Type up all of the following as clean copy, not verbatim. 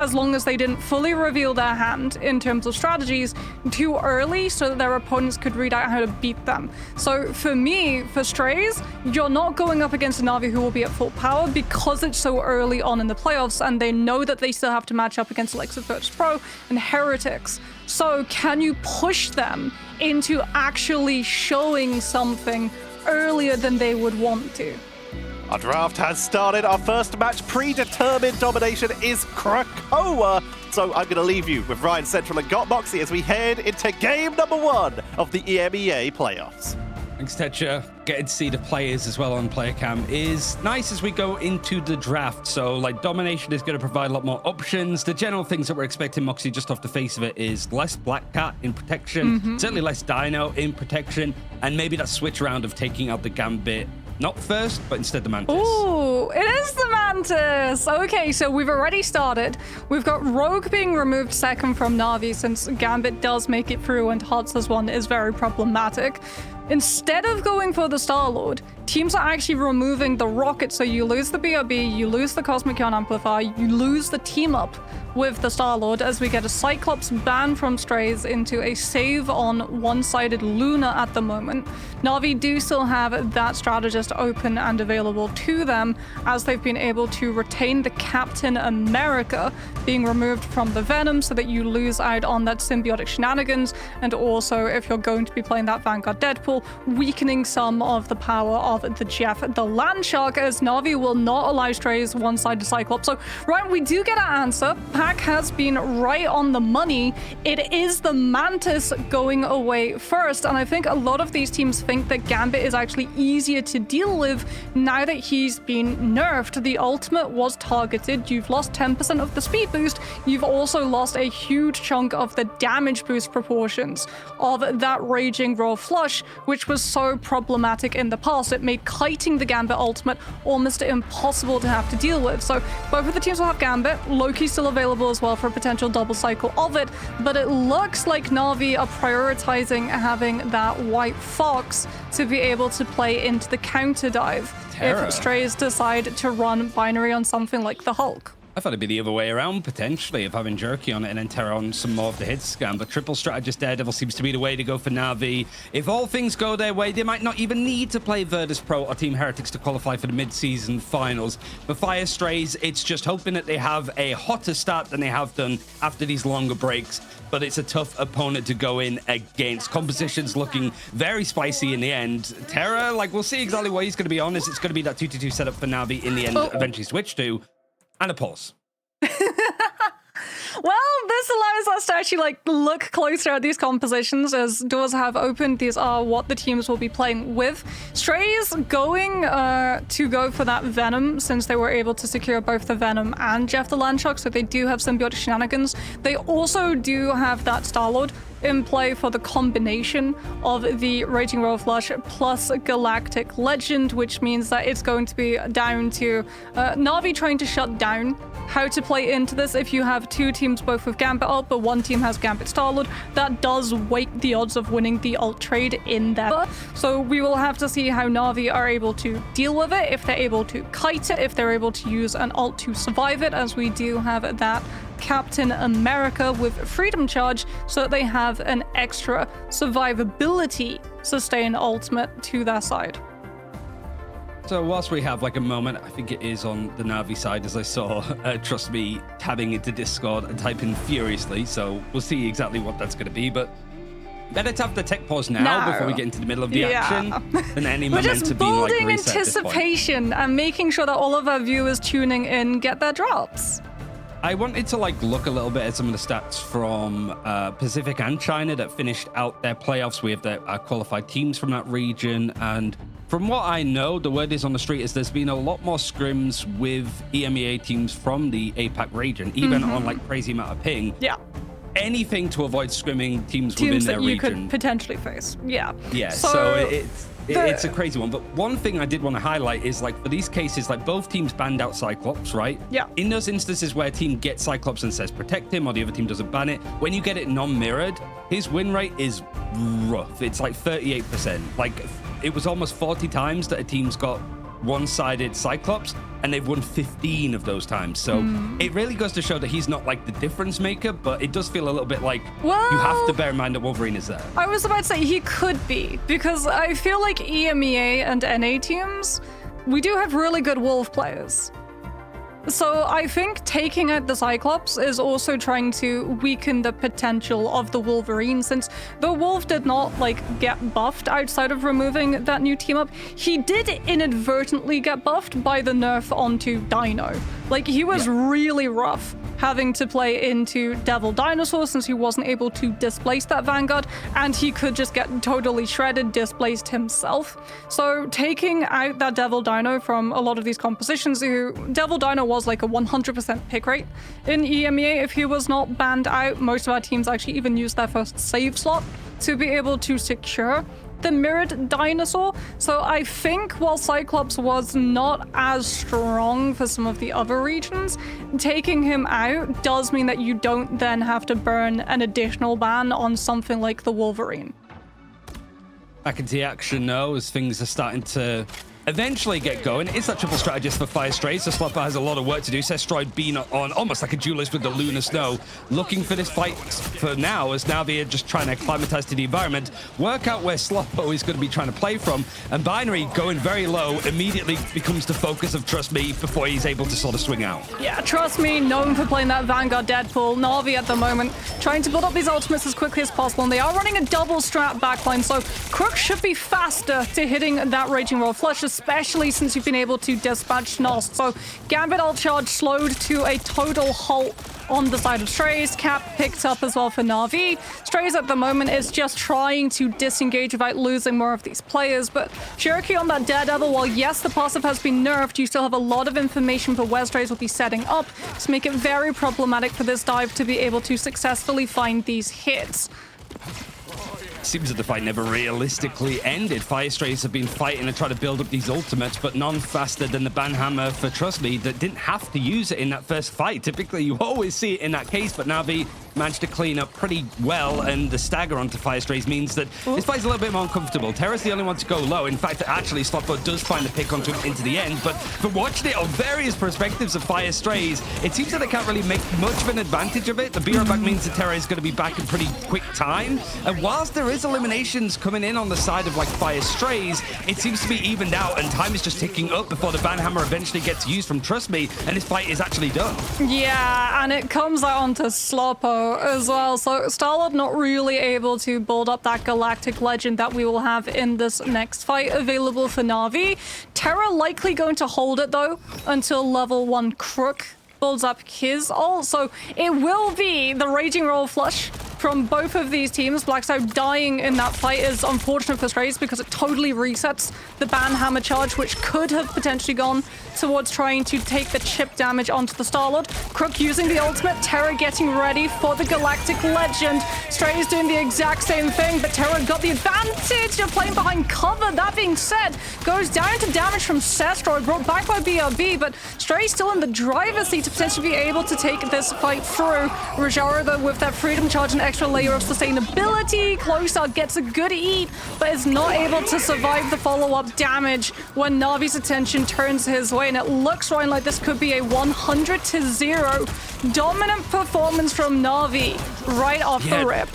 as long as they didn't fully reveal their hand in terms of strategies too early so that their opponents could read out how to beat them. So for me, for Strays, you're not going up against a Na'Vi who will be at full power because it's so early on in the playoffs and they know that they still have to match up against Alexa Virtus Pro and Heretics. So can you push them into actually showing something earlier than they would want to? Our draft has started. Our first match, predetermined domination, is Krakoa. So I'm going to leave you with Ryan Central and Got Moxie as we head into game number 1 of the EMEA playoffs. Thanks, Tetcher. Getting to see the players as well on player cam is nice as we go into the draft. So, like, domination is going to provide a lot more options. The general things that we're expecting, Moxie, just off the face of it, is less Black Cat in protection, certainly less Dino in protection, and maybe that switch around of taking out the Gambit. Not first, but instead the Mantis. Ooh, it is the Mantis! Okay, so we've already started. We've got Rogue being removed second from Na'Vi since Gambit does make it through and Hearts one is very problematic. Instead of going for the Star-Lord, teams are actually removing the Rocket, so you lose the BRB, you lose the Cosmic Ion Amplifier, you lose the team-up with the Star-Lord as we get a Cyclops ban from Strays into a save on one-sided Luna at the moment. Na'Vi do still have that strategist open and available to them as they've been able to retain the Captain America being removed from the Venom so that you lose out on that symbiotic shenanigans, and also if you're going to be playing that Vanguard Deadpool, weakening some of the power of the Jeff the Landshark, as Na'Vi will not allow Strays one-sided Cyclops. So, right, we do get an answer. Pack has been right on the money. It is the Mantis going away first, and I think a lot of these teams think that Gambit is actually easier to deal with now that he's been nerfed. The ultimate was targeted. You've lost 10% of the speed boost. You've also lost a huge chunk of the damage boost proportions of that Raging Roar Flush, which was so problematic in the past. It made kiting the Gambit ultimate almost impossible to have to deal with. So both of the teams will have Gambit. Loki's still available as well for a potential double cycle of it, but it looks like Na'Vi are prioritizing having that White Fox to be able to play into the counter dive if Strays decide to run binary on something like the Hulk. I thought it'd be the other way around, potentially, of having Jerky on it and then Terra on some more of the hit scan. But triple strategist Daredevil seems to be the way to go for Na'Vi. If all things go their way, they might not even need to play Virtus Pro or Team Heretics to qualify for the mid-season finals. For Fire Strays, it's just hoping that they have a hotter start than they have done after these longer breaks. But it's a tough opponent to go in against. Composition's looking very spicy in the end. Terra, like, we'll see exactly what he's going to be on. It's going to be that 2-2-2 setup for Na'Vi in the end, eventually switch to. And a pause. Well, this allows us to actually like look closer at these compositions as doors have opened. These are what the teams will be playing with. Strays going to go for that Venom since they were able to secure both the Venom and Jeff the Landshark, so they do have symbiotic shenanigans. They also do have that Star-Lord in play for the combination of the Raging Roar Flush plus Galactic Legend, which means that it's going to be down to Na'Vi trying to shut down how to play into this. If you have two teams both with Gambit ult, but one team has Gambit Star-Lord, that does weight the odds of winning the ult trade in there. So we will have to see how Na'Vi are able to deal with it, if they're able to kite it, if they're able to use an ult to survive it, as we do have that Captain America with Freedom Charge, so that they have an extra survivability sustain ultimate to their side. So whilst we have like a moment, I think it is on the Na'Vi side, as I saw, trust me, tabbing into Discord and typing furiously. So we'll see exactly what that's going to be. But better to have the tech pause now before we get into the middle of the action than any momentum being like reset. We're just building anticipation and making sure that all of our viewers tuning in get their drops. I wanted to like look a little bit at some of the stats from Pacific and China that finished out their playoffs. We have the qualified teams from that region, and from what I know, the word is on the street is there's been a lot more scrims with EMEA teams from the APAC region, even on like crazy amount of ping. Yeah. Anything to avoid scrimming teams within their region. Teams that you could potentially face. Yeah. Yeah, so it's a crazy one. But one thing I did want to highlight is like for these cases, like both teams banned out Cyclops, right? Yeah. In those instances where a team gets Cyclops and says protect him, or the other team doesn't ban it, when you get it non-mirrored, his win rate is rough. It's like 38%. Like it was almost 40 times that a team's got one-sided Cyclops. and they've won 15 of those times. So it really goes to show that he's not like the difference maker, but it does feel a little bit like you have to bear in mind that Wolverine is there. I was about to say he could be, because I feel like EMEA and NA teams, we do have really good Wolf players. So I think taking out the Cyclops is also trying to weaken the potential of the Wolverine, since the Wolf did not get buffed outside of removing that new team up. He did inadvertently get buffed by the nerf onto Dino. He was really rough having to play into Devil Dinosaur since he wasn't able to displace that Vanguard, and he could just get totally shredded, displaced himself. So taking out that Devil Dino from a lot of these compositions, Devil Dino was a 100% pick rate in EMEA. If he was not banned out, most of our teams actually even used their first save slot to be able to secure the mirrored dinosaur. So I think while Cyclops was not as strong for some of the other regions, taking him out does mean that you don't then have to burn an additional ban on something like the Wolverine. Back into the action now as things are starting to eventually get going. It's that triple strategist for Fire Strays, so Slopper has a lot of work to do. Sestroid being on almost like a duelist with the Lunar Snow, looking for this fight for now, as Navi are just trying to acclimatize to the environment, work out where Sloppo is going to be trying to play from, and Binary going very low immediately becomes the focus of Trust Me before he's able to sort of swing out. Yeah, Trust Me, known for playing that Vanguard Deadpool. Navi at the moment trying to build up these ultimates as quickly as possible, and they are running a double strat backline, so Crook should be faster to hitting that Raging Roll Flush, especially since you've been able to dispatch Nost. So Gambit ult charge slowed to a total halt on the side of Strays. Cap picked up as well for Na'Vi. Strays at the moment is just trying to disengage without losing more of these players, but Cherokee on that Daredevil, while yes, the passive has been nerfed, you still have a lot of information for where Strays will be setting up to make it very problematic for this dive to be able to successfully find these hits. Seems that the fight never realistically ended. Fire Strays have been fighting and trying to build up these ultimates, but none faster than the Banhammer for Trust Me that didn't have to use it in that first fight. Typically, you always see it in that case, but Navi managed to clean up pretty well, and the stagger onto Fire Strays means that this fight's a little bit more uncomfortable. Terra's the only one to go low. In fact, actually, Slotbo does find a pick onto him into the end, but for watching it on various perspectives of Fire Strays, it seems that they can't really make much of an advantage of it. The BR back means that Terra is going to be back in pretty quick time, and whilst there is eliminations coming in on the side of Fire Strays, it seems to be evened out, and time is just ticking up before the Banhammer eventually gets used from Trust Me, and this fight is actually done. Yeah, and it comes out onto Sloppo as well. So Starlord not really able to build up that Galactic Legend that we will have in this next fight available for Na'Vi. Terra likely going to hold it though until level 1 Crook builds up his ult. So it will be the Raging Roll Flush from both of these teams. Blackstow dying in that fight is unfortunate for Strays because it totally resets the Banhammer charge, which could have potentially gone towards trying to take the chip damage onto the Starlord. Crook using the ultimate, Terra getting ready for the Galactic Legend. Strays doing the exact same thing, but Terra got the advantage of playing behind cover. That being said, goes down to damage from Sestroid, brought back by BRB, but Strays still in the driver's seat to potentially be able to take this fight through. Rajara, though, with that freedom charge and extra layer of sustainability. Closer gets a good eat, but is not able to survive the follow-up damage when Navi's attention turns his way. And it looks, Ryan, like this could be a 100-0 dominant performance from Na'Vi right off the rip.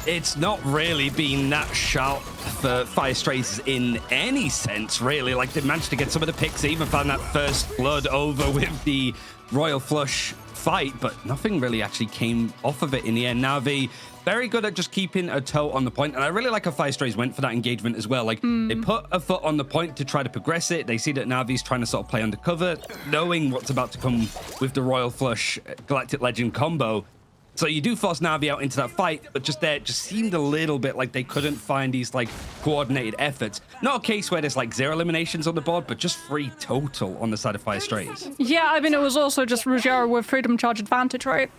It's not really been that sharp for Fire Strays in any sense, really. They managed to get some of the picks, they even found that first blood over with the Royal Flush fight, but nothing really actually came off of it in the end. Na'Vi very good at just keeping a toe on the point, and I really like how Fire Strays went for that engagement as well. They put a foot on the point to try to progress it. They see that Navi's trying to sort of play undercover, knowing what's about to come with the Royal Flush Galactic Legend combo. So you do force Na'Vi out into that fight, but just seemed a little bit like they couldn't find these coordinated efforts. Not a case where there's 0 eliminations on the board, but just 3 total on the side of Fire Strays. Yeah, I mean, it was also just Ruggiero with freedom charge advantage, right?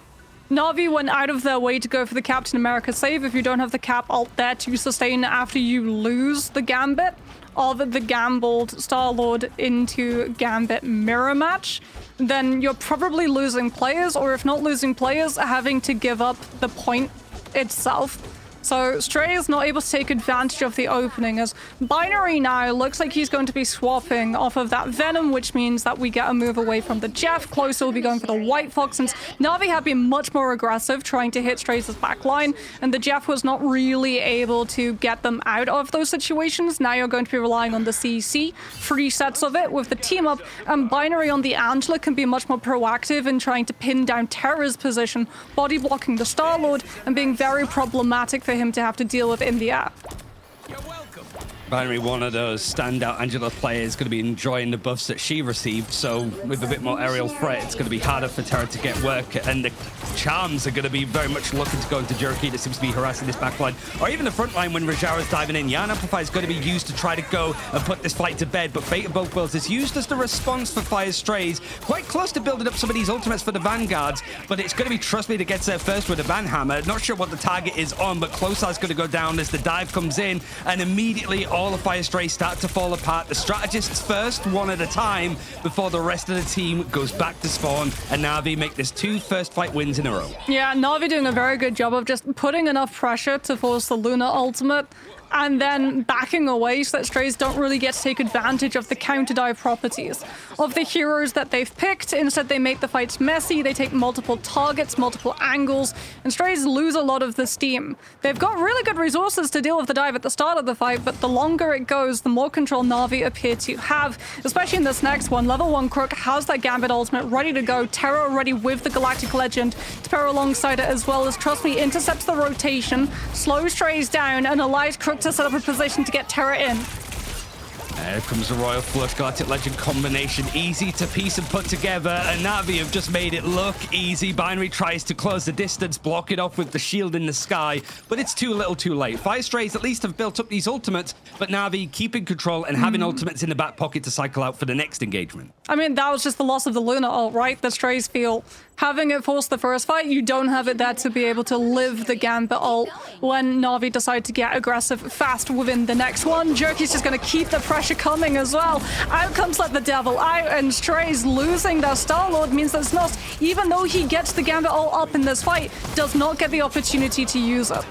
Na'Vi went out of their way to go for the Captain America save. If you don't have the cap ult there to sustain after you lose the Gambit of the gambled Starlord into Gambit mirror match, then you're probably losing players, or if not losing players, having to give up the point itself. So Stray is not able to take advantage of the opening, as Binary now looks like he's going to be swapping off of that Venom, which means that we get a move away from the Jeff. Closer will be going for the White Fox, since Na'Vi had been much more aggressive trying to hit Stray's backline, and the Jeff was not really able to get them out of those situations. Now you're going to be relying on the CC, 3 sets of it with the team up, and Binary on the Angela can be much more proactive in trying to pin down Terra's position, body blocking the Star-Lord, and being very problematic for him to have to deal with in the air. You're welcome. Binary, one of those standout Angela players, going to be enjoying the buffs that she received, so with a bit more aerial threat, it's going to be harder for Terra to get work, and the charms are going to be very much looking to go into Jerky that seems to be harassing this backline, or even the front line when Rajara's diving in. Yarn Amplify is going to be used to try to go and put this fight to bed, but Fate of Both Worlds is used as the response for Fire Strays, quite close to building up some of these ultimates for the Vanguards, but it's going to be Trust Me that gets there first with the Van Hammer. Not sure what the target is on, but Closar's going to go down as the dive comes in, and immediately all of Fire Strays start to fall apart. The strategists first, one at a time, before the rest of the team goes back to spawn, and Na'Vi make this 2 first fight wins in a row. Yeah, Na'Vi doing a very good job of just putting enough pressure to force the Luna ultimate, and then backing away so that Strays don't really get to take advantage of the counter-dive properties of the heroes that they've picked. Instead, they make the fights messy, they take multiple targets, multiple angles, and Strays lose a lot of the steam. They've got really good resources to deal with the dive at the start of the fight, but the longer it goes, the more control Na'Vi appear to have, especially in this next one. Level 1 Crook has that Gambit ultimate ready to go, Terra already with the Galactic Legend to pair alongside it, as well as Trust Me intercepts the rotation, slows Strays down, and allows Crook to set up a position to get Terra in. There comes the Royal Flush Galactic Legend combination. Easy to piece and put together, and Na'Vi have just made it look easy. Binary tries to close the distance, block it off with the shield in the sky, but it's too little too late. Fire Strays at least have built up these ultimates, but Na'Vi keeping control and having ultimates in the back pocket to cycle out for the next engagement. I mean, that was just the loss of the Luna ult, right? The Strays feel having it force the first fight, you don't have it there to be able to live the Gambit ult when Na'Vi decide to get aggressive fast within the next one. Jerky's just going to keep the pressure coming as well. Out comes Let the Devil Out, and Strays losing their Star-Lord means that Snos, even though he gets the Gambit ult up in this fight, does not get the opportunity to use it.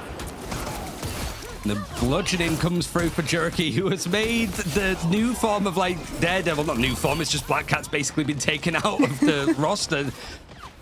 The bludgeoning comes through for Jerky, who has made the new form of, like, Daredevil. Not new form, it's just Black Cat's basically been taken out of the roster.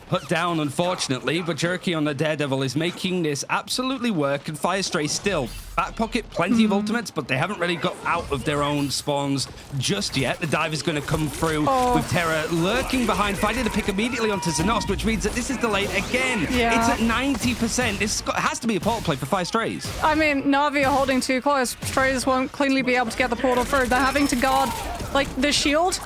Put down, unfortunately, but Jerky on the Daredevil is making this absolutely work, and Fire Stray still back pocket plenty of ultimates, but they haven't really got out of their own spawns just yet. The dive is going to come through with Terra lurking behind, finding the pick immediately onto Zenost, which means that this is delayed again. Yeah. It's at 90%. This has to be a portal play for Fire Strays. I mean, Na'Vi are holding too close. Strays won't cleanly be able to get the portal through. They're having to guard, like, the shield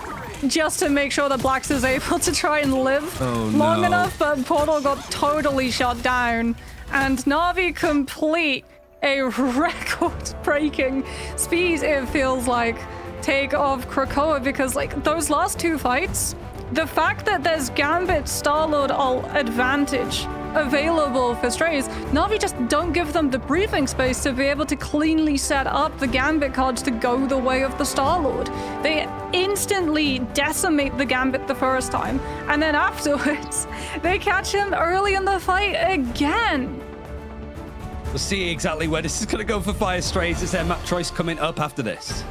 just to make sure that Blacks is able to try and live long enough, but Portal got totally shut down, and Na'Vi complete a record-breaking speed, it feels like, take of Krakoa, because, like, those last 2 fights, the fact that there's Gambit Star-Lord ult advantage available for Strays, Na'Vi just don't give them the breathing space to be able to cleanly set up the Gambit cards to go the way of the Star-Lord. They instantly decimate the Gambit the first time, and then afterwards, they catch him early in the fight again. We'll see exactly where this is going to go for Fire Strays. Is their map choice coming up after this?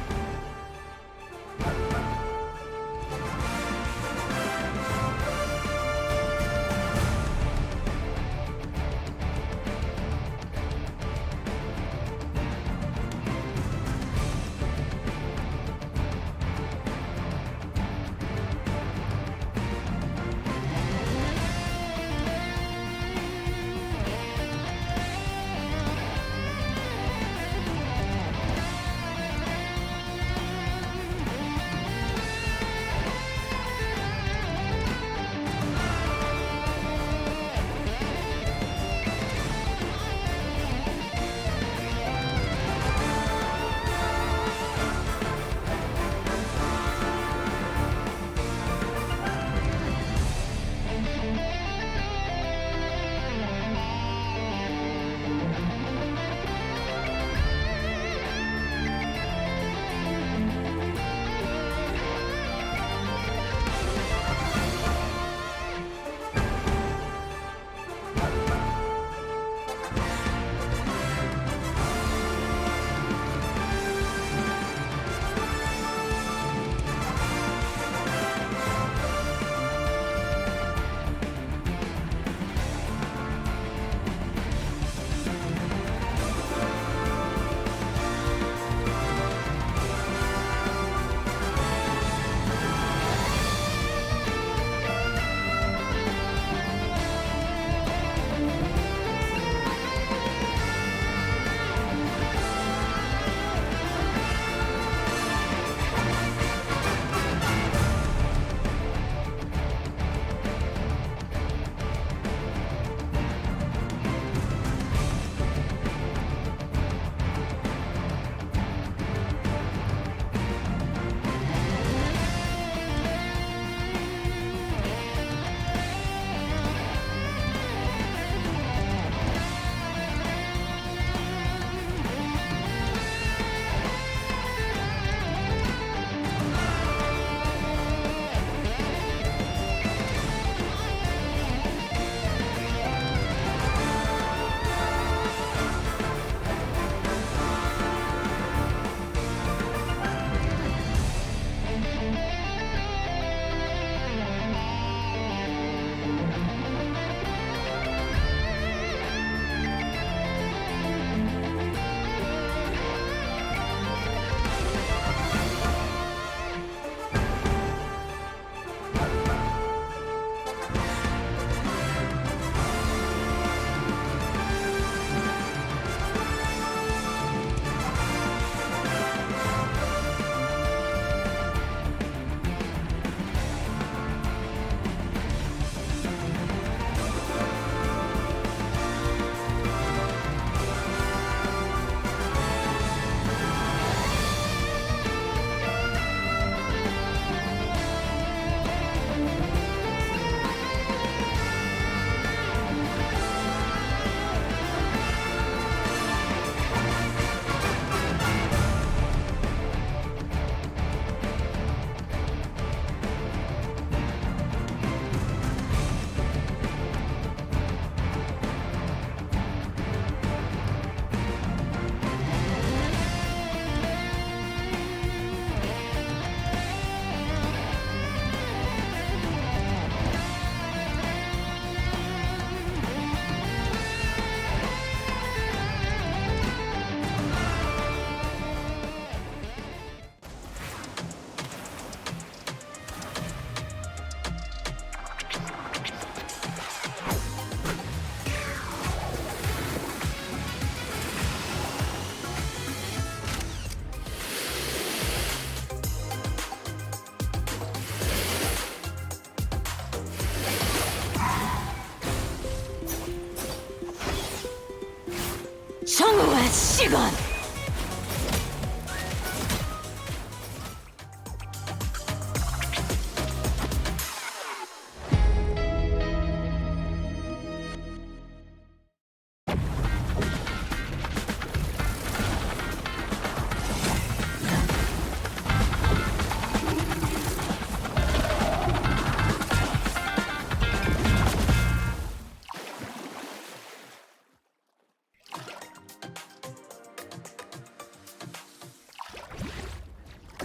정오의 시간.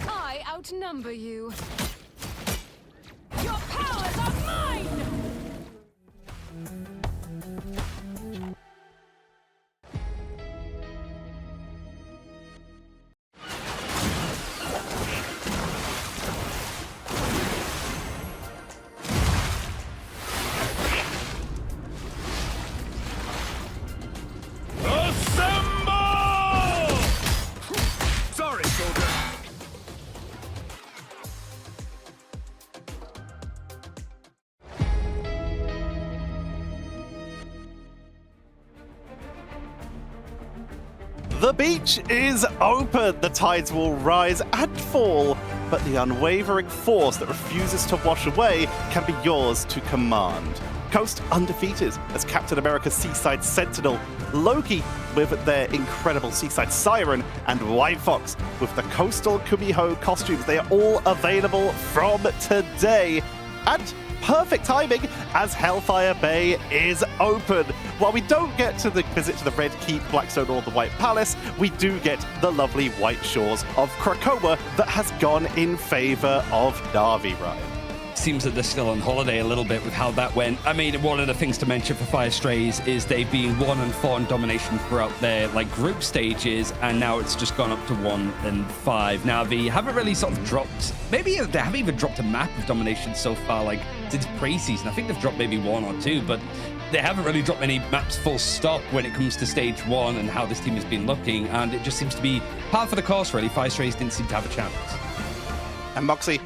I outnumber you. Your powers are mine! Assemble! Sorry, soldier. The beach is open. The tides will rise and fall, but the unwavering force that refuses to wash away can be yours to command. Coast undefeated as Captain America's Seaside Sentinel, Loki with their incredible Seaside Siren, and White Fox with the Coastal Kumiho costumes. They are all available from today. And perfect timing as Hellfire Bay is open. While we don't get to the visit to the Red Keep, Blackstone, or the White Palace, we do get the lovely white shores of Krakoa that has gone in favor of Na'Vi, Ryan. Seems that they're still on holiday a little bit with how that went. I mean, one of the things to mention for Fire Strays is they've been 1-4 in domination throughout their group stages, and now it's just gone up to 1-5. Now they haven't really sort of dropped. Maybe they haven't even dropped a map of domination so far, since preseason. I think they've dropped maybe 1 or 2, but they haven't really dropped any maps full stop when it comes to stage 1 and how this team has been looking, and it just seems to be par for the course, really. Fire Strays didn't seem to have a chance. And Moxie,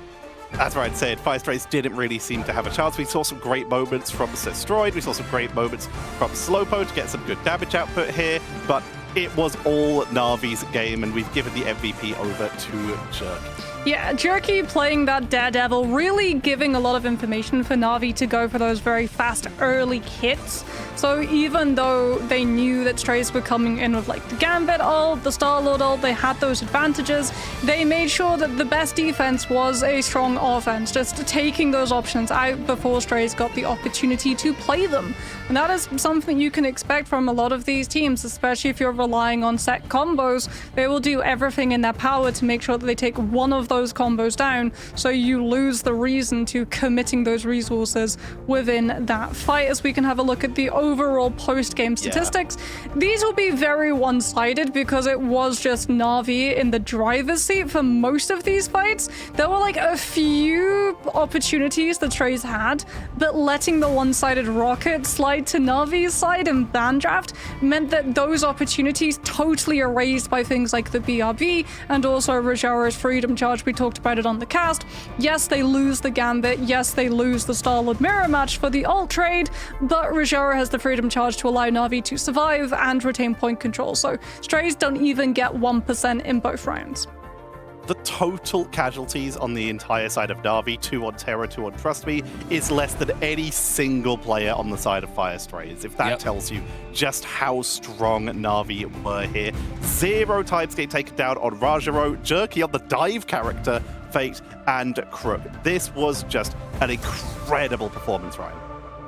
as Ryan said, Fire Strays didn't really seem to have a chance. We saw some great moments from Destroyed. We saw some great moments from Slowpo to get some good damage output here, but it was all Na'Vi's game, and we've given the MVP over to Jerk. Yeah, Jerky playing that Daredevil, really giving a lot of information for Na'Vi to go for those very fast early hits. So even though they knew that Strays were coming in with the Gambit ult, the Star-Lord ult, they had those advantages, they made sure that the best defense was a strong offense, just taking those options out before Strays got the opportunity to play them. And that is something you can expect from a lot of these teams, especially if you're relying on set combos. They will do everything in their power to make sure that they take one of those combos down, so you lose the reason to committing those resources within that fight. As we can have a look at the overall post-game statistics, these will be very one-sided because it was just Na'Vi in the driver's seat for most of these fights. There were a few opportunities the Strays had, but letting the one-sided rocket slide to Na'Vi's side in Bandraft meant that those opportunities totally erased by things like the BRB and also Rajara's Freedom Charge. We talked about it on the cast. Yes, they lose the Gambit. Yes, they lose the Star-Lord mirror match for the ult trade, but Rajara has the Freedom Charge to allow Na'Vi to survive and retain point control. So Strays don't even get 1% in both rounds. The total casualties on the entire side of Na'Vi, 2 on Terra, 2 on Trust Me, is less than any single player on the side of Fire Strays. If that tells you just how strong Na'Vi were here. 0 times getting taken down on Rajaro, Jerky on the dive character, Fate, and Crook. This was just an incredible performance, Ryan.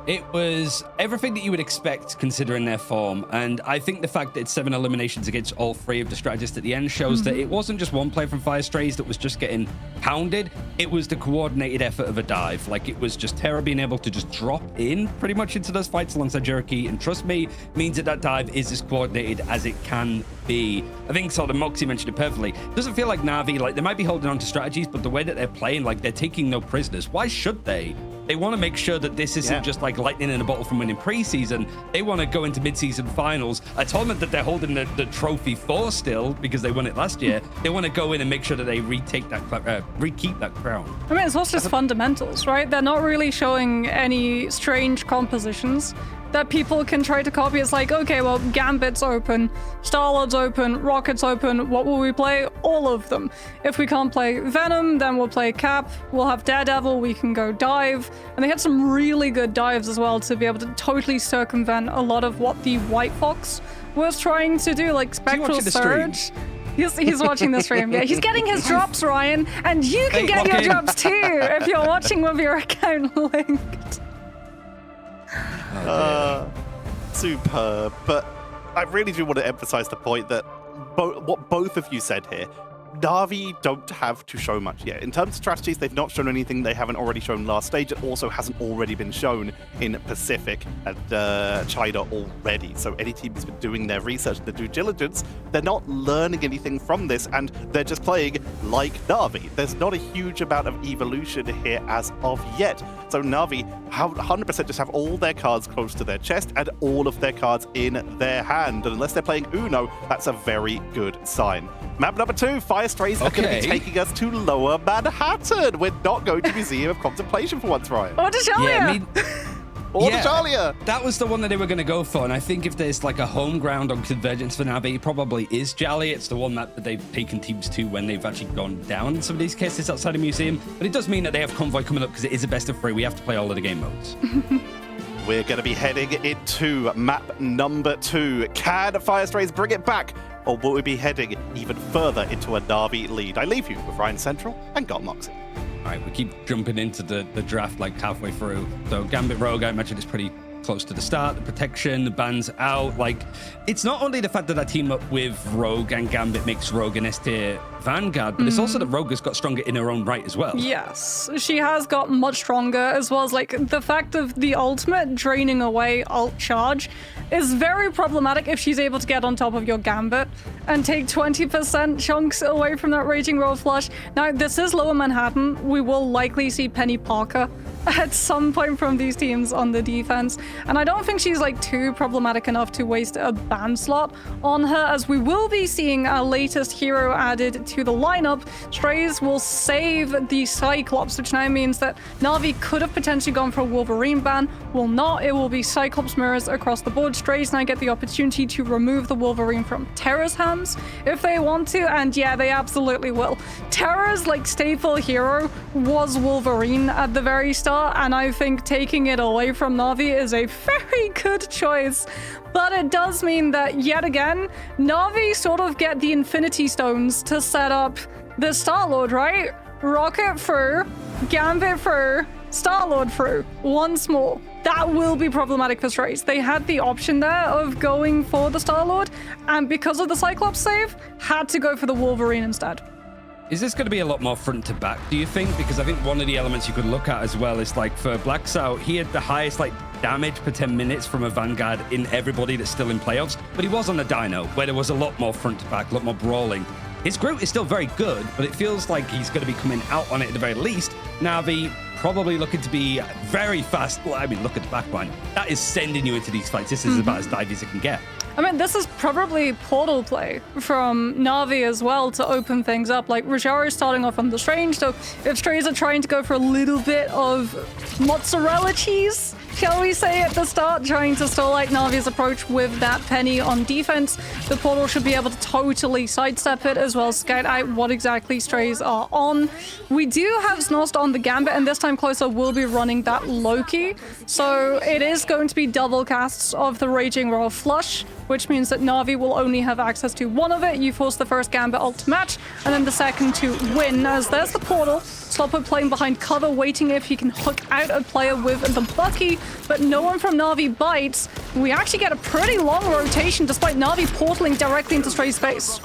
It was everything that you would expect considering their form, and I think the fact that it's 7 eliminations against all 3 of the strategists at the end shows that it wasn't just one player from Fire Strays that was just getting pounded. It was the coordinated effort of a dive. It was just Terra being able to just drop in pretty much into those fights alongside Jerky, and Trust Me means that that dive is as coordinated as it can be. I think sort of Moxie mentioned it perfectly. It doesn't feel like Na'Vi, they might be holding on to strategies, but the way that they're playing, they're taking no prisoners. Why should they? They want to make sure that this isn't just lightning in a bottle from winning preseason. They want to go into mid-season finals, a tournament that they're holding the trophy for still because they won it last year. They want to go in and make sure that they rekeep that crown. I mean, it's also just fundamentals, right? They're not really showing any strange compositions. that people can try to copy. It's like, okay, well, Gambit's open, Star-Lord's open, Rocket's open. What will we play? All of them. If we can't play Venom, then we'll play Cap. We'll have Daredevil. We can go Dive. And they had some really good dives as well to be able to totally circumvent a lot of what the White Fox was trying to do, like Spectral Surge. He's watching the stream. Yeah, he's getting his drops, Ryan, and you can get your drops too if you're watching with your account linked. Superb. But I really do want to emphasize the point that what both of you said here, Na'Vi don't have to show much yet. In terms of strategies, they've not shown anything they haven't already shown last stage. It also hasn't already been shown in Pacific and China already. So any team that's been doing their research, their due diligence, they're not learning anything from this, and they're just playing like Na'Vi. There's not a huge amount of evolution here as of yet. So Na'Vi 100% just have all their cards close to their chest and all of their cards in their hand. And unless they're playing Uno, that's a very good sign. Map number 2, Fire Strays are going to be taking us to Lower Manhattan. We're not going to Museum of Contemplation for once, Ryan. Or Deshalia. Deshalia. That was the one that they were going to go for, and I think if there's like a home ground on Convergence for Na'Vi, it probably is Jali. It's the one that they've taken teams to when they've actually gone down in some of these cases outside of Museum. But it does mean that they have Convoy coming up because it is a best of 3. We have to play all of the game modes. We're going to be heading into map number 2. Can Fire Strays bring it back, or will we be heading even further into a Na'Vi lead? I leave you with Ryan Central and Got Moxie. All right, we keep jumping into the draft like halfway through. So Gambit Rogue, I imagine, is pretty close to the start. The protection, the ban's out. Like, it's not only the fact that I team up with Rogue and Gambit makes Rogue an S-tier Vanguard, but it's also that Rogue has got stronger in her own right as well. Yes, she has got much stronger, as well as like the fact of the ultimate draining away alt charge is very problematic if she's able to get on top of your Gambit and take 20% chunks away from that Raging Roll Flush. Now, this is Lower Manhattan. We will likely see Penny Parker at some point from these teams on the defense, and I don't think she's like too problematic enough to waste a ban slot on her, as we will be seeing our latest hero added to the lineup. Strays will save the Cyclops, which now means that Na'Vi could have potentially gone for a Wolverine ban, will not. It will be Cyclops mirrors across the board. Strays now get the opportunity to remove the Wolverine from Terra's hands if they want to, and yeah, they absolutely will. Terra's like staple hero was Wolverine at the very start, and I think taking it away from Na'Vi is a very good choice. But it does mean that, yet again, Na'Vi sort of get the Infinity Stones to set up the Star-Lord, right? Rocket through, Gambit through, Star-Lord through, once more. That will be problematic for Strays. They had the option there of going for the Star-Lord, and because of the Cyclops save, had to go for the Wolverine instead. Is this going to be a lot more front to back, do you think? Because I think one of the elements you could look at as well is like for Blacksow, he had the highest like damage per 10 minutes from a Vanguard in everybody that's still in playoffs, but he was on a Dino where there was a lot more front to back, a lot more brawling. His Groot is still very good, but it feels like he's going to be coming out on it at the very least. Na'Vi probably looking to be very fast. Well, I mean, look at the backline. That is sending you into these fights. This is about as divey as it can get. I mean, this is probably portal play from Na'Vi as well to open things up. Like, Rajari is starting off on the Strange, so if Strays are trying to go for a little bit of mozzarella cheese, shall we say, at the start, trying to stall like Na'Vi's approach with that Penny on defense, the portal should be able to totally sidestep it, as well as scout out what exactly Strays are on. We do have Snost on the Gambit, and this time Closer will be running that Loki, so it is going to be double casts of the Raging Royal Flush, which means that Na'Vi will only have access to one of it. You force the first Gambit ult to match, and then the second to win, as there's the portal. Slopper playing behind cover, waiting if he can hook out a player with the Bucky, but no one from Na'Vi bites. We actually get a pretty long rotation, despite Na'Vi portaling directly into Stray's space.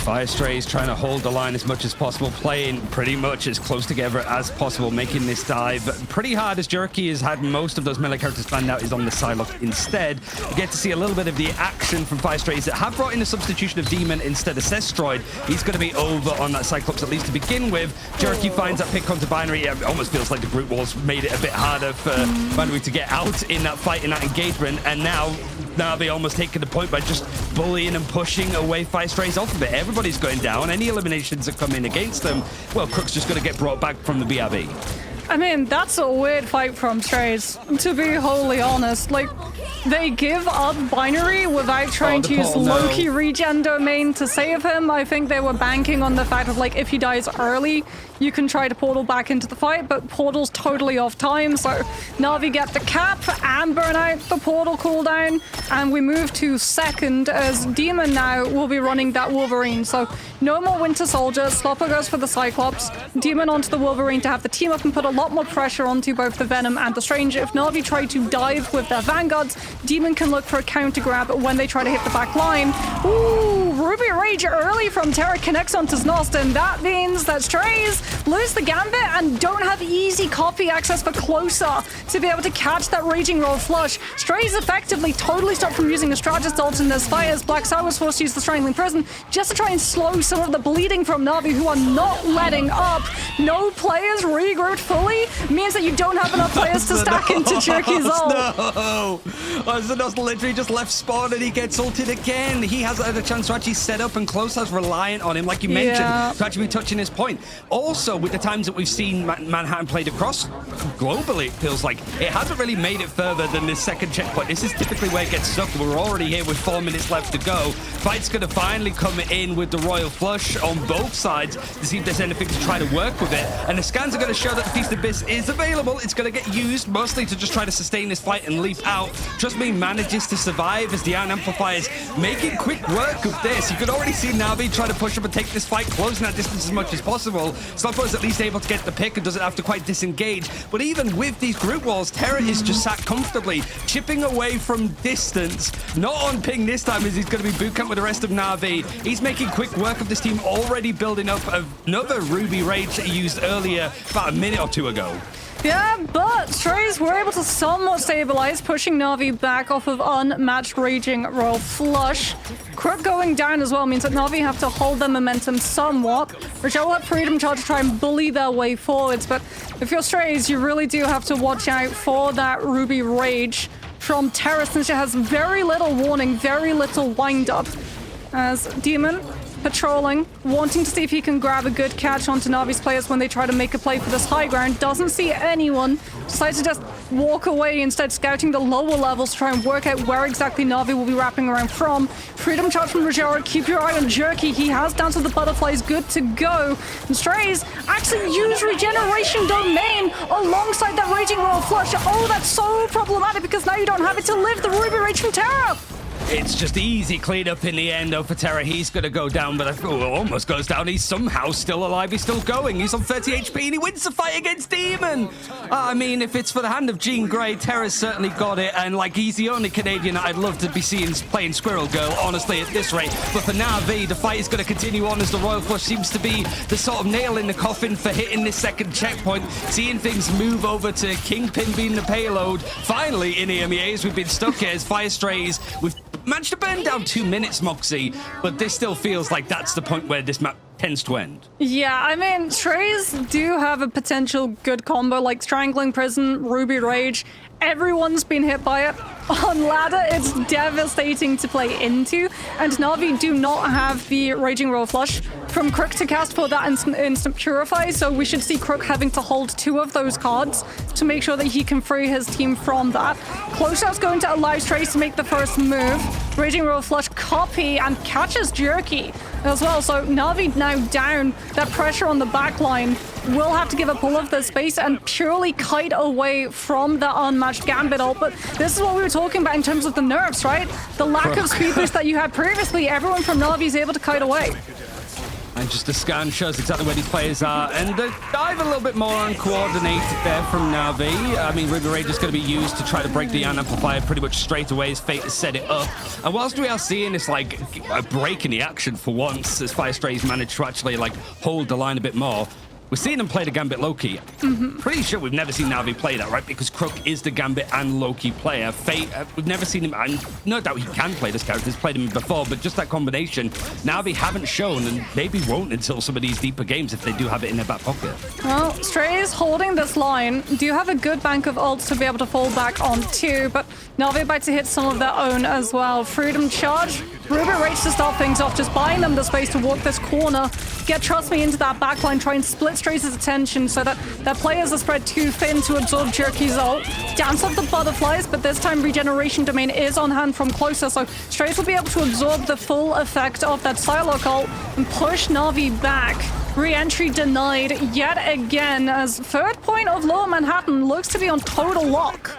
Fire Strays trying to hold the line as much as possible, playing pretty much as close together as possible, making this dive pretty hard, as Jerky has had most of those melee characters stand out is on the Psylocke instead. You get to see a little bit of the action from Fire Strays that have brought in the substitution of Demon instead of Sestroid. He's going to be over on that Cyclops, at least to begin with. Jerky finds that pick onto Binary. It almost feels like the brute walls made it a bit harder for Binary to get out in that fight, in that engagement, and now they almost taking the point by just bullying and pushing away Fire Strays off of it. Everybody's going down. Any eliminations that come in against them, well, Crook's just going to get brought back from the BRB. I mean, that's a weird fight from Strays, to be wholly honest. Like, they give up Binary without trying to use portal, no. Loki regen domain to save him. I think they were banking on the fact of, like, if he dies early, you can try to portal back into the fight, but portal's totally off time, so Na'Vi get the cap and burn out the portal cooldown, and we move to second as Demon now will be running that Wolverine. So no more Winter Soldier, Slopper goes for the Cyclops, Demon onto the Wolverine to have the team up and put a lot more pressure onto both the Venom and the Strange. If Na'Vi try to dive with their Vanguards, Demon can look for a counter grab when they try to hit the back line. Ooh, Ruby Rage early from Terra connects onto Znost, and that means that Strays lose the Gambit and don't have easy copy access for Closer to be able to catch that Raging Roll flush. Strays effectively totally stopped from using a Strategist ult in this fight as Black Star was forced to use the Strangling Prison just to try and slow some of the bleeding from Na'Vi, who are not letting up. No players regrouped fully means that you don't have enough players to stack into Jerky's ult. No! Znost literally just left spawn and he gets ulted again. He hasn't had a chance to actually set up, and Closer's reliant on him, like you mentioned, to actually be touching his point. Also, with the times that we've seen Manhattan played across, globally it feels like it hasn't really made it further than this second checkpoint. This is typically where it gets stuck. We're already here with 4 minutes left to go. Fight's going to finally come in with the Royal Flush on both sides to see if there's anything to try to work with it. And the scans are going to show that the Feast of Abyss is available. It's going to get used mostly to just try to sustain this fight and leap out. Just me manages to survive as the Iron Amplifiers making quick work of this. You could already see Na'Vi try to push up and take this fight, closing that distance as much as possible. Slopper's at least able to get the pick and doesn't have to quite disengage. But even with these group walls, Terra is just sat comfortably, chipping away from distance. Not on ping this time, as he's going to be boot camp with the rest of Na'Vi. He's making quick work of this team, already building up another Ruby Rage that he used earlier, about a minute or two ago. Yeah, but Strays were able to somewhat stabilize, pushing Na'Vi back off of unmatched Raging Royal Flush. Crook going down as well means that Na'Vi have to hold their momentum somewhat. Rochelle will have Freedom Charge to try and bully their way forwards, but if you're Strays, you really do have to watch out for that Ruby Rage from Terra, since it has very little warning, very little wind-up. As Demon patrolling, wanting to see if he can grab a good catch onto Na'Vi's players when they try to make a play for this high ground. Doesn't see anyone. Decides to just walk away, instead scouting the lower levels to try and work out where exactly Na'Vi will be wrapping around from. Freedom Charge from Rogero. Keep your eye on Jerky. He has Dance of the Butterflies good to go. And Strays actually use Regeneration Domain alongside that Raging Royal Flush. Oh, that's so problematic because now you don't have it to live the Ruby Rage from Terra. It's just easy cleanup in the end, though, for Terra. He's going to go down, but almost goes down. He's somehow still alive. He's still going. He's on 30 HP, and he wins the fight against Demon. I mean, if it's for the hand of Jean Grey, Terra's certainly got it, and, like, he's the only Canadian I'd love to be seeing playing Squirrel Girl, honestly, at this rate. But for Na'Vi, the fight is going to continue on as the Royal Flush seems to be the sort of nail in the coffin for hitting this second checkpoint, seeing things move over to Kingpin being the payload. Finally, in EMEA, as we've been stuck here as Fire Strays, we've managed to burn down 2 minutes, Moxie, but this still feels like that's the point where this map tends to end. Yeah, I mean, Strays do have a potential good combo, like Strangling Prison, Ruby Rage. Everyone's been hit by it. On ladder, it's devastating to play into, and Na'Vi do not have the Raging Royal Flush from Crook to cast for that instant Purify, so we should see Crook having to hold 2 of those cards to make sure that he can free his team from that. Closeout's going to allow Strays to make the first move. Raging Royal Flush copy and catches Jerky as well, so Na'Vi now down. That pressure on the back line will have to give up all of the space and purely kite away from the unmatched Gambit ult. But this is what we were talking about in terms of the nerfs, right? The lack of speed boost that you had previously, everyone from Na'Vi is able to kite away. And just the scan shows exactly where these players are. And the dive a little bit more uncoordinated there from Na'Vi. I mean, Ruby Rage is going to be used to try to break the Iron Amplifier pretty much straight away as Fate has set it up. And whilst we are seeing this, like, a break in the action for once, as Fire Strays managed to actually, like, hold the line a bit more, we're seeing him play the Gambit Loki. Pretty sure we've never seen Na'Vi play that, right? Because Crook is the Gambit and Loki player. Fate, we've never seen him, and no doubt he can play this character. He's played him before, but just that combination, Na'Vi haven't shown, and maybe won't until some of these deeper games if they do have it in their back pocket. Well, Strays holding this line do have a good bank of ults to be able to fall back onto, but Na'Vi about to hit some of their own as well. Freedom Charge Ruby Rage to start things off, just buying them the space to walk this corner, get Trust Me into that backline, try and split Strays' attention so that their players are spread too thin to absorb Jerky's ult. Dance off the butterflies, but this time Regeneration Domain is on hand from closer, so Strays will be able to absorb the full effect of that Psylocke ult and push Na'Vi back. Re-entry denied yet again as third point of Lower Manhattan looks to be on total lock.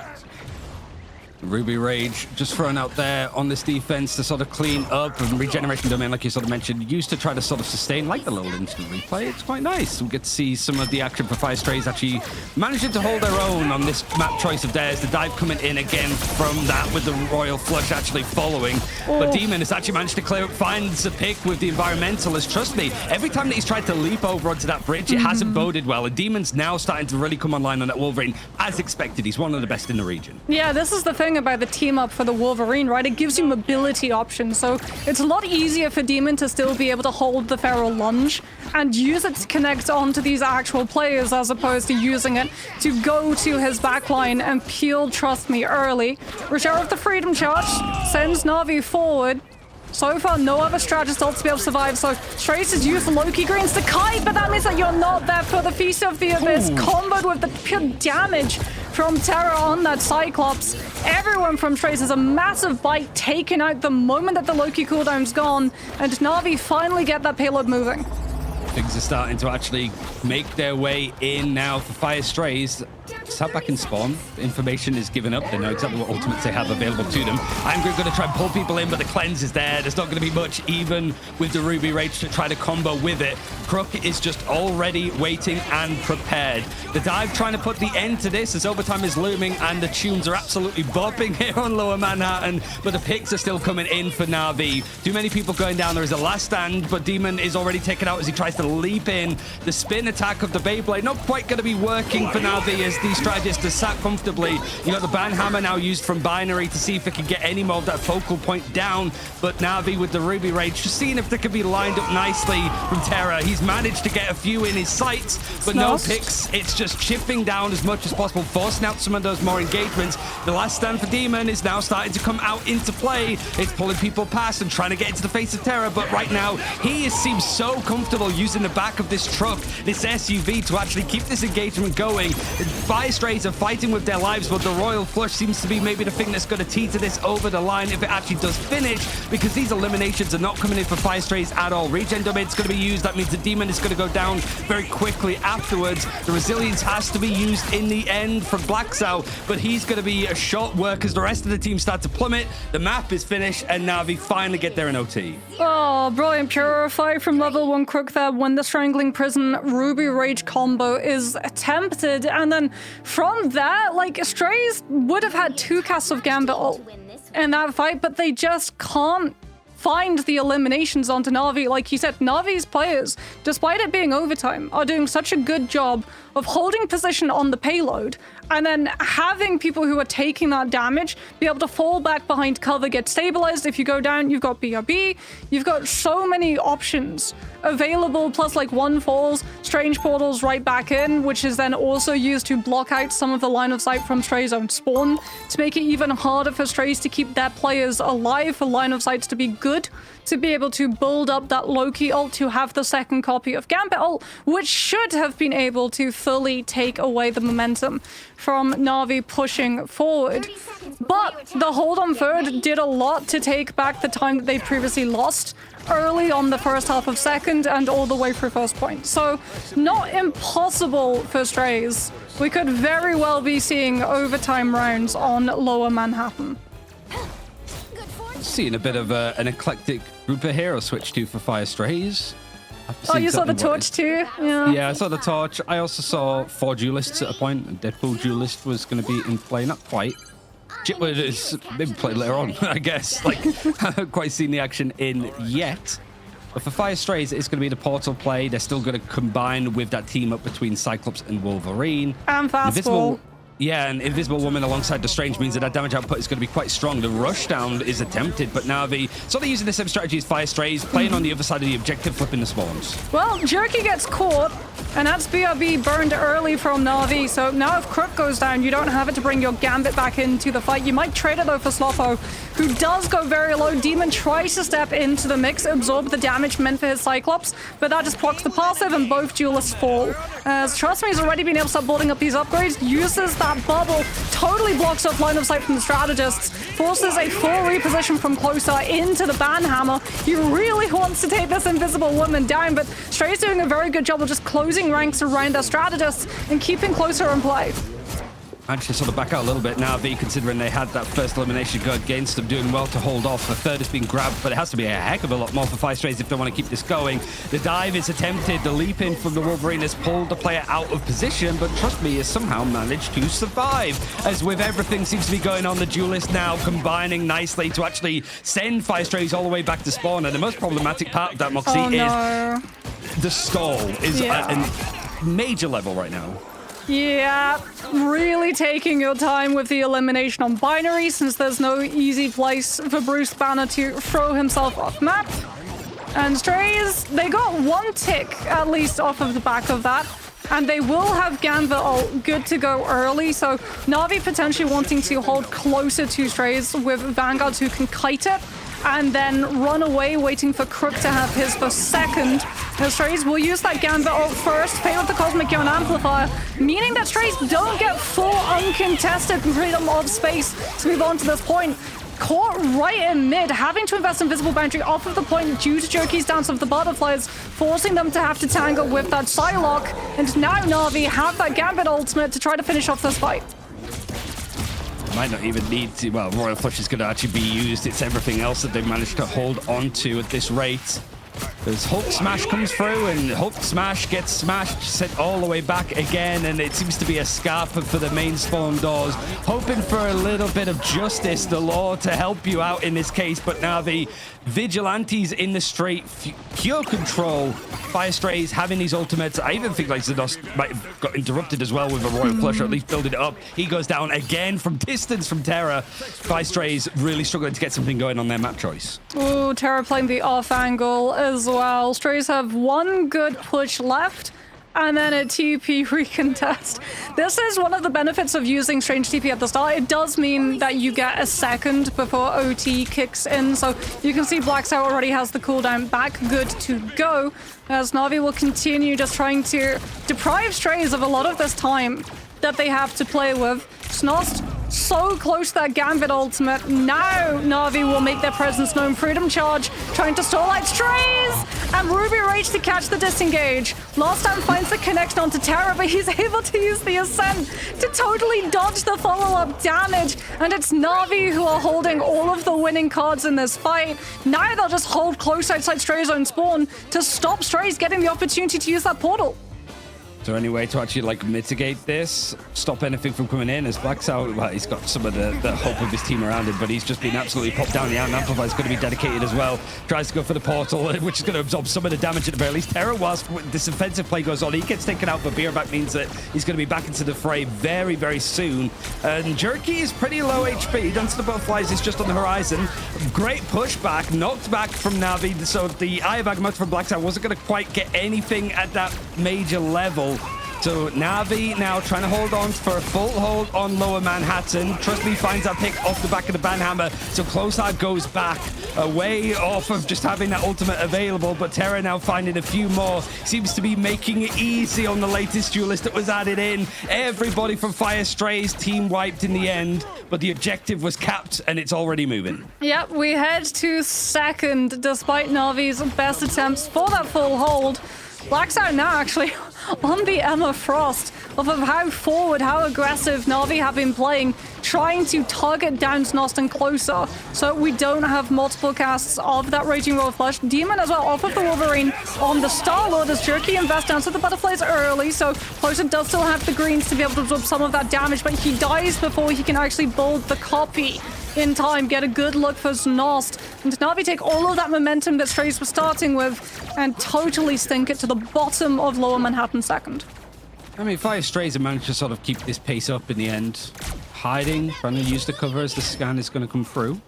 Ruby Rage just thrown out there on this defense to sort of clean up, and Regeneration Domain, like you sort of mentioned, used to try to sort of sustain, like the little instant replay. It's quite nice. We get to see some of the action for Fire Strays actually managing to hold their own on this map choice of theirs. The dive coming in again from that with the Royal Flush actually following. But Demon has actually managed to clear up, finds a pick with the Environmentalist. Trust me, every time that he's tried to leap over onto that bridge, it hasn't boded well. And Demon's now starting to really come online on that Wolverine. As expected, he's one of the best in the region. Yeah, this is the thing about the team up for the Wolverine, right? It gives you mobility options, so it's a lot easier for Demon to still be able to hold the Feral Lunge and use it to connect onto these actual players as opposed to using it to go to his backline and peel Trust Me early. Reserve the Freedom Charge, sends Na'Vi forward. So far, no other strategist ult to be able to survive, so Strays has used the Loki Greens to kite, but that means that you're not there for the Feast of the Abyss, comboed with the pure damage from Terra on that Cyclops. Everyone from Strays has a massive bite taken out the moment that the Loki cooldown's gone, and Na'Vi finally get that payload moving. Things are starting to actually make their way in now for Fire Strays. Sat back in spawn. Information is given up. They know exactly what ultimates they have available to them. I'm going to try and pull people in, but the cleanse is there. There's not going to be much, even with the Ruby Rage, to try to combo with it. Crook is just already waiting and prepared. The dive trying to put the end to this as overtime is looming, and the tunes are absolutely bopping here on Lower Manhattan, but the picks are still coming in for Na'Vi. Too many people going down. There is a last stand, but Demon is already taken out as he tries to leap in. The spin attack of the Beyblade not quite going to be working for Na'Vi as these strategists are sat comfortably. You got the Banhammer now used from Binary to see if it can get any more of that focal point down, but Na'Vi with the Ruby Rage just seeing if they can be lined up nicely from Terra. He's managed to get a few in his sights, but no picks. It's just chipping down as much as possible, forcing out some of those more engagements. The last stand for Demon is now starting to come out into play. It's pulling people past and trying to get into the face of Terra, but right now he seems so comfortable using the back of this truck, this SUV, to actually keep this engagement going. Fire Strays are fighting with their lives, but the Royal Flush seems to be maybe the thing that's going to teeter this over the line if it actually does finish, because these eliminations are not coming in for Fire Strays at all. Regen Domain's going to be used. That means the Demon is going to go down very quickly afterwards. The Resilience has to be used in the end for Blacksow, but he's going to be a short work as the rest of the team start to plummet. The map is finished, and Na'Vi finally get there in OT. Oh, brilliant Purify from level 1 Crook there when the Strangling Prison Ruby Rage combo is attempted, and then from that, like, Strays would have had 2 casts of Gambit ult in that fight, but they just can't find the eliminations onto Na'Vi. Like you said, Na'Vi's players, despite it being overtime, are doing such a good job of holding position on the payload and then having people who are taking that damage be able to fall back behind cover, get stabilized. If you go down, you've got BRB. You've got so many options available, plus like one falls, strange portals right back in, which is then also used to block out some of the line of sight from Stray's own spawn to make it even harder for Strays to keep their players alive, for line of sights to be good, to be able to build up that Loki ult, to have the second copy of Gambit ult, which should have been able to fully take away the momentum from Na'Vi pushing forward. But the hold on third did a lot to take back the time that they previously lost early on the first half of second and all the way through first point. So not impossible for Strays. We could very well be seeing overtime rounds on Lower Manhattan. Seeing a bit of an eclectic group of heroes switch to for Fire Strays. Oh, you saw the torch too? Yeah. Yeah, I saw the torch. I also saw 4 duelists at a point. Deadpool duelist was going to be in play, not quite. Jitwood is maybe played later on, I guess. Like, I haven't quite seen the action in yet. But for Fire Strays, it's going to be the portal play. They're still going to combine with that team up between Cyclops and Wolverine. And Fastball. Yeah, and Invisible Woman alongside the Strange means that damage output is going to be quite strong. The rush down is attempted, but Na'Vi sort of using the same strategy as Fire Strays, playing on the other side of the objective, flipping the spawns. Well, Jerky gets caught, and that's BRB burned early from Na'Vi, so now if Crook goes down, you don't have it to bring your Gambit back into the fight. You might trade it though for Sloppo, who does go very low. Demon tries to step into the mix, absorb the damage meant for his Cyclops, but that just procs the passive and both duelists fall. As Trust Me has already been able to start building up these upgrades, uses that bubble, totally blocks off line of sight from the strategists, forces a full reposition from closer into the banhammer. He really wants to take this invisible woman down, but Stray's doing a very good job of just closing ranks around their strategists and keeping closer in play. Actually, sort of back out a little bit now, V, considering they had that first elimination go against them, doing well to hold off. The third has been grabbed, but it has to be a heck of a lot more for Fire Strays if they want to keep this going. The dive is attempted. The leap in from the Wolverine has pulled the player out of position, but Trust Me has somehow managed to survive. As with everything seems to be going on, the Duelist now combining nicely to actually send Fire Strays all the way back to spawn. And the most problematic part of that, Moxie, is the stall is at a major level right now. Yeah, really taking your time with the elimination on Binary, since there's no easy place for Bruce Banner to throw himself off map. And Strays, they got one tick at least off of the back of that, and they will have Gambit ult good to go early, so Na'Vi potentially wanting to hold closer to Strays with Vanguards who can kite it, and then run away, waiting for Crook to have his for second. The Strays will use that Gambit ult first, pay with the Cosmic Yawn Amplifier, meaning that Strays don't get full uncontested freedom of space to move on to this point. Caught right in mid, having to invest Invisible Boundary off of the point due to Jerky's dance of the butterflies, forcing them to have to tangle with that Psylocke, and now Na'Vi have that Gambit ultimate to try to finish off this fight. Might not even need to. Well, Royal Flush is going to actually be used. It's everything else that they've managed to hold on to at this rate. As Hulk Smash comes through, and Hulk Smash gets smashed, sent all the way back again, and it seems to be a scarp for the main spawn doors. Hoping for a little bit of justice, the law, to help you out in this case, but now the Vigilantes in the straight pure control. Fire Strays having these ultimates. I even think like Zados might have got interrupted as well with a Royal Flush, or at least building it up. He goes down again from distance from Terra. Fire Strays really struggling to get something going on their map choice. Ooh, Terra playing the off angle as well. Strays have one good push left, and then a TP recontest. This is one of the benefits of using Strange TP at the start. It does mean that you get a second before OT kicks in, so you can see Blacksout already has the cooldown back, good to go, as Na'Vi will continue just trying to deprive Strays of a lot of this time that they have to play with. Snost so close to that Gambit ultimate. Now Na'Vi will make their presence known. Freedom Charge trying to stall out Strays, and Ruby Rage to catch the disengage. Last time finds the connection onto Terra, but he's able to use the Ascent to totally dodge the follow-up damage, and it's Na'Vi who are holding all of the winning cards in this fight. Now they'll just hold close outside Stray's own spawn to stop Strays getting the opportunity to use that portal. Is there any way to actually like mitigate this, stop anything from coming in? As Blacksout, well, he's got some of the hope of his team around him, but he's just been absolutely popped down. The Amplifier is going to be dedicated as well. Tries to go for the portal, which is going to absorb some of the damage at the very least. Terra, whilst this offensive play goes on, he gets taken out, but Beerback means that he's going to be back into the fray very, very soon. And Jerky is pretty low HP. Dance to the Butterflies is just on the horizon. Great pushback, knocked back from Na'Vi. So the Eye of Agamotto from Blacksout wasn't going to quite get anything at that major level. So Na'Vi now trying to hold on for a full hold on Lower Manhattan. Trust Me finds that pick off the back of the Banhammer. So Closeheart goes back away off of just having that ultimate available. But Terra now finding a few more. Seems to be making it easy on the latest duelist that was added in. Everybody from Fire Strays team wiped in the end. But the objective was capped and it's already moving. Yep, we head to second despite Na'Vi's best attempts for that full hold. Blacksout now actually on the Emma Frost of how forward, how aggressive Na'Vi have been playing, trying to target down Snost and closer so we don't have multiple casts of that Raging Royal Flush. Demon as well off of the Wolverine on the Star-Lord as Jerky invests down to the Butterflies early, so Closer does still have the greens to be able to absorb some of that damage, but he dies before he can actually build the copy in time, get a good look for Snost, and Na'Vi take all of that momentum that Strays was starting with and totally stink it to the bottom of Lower Manhattan second. I mean, Fire Strays have managed to sort of keep this pace up in the end. Hiding, trying to use the cover as the scan is going to come through.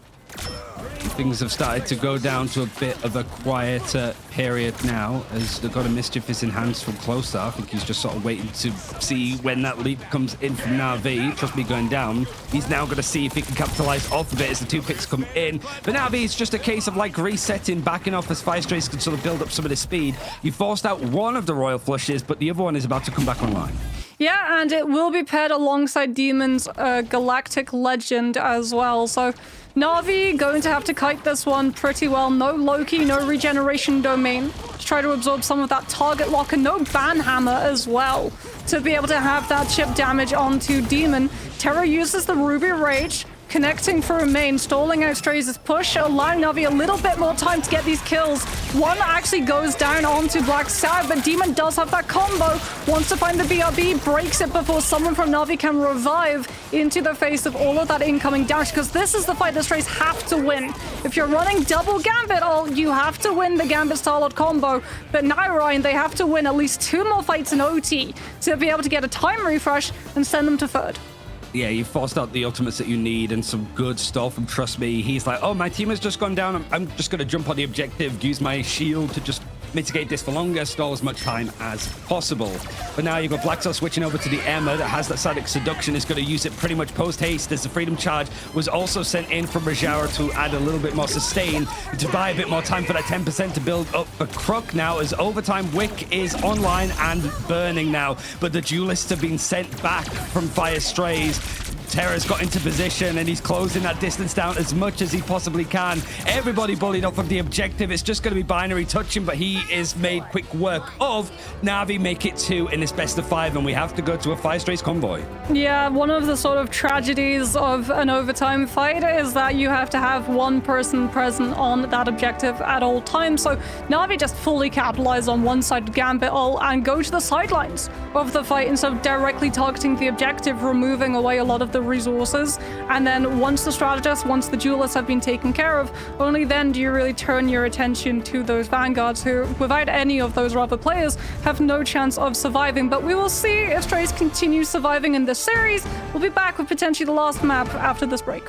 things have started to go down to a bit of a quieter period now, as the God of Mischief is enhanced from closer. I think he's just sort of waiting to see when that leap comes in from Na'Vi. Trust me, going down. He's now going to see if he can capitalize off of it as the 2 picks come in. But Na'Vi, it's just a case of like resetting, backing off as Fire Strays can sort of build up some of the speed. You forced out one of the Royal Flushes, but the other one is about to come back online. Yeah, and it will be paired alongside Demon's Galactic Legend as well. So Na'Vi going to have to kite this one pretty well. No Loki, no regeneration domain to try to absorb some of that target lock, and no ban hammer as well to be able to have that chip damage onto Demon. Terra uses the Ruby Rage, connecting through main, stalling out Strays' push, allowing Na'Vi a little bit more time to get these kills. One actually goes down onto Black Sab, but Demon does have that combo. Wants to find the BRB, breaks it before someone from Na'Vi can revive into the face of all of that incoming damage, because this is the fight the Strays have to win. If you're running double Gambit ult, you have to win the Gambit Starlord combo. But now, Ryan, they have to win at least 2 more fights in OT to be able to get a time refresh and send them to third. Yeah, you forced out the ultimates that you need and some good stuff. And trust me, he's like, oh, my team has just gone down. I'm just going to jump on the objective, use my shield to just mitigate this for longer, stall as much time as possible. But now you've got Blacksaw switching over to the EMEA that has that Sadic Seduction, is going to use it pretty much post-haste, as the Freedom Charge was also sent in from Rajara to add a little bit more sustain, to buy a bit more time for that 10% to build up for Crook now, as Overtime Wick is online and burning now. But the Duelists have been sent back from Fire Strays. Terra's got into position and he's closing that distance down as much as he possibly can. Everybody bullied off of the objective. It's just going to be binary touching, but he is made quick work of. Na'Vi make it 2 in this best of 5, and we have to go to a Fire Strays convoy. Yeah, one of the sort of tragedies of an overtime fight is that you have to have one person present on that objective at all times. So Na'Vi just fully capitalize on one side of Gambit ult and go to the sidelines of the fight instead of directly targeting the objective, removing away a lot of the resources. And then once the strategists, once the duelists have been taken care of, only then do you really turn your attention to those vanguards who, without any of those other players, have no chance of surviving. But we will see if Strays continue surviving in this series. We'll be back with potentially the last map after this break.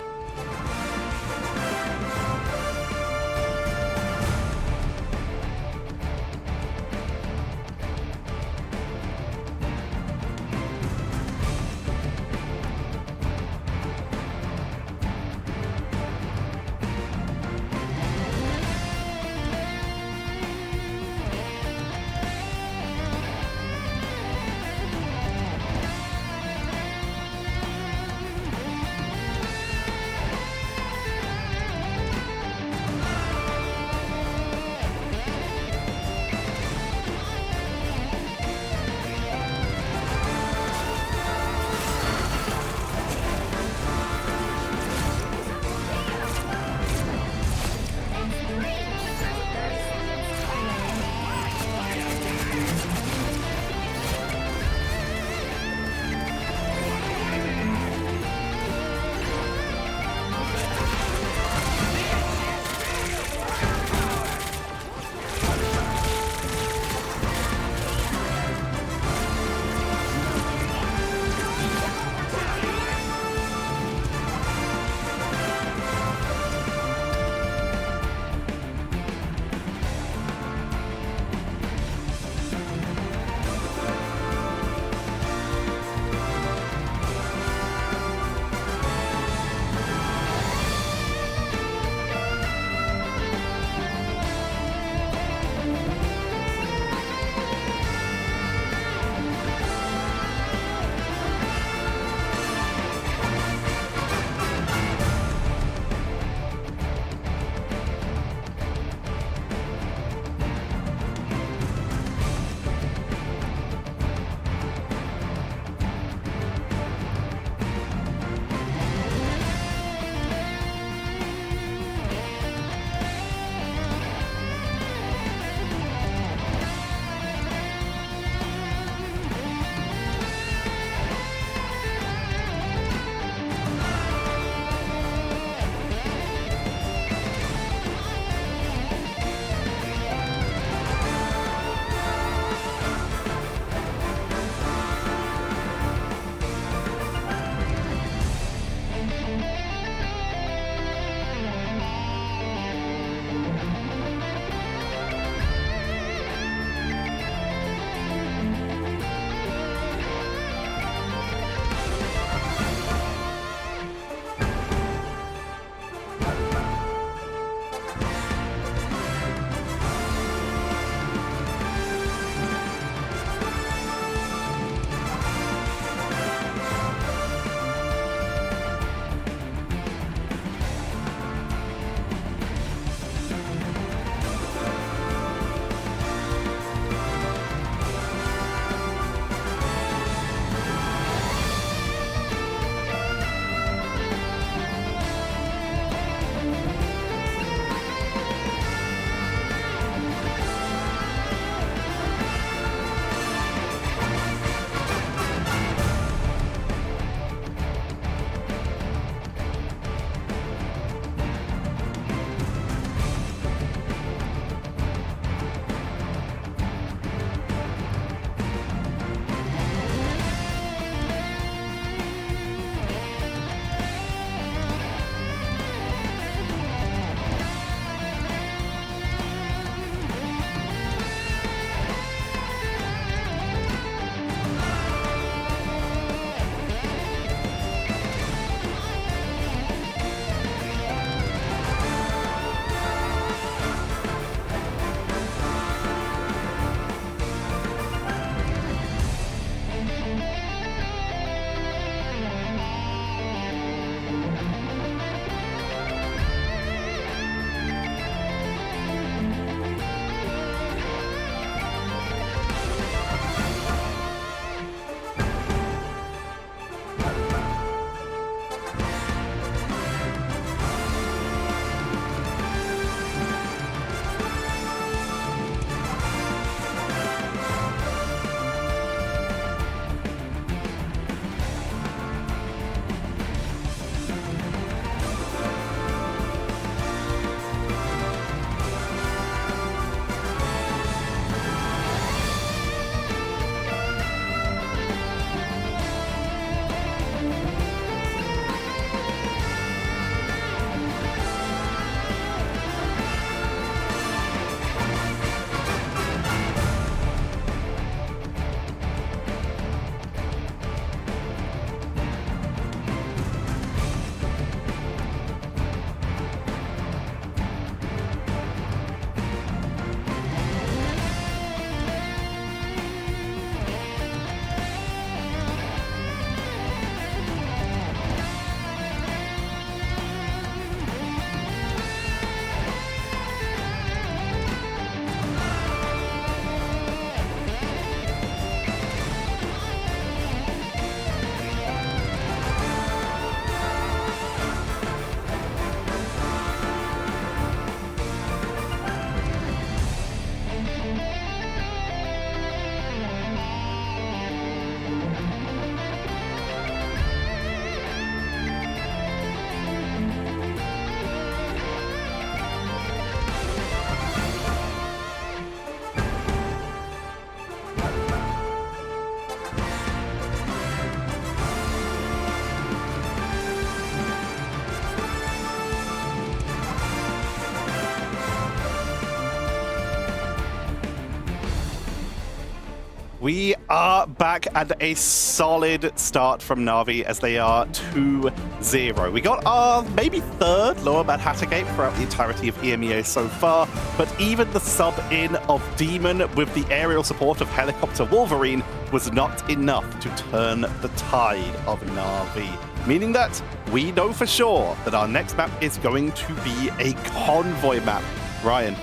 We are back and a solid start from Na'Vi as they are 2-0. We got our maybe third lower Manhattan game throughout the entirety of EMEA so far, but even the sub-in of Demon with the aerial support of Helicopter Wolverine was not enough to turn the tide of Na'Vi. Meaning that we know for sure that our next map is going to be a convoy map. Ryan,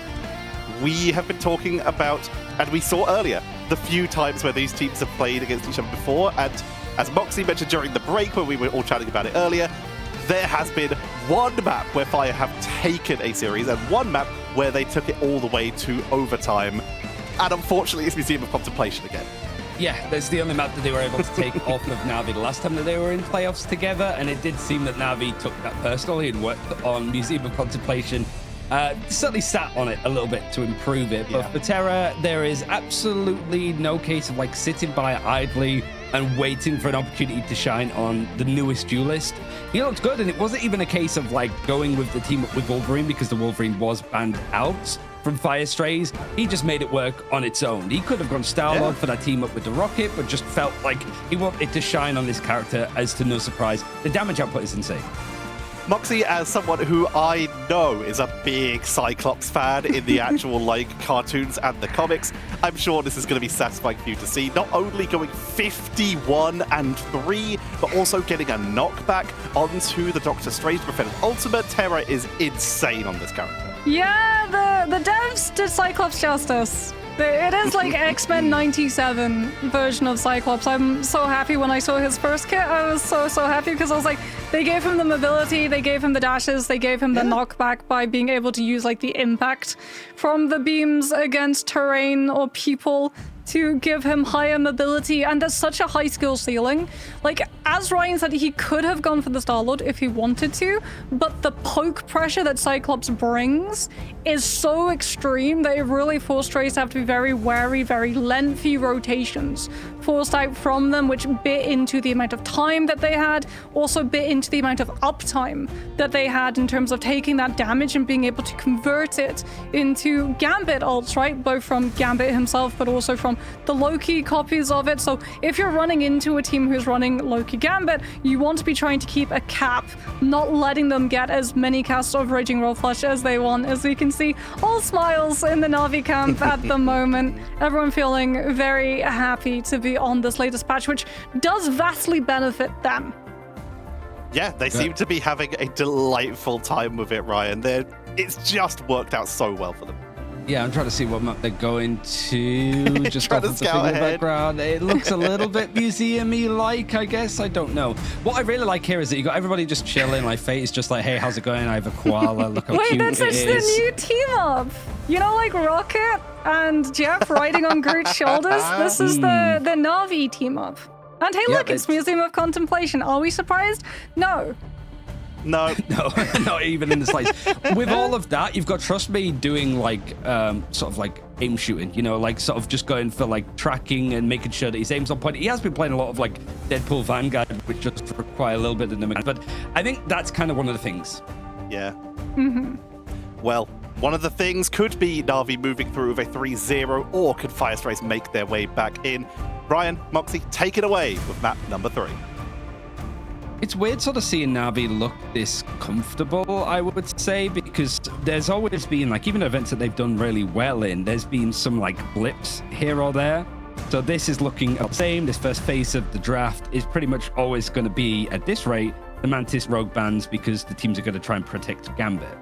we have been talking about, and we saw earlier, the few times where these teams have played against each other before, and as Moxie mentioned during the break when we were all chatting about it earlier, there has been one map where Fire have taken a series and one map where they took it all the way to overtime, and unfortunately it's Museum of Contemplation again. Yeah, that's the only map that they were able to take off of Na'Vi the last time that they were in playoffs together, and it did seem that Na'Vi took that personally and worked on Museum of Contemplation. Certainly sat on it a little bit to improve it, but for Terra, there is absolutely no case of like sitting by idly and waiting for an opportunity to shine on the newest duelist. He looked good, and it wasn't even a case of like going with the team up with Wolverine because the Wolverine was banned out from Fire Strays. He just made it work on its own. He could have gone Star-Lord for that team up with the Rocket, but just felt like he wanted to shine on this character, as to no surprise. The damage output is insane. Moxie, as someone who I know is a big Cyclops fan in the actual like cartoons and the comics, I'm sure this is going to be satisfying for you to see. Not only going 51-3, but also getting a knockback onto the Doctor Strange Prophetic Ultimate. Terra is insane on this character. Yeah, the devs did Cyclops justice. It is like X-Men 97 version of Cyclops. I'm so happy when I saw his first kit. I was so happy because I was like, they gave him the mobility, they gave him the dashes, they gave him the knockback by being able to use like the impact from the beams against terrain or people to give him higher mobility, and there's such a high skill ceiling. Like, as Ryan said, he could have gone for the Star-Lord if he wanted to, but the poke pressure that Cyclops brings is so extreme that it really forced Strays to have to be very wary, very lengthy rotations forced out from them, which bit into the amount of time that they had, also bit into the amount of uptime that they had in terms of taking that damage and being able to convert it into Gambit ults, right? Both from Gambit himself, but also from the Loki copies of it. So if you're running into a team who's running Loki Gambit, you want to be trying to keep a cap, not letting them get as many casts of Raging Roll Flush as they want. As we can see, all smiles in the Na'Vi camp at the moment. Everyone feeling very happy to be on this latest patch, which does vastly benefit them. Yeah, they seem to be having a delightful time with it, Ryan. It's just worked out so well for them. Yeah, I'm trying to see what map they're going to. Just off of the background. It looks a little bit museum-y like, I guess. I don't know. What I really like here is that you got everybody just chilling. Like, Fate is just like, hey, how's it going? I have a koala. Look how cute it is. Wait, that's the new team up. You know, like Rocket and Jeff riding on Groot's shoulders? This is the Na'Vi team up. And hey, look, it's Museum of Contemplation. Are we surprised? No. No. No, not even in the slightest. With all of that, you've got Trust Me doing like sort of like aim shooting, you know, like sort of just going for like tracking and making sure that his aim's on point. He has been playing a lot of like Deadpool Vanguard, which just require a little bit of the mechanics, but I think that's kind of one of the things. Yeah. Mm-hmm. Well, one of the things could be Na'Vi moving through with a 3-0, or could Fire Strays make their way back in? Brian, Moxie, take it away with map number 3. It's weird sort of seeing Na'Vi look this comfortable, I would say, because there's always been, like, even events that they've done really well in, there's been some, like, blips here or there. So this is looking the same. This first phase of the draft is pretty much always going to be, at this rate, the Mantis Rogue bans, because the teams are going to try and protect Gambit.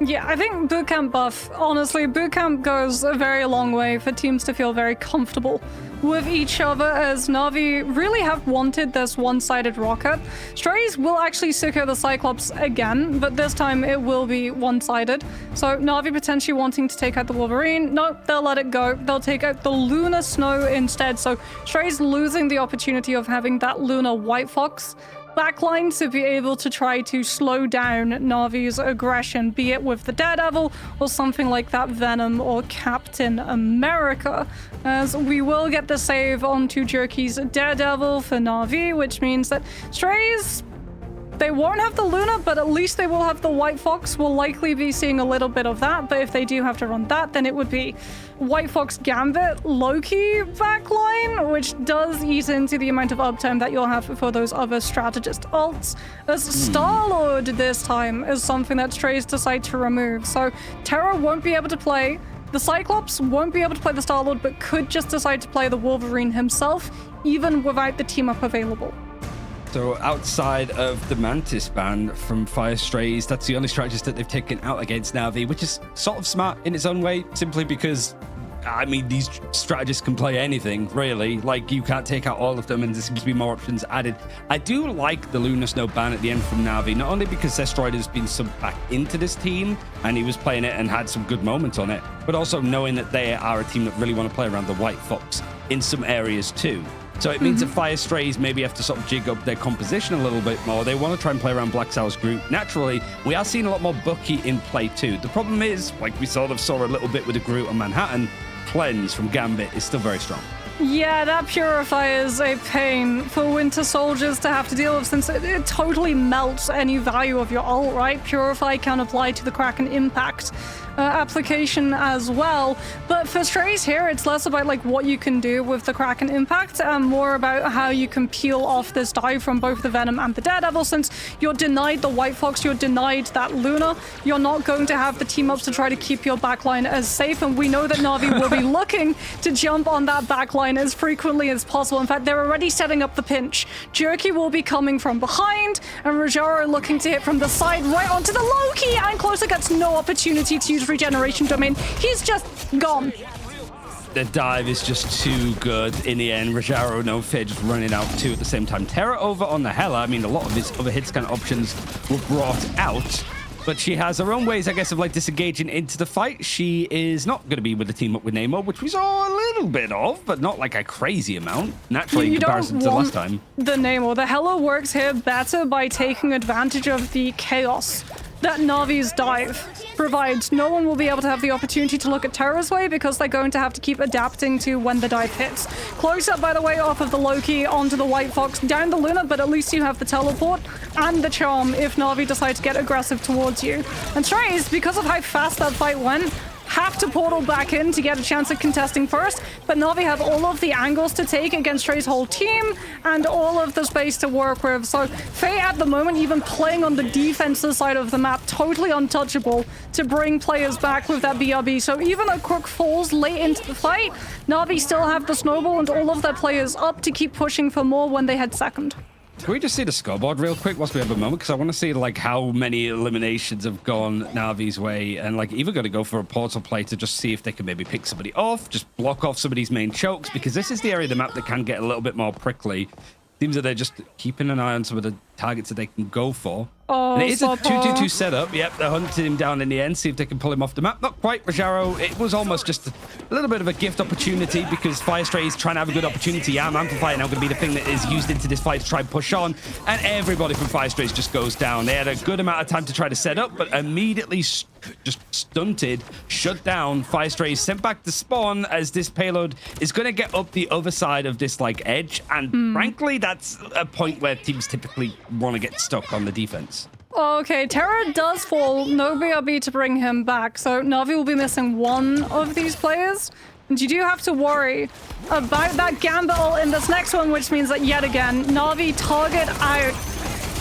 Yeah, I think bootcamp buff, honestly, bootcamp goes a very long way for teams to feel very comfortable with each other, as Na'Vi really have wanted this one-sided rocket. Strays will actually secure the Cyclops again, but this time it will be one-sided. So Na'Vi potentially wanting to take out the Wolverine. No, they'll let it go. They'll take out the Lunar Snow instead. So Strays losing the opportunity of having that Lunar White Fox backline to be able to try to slow down Na'Vi's aggression, be it with the Daredevil or something like that Venom or Captain America, as we will get the save onto Jerky's Daredevil for Na'Vi, which means that Strays They won't have the Luna, but at least they will have the White Fox. We'll likely be seeing a little bit of that, but if they do have to run that, then it would be White Fox Gambit Loki backline, which does eat into the amount of uptime that you'll have for those other strategist ults. As Star-Lord this time is something that Strays decide to remove. So Terra won't be able to play. The Cyclops won't be able to play the Star-Lord, but could just decide to play the Wolverine himself, even without the team-up available. So outside of the Mantis ban from Fire Strays, that's the only strategist that they've taken out against Na'Vi, which is sort of smart in its own way, simply because, I mean, these strategists can play anything, really. Like, you can't take out all of them, and there seems to be more options added. I do like the Lunar Snow ban at the end from Na'Vi, not only because Zestroid has been subbed back into this team, and he was playing it and had some good moments on it, but also knowing that they are a team that really want to play around the White Fox in some areas too. So it means that Fire Strays maybe have to sort of jig up their composition a little bit more. They want to try and play around Black Sour's group. Naturally, we are seeing a lot more Bucky in play too. The problem is, like we sort of saw a little bit with the Groot on Manhattan, Cleanse from Gambit is still very strong. Yeah, that Purify is a pain for Winter Soldiers to have to deal with, since it totally melts any value of your ult, right? Purify can apply to the Kraken impact application as well. But for Strays here, it's less about like what you can do with the Kraken impact and more about how you can peel off this dive from both the Venom and the Daredevil. Since you're denied the White Fox, you're denied that Luna, you're not going to have the team ups to try to keep your backline as safe. And we know that Na'Vi will be looking to jump on that backline as frequently as possible. In fact, they're already setting up the pinch. Jerky will be coming from behind, and Rajaro looking to hit from the side right onto the Loki, and Closer gets no opportunity to use Regeneration Domain. He's just gone. The dive is just too good in the end. Rajaro, no fear, just running out too at the same time. Terra over on the Hela. I mean, a lot of his other hit scan options were brought out, but she has her own ways, I guess, of like disengaging into the fight. She is not going to be with the team up with Namor, which we saw a little bit of, but not like a crazy amount, naturally, in comparison to last time. The Namor. The Hela works here better by taking advantage of the chaos that Na'Vi's dive provides. No one will be able to have the opportunity to look at Terra's way because they're going to have to keep adapting to when the dive hits. Close up, by the way, off of the Loki onto the White Fox, down the Luna, but at least you have the teleport and the charm if Na'Vi decide to get aggressive towards you. And Strays, because of how fast that fight went, have to portal back in to get a chance at contesting first, but Na'Vi have all of the angles to take against Stray's whole team and all of the space to work with. So Faye at the moment, even playing on the defensive side of the map, totally untouchable to bring players back with that BRB. So even though Crook falls late into the fight, Na'Vi still have the snowball and all of their players up to keep pushing for more when they head second. Can we just see the scoreboard real quick whilst we have a moment? Because I want to see like how many eliminations have gone Na'Vi's way, and like even going to go for a portal play to just see if they can maybe pick somebody off, just block off somebody's main chokes, because this is the area of the map that can get a little bit more prickly. Seems that they're just keeping an eye on some of the targets that they can go for. Oh, and it is a 2-2-2 setup. Yep, they're hunting him down in the end, see if they can pull him off the map. Not quite, Rajaro. It was almost just a little bit of a gift opportunity because Firestray is trying to have a good opportunity. Amplify now going to be the thing that is used into this fight to try and push on. And everybody from Firestray just goes down. They had a good amount of time to try to set up, but immediately just stunted, shut down. Firestray is sent back to spawn as this payload is going to get up the other side of this like edge. And frankly, that's a point where teams typically want to get stuck on the defense. Okay, Terra does fall. No BRB to bring him back. So Na'Vi will be missing one of these players. And you do have to worry about that Gambit ult in this next one, which means that yet again, Na'Vi target out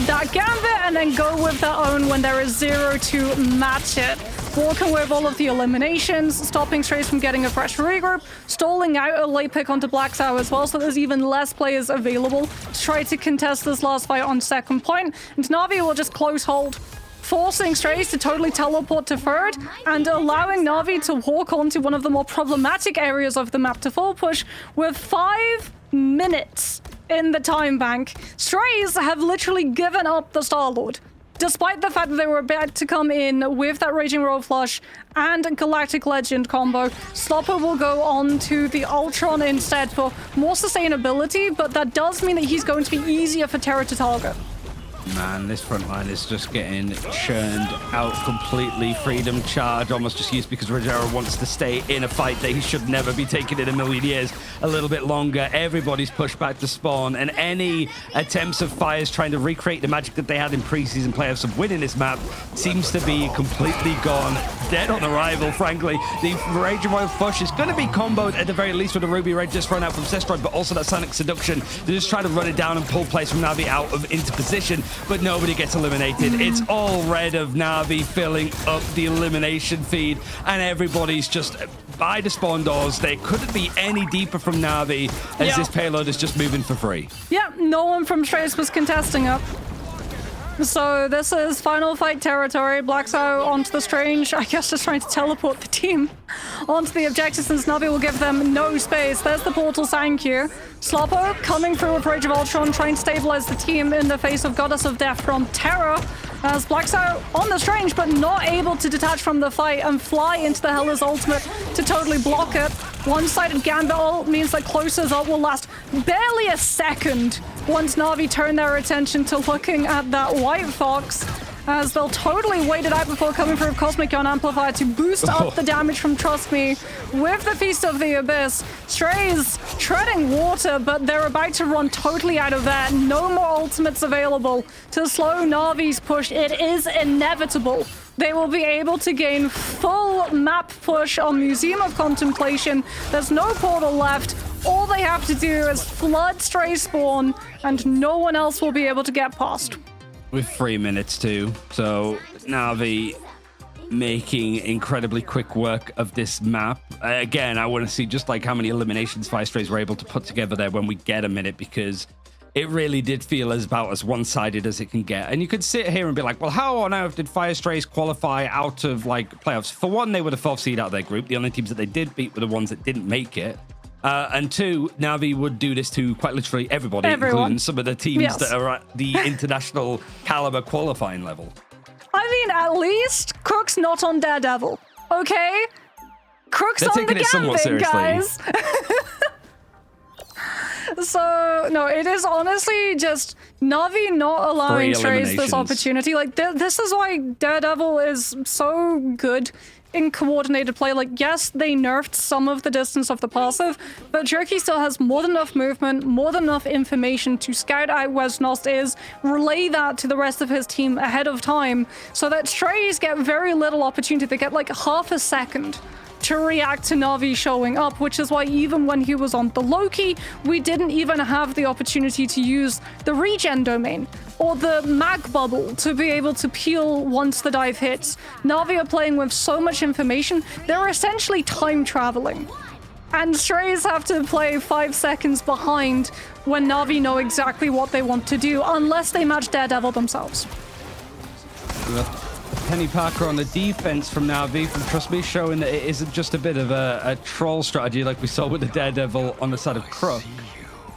that Gambit and then go with their own when there is 0 to match it. Walking with all of the eliminations, stopping Strays from getting a fresh regroup, stalling out a late pick onto Black Sour as well, so there's even less players available to try to contest this last fight on second point. And Na'Vi will just close hold, forcing Strays to totally teleport to third and allowing Na'Vi to walk onto one of the more problematic areas of the map to full push with 5 minutes in the time bank. Strays have literally given up the Star-Lord. Despite the fact that they were about to come in with that Raging Roll Flush and Galactic Legend combo, Slopper will go on to the Ultron instead for more sustainability, but that does mean that he's going to be easier for Terra to target. Man, this front line is just getting churned out completely. Freedom charge almost just used because Rogero wants to stay in a fight that he should never be taking in a million years. A little bit longer. Everybody's pushed back to spawn, and any attempts of Fires trying to recreate the magic that they had in preseason playoffs of winning this map seems to be completely gone. Dead on arrival, frankly. The Rage of Royal Push is going to be comboed at the very least with a Ruby Red just thrown out from Sestroid, but also that Sonic Seduction to just try to run it down and pull plays from Na'Vi out of into position. But nobody gets eliminated. It's all red of Na'Vi filling up the elimination feed, and everybody's just by the spawn doors. They couldn't be any deeper from Na'Vi as this payload is just moving for free. Yeah, no one from Strays was contesting up. So this is final fight territory. Blacksow onto the Strange, I guess just trying to teleport the team onto the objective since Na'Vi will give them no space. There's the portal, thank you. Sloppo coming through with Rage of Ultron, trying to stabilize the team in the face of Goddess of Death from Terra. As Blacksow on the Strange, but not able to detach from the fight and fly into the Hellas ultimate to totally block it. One-sided Gambit ult means that Closer's ult will last barely a second once Na'Vi turn their attention to looking at that White Fox, as they'll totally wait it out before coming through with Cosmic Yawn Amplifier to boost up the damage from Trust Me with the Feast of the Abyss. Strays treading water, but they're about to run totally out of there. No more ultimates available to slow Na'Vi's push. It is inevitable. They will be able to gain full map push on Museum of Contemplation. There's no portal left. All they have to do is flood Stray spawn, and no one else will be able to get past. With 3 minutes too, so Na'Vi making incredibly quick work of this map. Again, I want to see just like how many eliminations Fire Strays were able to put together there when we get a minute, because it really did feel about as one-sided as it can get. And you could sit here and be like, well, how on earth did Fire Strays qualify out of like playoffs? For one, they were the 4th seed out of their group. The only teams that they did beat were the ones that didn't make it. And two, Na'Vi would do this to quite literally everybody, including some of the teams that are at the international caliber qualifying level. I mean, at least Crook's not on Daredevil, okay? Crook's on the Gambit, guys. So, no, it is honestly just Na'Vi not allowing Strays this opportunity. Like, this is why Daredevil is so good in coordinated play. Like, yes, they nerfed some of the distance of the passive, but Jerky still has more than enough movement, more than enough information to scout out where Snost is, relay that to the rest of his team ahead of time, so that Strays get very little opportunity. They get like half a second to react to Na'Vi showing up, which is why even when he was on the Loki, we didn't even have the opportunity to use the regen domain or the mag bubble to be able to peel once the dive hits. Na'Vi are playing with so much information, they're essentially time traveling. And Strays have to play 5 seconds behind when Na'Vi know exactly what they want to do, unless they match Daredevil themselves. Penny Parker on the defense from Na'Vi from Trust Me, showing that it isn't just a bit of a troll strategy like we saw with the Daredevil on the side of Crook.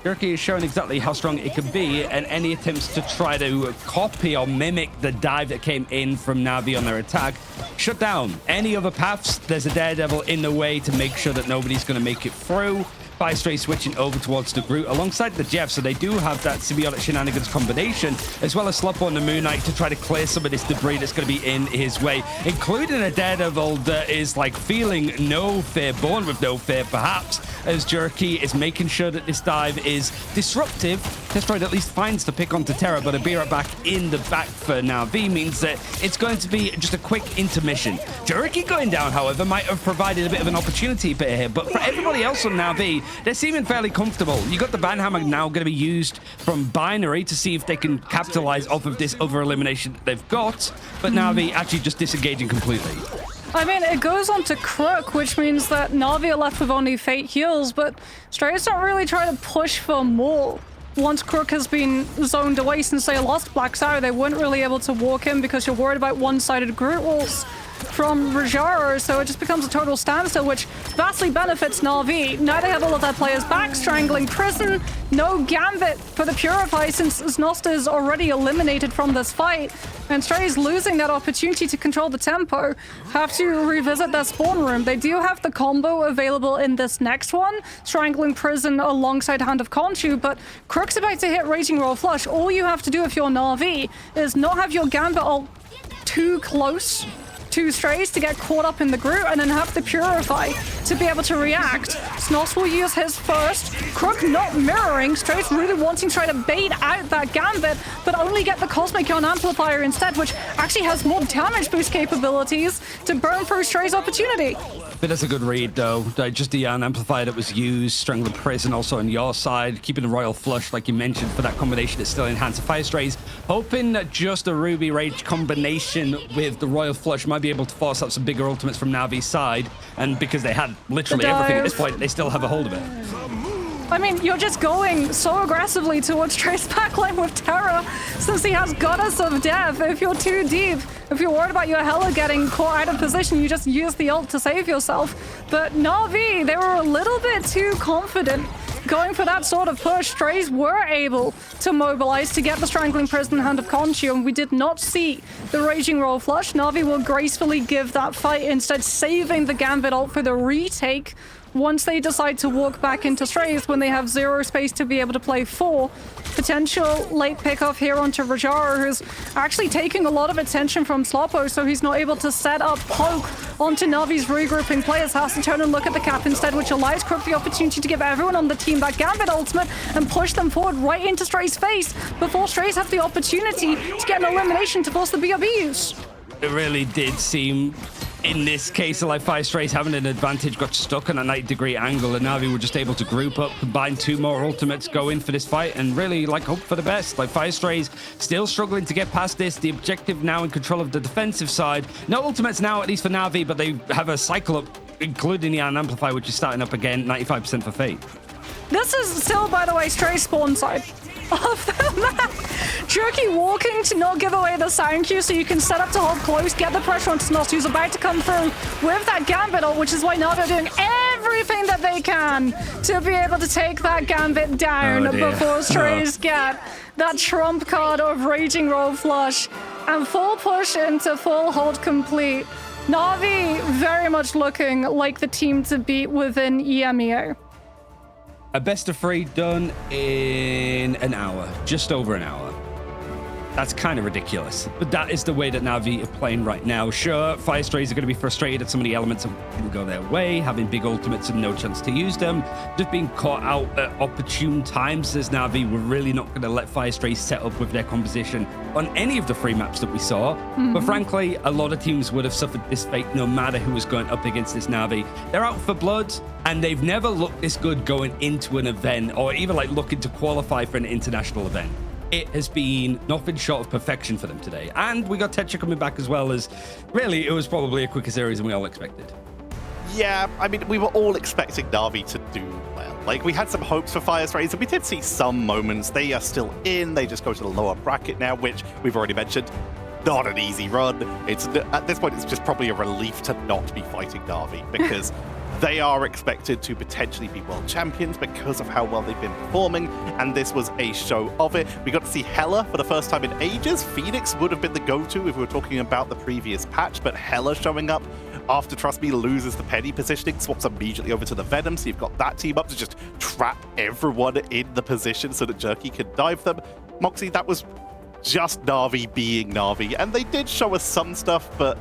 Jerky is showing exactly how strong it can be, and any attempts to try to copy or mimic the dive that came in from Na'Vi on their attack, shut down. Any other paths, there's a Daredevil in the way to make sure that nobody's going to make it through. Fire Stray switching over towards the Groot alongside the Jeff, so they do have that symbiotic shenanigans combination, as well as Slop on the Moon Knight to try to clear some of this debris that's going to be in his way, including a Daredevil that is like feeling no fear, born with no fear perhaps, as Jerky is making sure that this dive is disruptive. Testroid at least finds the pick onto Terra, but a be right back in the back for Na'Vi means that it's going to be just a quick intermission. Jerky going down, however, might have provided a bit of an opportunity here, but for everybody else on Na'Vi, they're seeming fairly comfortable. You got the Banhammer now going to be used from Binary to see if they can capitalize off of this other elimination that they've got, but Na'Vi actually just disengaging completely. I mean, it goes on to Crook, which means that Na'Vi are left with only Fate heals, but Strays don't really try to push for more. Once Crook has been zoned away since they lost Black Sour, they weren't really able to walk in because you're worried about one-sided Groot walls from Rajaro, so it just becomes a total standstill, which vastly benefits Na'Vi. Now they have all of their players back, strangling Prison, no Gambit for the Purify since Znosta is already eliminated from this fight, and Stray's losing that opportunity to control the tempo. Have to revisit their spawn room. They do have the combo available in this next one, strangling Prison alongside Hand of Khonshu, but Crook's about to hit Raging Roll Flush. All you have to do if you're Na'Vi is not have your Gambit ult too close to Strays to get caught up in the group, and then have the Purify to be able to react. Snos will use his first. Crook not mirroring. Strays really wanting to try to bait out that Gambit, but only get the Cosmic Yawn Amplifier instead, which actually has more damage boost capabilities to burn through Stray's opportunity. But that's a good read, though. Just the Yawn Amplifier that was used, Strangling Prison also on your side, keeping the Royal Flush, like you mentioned, for that combination. It's still enhanced. Fire Strays hoping that just a Ruby Rage combination with the Royal Flush might be able to force out some bigger ultimates from Navi's side, and because they had literally everything at this point, they still have a hold of it. I mean, you're just going so aggressively towards Trace backline with Terra, since he has Goddess of Death. If you're too deep, if you're worried about your Hela getting caught out of position, you just use the ult to save yourself. But Na'Vi, they were a little bit too confident going for that sort of push. Strays were able to mobilize to get the Strangling Prison Hand of Khonshu, and we did not see the Raging Roll Flush. Na'Vi will gracefully give that fight, instead saving the Gambit ult for the retake once they decide to walk back into Strays when they have zero space to be able to play 4. Potential late pickoff here onto Rajaro, who's actually taking a lot of attention from Sloppo, so he's not able to set up poke onto Navi's regrouping players. Has to turn and look at the cap instead, which allows Crook the opportunity to give everyone on the team that Gambit ultimate and push them forward right into Stray's face before Strays have the opportunity to get an elimination to force the BRB use. It really did seem, in this case, like Fire Strays having an advantage, got stuck on a 90-degree angle, and Navi were just able to group up, combine 2 more ultimates, go in for this fight, and really, like, hope for the best. Like, Fire Strays still struggling to get past this. The objective now in control of the defensive side. No ultimates now, at least for Navi, but they have a cycle up, including the Yawn Amplifier, which is starting up again, 95% for Fate. This is still, by the way, Stray spawn side of the map. Jerky walking to not give away the sound cue, so you can set up to hold close, get the pressure on Snos, who's about to come through with that Gambit ult, which is why Navi are doing everything that they can to be able to take that Gambit down before Strays get that trump card of Raging Roll Flush and full push into full hold complete. Navi very much looking like the team to beat within EMEA. A best of 3 done in an hour, just over an hour. That's kind of ridiculous, but that is the way that Na'Vi are playing right now. Sure, Fire Strays are going to be frustrated at some of the elements that didn't go their way, having big ultimates and no chance to use them, just being caught out at opportune times. As Na'Vi were really not going to let Fire Strays set up with their composition on any of the 3 maps that we saw. But frankly, a lot of teams would have suffered this fate no matter who was going up against this Na'Vi. They're out for blood, and they've never looked this good going into an event, or even like looking to qualify for an international event. It has been nothing short of perfection for them today. And we got Tetra coming back as well, as really it was probably a quicker series than we all expected. Yeah, I mean, we were all expecting Na'Vi to do well. Like, we had some hopes for Fire Strays, and we did see some moments. They are still in. They just go to the lower bracket now, which we've already mentioned. Not an easy run. It's at this point, it's just probably a relief to not be fighting Na'Vi, because they are expected to potentially be world champions because of how well they've been performing, and this was a show of it. We got to see Hela for the first time in ages. Phoenix would have been the go-to if we were talking about the previous patch, but Hela showing up after Trust Me loses the Penny positioning, swaps immediately over to the Venom, so you've got that team up to just trap everyone in the position so that Jerky can dive them. Moxie, that was just Na'Vi being Na'Vi, and they did show us some stuff, but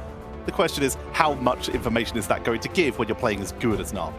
the question is, how much information is that going to give when you're playing as good as Na'Vi?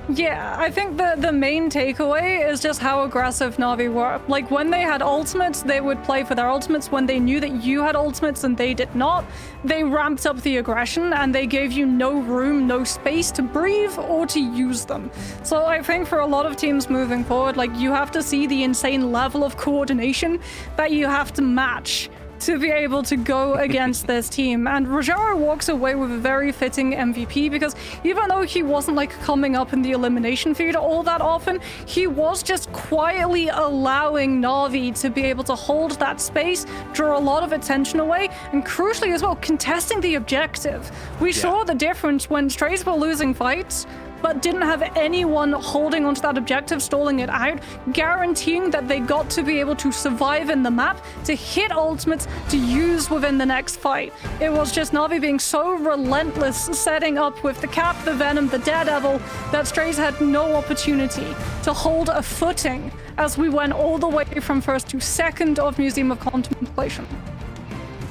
Yeah, I think the main takeaway is just how aggressive Na'Vi were. Like, when they had ultimates, they would play for their ultimates. When they knew that you had ultimates and they did not, they ramped up the aggression and they gave you no room, no space to breathe or to use them. So I think for a lot of teams moving forward, like, you have to see the insane level of coordination that you have to match to be able to go against this team. And Rogero walks away with a very fitting MVP because even though he wasn't like coming up in the elimination feed all that often, he was just quietly allowing Na'Vi to be able to hold that space, draw a lot of attention away, and crucially as well, contesting the objective. We saw the difference when Strays were losing fights, but didn't have anyone holding onto that objective, stalling it out, guaranteeing that they got to be able to survive in the map, to hit ultimates, to use within the next fight. It was just Na'Vi being so relentless, setting up with the Cap, the Venom, the Daredevil, that Strays had no opportunity to hold a footing as we went all the way from first to second of Museum of Contemplation.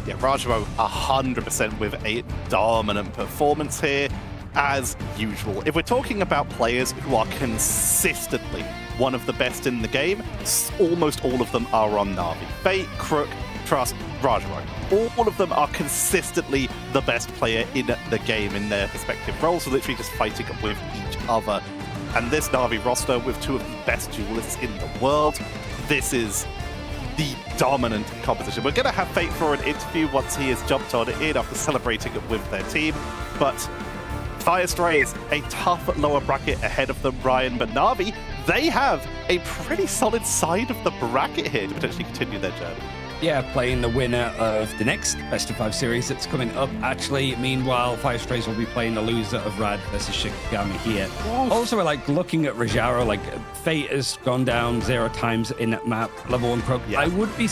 Yeah, Rajamo 100% with a dominant performance here, as usual. If we're talking about players who are consistently one of the best in the game, almost all of them are on Na'Vi. Fate, Crook, Trust, Rajamo. All of them are consistently the best player in the game in their respective roles, so literally just fighting with each other. And this Na'Vi roster with two of the best duelists in the world, this is the dominant composition. We're going to have Fate for an interview once he has jumped on in after celebrating it with their team, but Fire Strays, a tough lower bracket ahead of them, Ryan, but Na'Vi, they have a pretty solid side of the bracket here to potentially continue their journey. Yeah, playing the winner of the next Best of 5 series that's coming up. Actually, meanwhile, Fire Strays will be playing the loser of Rad versus Shikigami here. Also, we're like looking at Rajaro, like Fate has gone down 0 times in that map, level 1 Crook. Yeah. I would be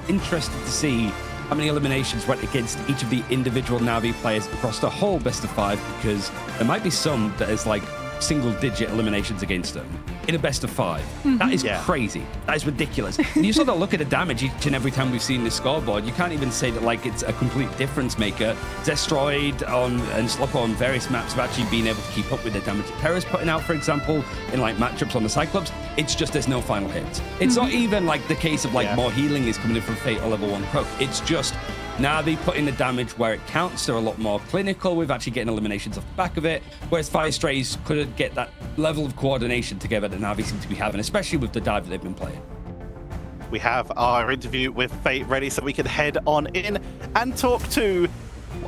interested to see how many eliminations went against each of the individual Na'Vi players across the whole Best of 5, because there might be some that is like single-digit eliminations against them in a Best of 5. That is crazy. That is ridiculous. And you sort of look at the damage each and every time we've seen this scoreboard. You can't even say that like it's a complete difference maker. Zestroid and Sloppo on various maps have actually been able to keep up with the damage that Terra's putting out, for example, in like matchups on the Cyclops. It's just there's no final hits. It's not even like the case of like more healing is coming in from Fate or level 1 Crook. It's just Na'Vi putting the damage where it counts. They're a lot more clinical with actually getting eliminations off the back of it, whereas Fire Strays couldn't get that level of coordination together that Na'Vi seem to be having, especially with the dive that they've been playing. We have our interview with Fate ready, so we can head on in and talk to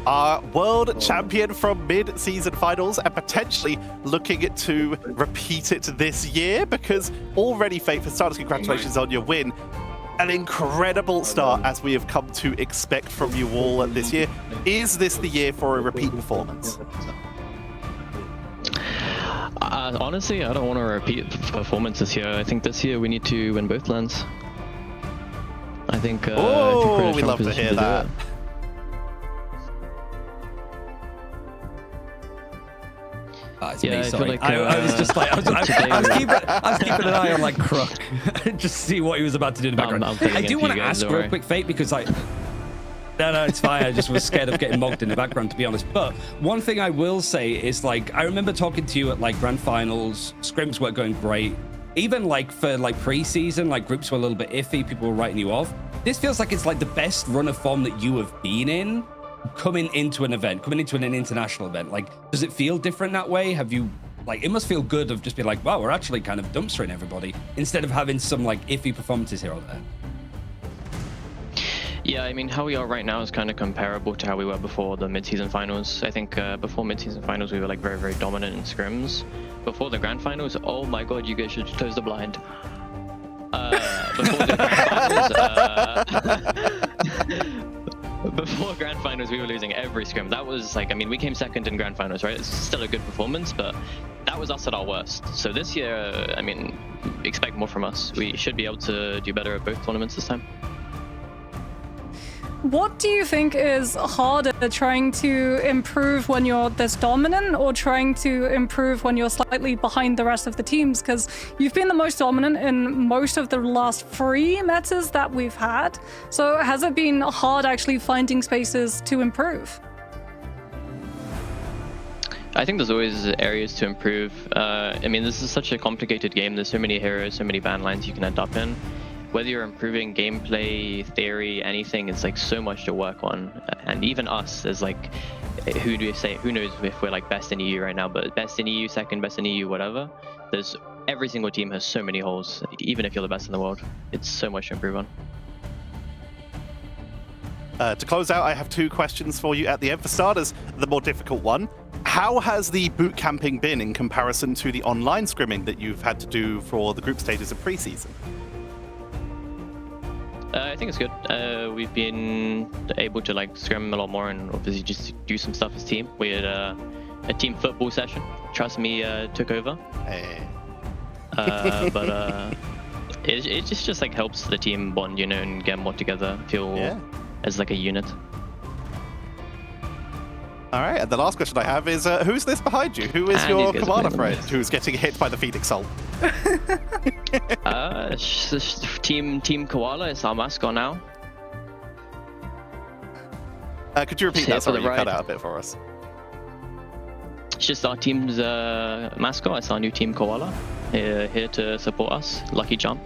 our world champion from mid-season finals and potentially looking to repeat it this year, because already Fate, for starters, congratulations on your win. An incredible start, as we have come to expect from you all this year. Is this the year for a repeat performance? Honestly, I don't want to repeat performance this year. I think this year we need to win both lands. I think. Oh, we love to hear that. Yeah, I feel like I was just like I was keeping an eye on like Crook, just see what he was about to do in the background. I do want to ask real quick, Fate, because like no, it's fine. I just was scared of getting mocked in the background, to be honest. But one thing I will say is like I remember talking to you at like grand finals. Scrims weren't going great. Even like for like pre-season, like groups were a little bit iffy. People were writing you off. This feels like it's like the best run of form that you have been in. Coming into an event, coming into an international event, like, does it feel different that way? Have you, like, it must feel good of just being like, wow, we're actually kind of dumpstering everybody instead of having some like iffy performances here or there. Yeah, I mean, how we are right now is kind of comparable to how we were before the mid-season finals. I think before mid-season finals, we were like very, very dominant in scrims. Before the grand finals, oh my god, you guys should close the blind. Before the grand finals, before grand finals, we were losing every scrim. That was like, I mean, we came second in grand finals, right? It's still a good performance, but that was us at our worst. So this year, I mean, expect more from us. We should be able to do better at both tournaments this time. What do you think is harder, trying to improve when you're this dominant or trying to improve when you're slightly behind the rest of the teams? Because you've been the most dominant in most of the last 3 metas that we've had. So has it been hard actually finding spaces to improve? I think there's always areas to improve. I mean, this is such a complicated game. There's so many heroes, so many ban lines you can end up in. Whether you're improving gameplay, theory, anything, it's like so much to work on. And even us, is like, who do you say? Who knows if we're like best in EU right now? But best in EU, second best in EU, whatever. There's every single team has so many holes. Even if you're the best in the world, it's so much to improve on. To close out, I have 2 questions for you at the end. For starters, the more difficult one. How has the boot camping been in comparison to the online scrimming that you've had to do for the group stages of preseason? I think it's good. We've been able to like scrim a lot more and obviously just do some stuff as a team. We had a team football session. Trust me, took over. But it just like helps the team bond, you know, and get more together, feel as like a unit. All right, and the last question I have is, who's this behind you? Who is your commander friend who's getting hit by the Phoenix Soul? Team Koala is our mascot now. Could you repeat that? Sorry, you cut out a bit for us. It's just our team's mascot. It's our new Team Koala. Here to support us. Lucky Charm.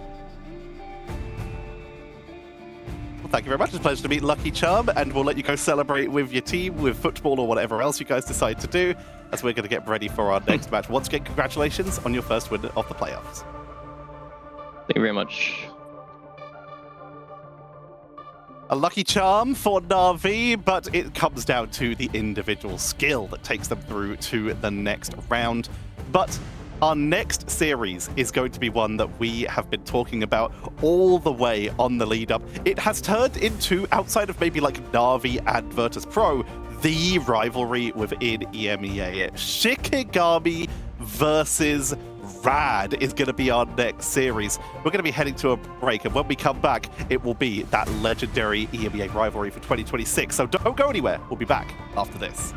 Well, thank you very much. It's a pleasure to meet Lucky Charm, and we'll let you go celebrate with your team, with football or whatever else you guys decide to do, as we're going to get ready for our next match. Once again, congratulations on your first win of the playoffs. Thank you very much. A lucky charm for Na'Vi, but it comes down to the individual skill that takes them through to the next round. But our next series is going to be one that we have been talking about all the way on the lead up. It has turned into, outside of maybe like Na'Vi and Virtus Pro, the rivalry within EMEA. Shikigami versus Rad is going to be our next series. We're going to be heading to a break, and when we come back, it will be that legendary EMEA rivalry for 2026. So don't go anywhere. We'll be back after this.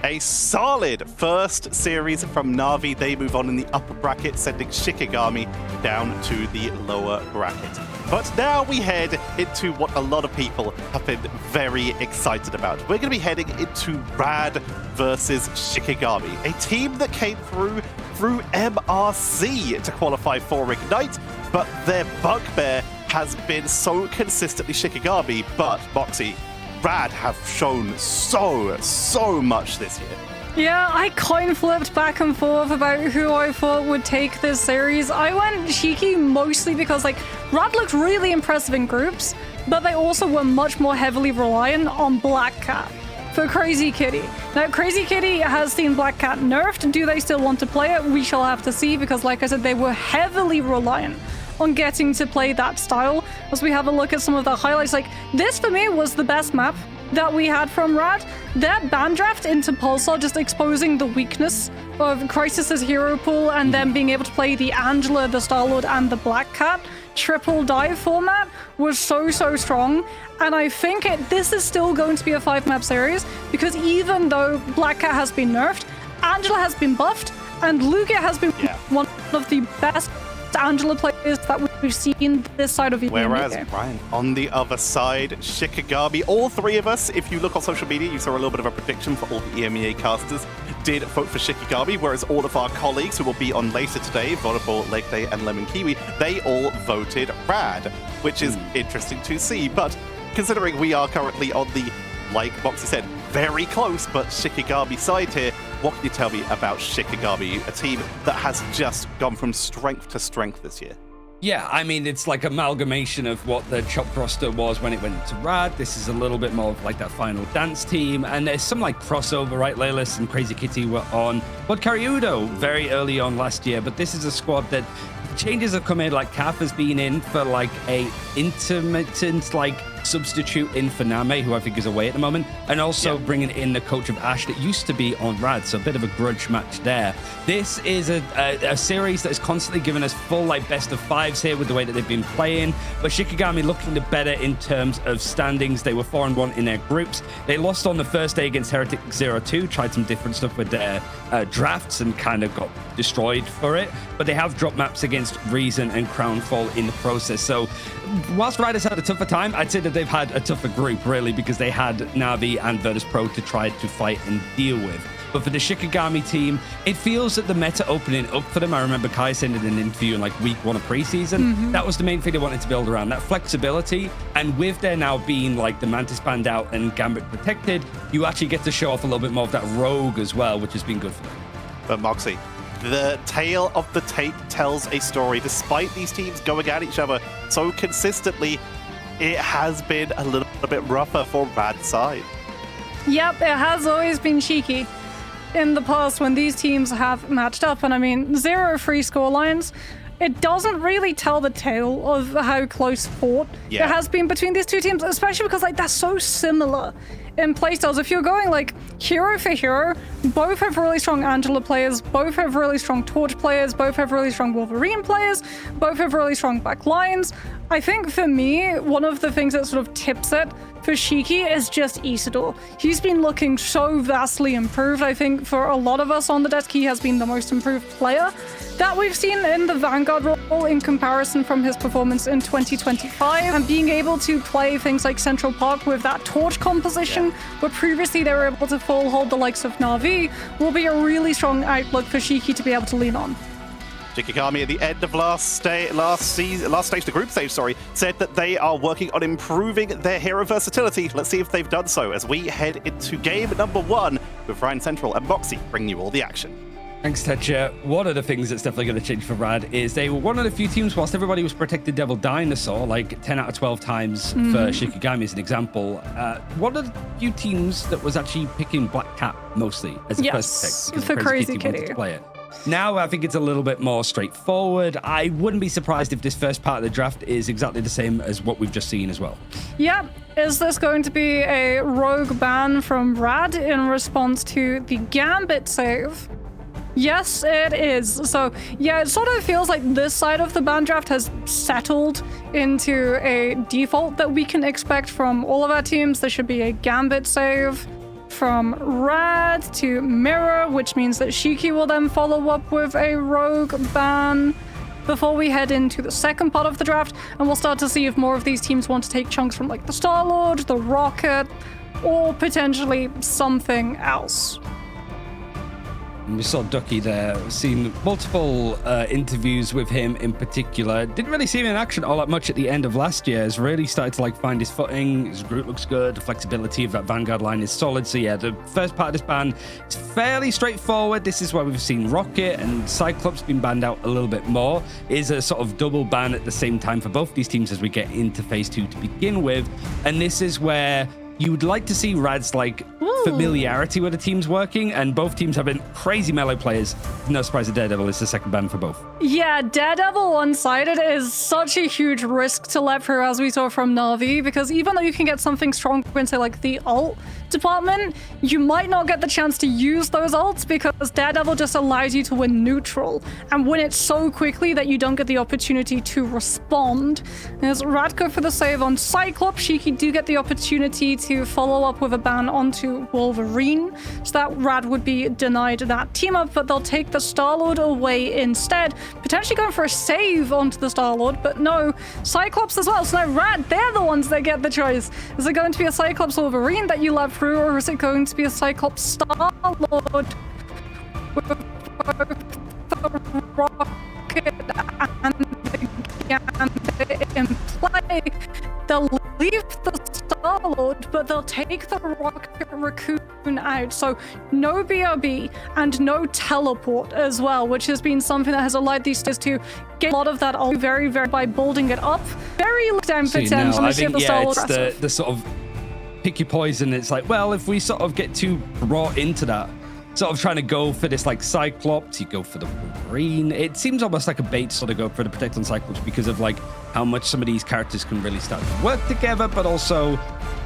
A solid first series from Na'Vi. They move on in the upper bracket, sending Shikigami down to the lower bracket. But now we head into what a lot of people have been very excited about. We're going to be heading into Rad versus Shikigami, a team that came through MRC to qualify for Ignite, but their bugbear has been so consistently Shikigami. But Moxie, Rad have shown so much this year. Yeah, I coin flipped back and forth about who I thought would take this series. I went Shiki mostly because, like, Rad looked really impressive in groups, but they also were much more heavily reliant on Black Cat for Crazy Kitty. Now, Crazy Kitty has seen Black Cat nerfed. Do they still want to play it? We shall have to see, because, like I said, they were heavily reliant on getting to play that style. As we have a look at some of the highlights, like, this for me was the best map that we had from Rad. That ban draft into Pulsar, just exposing the weakness of Crysis's hero pool, and then being able to play the Angela, the Star-Lord, and the Black Cat triple dive format was so strong. And I think this is still going to be a 5-map series, because even though Black Cat has been nerfed, Angela has been buffed, and Lugia has been one of the best Angela players that we've seen this side of the Whereas, Ryan, on the other side, Shikigami, all three of us, if you look on social media, you saw a little bit of a prediction for all the EMEA casters, did vote for Shikigami, whereas all of our colleagues who will be on later today, Volleyball, Leg Day, and Lemon Kiwi, they all voted Rad, which is interesting to see. But considering we are currently on the, like Moxie said, very close but Shikigami side here, what can you tell me about Shikigami, a team that has just gone from strength to strength this year? Yeah, I mean, it's like amalgamation of what the chopped roster was when it went to Rad. This is a little bit more of like that final dance team. And there's some like crossover, right? Laylis and Crazy Kitty were on Blood Udo very early on last year. But this is a squad that changes have come in. Like Kaf has been in for like a intermittent like substitute in for Name, who I think is away at the moment, and also bringing in the coach of Ash that used to be on Rad, so a bit of a grudge match there. This is a series that is constantly giving us full like best of fives here with the way that they've been playing, but Shikigami looking the better in terms of standings. They were 4-1 in their groups. They lost on the first day against Heretic 0-2, tried some different stuff with their drafts and kind of got destroyed for it, but they have dropped maps against Reason and Crownfall in the process. So whilst Riders had a tougher time, I'd say that they've had a tougher group, really, because they had Na'Vi and Virtus Pro to try to fight and deal with. But for the Shikigami team, it feels that the meta opening up for them. I remember Kai saying in an interview in like week 1 of preseason, that was the main thing they wanted to build around, that flexibility. And with there now being like the Mantis banned out and Gambit protected, you actually get to show off a little bit more of that rogue as well, which has been good for them. But Moxie, the tale of the tape tells a story. Despite these teams going at each other so consistently, it has been a little bit rougher for Rad's side. Yep, it has always been cheeky in the past when these teams have matched up. And I mean, 0 free score lines, it doesn't really tell the tale of how close fought it has been between these two teams, especially because like they're so similar in playstyles. If you're going like hero for hero, both have really strong Angela players, both have really strong Torch players, both have really strong Wolverine players, both have really strong back lines. I think for me, one of the things that sort of tips it for Shiki is just Isidore. He's been looking so vastly improved. I think for a lot of us on the desk, he has been the most improved player that we've seen in the Vanguard role in comparison from his performance in 2025. And being able to play things like Central Park with that Torch composition, where previously they were able to full hold the likes of Na'Vi, will be a really strong outlook for Shiki to be able to lean on. Shikigami at the end of last stage of the group stage, said that they are working on improving their hero versatility. Let's see if they've done so as we head into game number 1 with Ryan Central and Moxie bringing you all the action. Thanks, Tetcher. One of the things that's definitely going to change for Rad is they were one of the few teams, whilst everybody was protected Devil Dinosaur, like 10 out of 12 times for Shikigami as an example, one of the few teams that was actually picking Black Cat mostly as a first pick. For Crazy Kitty. To play it. Now I think it's a little bit more straightforward. I wouldn't be surprised if this first part of the draft is exactly the same as what we've just seen as well. Yeah. Is this going to be a rogue ban from Rad in response to the Gambit save? Yes, it is. So, yeah, it sort of feels like this side of the ban draft has settled into a default that we can expect from all of our teams. There should be a Gambit save from Rad to Mirror, which means that Shiki will then follow up with a rogue ban before we head into the second part of the draft, and we'll start to see if more of these teams want to take chunks from like the Star-Lord, the Rocket, or potentially something else. We saw Ducky there, seen multiple interviews with him in particular. Didn't really see him in action all that much at the end of last year. Has really started to like find his footing. His group looks good. The flexibility of that Vanguard line is solid. So yeah, the first part of this ban is fairly straightforward. This is where we've seen Rocket and Cyclops being banned out a little bit more. Is a sort of double ban at the same time for both these teams as we get into phase 2 to begin with. And this is where you would like to see Rad's like familiarity with the teams working, and both teams have been crazy melee players. No surprise that Daredevil is the second ban for both. Yeah, Daredevil one-sided is such a huge risk to let through, as we saw from Na'Vi, because even though you can get something strong in, say, like the ult department, you might not get the chance to use those ults because Daredevil just allows you to win neutral and win it so quickly that you don't get the opportunity to respond. As Rad go for the save on Cyclops, Shiki do get the opportunity to follow up with a ban onto Wolverine, so that Rad would be denied that team up, but they'll take the Star-Lord away instead, potentially going for a save onto the Star-Lord, but no, Cyclops as well. So now Rad, they're the ones that get the choice. Is it going to be a Cyclops Wolverine that you love through, or is it going to be a Cyclops Star-Lord with the Rocket and the Gambit in play? They'll leave the Star-Lord, but they'll take the Rocket Raccoon out. So no BRB and no teleport as well, which has been something that has allowed these stars to get a lot of that ult very by building it up. Very down for 10. I think, yeah, it's the sort of pick your poison. It's like, well, if we sort of get too raw into that, sort of trying to go for this like Cyclops, you go for the Wolverine. It seems almost like a bait to sort of go for the Protect on Cyclops because of like how much some of these characters can really start to work together, but also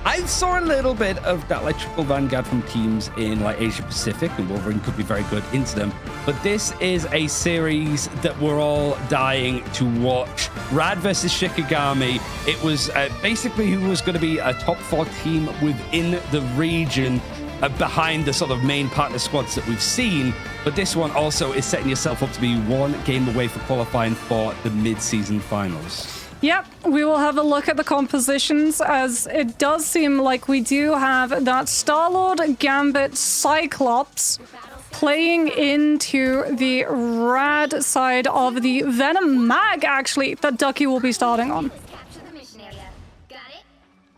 I saw a little bit of that like triple Vanguard from teams in like Asia Pacific, and Wolverine could be very good into them. But this is a series that we're all dying to watch. Rad versus Shikigami. It was basically who was going to be a top 4 team within the region, behind the sort of main partner squads that we've seen. But this one also is setting yourself up to be one game away for qualifying for the mid-season finals. Yep, we will have a look at the compositions, as it does seem like we do have that Star-Lord, Gambit, Cyclops playing into the Rad side of the Venom Mag, actually, that Ducky will be starting on.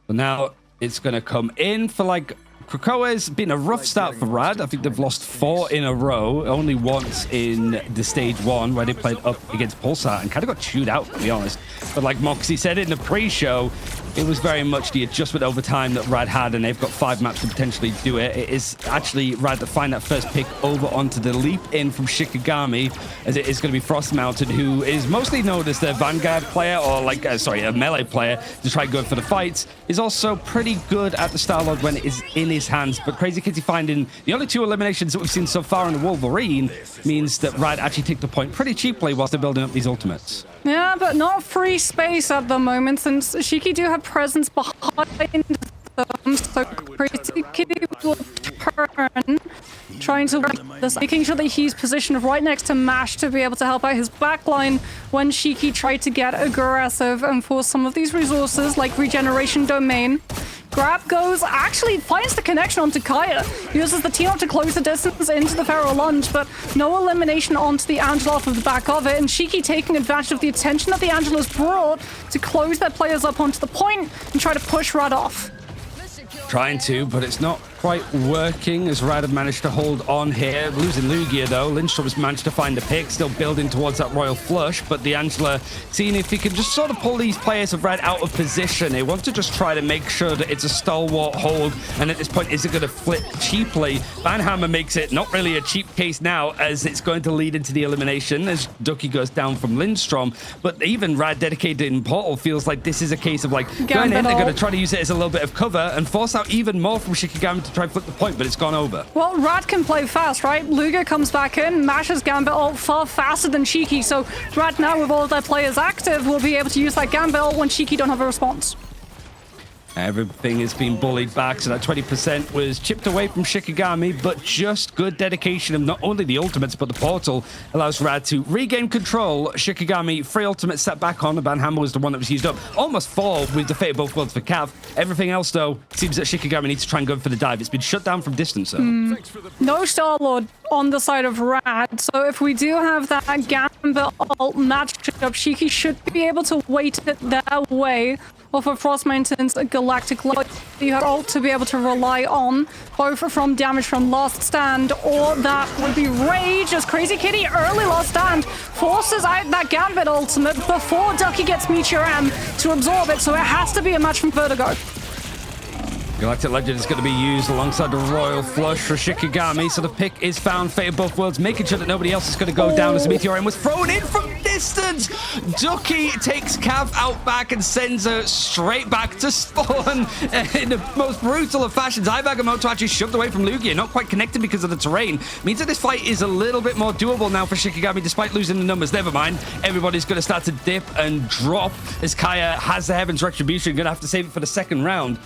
So now it's going to come in for like Krakoa's been a rough start for Rad. I think they've lost 4 in a row, only once in the stage 1 where they played up against Pulsar and kind of got chewed out, to be honest. But like Moxie said in the pre-show, it was very much the adjustment over time that Rad had, and they've got 5 maps to potentially do it. It is actually Rad that find that first pick over onto the leap in from Shikigami, as it is going to be Frost Mountain, who is mostly known as the Vanguard player, or like, a melee player to try going for the fights. Is also pretty good at the Star-Lord when it is in his hands, but Crazy Kitty finding the only 2 eliminations that we've seen so far in the Wolverine means that Rad actually take the point pretty cheaply whilst they're building up these ultimates. Yeah, but not free space at the moment, since Shiki do have presence behind them, so Crazy Kitty will turn, trying to this, making sure that he's positioned right next to Mash to be able to help out his backline when Shiki tried to get aggressive and force some of these resources like Regeneration Domain. Grab goes, actually finds the connection onto Kaya, uses the team up to close the distance into the Pharaoh Lunge, but no elimination onto the Angela off of the back of it, and Shiki taking advantage of the attention that the Angela's brought to close their players up onto the point and try to push Rad off. Trying to, but it's not quite working, as Rad have managed to hold on here. Losing Lugia though. Lindstrom has managed to find the pick, still building towards that Royal Flush, but the Angela seeing if he can just sort of pull these players of Rad out of position. They want to just try to make sure that it's a stalwart hold, and at this point, is it going to flip cheaply? Banhammer makes it not really a cheap case now, as it's going to lead into the elimination as Ducky goes down from Lindstrom, but even Rad dedicated in Portal feels like this is a case of like going in, they're going to try to use it as a little bit of cover and force out even more from Shikigami to try and flip the point, but it's gone over. Well, Rad can play fast, right? Lugia comes back in, mashes Gambit ult far faster than Shiki, so Rad now with all of their players active will be able to use that Gambit ult when Shiki don't have a response. Everything has been bullied back, so that 20% was chipped away from Shikigami, but just good dedication of not only the ultimates, but the portal allows Rad to regain control. Shikigami, free ultimate set back on, the Banhammer was the one that was used up. Almost 4 with the Fate of Both Worlds for Cav. Everything else, though, seems that Shikigami needs to try and go for the dive. It's been shut down from distance, though. No Star-Lord on the side of Rad, so if we do have that Gambit ult matched up, Shiki should be able to wait it their way off of Frost Mountain's Galactic Light. You have ult to be able to rely on, both from damage from Last Stand, or that would be Rage, as Crazy Kitty, early Last Stand, forces out that Gambit ultimate before Ducky gets Meteor M to absorb it, so it has to be a match from Vertigo. Galactic Legend is going to be used alongside the Royal Flush for Shikigami, so the pick is found. Fate of Both Worlds, making sure that nobody else is going to go down as the Meteor M was thrown in from distance. Ducky takes Cav out back and sends her straight back to spawn in the most brutal of fashions. Ibagamoto actually shoved away from Lugia, not quite connected because of the terrain. Means that this fight is a little bit more doable now for Shikigami, despite losing the numbers. Never mind. Everybody's going to start to dip and drop as Kaya has the Heaven's Retribution. Going to have to save it for the second round.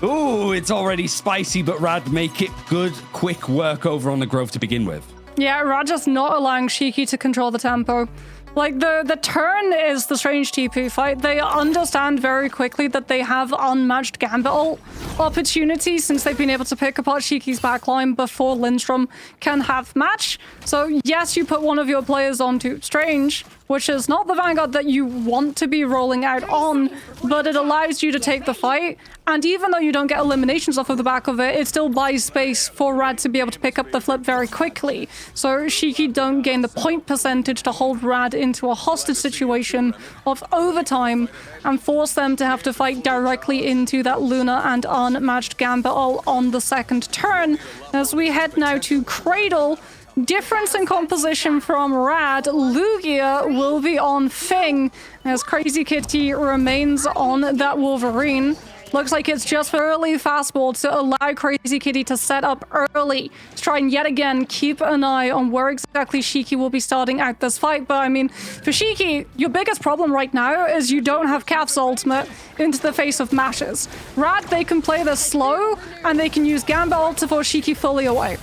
Ooh, it's already spicy, but Rad make it good, quick work over on the Grove to begin with. Yeah, Rad just not allowing Shiki to control the tempo. Like, the turn is the strange TP fight. They understand very quickly that they have unmatched Gambit ult opportunity since they've been able to pick apart Shiki's backline before Lindstrom can have match. So, yes, you put one of your players onto Strange, which is not the Vanguard that you want to be rolling out on, but it allows you to take the fight. And even though you don't get eliminations off of the back of it, it still buys space for Rad to be able to pick up the flip very quickly. So Shiki don't gain the point percentage to hold Rad into a hostage situation of overtime and force them to have to fight directly into that Luna and unmatched Gambit all on the second turn. As we head now to Cradle, difference in composition from Rad. Lugia will be on Fing as Crazy Kitty remains on that Wolverine. Looks like it's just early fastball to allow Crazy Kitty to set up early to try and yet again keep an eye on where exactly Shiki will be starting out this fight. But I mean, for Shiki, your biggest problem right now is you don't have Kaf's ultimate into the face of mashes. Rad, they can play this slow and they can use Gambit ult to force Shiki fully away.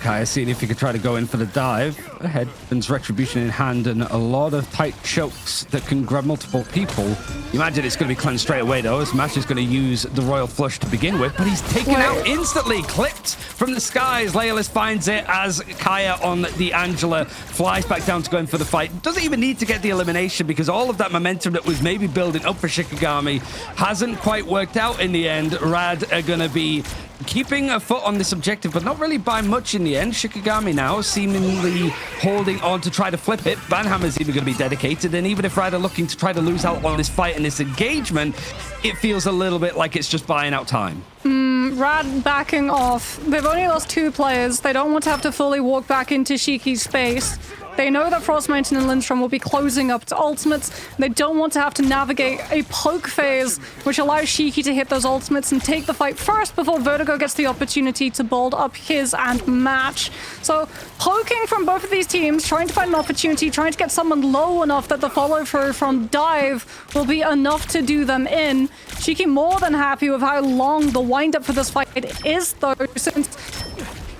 Kaya seeing if he could try to go in for the dive. Ahead, Heaven's Retribution in hand and a lot of tight chokes that can grab multiple people. You imagine it's going to be cleansed straight away though, as Mash is going to use the Royal Flush to begin with, but he's taken out instantly, clipped from the skies. Leolis finds it as Kaya on the Angela flies back down to go in for the fight. Doesn't even need to get the elimination because all of that momentum that was maybe building up for Shikigami hasn't quite worked out in the end. Rad are going to be keeping a foot on this objective, but not really by much in the end. Shikigami now seemingly holding on to try to flip it. Banhammer's even going to be dedicated, and even if Rad are looking to try to lose out on this fight and this engagement, it feels a little bit like it's just buying out time. Rad backing off. They've only lost 2 players. They don't want to have to fully walk back into Shiki's space. They know that Frost Mountain and Lindstrom will be closing up to ultimates. They don't want to have to navigate a poke phase, which allows Shiki to hit those ultimates and take the fight first before Vertigo gets the opportunity to build up his and match. So poking from both of these teams, trying to find an opportunity, trying to get someone low enough that the follow through from dive will be enough to do them in. Shiki more than happy with how long the windup for this fight is though, since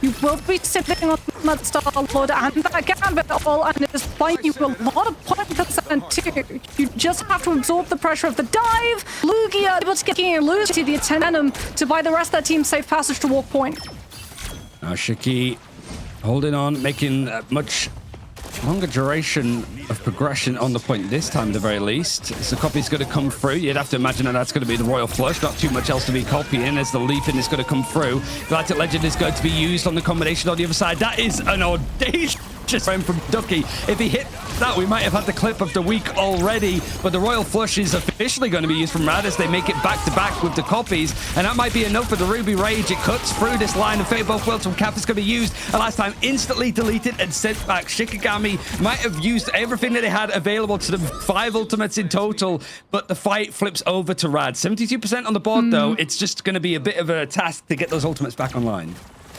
you will be sitting on that Star-Lord and that Gambit all, and it is buying you a lot of point percent too. You just have to absorb the pressure of the dive. Lugia able to get and lose to the Venom to buy the rest of that team safe passage to walk point. Now Shiki holding on, making much longer duration of progression on the point this time at the very least. So copy's going to come through. You'd have to imagine that that's going to be the Royal Flush. Not too much else to be copying as the leaping is going to come through. Galactic Legend is going to be used on the combination on the other side. That is an audacious frame from Ducky. If he hit that, we might have had the clip of the week already, but the Royal Flush is officially going to be used from Rad as they make it back to back with the copies, and that might be enough for the Ruby Rage. It cuts through this line of Fate both worlds from Cap. Is going to be used, and last time instantly deleted and sent back. Shikigami might have used everything that they had available to them, 5 ultimates in total, but the fight flips over to Rad. 72% on the board though. It's just going to be a bit of a task to get those ultimates back online.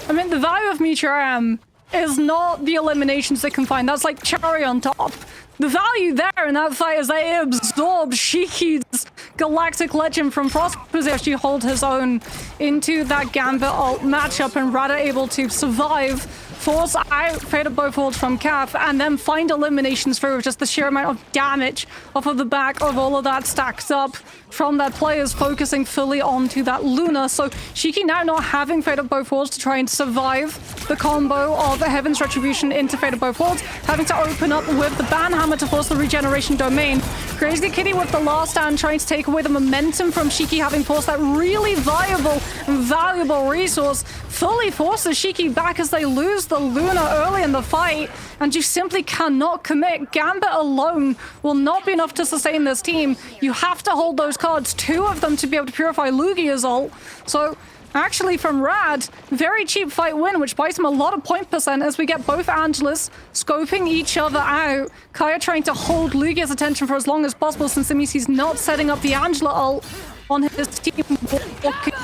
I mean, the value of Meteor is not the eliminations they can find. That's like cherry on top. The value there in that fight is they absorbed Shiki's Galactic Legend from Frost was actually hold his own into that Gambit ult matchup, and Rad are able to survive, force out Fate of both worlds from Kaf, and then find eliminations through just the sheer amount of damage off of the back of all of that stacked up from their players focusing fully onto that Luna. So Shiki now not having Fate of both worlds to try and survive the combo of the Heaven's Retribution into Fate of both worlds, having to open up with the Banhammer to force the regeneration domain. Crazy Kitty with the last stand trying to take away the momentum from Shiki having forced that really viable and valuable resource, fully forces Shiki back as they lose the Luna early in the fight, and you simply cannot commit. Gambit alone will not be enough to sustain this team. You have to hold those cards, 2 of them to be able to purify Lugia's ult. So actually from Rad, very cheap fight win, which buys him a lot of point percent as we get both Angelas scoping each other out. Kaya trying to hold Lugia's attention for as long as possible, since it means he's not setting up the Angela ult on his team.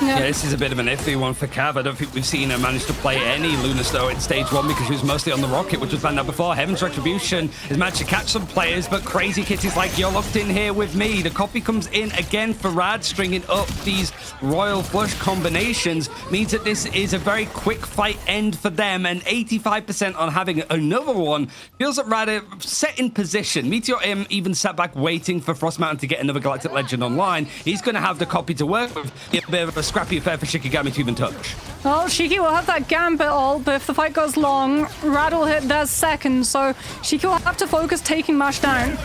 Yeah, this is a bit of an iffy one for Cav. I don't think we've seen her manage to play any Lunasto in stage 1 because she was mostly on the Rocket, which was banned out before. Heaven's Retribution has managed to catch some players, but Crazy Kitty's like, you're locked in here with me. The copy comes in again for Rad, stringing up these Royal Flush combinations. Means that this is a very quick fight end for them, and 85% on having another one. Feels that Rad are set in position. Meteor M even sat back waiting for Frost Mountain to get another Galactic Legend online. He's going to have have the copy to work with, it's a bit of a scrappy affair for Shikigami to even touch. Well, Shiki will have that Gambit ult, but if the fight goes long, Rad will hit their second, so Shiki will have to focus taking Mash down.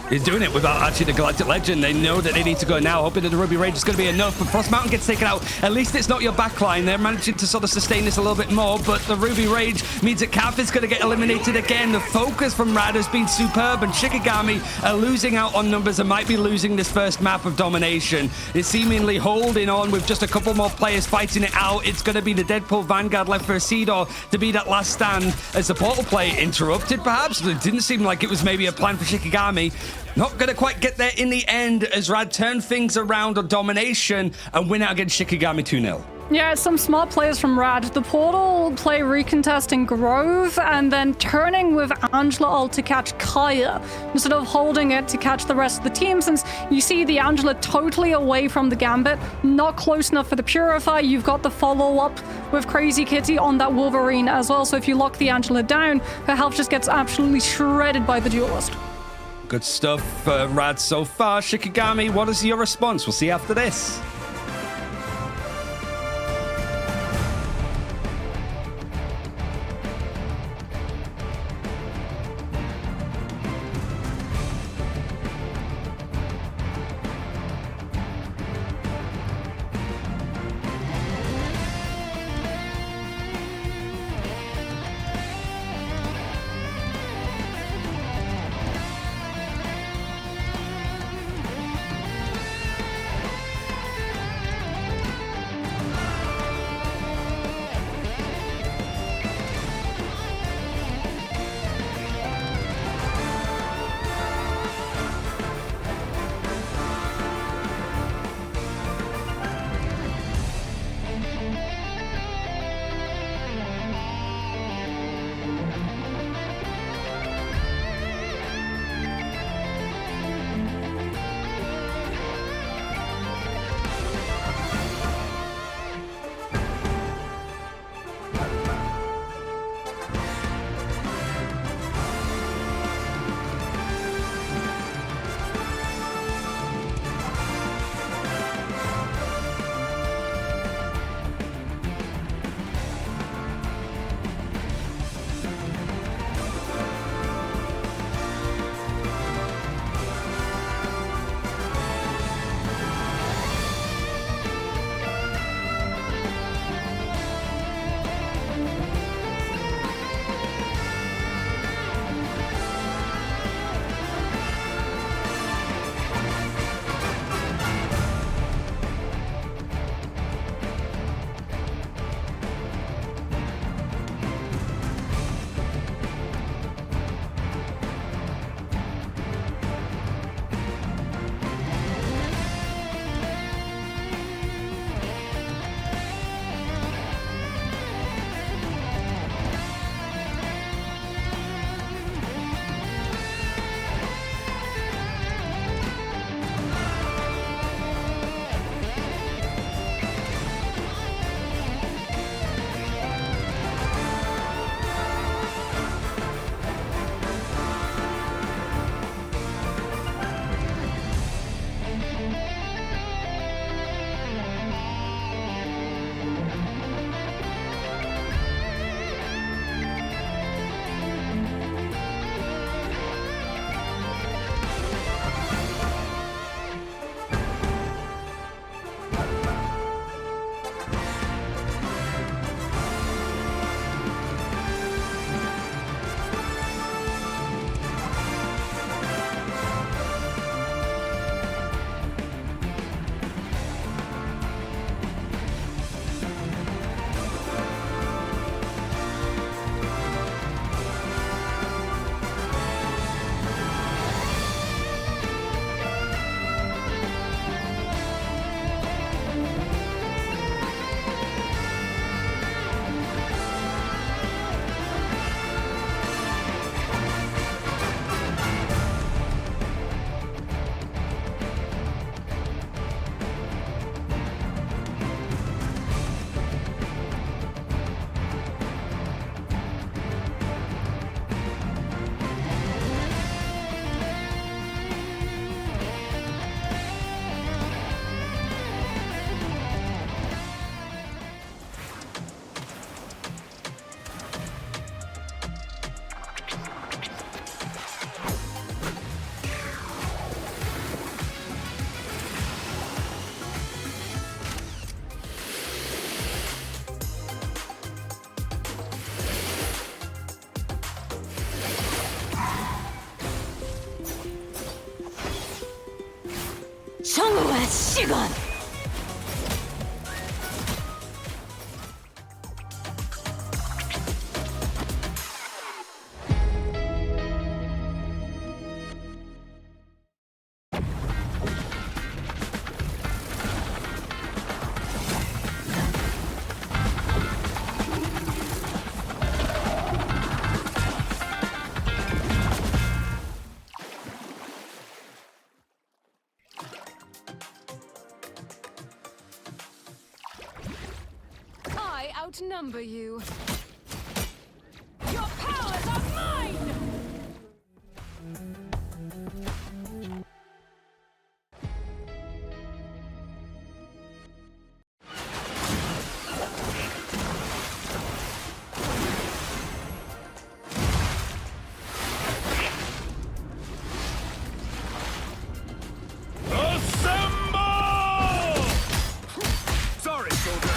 He's doing it without actually the Galactic Legend. They know that they need to go now, hoping that the Ruby Rage is going to be enough. But Frost Mountain gets taken out. At least it's not your backline. They're managing to sort of sustain this a little bit more. But the Ruby Rage means that Calf is going to get eliminated again. The focus from Rad has been superb. And Shikigami are losing out on numbers and might be losing this first map of domination. They're seemingly holding on with just a couple more players fighting it out. It's going to be the Deadpool Vanguard left for a Seedor to be that last stand as the portal play interrupted, perhaps. It didn't seem like it was maybe a plan for Shikigami. Not going to quite get there in the end as Rad turn things around on domination and win out against Shikigami 2-0. Yeah, some smart plays from Rad. The portal play recontesting Grove and then turning with Angela ult to catch Kaya instead of holding it to catch the rest of the team, since you see the Angela totally away from the Gambit, not close enough for the Purify. You've got the follow-up with Crazy Kitty on that Wolverine as well, so if you lock the Angela down, her health just gets absolutely shredded by the Duelist. Good stuff for Rad so far. Shikigami, what is your response? We'll see after this. 정오의 시간. I outnumber you. Your powers are mine! Assemble! Sorry, soldier.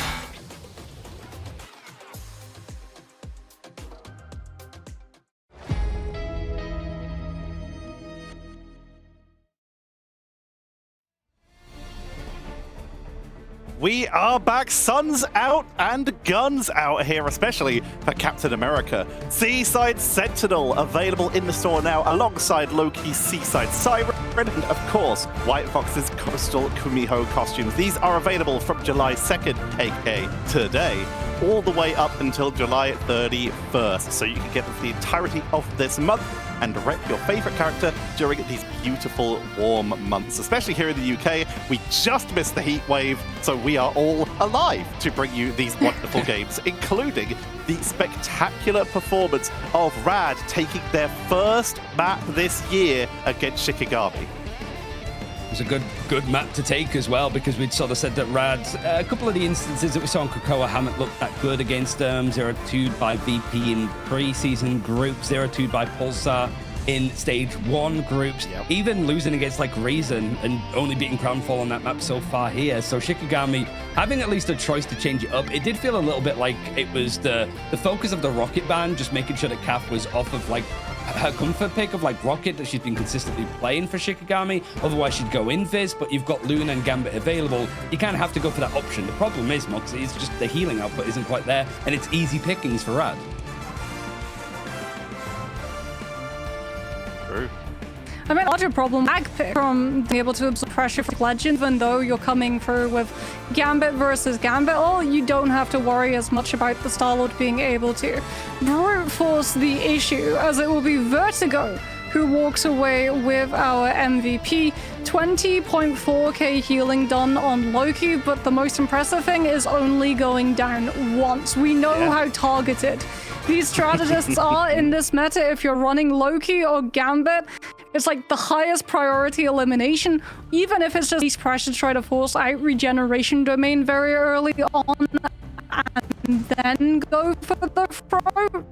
We are back, suns out and guns out here, especially for Captain America. Seaside Sentinel available in the store now alongside Loki's Seaside Siren and, of course, White Fox's Coastal Kumiho costumes. These are available from July 2nd, aka today, all the way up until July 31st. So you can get the entirety of this month and rep your favorite character during these beautiful warm months. Especially here in the UK, we just missed the heat wave, so we are all alive to bring you these wonderful games, including the spectacular performance of Rad taking their first map this year against Shikigami. It was a good map to take as well, because we'd sort of said that Rad, a couple of the instances that we saw on Krakoa haven't looked that good against 0-2 by VP in pre-season groups, 0-2 by Pulsar in stage 1 groups, even losing against like Reason and only beating Crownfall on that map so far here. So Shikigami having at least a choice to change it up. It did feel a little bit like it was the focus of the Rocket ban, just making sure that Kath was off of like her comfort pick of like Rocket that she's been consistently playing for Shikigami. Otherwise she'd go Invis, but you've got Luna and Gambit available. You kind of have to go for that option. The problem is, Moxie, is just the healing output isn't quite there, and it's easy pickings for Rad. True. I mean, larger problem, lag pick from being able to absorb pressure from Legend, even though you're coming through with Gambit versus Gambit, you don't have to worry as much about the Star-Lord being able to brute force the issue, as it will be Vertigo who walks away with our MVP. 20.4k healing done on Loki, but the most impressive thing is only going down once. We know how targeted these strategists are in this meta. If you're running Loki or Gambit, it's like the highest priority elimination, even if it's just least pressure to try to force out regeneration domain very early on and then go for the throw.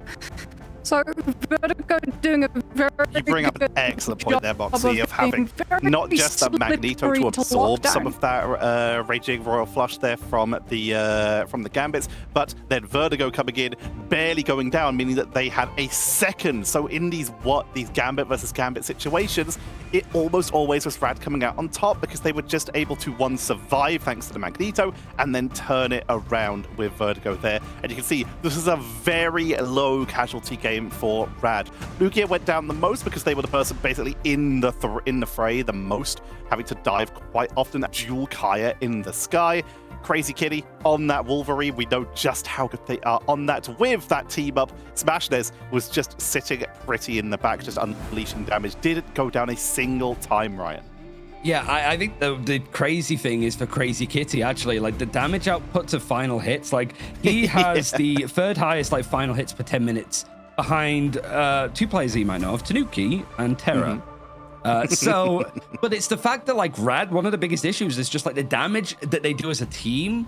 So Vertigo doing a very You bring up an excellent point there, Moxie, of having not just that Magneto to absorb some of that raging Royal Flush there from the Gambits, but then Vertigo coming in, barely going down, meaning that they had a second. So in these Gambit versus Gambit situations, it almost always was Rad coming out on top, because they were just able to, one, survive thanks to the Magneto, and then turn it around with Vertigo there. And you can see this is a very low casualty game for Rad. Lugia went down the most because they were the person basically in the fray the most, having to dive quite often. Dual Kaya in the sky. Crazy Kitty on that Wolverine. We know just how good they are on that. With that team up, Smashnez was just sitting pretty in the back, just unleashing damage. Didn't go down a single time, Ryan. Yeah, I think the crazy thing is for Crazy Kitty, actually, like the damage output to final hits, like he has the third highest like final hits per 10 minutes behind two players you might know of, Tanuki and Terra. But it's the fact that like Rad, one of the biggest issues is just like the damage that they do as a team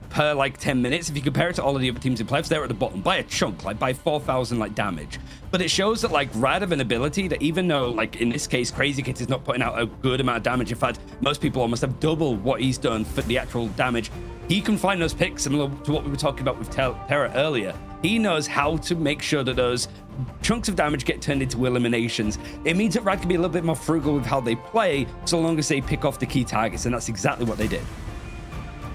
per like 10 minutes. If you compare it to all of the other teams in playoffs, they're at the bottom by a chunk, like by 4,000 like damage. But it shows that like Rad have an ability that, even though like in this case Crazy Kid is not putting out a good amount of damage, in fact most people almost have double what he's done for the actual damage he can find those picks, similar to what we were talking about with Terra earlier. He knows how to make sure that those chunks of damage get turned into eliminations. It means that Rad can be a little bit more frugal with how they play, so long as they pick off the key targets, and that's exactly what they did.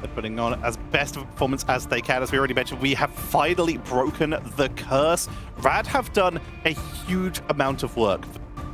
They're putting on as best of a performance as they can. As we already mentioned, we have finally broken the curse. Rad have done a huge amount of work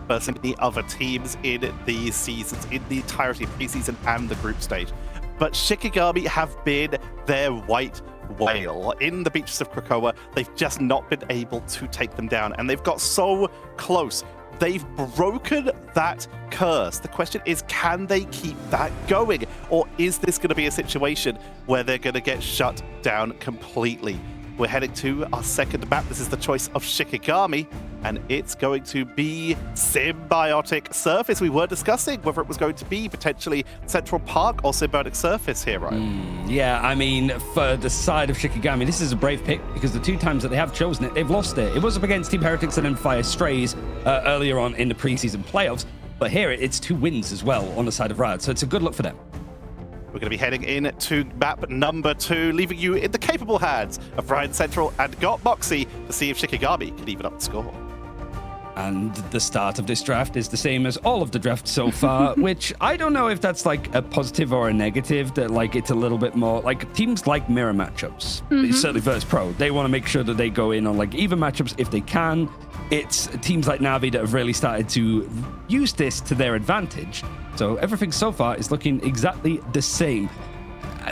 versus the other teams in these seasons, in the entirety of preseason and the group stage. But Shikigami have been their white whale. In the beaches of Krakoa, they've just not been able to take them down, and they've got so close. They've broken that curse. The question is, can they keep that going? Or is this going to be a situation where they're going to get shut down completely? We're heading to our second map. This is the choice of Shikigami, and it's going to be Symbiotic Surface. We were discussing whether it was going to be potentially Central Park or Symbiotic Surface here, right? Yeah, I mean, for the side of Shikigami, this is a brave pick because the 2 times that they have chosen it, they've lost it. It was up against Team Heretics and then Fire Strays earlier on in the preseason playoffs, but here it's 2 wins as well on the side of Rad, so it's a good look for them. We're going to be heading in to map number 2, leaving you in the capable hands of Ryan Central and Got Moxie to see if Shikigami can even up the score. And the start of this draft is the same as all of the drafts so far, which I don't know if that's like a positive or a negative, that like it's a little bit more like teams like mirror matchups, certainly versus pro. They want to make sure that they go in on like even matchups if they can. It's teams like Na'Vi that have really started to use this to their advantage. So everything so far is looking exactly the same.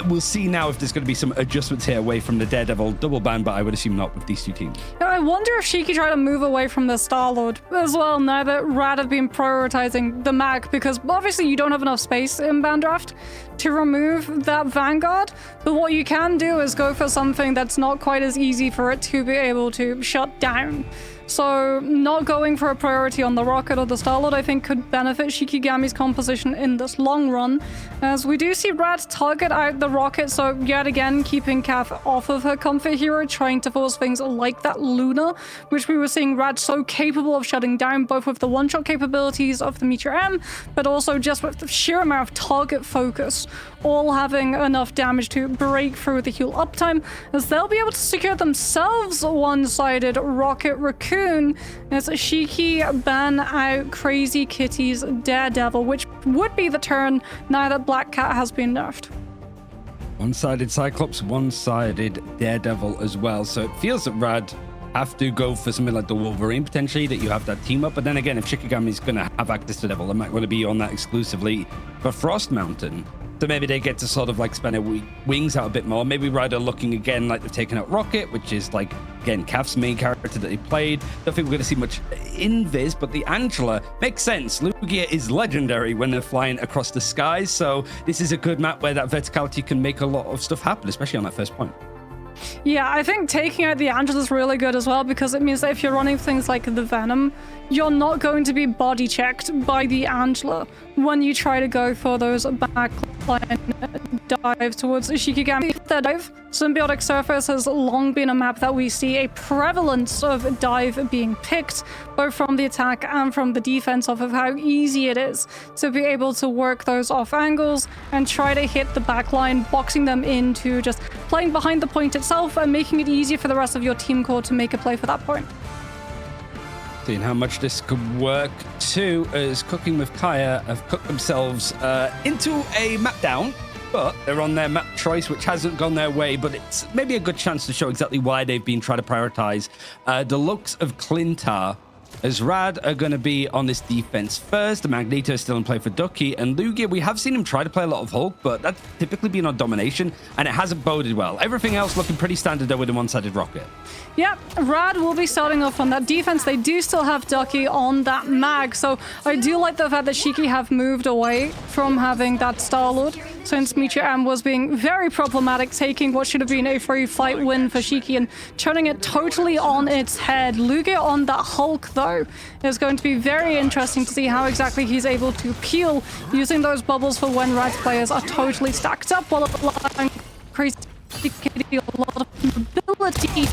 We'll see now if there's going to be some adjustments here away from the Daredevil double ban, but I would assume not with these 2 teams. I wonder if Shiki tried to move away from the Star-Lord as well now that Rad have been prioritizing the Mag, because obviously you don't have enough space in Ban Draft to remove that Vanguard, but what you can do is go for something that's not quite as easy for it to be able to shut down. So not going for a priority on the Rocket or the Star-Lord, I think, could benefit Shikigami's composition in this long run, as we do see Rad target out the Rocket, so yet again keeping Kath off of her comfort hero, trying to force things like that Luna, which we were seeing Rad so capable of shutting down, both with the one-shot capabilities of the Meteor M, but also just with the sheer amount of target focus, all having enough damage to break through the heal uptime, as they'll be able to secure themselves a one-sided Rocket Raccoon as Shiki ban out Crazy Kitty's Daredevil, which would be the turn now that Black Cat has been nerfed. One-sided Cyclops, one-sided Daredevil as well. So it feels that Rad have to go for something like the Wolverine potentially, that you have that team up. But then again, if Shikigami's going to have access to Devil, they might want to be on that exclusively for Frost Mountain. So maybe they get to sort of like span their wings out a bit more. Maybe Ryder looking again like they've taken out Rocket, which is like, again, Kaf's main character that they played. Don't think we're going to see much Invis, but the Angela makes sense. Lugia is legendary when they're flying across the skies. So this is a good map where that verticality can make a lot of stuff happen, especially on that first point. Yeah, I think taking out the Angela is really good as well, because it means that if you're running things like the Venom, you're not going to be body checked by the Angela when you try to go for those backline dives towards Shikigami. The dive, Symbiotic Surface has long been a map that we see a prevalence of dive being picked, both from the attack and from the defense, off of how easy it is to be able to work those off angles and try to hit the backline, boxing them into just playing behind the point itself and making it easier for the rest of your team core to make a play for that point. Seeing how much this could work too, as Cooking with Kaya have cooked themselves into a map down, but they're on their map choice, which hasn't gone their way, but it's maybe a good chance to show exactly why they've been trying to prioritize the looks of Clintar, as Rad are going to be on this defense first. The Magneto is still in play for Ducky, and Lugia, we have seen him try to play a lot of Hulk, but that's typically been on domination, and it hasn't boded well. Everything else looking pretty standard though with a one-sided Rocket. Yeah, Rad will be starting off on that defense. They do still have Ducky on that mag, so I do like the fact that Shiki have moved away from having that Star-Lord, since Meteor M was being very problematic, taking what should have been a free fight win for Shiki and turning it totally on its head. Lugia on that Hulk, though, is going to be very interesting to see how exactly he's able to peel using those bubbles for when Rad's players are totally stacked up, while allowing Crazy Kitty a lot of mobility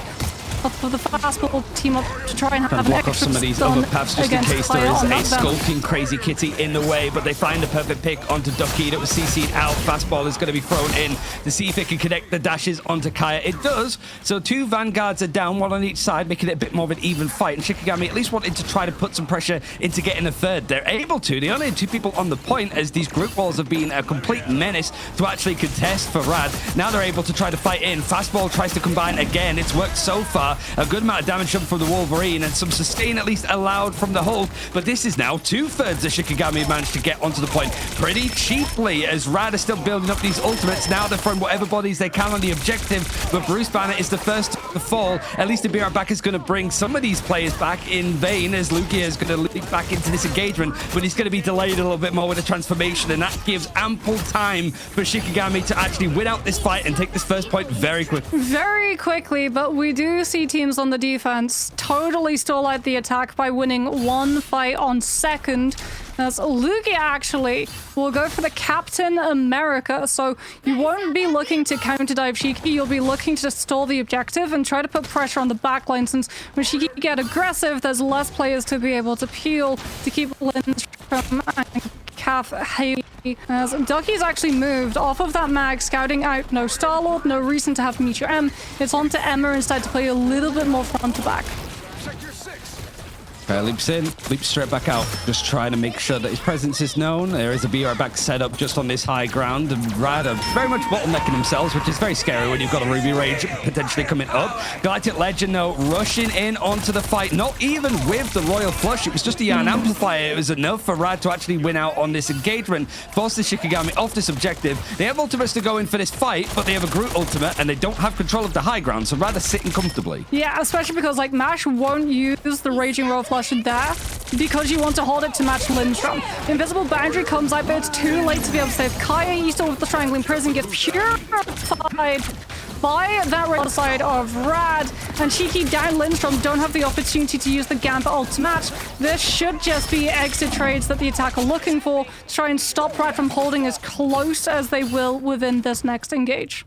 of the fastball team up to try and have an block off extra some of these stun other paths just in against case there Kaya is on a that venom. skulking crazy kitty in the way, but they find the perfect pick onto Ducky that was CC'd out. Fastball is going to be thrown in to see if it can connect the dashes onto Kaya. It does. So 2 Vanguards are down, 1 on each side, making it a bit more of an even fight. And Shikigami at least wanted to try to put some pressure into getting a third. They're able to. They only had 2 people on the point as these group walls have been a complete menace to actually contest for Rad. Now they're able to try to fight in. Fastball tries to combine again. It's worked so far. A good amount of damage done from the Wolverine and some sustain at least allowed from the Hulk. But this is now 2/3 that Shikigami have managed to get onto the point pretty cheaply as Rad is still building up these ultimates. Now they're throwing whatever bodies they can on the objective, but Bruce Banner is the first to fall. At least the BR back is going to bring some of these players back in vain as Lugia is going to leap back into this engagement, but he's going to be delayed a little bit more with the transformation, and that gives ample time for Shikigami to actually win out this fight and take this first point very quickly. Very quickly, but we do see teams on the defense totally stall out the attack by winning 1 fight on second. As Lugia actually will go for the Captain America, so you won't be looking to counter dive Shiki, you'll be looking to stall the objective and try to put pressure on the backline, since when Shiki get aggressive, there's less players to be able to peel to keep Lindstrom and Kath Haley. As Ducky's actually moved off of that mag, scouting out no Star-Lord, no reason to have Meteor M. It's on to Emma instead to play a little bit more front to back. Leaps in, leaps straight back out, just trying to make sure that his presence is known. There is a BR back set up just on this high ground, and Rad are very much bottlenecking themselves, which is very scary when you've got a Ruby Rage potentially coming up. Galactic Legend, though, rushing in onto the fight, not even with the Royal Flush. It was just a Yarn Amplifier. It was enough for Rad to actually win out on this engagement, force the Shikigami off this objective. They have ultimates to go in for this fight, but they have a Groot ultimate, and they don't have control of the high ground, so Rad are sitting comfortably. Yeah, especially because like Mash won't use the Raging Royal Flush there because you want to hold it to match Lindstrom. Invisible Boundary comes out, but it's too late to be able to save Kaya. You still with the Strangling Prison gets purified by that right side of Rad, and Shiki down Lindstrom don't have the opportunity to use the Gambit ult to match. This should just be exit trades that the attack are looking for to try and stop Rad from holding as close as they will within this next engage.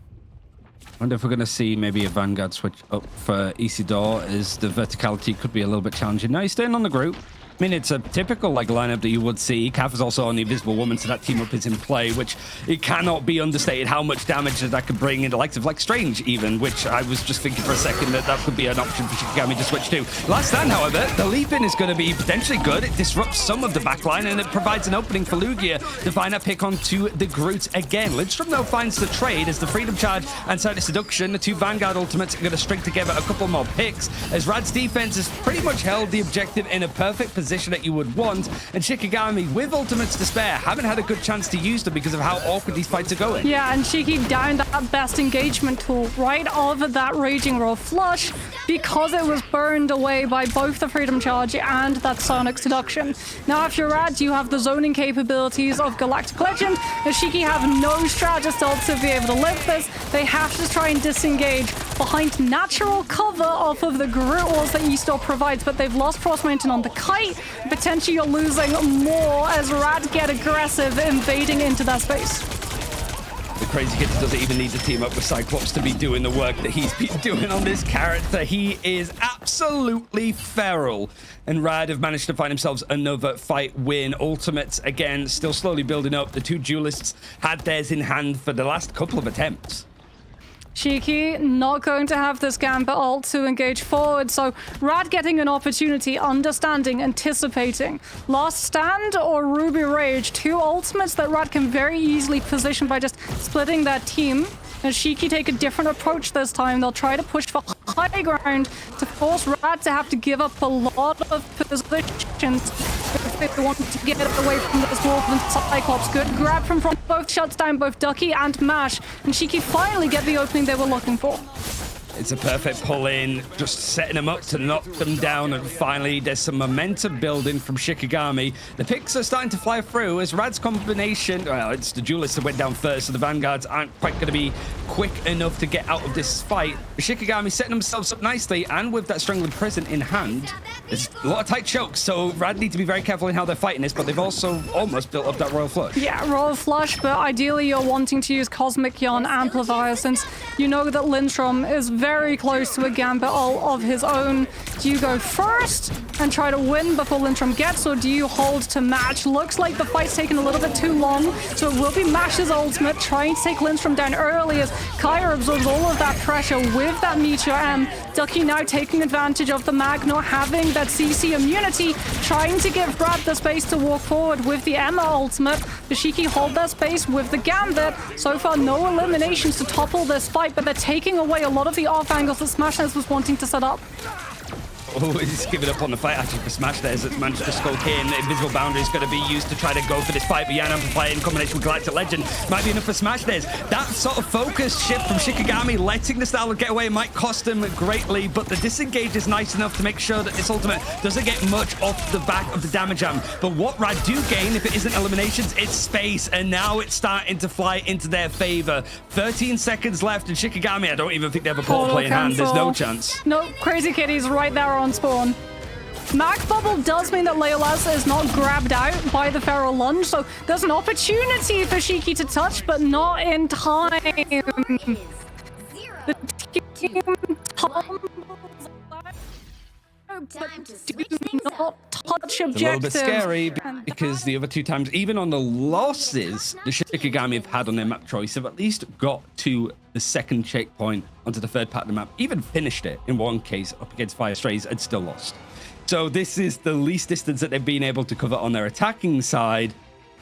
I wonder if we're going to see maybe a Vanguard switch up for Isidore, as the verticality could be a little bit challenging. Now he's staying on the group. I mean, it's a typical like lineup that you would see. Kath is also on the Invisible Woman, so that team up is in play, which it cannot be understated how much damage that could bring in the likes of like Strange even, which I was just thinking for a second that that could be an option for Shikigami to switch to. Last stand, however, the leap in is going to be potentially good. It disrupts some of the backline and it provides an opening for Lugia to find a pick onto the Groot again. Lindstrom though finds the trade as the Freedom Charge and Silent Seduction, the 2 Vanguard ultimates, are going to string together a couple more picks as Rad's defense has pretty much held the objective in a perfect position that you would want, and Shikigami with ultimates to spare haven't had a good chance to use them because of how awkward these fights are going. Yeah, and Shiki downed that best engagement tool right off of that Raging Royal Flush because it was burned away by both the Freedom Charge and that Sonic Seduction. Now if you're Rad, you have the zoning capabilities of Galactic Legend, as Shiki have no strategist ult to be able to live this. They have to try and disengage behind natural cover off of the Groot walls that Eastor provides, but they've lost Frost Mountain on the Kite. Potentially you're losing more as Rad get aggressive, invading into that space. The Crazy Kid doesn't even need to team up with Cyclops to be doing the work that he's been doing on this character. He is absolutely feral. And Rad have managed to find themselves another fight win. Ultimates, again, still slowly building up. The 2 duelists had theirs in hand for the last couple of attempts. Shiki not going to have this Gambit ult to engage forward, so Rad getting an opportunity, understanding, anticipating. Last Stand or Ruby Rage, 2 ultimates that Rad can very easily position by just splitting their team. As Shiki take a different approach this time, they'll try to push for high ground to force Rad to have to give up a lot of positions if they want to get away from this Wolf and Cyclops. Good grab from front, both shuts down both Ducky and Mash, and Shiki finally get the opening they were looking for. It's a perfect pull in, just setting them up to knock them down, and finally there's some momentum building from Shikigami. The picks are starting to fly through as Rad's combination, well, it's the duelists that went down first, so the Vanguards aren't quite going to be quick enough to get out of this fight. Shikigami setting themselves up nicely, and with that Strangling Prison in hand, there's a lot of tight chokes, so Rad need to be very careful in how they're fighting this, but they've also almost built up that Royal Flush. Yeah, Royal Flush, but ideally you're wanting to use Cosmic Yarn Amplifier, since you know that Lindstrom is very close to a Gambit ult of his own. Do you go first and try to win before Lindstrom gets, or do you hold to match? Looks like the fight's taken a little bit too long, so it will be Mash's ultimate, trying to take Lindstrom down early as Kaya absorbs all of that pressure with that Meteor M. Ducky now taking advantage of the mag not having that CC immunity, trying to give Brad the space to walk forward with the Emma ultimate. The Shiki hold their space with the Gambit. So far, no eliminations to topple this fight, but they're taking away a lot of the off angles that Smashness was wanting to set up. Oh, he's giving up on the fight actually for Smash there as it's managed to skulk in. The invisible boundary is going to be used to try to go for this fight, but Yan Amplifier in combination with Galactic Legend might be enough for Smash Days. That sort of focus shift from Shikigami, letting the Starlord get away, might cost him greatly, but the disengage is nice enough to make sure that this ultimate doesn't get much off the back of the damage arm. But what Rad do gain, if it isn't eliminations, it's space, and now it's starting to fly into their favor. 13 seconds left, and Shikigami, I don't even think they have a portal play in hand. There's no chance. No, Crazy Kitty's right there on spawn. Max Bubble does mean that Leolas is not grabbed out by the Feral Lunge, so there's an opportunity for Shiki to touch, but not in time. The team tumbles but do not touch objective. It's a little bit scary because the other two times, even on the losses the Shikigami have had on their map choice, have at least got to the second checkpoint onto the third part of the map, even finished it in one case up against Fire Strays and still lost. So this is the least distance that they've been able to cover on their attacking side.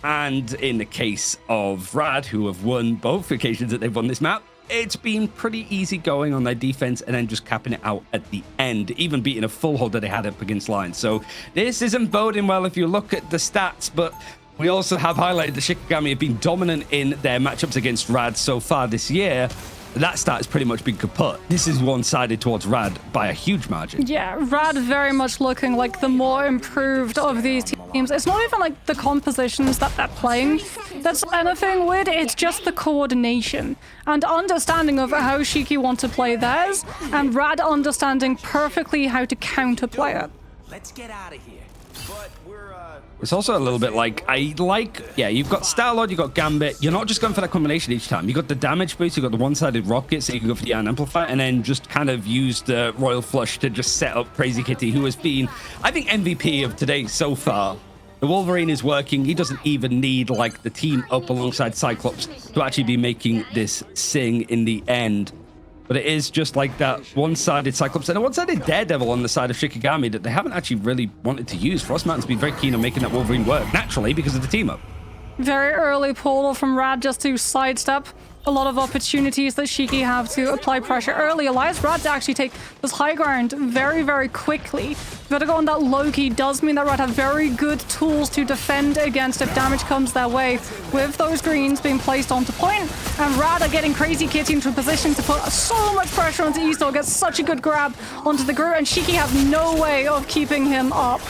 And in the case of Rad, who have won both occasions that they've won this map, it's been pretty easy going on their defense and then just capping it out at the end, even beating a full hold that they had up against Lions. So this isn't boding well if you look at the stats, but we also have highlighted that Shikigami have been dominant in their matchups against Rad so far this year. That start has pretty much been kaput. This is one-sided towards Rad by a huge margin. Yeah, Rad very much looking like the more improved of these teams. It's not even like the compositions that they're playing that's anything weird. It's just the coordination and understanding of how Shiki want to play theirs, and Rad understanding perfectly how to counterplay it. Let's get out of here. But we're It's also a little bit like, yeah, you've got Starlord, you've got Gambit. You're not just going for that combination each time. You've got the damage boost, you've got the one-sided rocket, so you can go for the Iron Amplifier, and then just kind of use the Royal Flush to just set up Crazy Kitty, who has been, I think, MVP of today so far. The Wolverine is working. He doesn't even need, like, the team up alongside Cyclops to actually be making this sing in the end. But it is just like that one-sided Cyclops and a one-sided Daredevil on the side of Shikigami that they haven't actually really wanted to use. Frost Mountain's been very keen on making that Wolverine work, naturally, because of the team-up. Very early portal from Rad just to sidestep a lot of opportunities that Shiki have to apply pressure early. Allows Rad to actually take this high ground very, very quickly. Vertigo on that low-key does mean that Rad have very good tools to defend against if damage comes their way, with those greens being placed onto point, and Rad are getting Crazy Kitty into a position to put so much pressure onto Eastor, gets such a good grab onto the Groot, and Shiki have no way of keeping him up.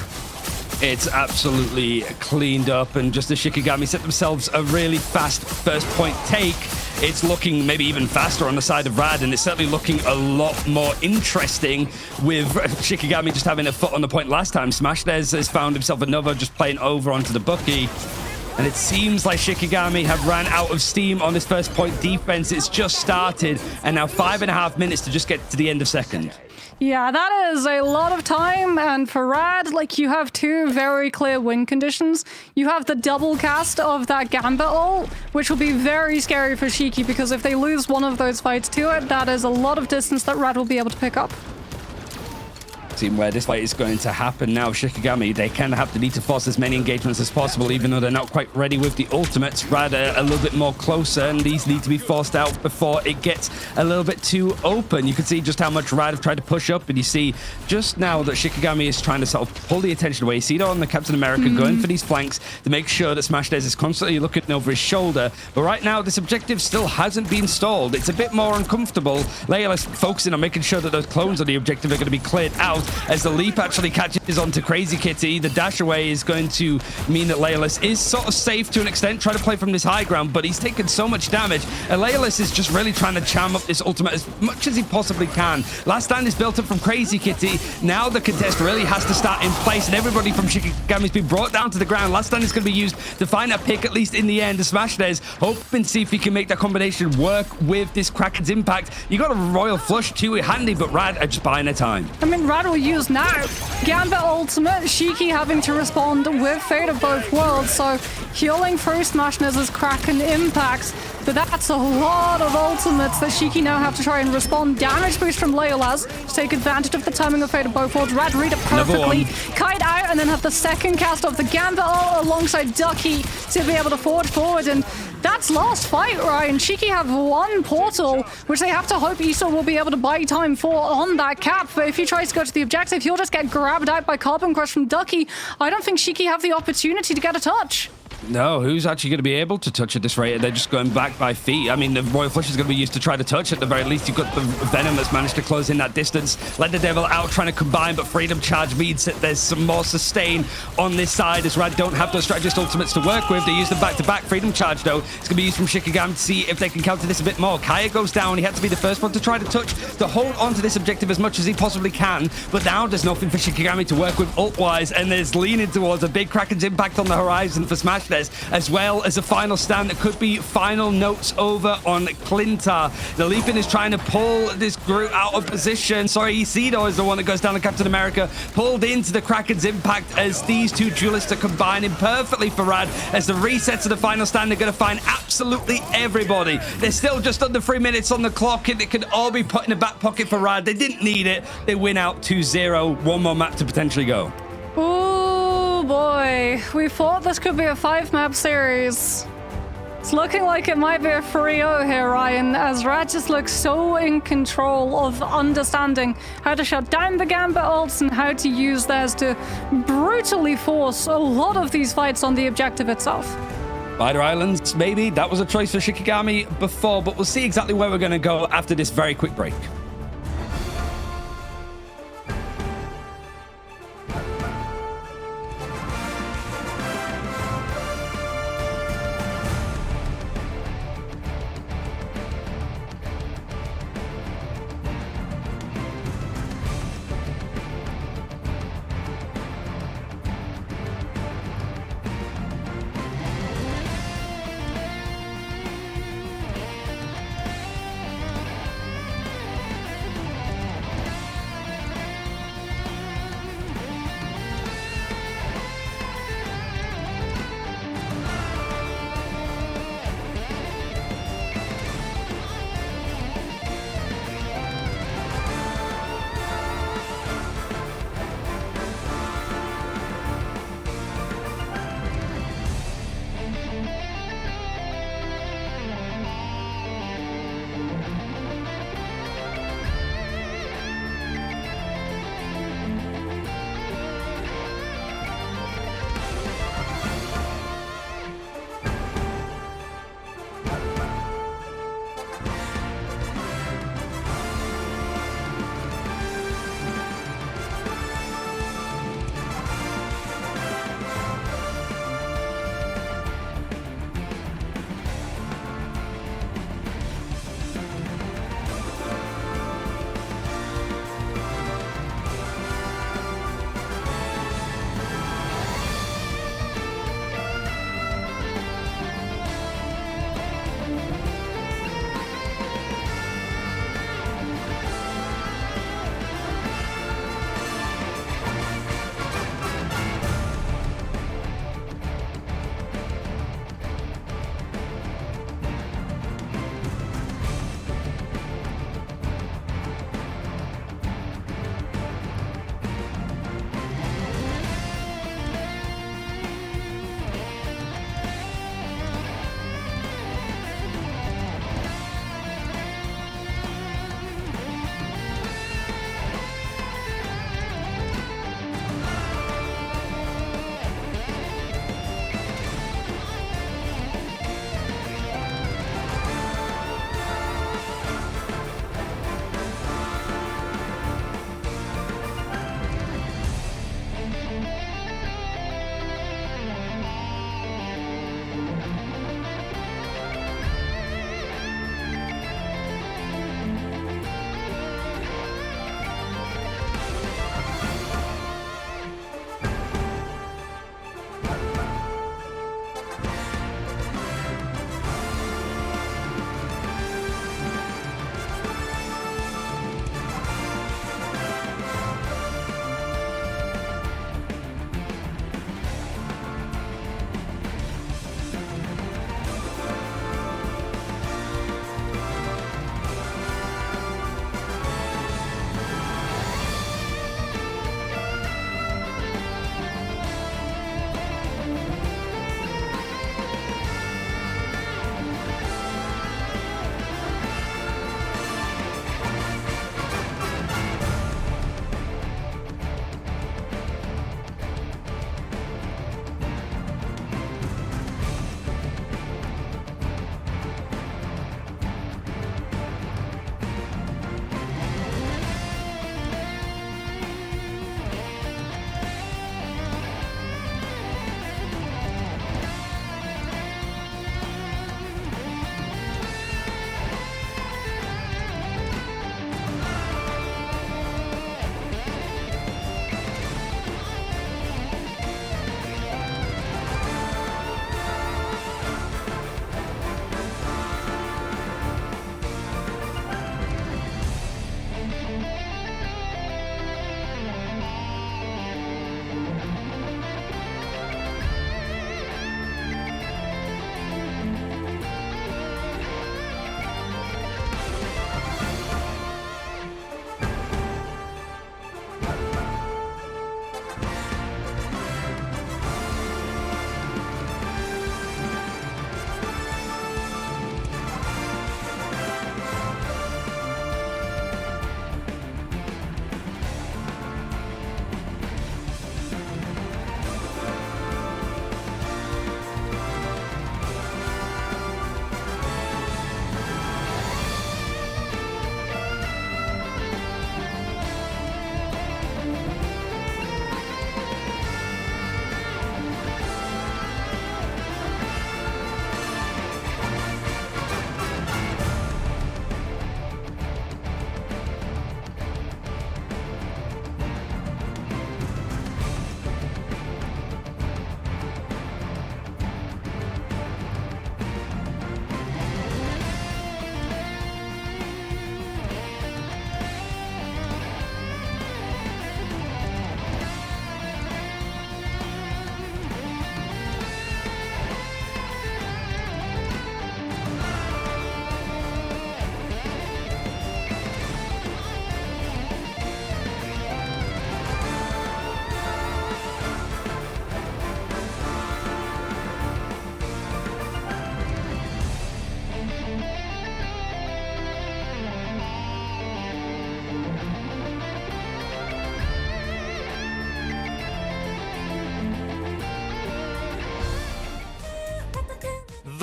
It's absolutely cleaned up, and just as Shikigami set themselves a really fast first point take, it's looking maybe even faster on the side of Rad, and it's certainly looking a lot more interesting with Shikigami just having a foot on the point last time. Smash has found himself another, just playing over onto the Bucky. And it seems like Shikigami have ran out of steam on this first point defense. It's just started, and now 5.5 minutes to just get to the end of second. Yeah, that is a lot of time, and for Rad, like, you have two very clear win conditions. You have the double cast of that Gambit ult, which will be very scary for Shiki, because if they lose one of those fights to it, that is a lot of distance that Rad will be able to pick up. Seeing where this fight is going to happen now, Shikigami, they kind of have to need to force as many engagements as possible, even though they're not quite ready with the ultimates. Rather, a little bit more closer, and these need to be forced out before it gets a little bit too open. You can see just how much Rad have tried to push up, and you see just now that Shikigami is trying to sort of pull the attention away. You see it on the Captain America going for these flanks to make sure that Smash Days is constantly looking over his shoulder. But right now, this objective still hasn't been stalled. It's a bit more uncomfortable. Layla's focusing on making sure that those clones on the objective are going to be cleared out. shield as the leap actually catches onto Crazy Kitty. The dash away is going to mean that Leolus is sort of safe to an extent, try to play from this high ground, but he's taken so much damage. And Leolus is just really trying to jam up this ultimate as much as he possibly can. Last stand is built up from Crazy Kitty. Now the contest really has to start in place, and everybody from Shikigami's been brought down to the ground. Last stand is going to be used to find a pick, at least in the end. The Smash Days, hoping to see if he can make that combination work with this Kraken's impact. You got a Royal Flush too handy, but Rad are just buying their time. I mean, Rad will use now. Gambit ultimate, Shiki having to respond with Fate of Both Worlds, so healing through Smashness as Kraken impacts. But that's a lot of ultimates that Shiki now have to try and respond. Damage boost from Leolaz to take advantage of the timing of Fate of Both Worlds. Rad read it perfectly. Kite out and then have the second cast of the Gambit ult alongside Ducky to be able to forward. And that's last fight, Ryan. Shiki have one portal, which they have to hope Iso will be able to buy time for on that cap. But if he tries to go to the objective, he'll just get grabbed out by Carbon Crush from Ducky. I don't think Shiki have the opportunity to get a touch. No, who's actually going to be able to touch at this rate? They're just going back by feet. I mean, the Royal Flush is going to be used to try to touch at the very least. You've got the Venom that's managed to close in that distance. Let the Devil out trying to combine, but Freedom Charge means that there's some more sustain on this side as Rad don't have those Strategist ultimates to work with. They use them back-to-back. Freedom Charge, though, it's going to be used from Shikigami to see if they can counter this a bit more. Kaya goes down. He had to be the first one to try to touch, to hold on to this objective as much as he possibly can. But now there's nothing for Shikigami to work with ult-wise, and there's leaning towards a big Kraken's impact on the horizon for Smash Des, as well as a final stand that could be final notes over on Clintar. The Leapin is trying to pull this group out of position. Sorry, Isidore is the one that goes down to Captain America, pulled into the Kraken's impact as these two duelists are combining perfectly for Rad. As the resets of the final stand are going to find absolutely everybody. There's still just under 3 minutes on the clock, and it could all be put in the back pocket for Rad. They didn't need it. They win out 2-0. One more map to potentially go. Oh boy, we thought this could be a 5-map series. It's looking like it might be a 3-0 here, Ryan, as Rad just looks so in control of understanding how to shut down the Gambit ults and how to use theirs to brutally force a lot of these fights on the objective itself. Spider Islands, maybe. That was a choice for Shikigami before, but we'll see exactly where we're going to go after this very quick break.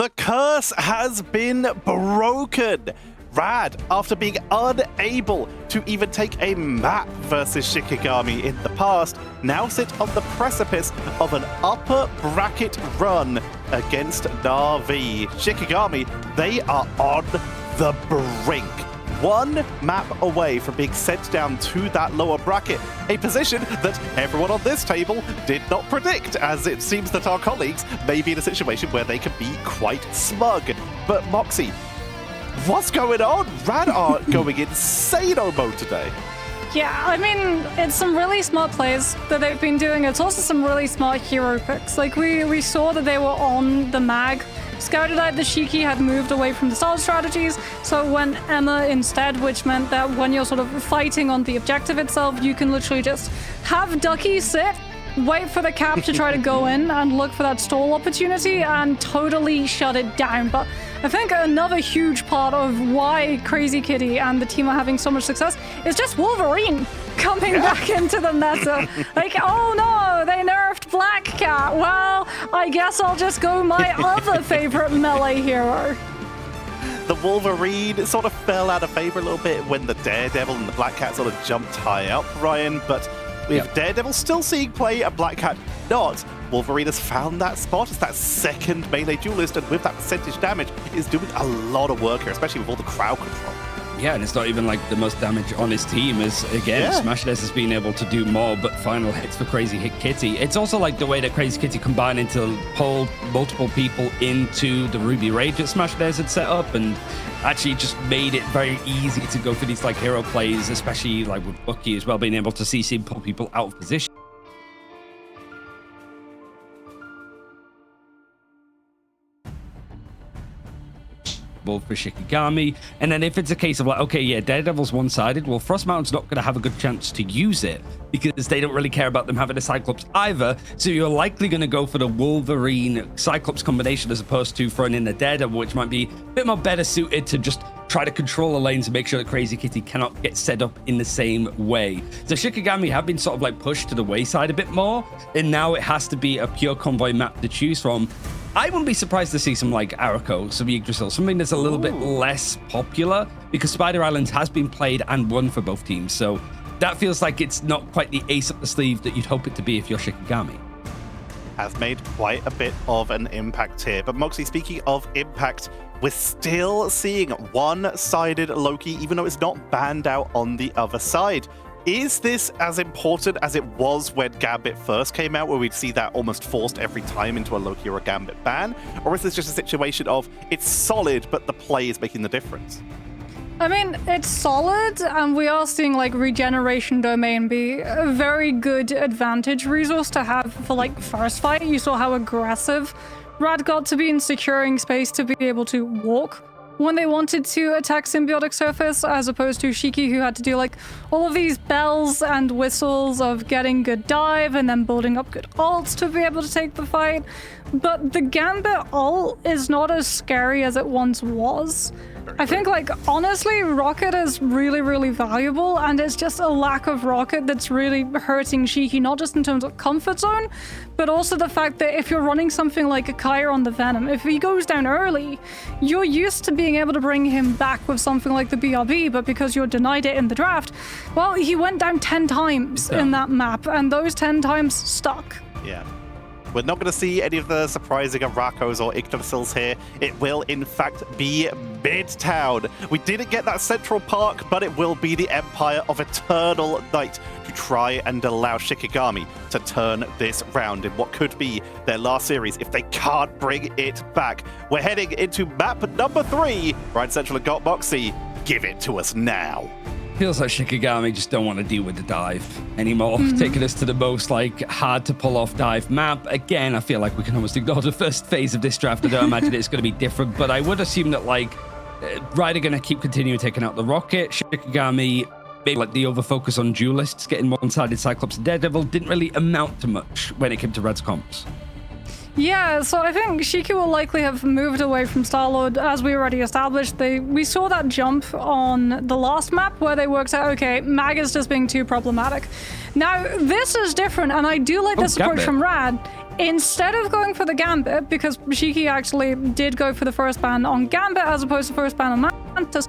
The curse has been broken. Rad, after being unable to even take a map versus Shikigami in the past, now sit on the precipice of an upper bracket run against Na'Vi. Shikigami, they are on the brink. One map away from being sent down to that lower bracket, a position that everyone on this table did not predict, as it seems that our colleagues may be in a situation where they can be quite smug. But Moxie, what's going on? Rad are going insane-o mode today. Yeah, I mean, it's some really smart plays that they've been doing. It's also some really smart hero picks. Like, we saw that they were on the mag, scouted out the Shiki had moved away from the style strategies, so went EMEA instead, which meant that when you're sort of fighting on the objective itself, you can literally just have Ducky sit, wait for the cap to try to go in and look for that stall opportunity and totally shut it down. But I think another huge part of why Crazy Kitty and the team are having so much success is just Wolverine coming back into the meta. Like, oh no, they nerfed Black Cat. Well, I guess I'll just go my other favorite melee hero. The Wolverine sort of fell out of favor a little bit when the Daredevil and the Black Cat sort of jumped high up, Ryan, but with Daredevil still seeing play and Black Cat not, Wolverine has found that spot as that second melee duelist, and with that percentage damage is doing a lot of work here, especially with all the crowd control. Yeah, and it's not even like the most damage on his team is, again, Smashless has been able to do more, but final hits for Crazy Kitty. It's also like the way that Crazy Kitty combined to pull multiple people into the Ruby Rage that Smashless had set up, and actually just made it very easy to go for these like hero plays, especially like with Bucky as well, being able to CC pull people out of position. For Shikigami, and then if it's a case of like, okay, yeah, Daredevil's one-sided, well, Frost Mountain's not going to have a good chance to use it because they don't really care about them having a Cyclops either, so you're likely going to go for the Wolverine Cyclops combination as opposed to throwing in the Daredevil, which might be a bit more better suited to just try to control the lanes and make sure that Crazy Kitty cannot get set up in the same way. So Shikigami have been sort of like pushed to the wayside a bit more, and now it has to be a pure convoy map to choose from. I wouldn't be surprised to see some like Araco, some Yggdrasil, something that's a little bit less popular, because Spider Islands has been played and won for both teams. So that feels like it's not quite the ace up the sleeve that you'd hope it to be if you're Shikigami. Has made quite a bit of an impact here. But Moxie, speaking of impact, we're still seeing one-sided Loki, even though it's not banned out on the other side. Is this as important as it was when Gambit first came out, where we'd see that almost forced every time into a Loki or a Gambit ban? Or is this just a situation of it's solid, but the play is making the difference? I mean, it's solid, and we are seeing like regeneration domain be a very good advantage resource to have for like first fight. You saw how aggressive Rad got to be in securing space to be able to walk when they wanted to attack symbiotic surface, as opposed to Shiki, who had to do like all of these bells and whistles of getting good dive and then building up good ults to be able to take the fight. But the Gambit ult is not as scary as it once was. I think, like, honestly, Rocket is really, really valuable, and it's just a lack of Rocket that's really hurting Shiki, not just in terms of comfort zone, but also the fact that if you're running something like a Kyra on the Venom, if he goes down early, you're used to being able to bring him back with something like the BRB, but because you're denied it in the draft, well, he went down 10 times in that map, and those 10 times stuck. Yeah. We're not going to see any of the surprising Arakos or Yggdrasils here. It will, in fact, be Midtown. We didn't get that Central Park, but it will be the Empire of Eternal Night to try and allow Shikigami to turn this round in what could be their last series if they can't bring it back. We're heading into map number 3. Ryan Central and Got Moxie. Give it to us now. Feels like Shikigami just don't want to deal with the dive anymore. Taking us to the most like hard to pull off dive map. Again, I feel like we can almost ignore the first phase of this draft. I don't imagine it's going to be different, but I would assume that like Ryder going to keep continuing taking out the Rocket. Shikigami, maybe like the overfocus on duelists, getting one-sided Cyclops and Daredevil didn't really amount to much when it came to Red's comps. Yeah, so I think Shiki will likely have moved away from Star-Lord, as we already established. We saw that jump on the last map where they worked out, okay, Mag is just being too problematic. Now, this is different, and I do like this approach from Rad, instead of going for the Gambit, because Shiki actually did go for the first ban on Gambit as opposed to first ban on Mantis,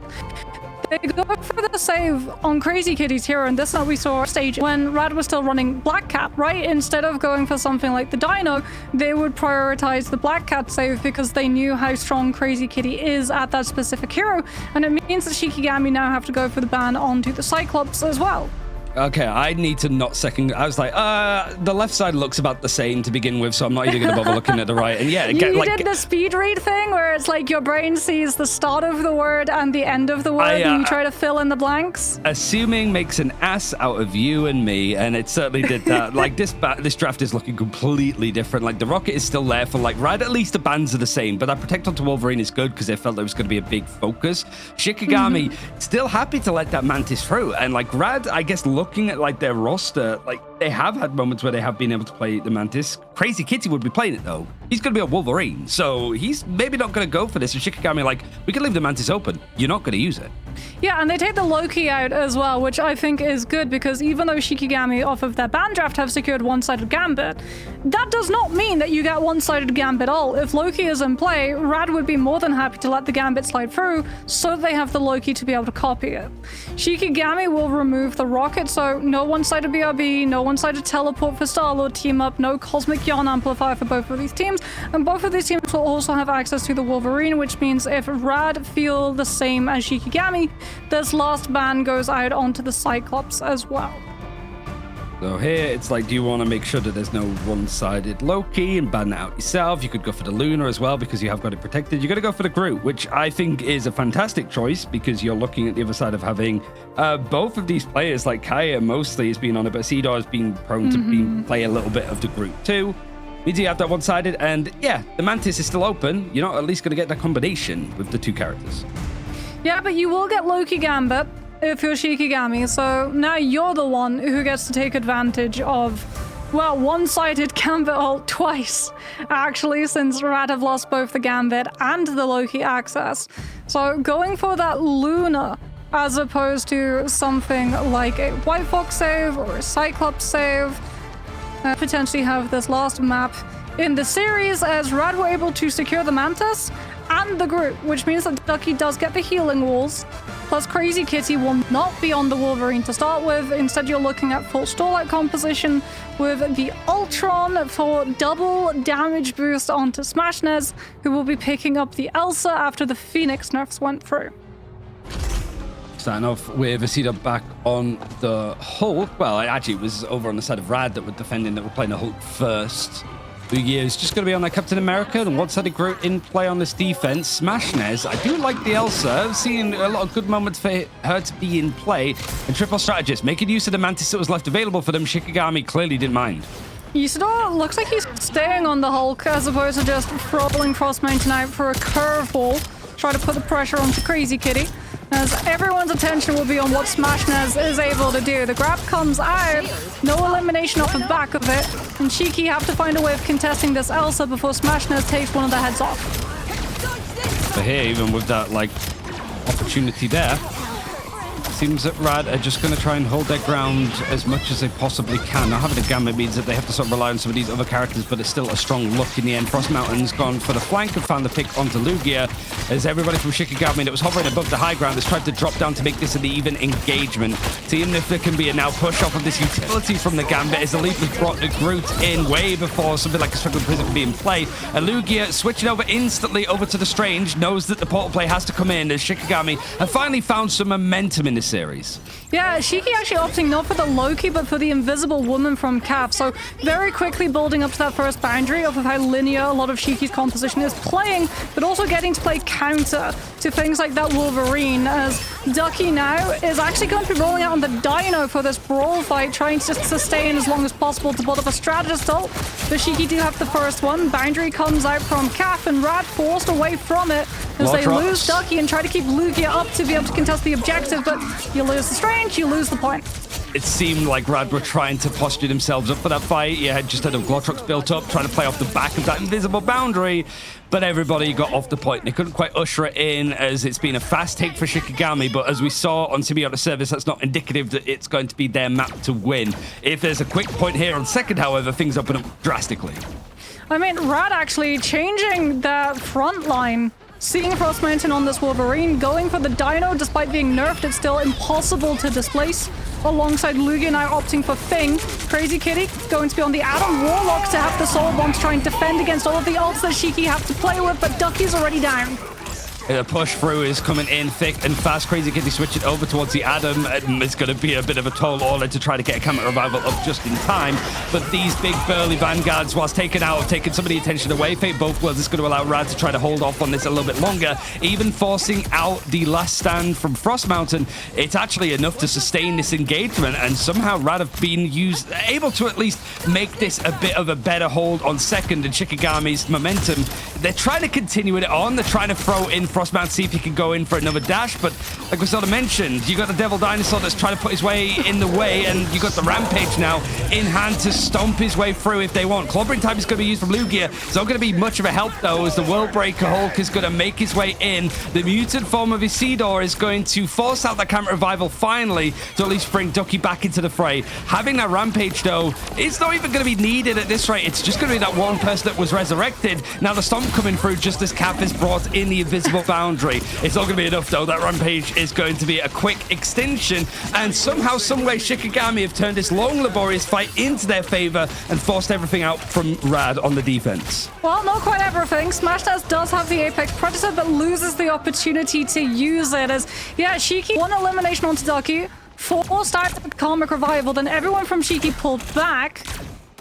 they go for the save on Crazy Kitty's hero, and this is what we saw stage when Rad was still running Black Cat, right? Instead of going for something like the Dino, they would prioritize the Black Cat save because they knew how strong Crazy Kitty is at that specific hero, and it means that Shikigami now have to go for the ban onto the Cyclops as well. Okay, I need to not second. I was like, the left side looks about the same to begin with, so I'm not even going to bother looking at the right. And yeah, you did the speed read thing where it's like your brain sees the start of the word and the end of the word, and you try to fill in the blanks. Assuming makes an ass out of you and me, and it certainly did that. Like this draft is looking completely different. Like the Rocket is still there for like Rad. At least the bans are the same, but that Protect onto Wolverine is good because they felt there was going to be a big focus. Shikigami still happy to let that Mantis through, and like Rad, I guess. Looking at like their roster, like they have had moments where they have been able to play the Mantis. Crazy Kitty would be playing it though. He's going to be a Wolverine, so he's maybe not going to go for this. And Shikigami, like, we can leave the Mantis open. You're not going to use it. Yeah, and they take the Loki out as well, which I think is good because even though Shikigami off of their ban draft have secured one-sided Gambit, that does not mean that you get one-sided Gambit all. If Loki is in play, Rad would be more than happy to let the Gambit slide through so that they have the Loki to be able to copy it. Shikigami will remove the Rocket, so no one-sided BRB, no one-sided teleport for Star-Lord team up, no Cosmic Yawn amplifier for both of these teams, and both of these teams will also have access to the Wolverine, which means if Rad feel the same as Shikigami, this last ban goes out onto the Cyclops as well. So here, it's like, do you want to make sure that there's no one-sided Loki and ban it out yourself? You could go for the Luna as well because you have got it protected. You're going to go for the Groot, which I think is a fantastic choice because you're looking at the other side of having both of these players, like Kaya mostly has been on it, but Cedar has been prone to play a little bit of the Groot too. Means you have that one-sided, and yeah, the Mantis is still open. You're not at least going to get that combination with the two characters. Yeah, but you will get Loki Gambit if you're Shikigami, so now you're the one who gets to take advantage of, well, one-sided Gambit ult twice, actually, since Rad have lost both the Gambit and the Loki access. So going for that Luna as opposed to something like a White Fox save or a Cyclops save, potentially have this last map in the series as Rad were able to secure the Mantis and the Groot, which means that Ducky does get the healing walls. Plus, Crazy Kitty will not be on the Wolverine to start with. Instead, you're looking at full Starlight composition with the Ultron for double damage boost onto Smashnez, who will be picking up the Elsa after the Phoenix nerfs went through. Starting off with Asida back on the Hulk. Well, actually, it was over on the side of Rad that were defending, that were playing the Hulk first. Lugia is just going to be on that Captain America, and one-sided Groot in play on this defense. Smashnez, I do like the Elsa. I've seen a lot of good moments for her to be in play. And Triple Strategist, making use of the Mantis that was left available for them. Shikigami clearly didn't mind. Isidore looks like he's staying on the Hulk as opposed to just rolling Frost Mountain out for a curveball. Try to put the pressure onto Crazy Kitty, as everyone's attention will be on what Smashnez is able to do. The grab comes out, no elimination off the back of it, and Shiki have to find a way of contesting this Elsa before Smashnez takes one of the heads off. But here, even with that, like, opportunity there, seems that Rad are just going to try and hold their ground as much as they possibly can. Now, having a Gambit means that they have to sort of rely on some of these other characters, but it's still a strong look in the end. Frost Mountain's gone for the flank and found the pick onto Lugia, as everybody from Shikigami that was hovering above the high ground has tried to drop down to make this an even engagement. Seeing if there can be a now push off of this utility from the Gambit, as the leap has brought the Groot in way before something like a Struggling Prison can be in play. And Lugia switching over instantly over to the Strange, knows that the portal play has to come in, as Shikigami have finally found some momentum in this series. Yeah, Shiki actually opting not for the Loki, but for the Invisible Woman from Cap. So very quickly building up to that first boundary off of how linear a lot of Shiki's composition is playing, but also getting to play counter to things like that Wolverine, as Ducky now is actually going to be rolling out on the Dino for this brawl fight, trying to just sustain as long as possible to build up a strategist ult. But Shiki do have the first one. Boundary comes out from Cap, and Rad forced away from it as they lose Ducky and try to keep Lugia up to be able to contest the objective, but you lose the Strange, you lose the point. It seemed like Rad were trying to posture themselves up for that fight. You had just had a Glotrox built up, trying to play off the back of that invisible boundary, but everybody got off the point. They couldn't quite usher it in, as it's been a fast take for Shikigami, but as we saw on Symbiotic Service, that's not indicative that it's going to be their map to win. If there's a quick point here on second, however, things open up drastically. I mean, Rad actually changing the front line. Seeing Frost Mountain on this Wolverine, going for the Dino despite being nerfed, it's still impossible to displace. Alongside Lugia now opting for Fing. Crazy Kitty going to be on the Adam Warlock to have the Soul Bomb to try and defend against all of the ults that Shiki have to play with, but Ducky's already down. The push through is coming in thick and fast. Crazy Kitty switching over towards the Adam. It's going to be a bit of a tall order to try to get a Comet Revival up just in time. But these big burly Vanguards, whilst taking some of the attention away, Fate Both Worlds is going to allow Rad to try to hold off on this a little bit longer. Even forcing out the last stand from Frost Mountain, it's actually enough to sustain this engagement. And somehow Rad have been able to at least make this a bit of a better hold on second and Shikigami's momentum. They're trying to continue it on. They're trying to throw in Frost Mountain, see if he can go in for another dash, but like we sort of mentioned, you got the Devil Dinosaur that's trying to put his way in the way, and you got the Rampage now in hand to stomp his way through if they want. Clobbering Time is going to be used from Lugia. It's not going to be much of a help though, as the World Breaker Hulk is going to make his way in. The mutant form of Isidore is going to force out that Comet Revival finally to at least bring Ducky back into the fray. Having that Rampage though, it's not even going to be needed at this rate. It's just going to be that one person that was resurrected. Now the Stomp coming through just as Cap is brought in the invisible boundary. It's not going to be enough though. That Rampage is going to be a quick extension, and somehow, someway, Shikigami have turned this long, laborious fight into their favor and forced everything out from Rad on the defense. Well, not quite everything. Smash Dance does have the Apex Predator, but loses the opportunity to use it as, yeah, Shiki, one elimination onto Ducky, forced out the Karmic Revival, then everyone from Shiki pulled back.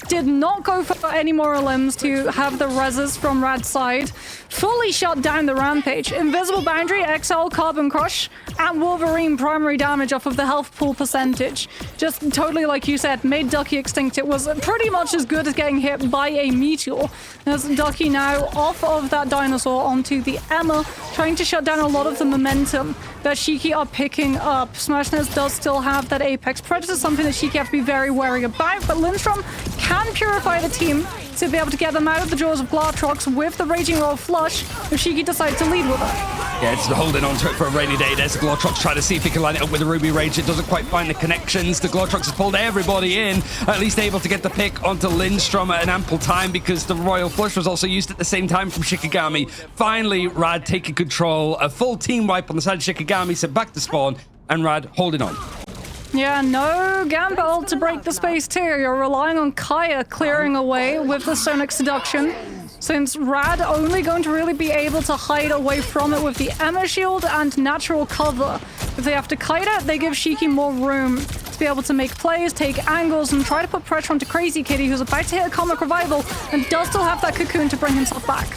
Did not go for any more limbs to have the reses from Rad's side. Fully shut down the Rampage. Invisible Boundary, Exile, Carbon Crush, and Wolverine primary damage off of the health pool percentage. Just totally, like you said, made Ducky extinct. It was pretty much as good as getting hit by a meteor. As Ducky now off of that dinosaur onto the EMEA, trying to shut down a lot of the momentum that Shiki are picking up. Smashness does still have that Apex Predator, something that Shiki have to be very wary about, but Lindstrom can purify the team to be able to get them out of the jaws of Glatrox with the Raging Roll flush if Shiki decides to lead with it. Yeah, it's holding on to it for a rainy day. There's the Glatrox trying to see if he can line it up with the Ruby Rage. It doesn't quite find the connections. The Glatrox has pulled everybody in, at least able to get the pick onto Lindstrom at an ample time because the Royal Flush was also used at the same time from Shikigami. Finally, Rad taking control. A full team wipe on the side of Shikigami, sent back to spawn, and Rad holding on. Yeah, no Gambit ult to break the space too. You're relying on Kaya clearing away with the Sonic Seduction, since Rad only going to really be able to hide away from it with the Emma Shield and natural cover. If they have to kite it, they give Shiki more room to be able to make plays, take angles, and try to put pressure onto Crazy Kitty, who's about to hit a Comic Revival and does still have that cocoon to bring himself back.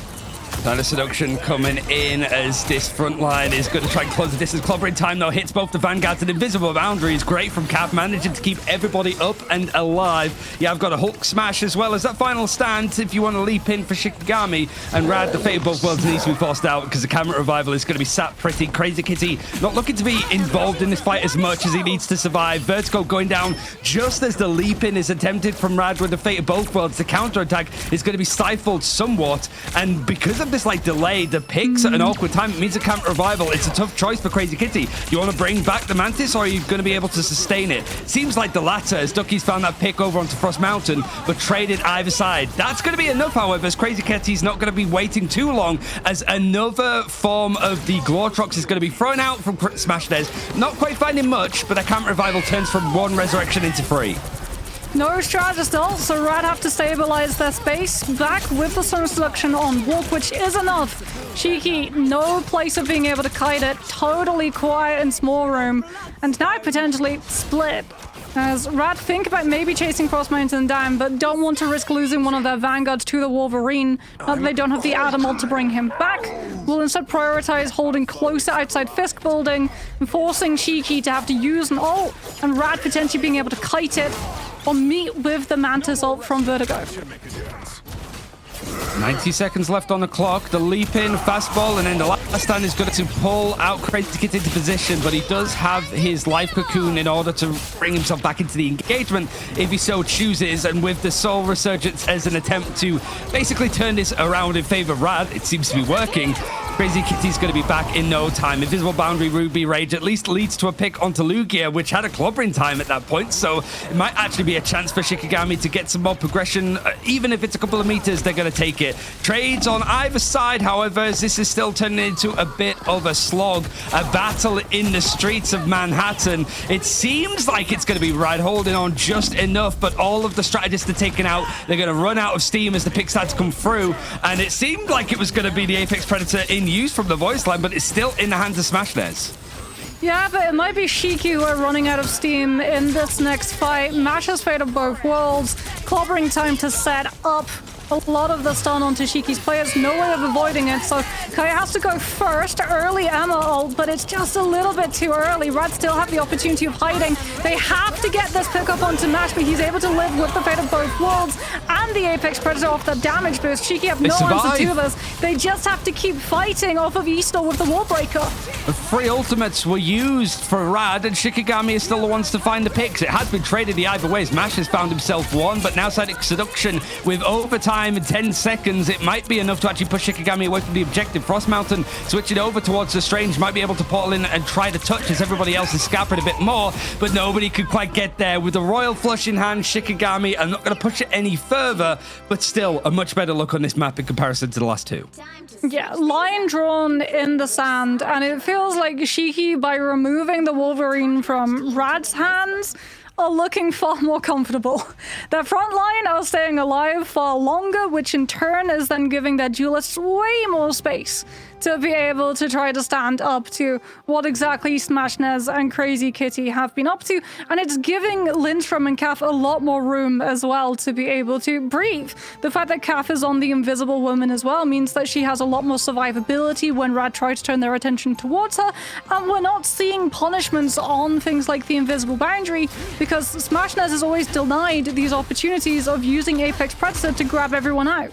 Now the Seduction coming in as this front line is going to try and close the distance. Clobbering Time though hits both the Vanguards and Invisible Boundaries. Great from Cap, managing to keep everybody up and alive. Yeah, I've got a Hulk Smash as well as that final stand if you want to leap in for Shikigami. And Rad, the fate of both worlds, needs to be forced out because the Comet Revival is going to be sat pretty. Crazy Kitty not looking to be involved in this fight as much as he needs to survive. Vertigo going down just as the leap in is attempted from Rad with the fate of both worlds. The counter attack is going to be stifled somewhat, and because of this like delay, the picks at an awkward time, it means a Comet Revival. It's a tough choice for Crazy Kitty. You want to bring back the Mantis, or are you going to be able to sustain it? Seems like the latter, as Ducky's found that pick over onto Frost Mountain, but traded either side. That's going to be enough, however, as Crazy Kitty's not going to be waiting too long, as another form of the Glortrox is going to be thrown out from Smash Des. Not quite finding much, but that Comet Revival turns from one resurrection into three. No strategist ult, so Rad have to stabilize their space. Back with the Sonic Seduction on Wolf, which is enough. Shiki, no place of being able to kite it. Totally quiet and small room. And now potentially split. As Rad think about maybe chasing Frost Mountain down, but don't want to risk losing one of their Vanguards to the Wolverine. Not that they don't have the Adam ult to bring him back. Will instead prioritize holding closer outside Fisk building and forcing Shiki to have to use an ult, and Rad potentially being able to kite it or meet with the Mantis ult from Vertigo. 90 seconds left on the clock. The leap in, fastball, and then the last stand is going to pull out Crazy Kitty into position, but he does have his life cocoon in order to bring himself back into the engagement if he so chooses, and with the Soul Resurgence as an attempt to basically turn this around in favor of Rad, it seems to be working. Crazy Kitty's going to be back in no time. Invisible Boundary Ruby Rage at least leads to a pick onto Lugia, which had a clobbering time at that point, so it might actually be a chance for Shikigami to get some more progression. Even if it's a couple of meters, they're going to take it. Trades on either side, however, as this is still turning into a bit of a slog, a battle in the streets of Manhattan. It seems like it's going to be Rad holding on just enough, but all of the strategists are taken out. They're going to run out of steam as the picks start to come through, and it seemed like it was going to be the Apex Predator in use from the voice line, but it's still in the hands of Smashnez. Yeah, but it might be Shiki who are running out of steam in this next fight. Masha's Fate of Both Worlds, clobbering time to set up a lot of the stun onto Shiki's players. No way of avoiding it, so Kaya has to go first. Early Emma ult, but it's just a little bit too early. Rad still have the opportunity of hiding. They have to get this pick up onto Mash, but he's able to live with the Fate of Both Worlds and the Apex Predator off the damage boost. Shiki have no answer to this. They just have to keep fighting off of Easter with the Wall Breaker. The 3 ultimates were used for Rad, and Shikigami is still the ones to find the picks. It has been traded the either ways. Mash has found himself one, but now Psychic Seduction with overtime in 10 seconds, it might be enough to actually push Shikigami away from the objective. Frost Mountain switching over towards the Strange, might be able to portal in and try to touch as everybody else is scalping a bit more, but nobody could quite get there. With the Royal Flush in hand, Shikigami are not going to push it any further, but still a much better look on this map in comparison to the last 2. Yeah, line drawn in the sand, and it feels like Shiki, by removing the Wolverine from Rad's hands, are looking far more comfortable. Their front line are staying alive far longer, which in turn is then giving their duelists way more space to be able to try to stand up to what exactly Smashnez and Crazy Kitty have been up to. And it's giving Lindstrom and Kaf a lot more room as well to be able to breathe. The fact that Kaf is on the Invisible Woman as well means that she has a lot more survivability when Rad tries to turn their attention towards her. And we're not seeing punishments on things like the Invisible Boundary, because Smashnez has always denied these opportunities of using Apex Predator to grab everyone out.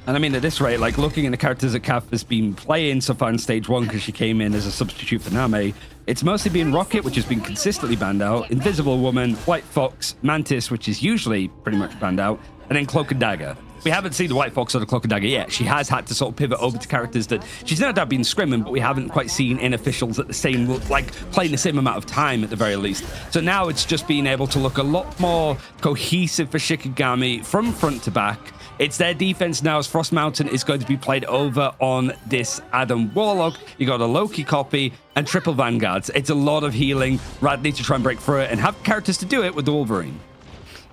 And I mean, at this rate, like looking at the characters that Kaf has been playing so far in stage 1, because she came in as a substitute for Name, it's mostly been Rocket, which has been consistently banned out, Invisible Woman, White Fox, Mantis, which is usually pretty much banned out, and then Cloak and Dagger. We haven't seen the White Fox or the Cloak and Dagger yet. She has had to sort of pivot over to characters that she's no doubt been scrimming, but we haven't quite seen in officials at the same, like playing the same amount of time at the very least. So now it's just being able to look a lot more cohesive for Shikigami from front to back. It's their defense now as Frost Mountain is going to be played over on this Adam Warlock. You got a Loki copy and triple Vanguards. It's a lot of healing. Rad needs to try and break through it and have characters to do it with the Wolverine.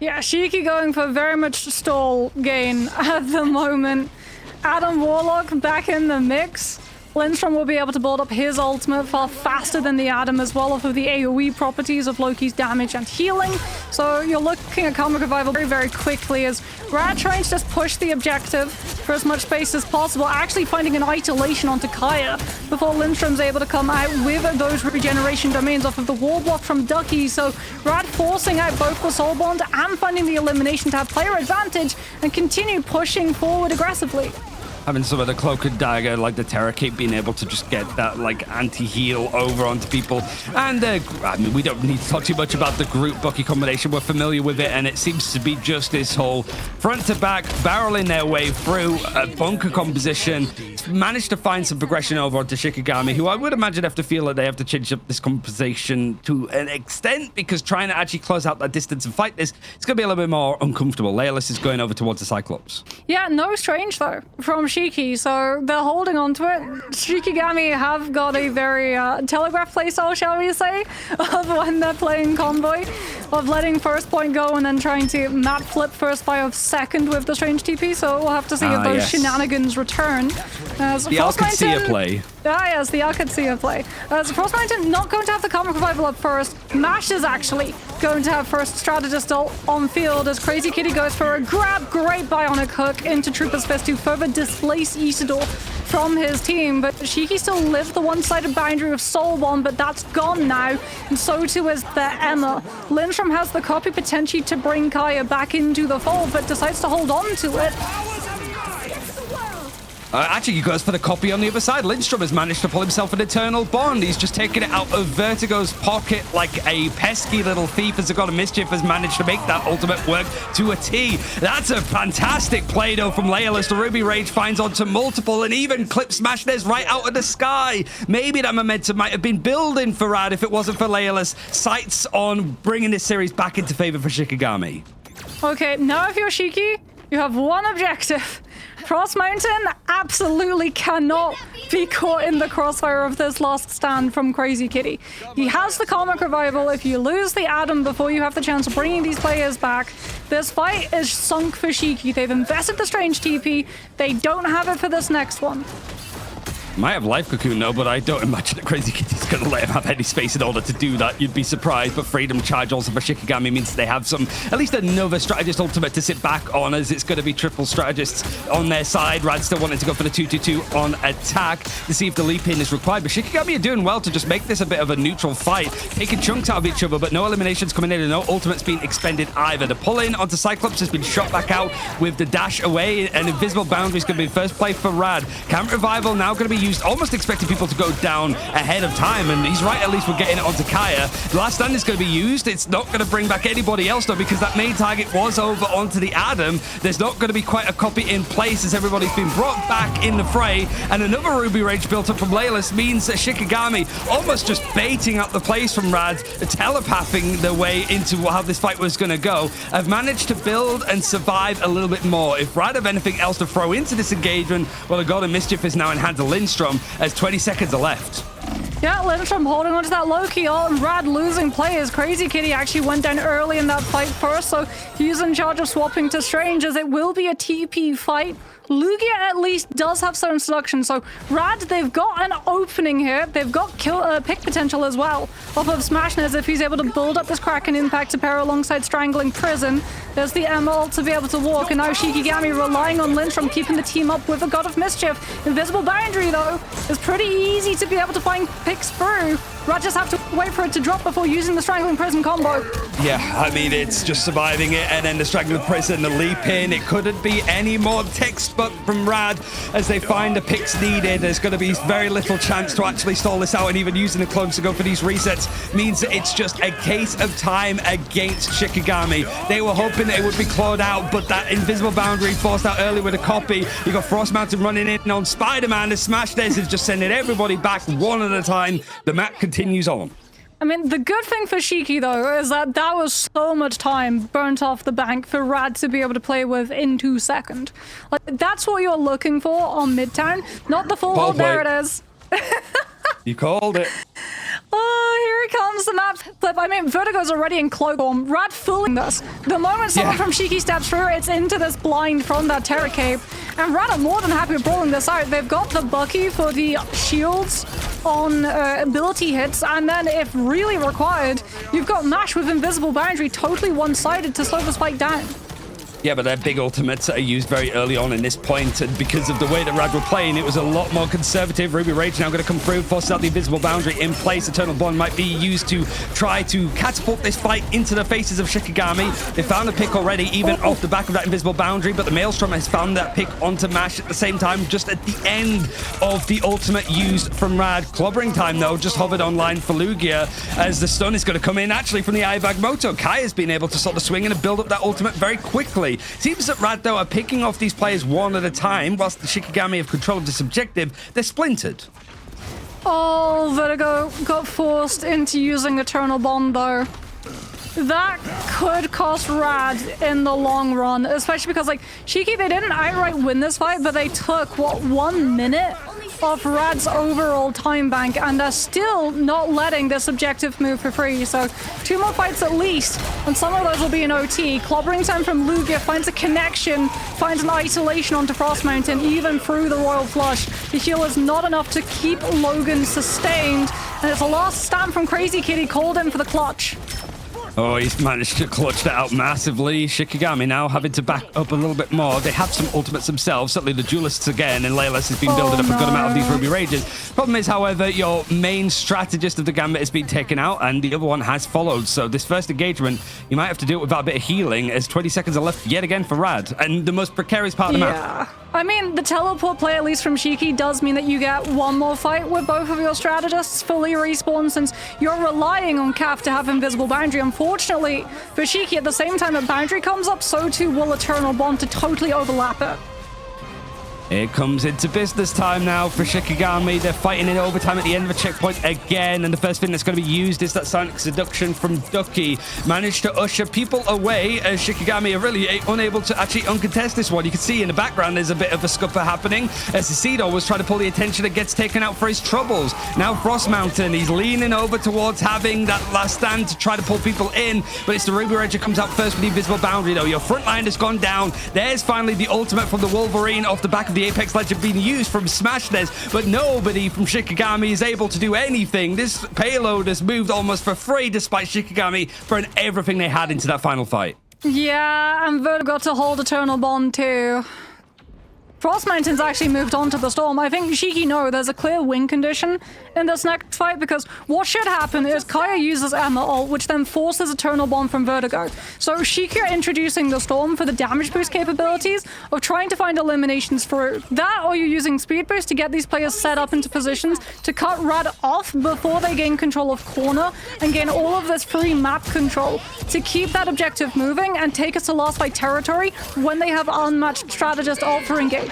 Yeah, Shiki going for very much stall gain at the moment. Adam Warlock back in the mix. Lindstrom will be able to build up his ultimate far faster than the Adam as well, off of the AoE properties of Loki's damage and healing. So you're looking at Karmic Revival very, very quickly as Rad trying to just push the objective for as much space as possible, actually finding an isolation onto Kaya before Lindstrom's able to come out with those regeneration domains off of the wall block from Ducky. So Rad forcing out both the Soul Bond and finding the elimination to have player advantage and continue pushing forward aggressively. Having some of the Cloak and Dagger, like the Terror Cape, being able to just get that like anti-heal over onto people. And I mean, we don't need to talk too much about the group Bucky combination. We're familiar with it, and it seems to be just this whole front to back, barreling their way through a bunker composition. Managed to find some progression over onto Shikigami, who I would imagine have to feel that they have to change up this composition to an extent, because trying to actually close out that distance and fight this, it's going to be a little bit more uncomfortable. Leolus is going over towards the Cyclops. Yeah, no Strange though from Shiki, so they're holding on to it. Shikigami have got a very telegraph playstyle, shall we say, of when they're playing Convoy, of letting first point go and then trying to map flip first by a second with the Strange TP, so we'll have to see if those shenanigans return. The Alcatia play. Ah, yes, the Alcatia play. Frost Mountain not going to have the Karmic Revival up first. Mash is actually going to have first strategist on field as Crazy Kitty goes for a grab. Great bionic hook into Trooper's Fist to further displace Isidore from his team. But Shiki still lives the one-sided boundary of Soul Bond, but that's gone now. And so too is the Emma. Lindstrom has the copy potentially to bring Kaya back into the fold, but decides to hold on to it. Actually, he goes for the copy on the other side. Lindstrom has managed to pull himself an Eternal Bond. He's just taken it out of Vertigo's pocket like a pesky little thief as the God of Mischief has managed to make that ultimate work to a T. That's a fantastic play, though, from Leolus. The Ruby Rage finds onto multiple and even clips Smashnez right out of the sky. Maybe that momentum might have been building for Rad if it wasn't for Leolus. Sights on bringing this series back into favor for Shikigami. Okay, now if you're Shiki, you have one objective. Frost Mountain absolutely cannot be caught in the crossfire of this last stand from Crazy Kitty. He has the Karmic Revival. If you lose the Adam before you have the chance of bringing these players back, this fight is sunk for Shiki. They've invested the Strange TP. They don't have it for this next one. Might have Life Cocoon, though, but I don't imagine that Crazy Kitty's going to let him have any space in order to do that. You'd be surprised, but Freedom Charge also for Shikigami means they have at least another Strategist ultimate to sit back on, as it's going to be triple Strategists on their side. Rad still wanting to go for the 2-2-2 on attack to see if the leap in is required, but Shikigami are doing well to just make this a bit of a neutral fight, taking chunks out of each other, but no eliminations coming in and no ultimates being expended either. The pull-in onto Cyclops has been shot back out with the dash away, and Invisible Boundary is going to be first play for Rad. Camp Revival now going to be used, almost expecting people to go down ahead of time, and he's right, at least we're getting it onto Kaya. The last stand is going to be used. It's not going to bring back anybody else, though, because that main target was over onto the Adam. There's not going to be quite a copy in place as everybody's been brought back in the fray, and another Ruby Rage built up from Leolus means that Shikigami almost just baiting up the plays from Rad, telepathing their way into how this fight was going to go, have managed to build and survive a little bit more. If Rad have anything else to throw into this engagement, well, the God of Mischief is now in hands of Lindstrom as 20 seconds are left. Yeah, Lindstrom holding onto that low-key ult and Rad losing players. Crazy Kitty actually went down early in that fight first, so he's in charge of swapping to Strange, as it will be a TP fight. Lugia at least does have certain seduction, so Rad, they've got an opening here. They've got pick potential as well off of Smashnez if he's able to build up this Kraken impact to pair alongside Strangling Prison. There's the Emerald to be able to walk, and now Shikigami relying on Lindstrom, keeping the team up with the God of Mischief. Invisible Boundary, though, is pretty easy to be able to find picks through. Rad just have to wait for it to drop before using the Strangling Prison combo. Yeah, I mean, it's just surviving it, and then the Strangling Prison, the leap in. It couldn't be any more textbook from Rad as they find the picks needed. There's going to be very little chance to actually stall this out, and even using the clones to go for these resets means that it's just a case of time against Shikigami. They were hoping that it would be clawed out, but that Invisible Boundary forced out early with a copy. You got Frost Mountain running in on Spider-Man. The Smashnez is just sending everybody back one at a time. The map continues on. I mean, the good thing for Shiki, though, is that was so much time burnt off the bank for Rad to be able to play with in 2 seconds. Like, that's what you're looking for on Midtown, not the full hold. There it is. You called it. Oh, here comes the map flip. I mean, Vertigo's already in cloak form. Rad fooling this. The moment someone from Shiki steps through, it's into this blind from that Terra Cape. And Rad are more than happy with brawling this out. They've got the Bucky for the shields on ability hits, and then if really required, you've got Mash with Invisible Boundary totally one-sided to slow this fight down. Yeah, but they're big ultimates that are used very early on in this point, and because of the way that Rad were playing, it was a lot more conservative. Ruby Rage now going to come through, forces out the Invisible Boundary in place. Eternal Bond might be used to try to catapult this fight into the faces of Shikigami. They found a pick already, even off the back of that Invisible Boundary, but the Maelstrom has found that pick onto Mash at the same time, just at the end of the ultimate used from Rad. Clobbering time, though, just hovered online for Lugia, as the stun is going to come in, actually, from the Ibag Moto. Kai has been able to sort of swing in and build up that ultimate very quickly. Seems that Rad, though, are picking off these players one at a time, whilst the Shikigami have control of this objective. They're splintered. Oh, Vertigo got forced into using Eternal Bond, though. That could cost Rad in the long run, especially because, like, Shiki, they didn't outright win this fight, but they took, what, 1 minute off Rad's overall time bank, and they're still not letting this objective move for free. So 2 more fights at least, and some of those will be in OT. Clobbering time from Lugia finds a connection, finds an isolation onto Frost Mountain, even through the Royal Flush. The heal is not enough to keep Logan sustained, and it's a last stand from Crazy Kitty, called in for the clutch. Oh, he's managed to clutch that out massively. Shikigami now having to back up a little bit more. They have some ultimates themselves. Certainly the Duelists again, and Leolus has been building up a good amount of these Ruby Rages. Problem is, however, your main strategist of the Gambit has been taken out, and the other one has followed. So this first engagement, you might have to do it without a bit of healing, as 20 seconds are left yet again for Rad. And the most precarious part of the map. I mean, the teleport play, at least from Shiki, does mean that you get one more fight with both of your strategists fully respawn, since you're relying on Kaf to have Invisible Boundary. Unfortunately, for Shiki, at the same time that Boundary comes up, so too will Eternal Bond to totally overlap it. It comes into business time now for Shikigami. They're fighting in overtime at the end of a checkpoint again, and the first thing that's going to be used is that Sonic Seduction from Ducky. Managed to usher people away as Shikigami are really unable to actually uncontest this one. You can see in the background there's a bit of a scupper happening as Cecido was trying to pull the attention and gets taken out for his troubles. Now Frost Mountain, he's leaning over towards having that last stand to try to pull people in, but it's the Ruby Rage that comes out first with the Invisible Boundary though. Your front line has gone down. There's finally the ultimate from the Wolverine off the back of the Apex Legend being used from Smashness, but nobody from Shikigami is able to do anything. This payload has moved almost for free despite Shikigami throwing everything they had into that final fight. Yeah, and Vertigo got to hold Eternal Bond too. Frost Mountain's actually moved on to the Storm. I think Shiki knows there's a clear win condition in this next fight, because what should happen is Kaya uses Emma ult, which then forces Eternal Bond from Vertigo. So Shiki are introducing the Storm for the damage boost capabilities of trying to find eliminations through that, or you're using Speed Boost to get these players set up into positions to cut Rad off before they gain control of corner and gain all of this free map control to keep that objective moving and take us to last fight territory when they have unmatched strategist ult for engage.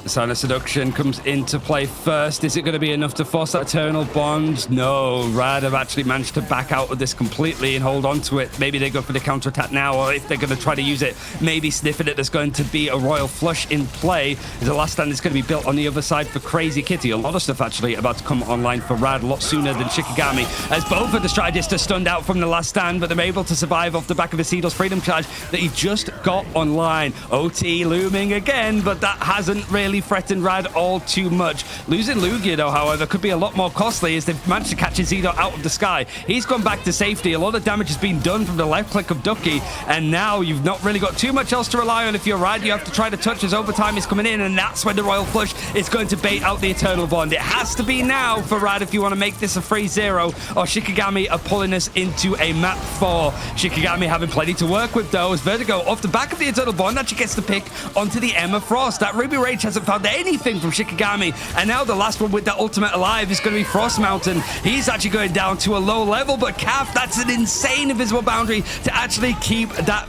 Sonic Seduction comes into play first. Is it going to be enough to force that Eternal Bond? No. Rad have actually managed to back out of this completely and hold on to it. Maybe they go for the counterattack now, or if they're going to try to use it, maybe sniff it. There's going to be a Royal Flush in play. There's a last stand that's going to be built on the other side for Crazy Kitty. A lot of stuff actually about to come online for Rad a lot sooner than Shikigami, as both of the strategists are stunned out from the last stand, but they're able to survive off the back of Acedo's Freedom Charge that he just got online. OT looming again, but that hasn't really threatened Rad all too much. Losing Lugia, though, however, could be a lot more costly as they've managed to catch Acedo out of the sky. He's gone back to safety. A lot of damage has been done from the left click of Ducky, and now you've not really got too much else to rely on. If you're Rad, you have to try to touch as overtime is coming in, and that's when the Royal Flush is going to bait out the Eternal Bond. It has to be now for Rad if you want to make this a 3-0, or Shikigami are pulling us into a map 4. Shikigami having plenty to work with, though, as Vertigo off the back of the Eternal Bond actually gets the pick onto the Emma Frost. That Ruby Rage hasn't found anything from Shikigami, and now the last one with that ultimate alive is going to be Frost Mountain. He's actually going down to a low level, but Kaf, that's an insane Invisible Boundary to actually keep that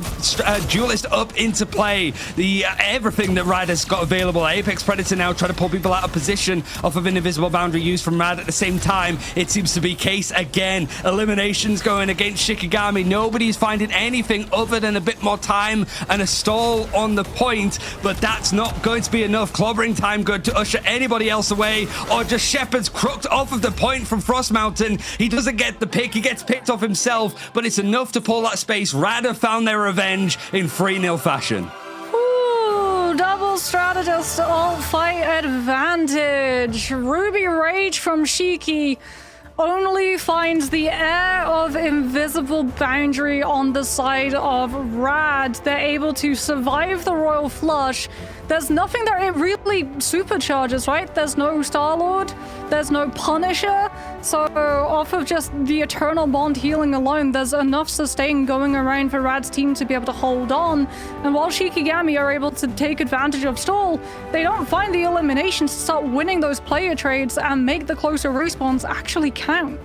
duelist up into play. The everything that Rad has got available. Apex Predator now trying to pull people out of position off of an Invisible Boundary used from Rad. At the same time, it seems to be Case again. Eliminations going against Shikigami. Nobody's finding anything other than a bit more time and a stall on the point, but that's not going to be enough. Clobbering time good to usher anybody else away, or just Shepard's crooked off of the point from Frost Mountain. He doesn't get the pick. He gets picked off himself, but it's enough to pull that space. Rad have found their revenge in 3-0 fashion. Ooh, double strategist ult fight advantage. Ruby Rage from Shiki only finds the air of Invisible Boundary on the side of Rad. They're able to survive the Royal Flush. There's nothing that it really supercharges, right? There's no Star-Lord, there's no Punisher, so off of just the Eternal Bond healing alone, there's enough sustain going around for Rad's team to be able to hold on. And while Shikigami are able to take advantage of stall, they don't find the eliminations to start winning those player trades and make the closer respawns actually count.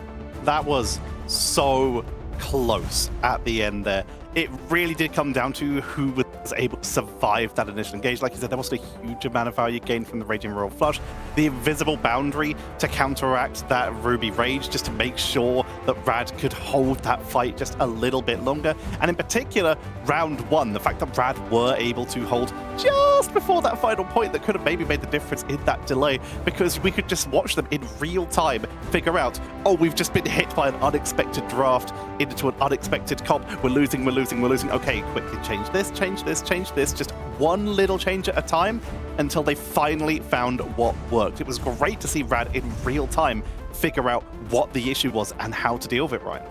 That was so close at the end there. It really did come down to who was able to survive that initial engage. Like you said, there wasn't a huge amount of value gained from the Raging Royal Flush. The Invisible Boundary to counteract that Ruby Rage, just to make sure that Rad could hold that fight just a little bit longer. And in particular, round 1, the fact that Rad were able to hold just before that final point that could have maybe made the difference in that delay, because we could just watch them in real time figure out, oh, we've just been hit by an unexpected draft into an unexpected comp. We're losing. Okay, quickly change this, just one little change at a time until they finally found what worked. It was great to see Rad in real time figure out what the issue was and how to deal with it, right?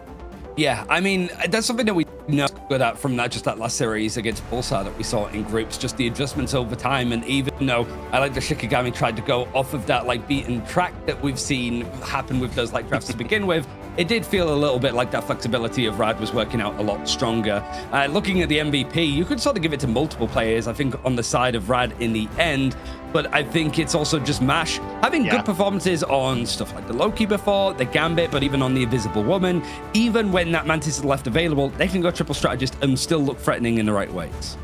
Yeah, I mean, that's something that we know good at from that last series against Pulsar that we saw in groups, just the adjustments over time. And even though I like the Shikigami tried to go off of that like beaten track that we've seen happen with those like drafts to begin with, it did feel a little bit like that flexibility of Rad was working out a lot stronger. Looking at the MVP, you could sort of give it to multiple players, I think, on the side of Rad in the end. But I think it's also just MASH having good performances on stuff like the Loki before, the Gambit, but even on the Invisible Woman. Even when that Mantis is left available, they can go triple strategist and still look threatening in the right ways.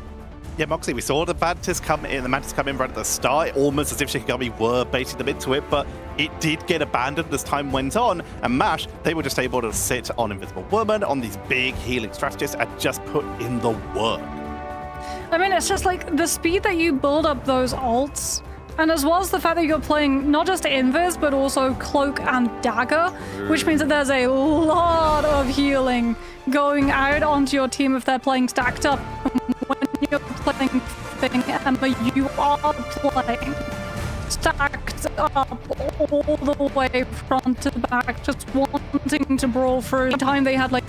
Yeah, Moxie, we saw the Mantis come in right at the start, almost as if Shikigami were baiting them into it, but it did get abandoned as time went on, and MASH, they were just able to sit on Invisible Woman, on these big healing strategists, and just put in the work. I mean, it's just like the speed that you build up those ults, and as well as the fact that you're playing not just Invis, but also Cloak and Dagger, which means that there's a lot of healing going out onto your team if they're playing stacked up. When you're playing Thing, Emma, you are playing stacked up all the way front to back, just wanting to brawl through. The time they had like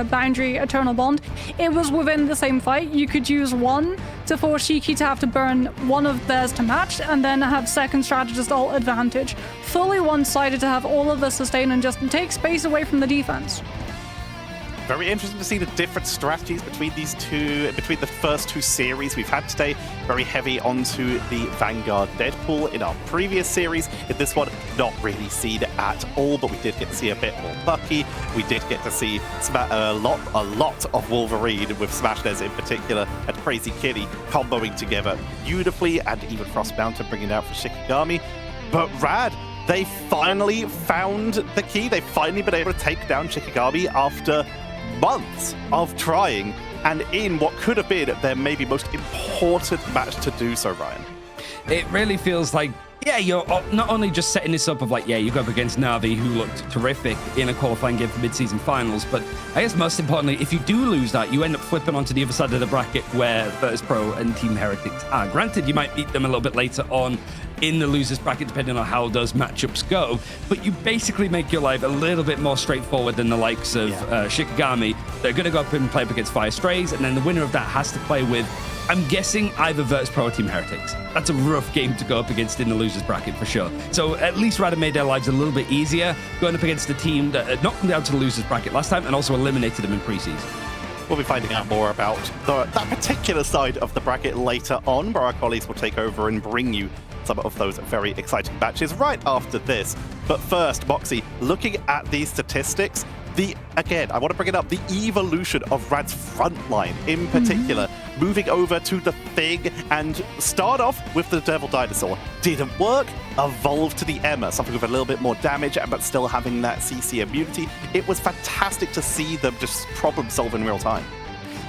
boundary eternal bond, it was within the same fight. You could use one to force Shiki to have to burn one of theirs to match, and then have second strategist ult advantage. Fully one-sided to have all of the sustain and just take space away from the defense. Very interesting to see the different strategies between these two, between the first two series we've had today. Very heavy onto the Vanguard Deadpool in our previous series. In this one, not really seen at all, but we did get to see a bit more Bucky. We did get to see a lot of Wolverine, with Smashnez in particular, and Crazy Kitty comboing together beautifully, and even Frost Mountain bringing it out for Shikigami. But Rad, they finally found the key. They've finally been able to take down Shikigami after months of trying, and in what could have been their maybe most important match to do so, Ryan. It really feels like, yeah, you're not only just setting this up of like, yeah, you go up against Na'Vi, who looked terrific in a qualifying game for mid-season finals, but I guess most importantly, if you do lose that, you end up flipping onto the other side of the bracket where Virtus Pro and Team Heretics are. Granted, you might beat them a little bit later on in the losers bracket, depending on how those matchups go, but you basically make your life a little bit more straightforward than the likes of Shikigami. They're going to go up and play up against Fire Strays, and then the winner of that has to play with, I'm guessing, either Virtus Pro or Team Heretics. That's a rough game to go up against in the losers bracket for sure. So at least Rad made their lives a little bit easier going up against a team that knocked them down to the losers bracket last time and also eliminated them in preseason. We'll be finding out more about that particular side of the bracket later on, where our colleagues will take over and bring you some of those very exciting matches right after this. But first, Moxie, looking at these statistics, again, I want to bring it up, the evolution of Rad's front line in particular, moving over to the Thing, and start off with the Devil Dinosaur. Didn't work, evolved to the Emma, something with a little bit more damage, but still having that CC immunity. It was fantastic to see them just problem solve in real time.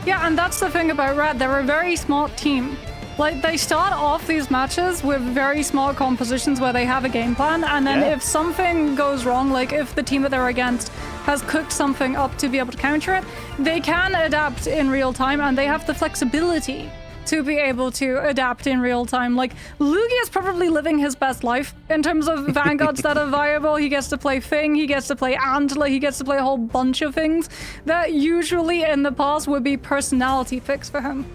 Yeah, and that's the thing about Rad. They're a very smart team. Like, they start off these matches with very small compositions where they have a game plan, and then if something goes wrong, like if the team that they're against has cooked something up to be able to counter it, they can adapt in real time, and they have the flexibility to be able to adapt in real time. Like, Lugia is probably living his best life in terms of Vanguards that are viable. He gets to play Thing, he gets to play Antler, he gets to play a whole bunch of things that usually in the past would be personality picks for him.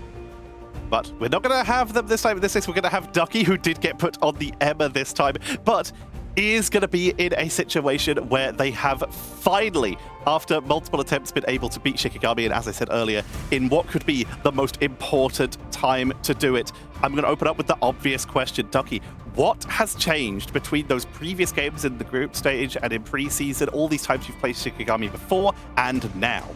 But we're not going to have them this time. In this case, we're going to have Ducky, who did get put on the Emma this time, but is going to be in a situation where they have finally, after multiple attempts, been able to beat Shikigami, and as I said earlier, in what could be the most important time to do it. I'm going to open up with the obvious question. Ducky, what has changed between those previous games in the group stage and in preseason, all these times you've played Shikigami before, and now?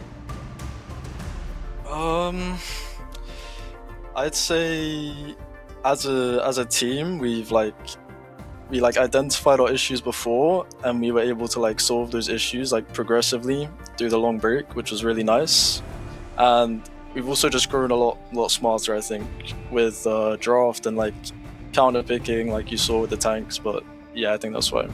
I'd say as a team, we identified our issues before, and we were able to solve those issues progressively through the long break, which was really nice. And we've also just grown a lot smarter, I think, with draft and counter picking, like you saw with the tanks. But yeah, I think that's why.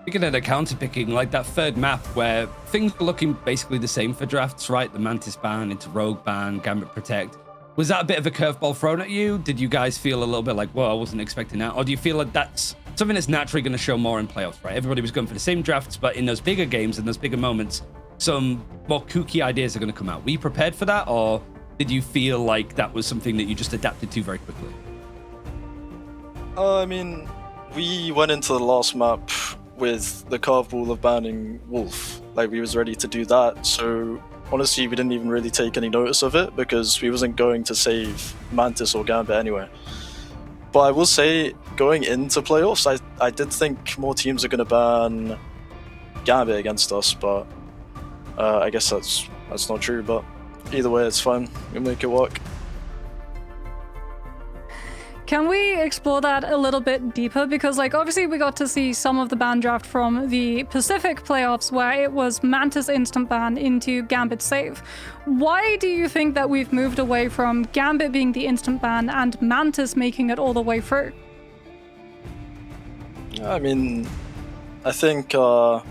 Speaking of the counter picking, like that third map where things were looking basically the same for drafts, right? The Mantis ban into Rogue ban, Gambit Protect. Was that a bit of a curveball thrown at you? Did you guys feel a little bit like, well, I wasn't expecting that? Or do you feel like that's something that's naturally going to show more in playoffs, right? Everybody was going for the same drafts, but in those bigger games and those bigger moments, some more kooky ideas are going to come out. Were you prepared for that, or did you feel like that was something that you just adapted to very quickly? I mean, we went into the last map with the curveball of banning Wolf. Like, we was ready to do that, so honestly we didn't even really take any notice of it because we wasn't going to save Mantis or Gambit anyway. But I will say, going into playoffs, I did think more teams are going to ban Gambit against us, but I guess that's not true, but either way it's fine, we'll make it work. Can we explore that a little bit deeper? Because, like, obviously we got to see some of the ban draft from the Pacific playoffs where it was Mantis instant ban into Gambit save. Why do you think that we've moved away from Gambit being the instant ban and Mantis making it all the way through? I mean, I think, I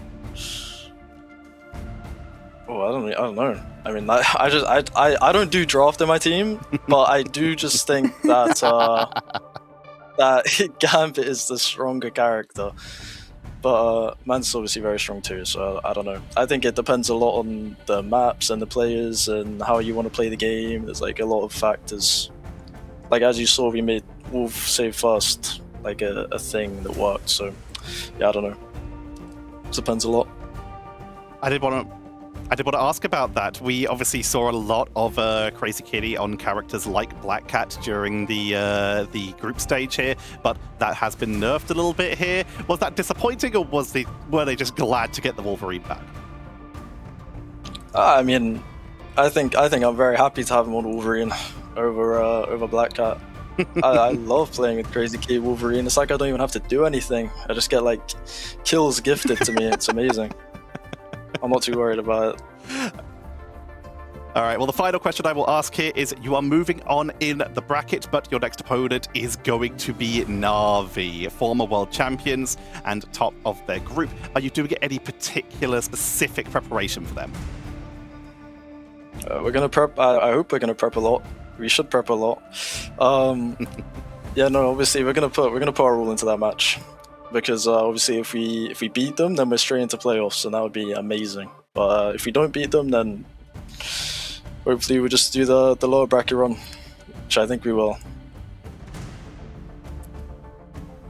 don't know. I mean, I don't do draft in my team, but I do just think that that Gambit is the stronger character. But Mantis is obviously very strong too, so I don't know. I think it depends a lot on the maps and the players and how you want to play the game. There's like a lot of factors. Like, as you saw, we made Wolf save first, like a thing that worked. So yeah, I don't know. It depends a lot. I did want to ask about that. We obviously saw a lot of Crazy Kitty on characters like Black Cat during the group stage here, but that has been nerfed a little bit here. Was that disappointing, or were they just glad to get the Wolverine back? I mean, I think I'm very happy to have him on Wolverine over Black Cat. I love playing with Crazy Kitty Wolverine. It's like I don't even have to do anything. I just get like kills gifted to me. It's amazing. I'm not too worried about it. All right, well, the final question I will ask here is, you are moving on in the bracket, but your next opponent is going to be Na'Vi, former world champions and top of their group. Are you doing any particular specific preparation for them? We're gonna prep. I hope we're gonna prep a lot. We should prep a lot. Yeah, no, obviously we're gonna put our all into that match. Because obviously if we beat them, then we're straight into playoffs, and that would be amazing. But if we don't beat them, then hopefully we'll just do the lower bracket run, which I think we will.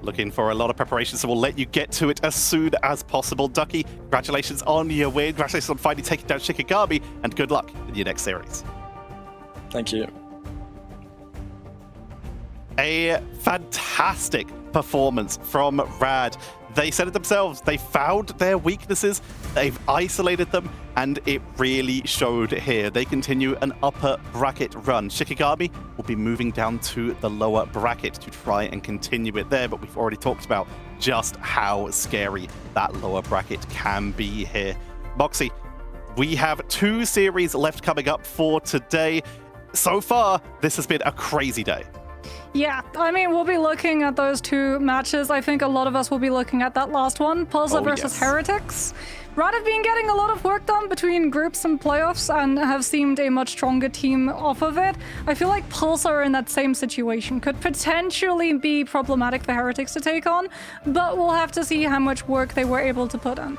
Looking for a lot of preparation, so we'll let you get to it as soon as possible. Ducky, congratulations on your win. Congratulations on finally taking down Shikigami, and good luck in your next series. Thank you. A fantastic performance from Rad. They said it themselves. They found their weaknesses, they've isolated them, and it really showed here. They continue an upper bracket run. Shikigami will be moving down to the lower bracket to try and continue it there, but we've already talked about just how scary that lower bracket can be here. Moxie, we have 2 series left coming up for today. So far, this has been a crazy day. Yeah, I mean, we'll be looking at those 2 matches. I think a lot of us will be looking at that last one, Pulsar versus yes. Heretics. Rad have been getting a lot of work done between groups and playoffs and have seemed a much stronger team off of it. I feel like Pulsar in that same situation could potentially be problematic for Heretics to take on, but we'll have to see how much work they were able to put in.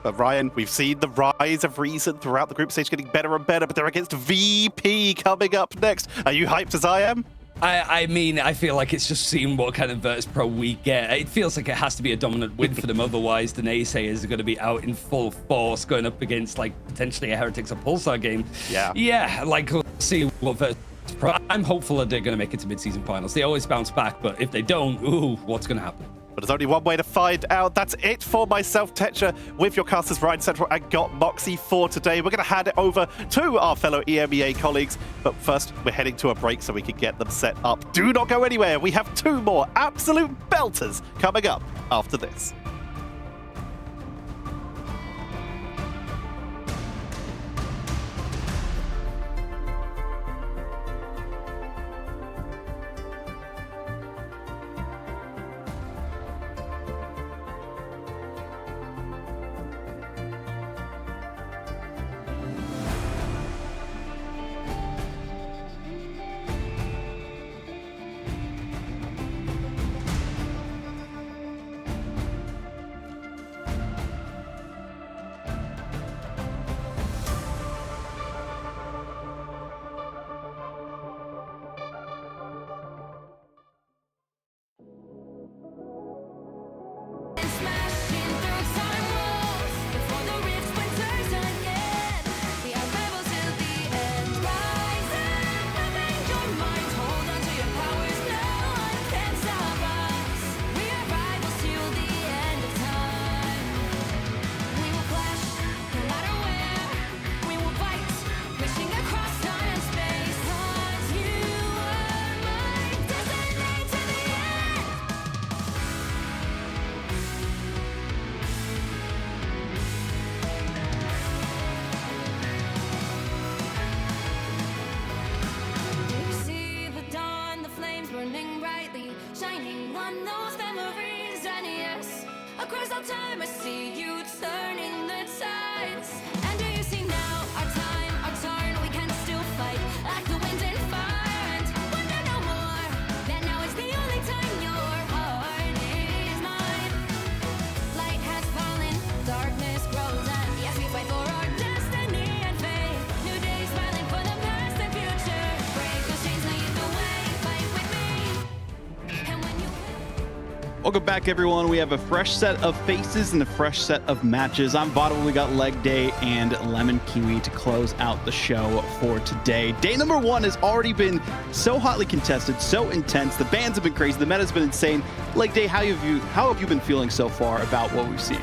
But Ryan, we've seen the rise of Reason throughout the group stage getting better and better, but they're against VP coming up next. Are you hyped as I am? I mean, I feel like it's just seeing what kind of Virtus Pro we get. It feels like it has to be a dominant win for them. Otherwise, the naysayers are going to be out in full force going up against, like, potentially a Heretics or Pulsar game. Yeah, like, we'll see what Virtus Pro... I'm hopeful that they're going to make it to mid-season finals. They always bounce back, but if they don't, ooh, what's going to happen? But there's only one way to find out. That's it for myself, Tetra, with your casters Ryan Central and Got Moxie for today. We're going to hand it over to our fellow EMEA colleagues. But first, we're heading to a break so we can get them set up. Do not go anywhere. We have 2 more absolute belters coming up after this. across all time, I see you turning the tides. And do you see now our time, our turn? We can still fight like the wind and fire. And wonder no more that now is the only time your heart is mine. Light has fallen, darkness grows, and yes, we fight for our destiny and fate. New days smiling for the past and future. Break those chains, lead the way, fight with me. And when you Welcome back, everyone. We have a fresh set of faces and a fresh set of matches. I'm Vaudible. We got Leg Day and Lemon Kiwi to close out the show for today. Day number 1 has already been so hotly contested, so intense. The bans have been crazy. The meta's been insane. Leg Day, how have you been feeling so far about what we've seen?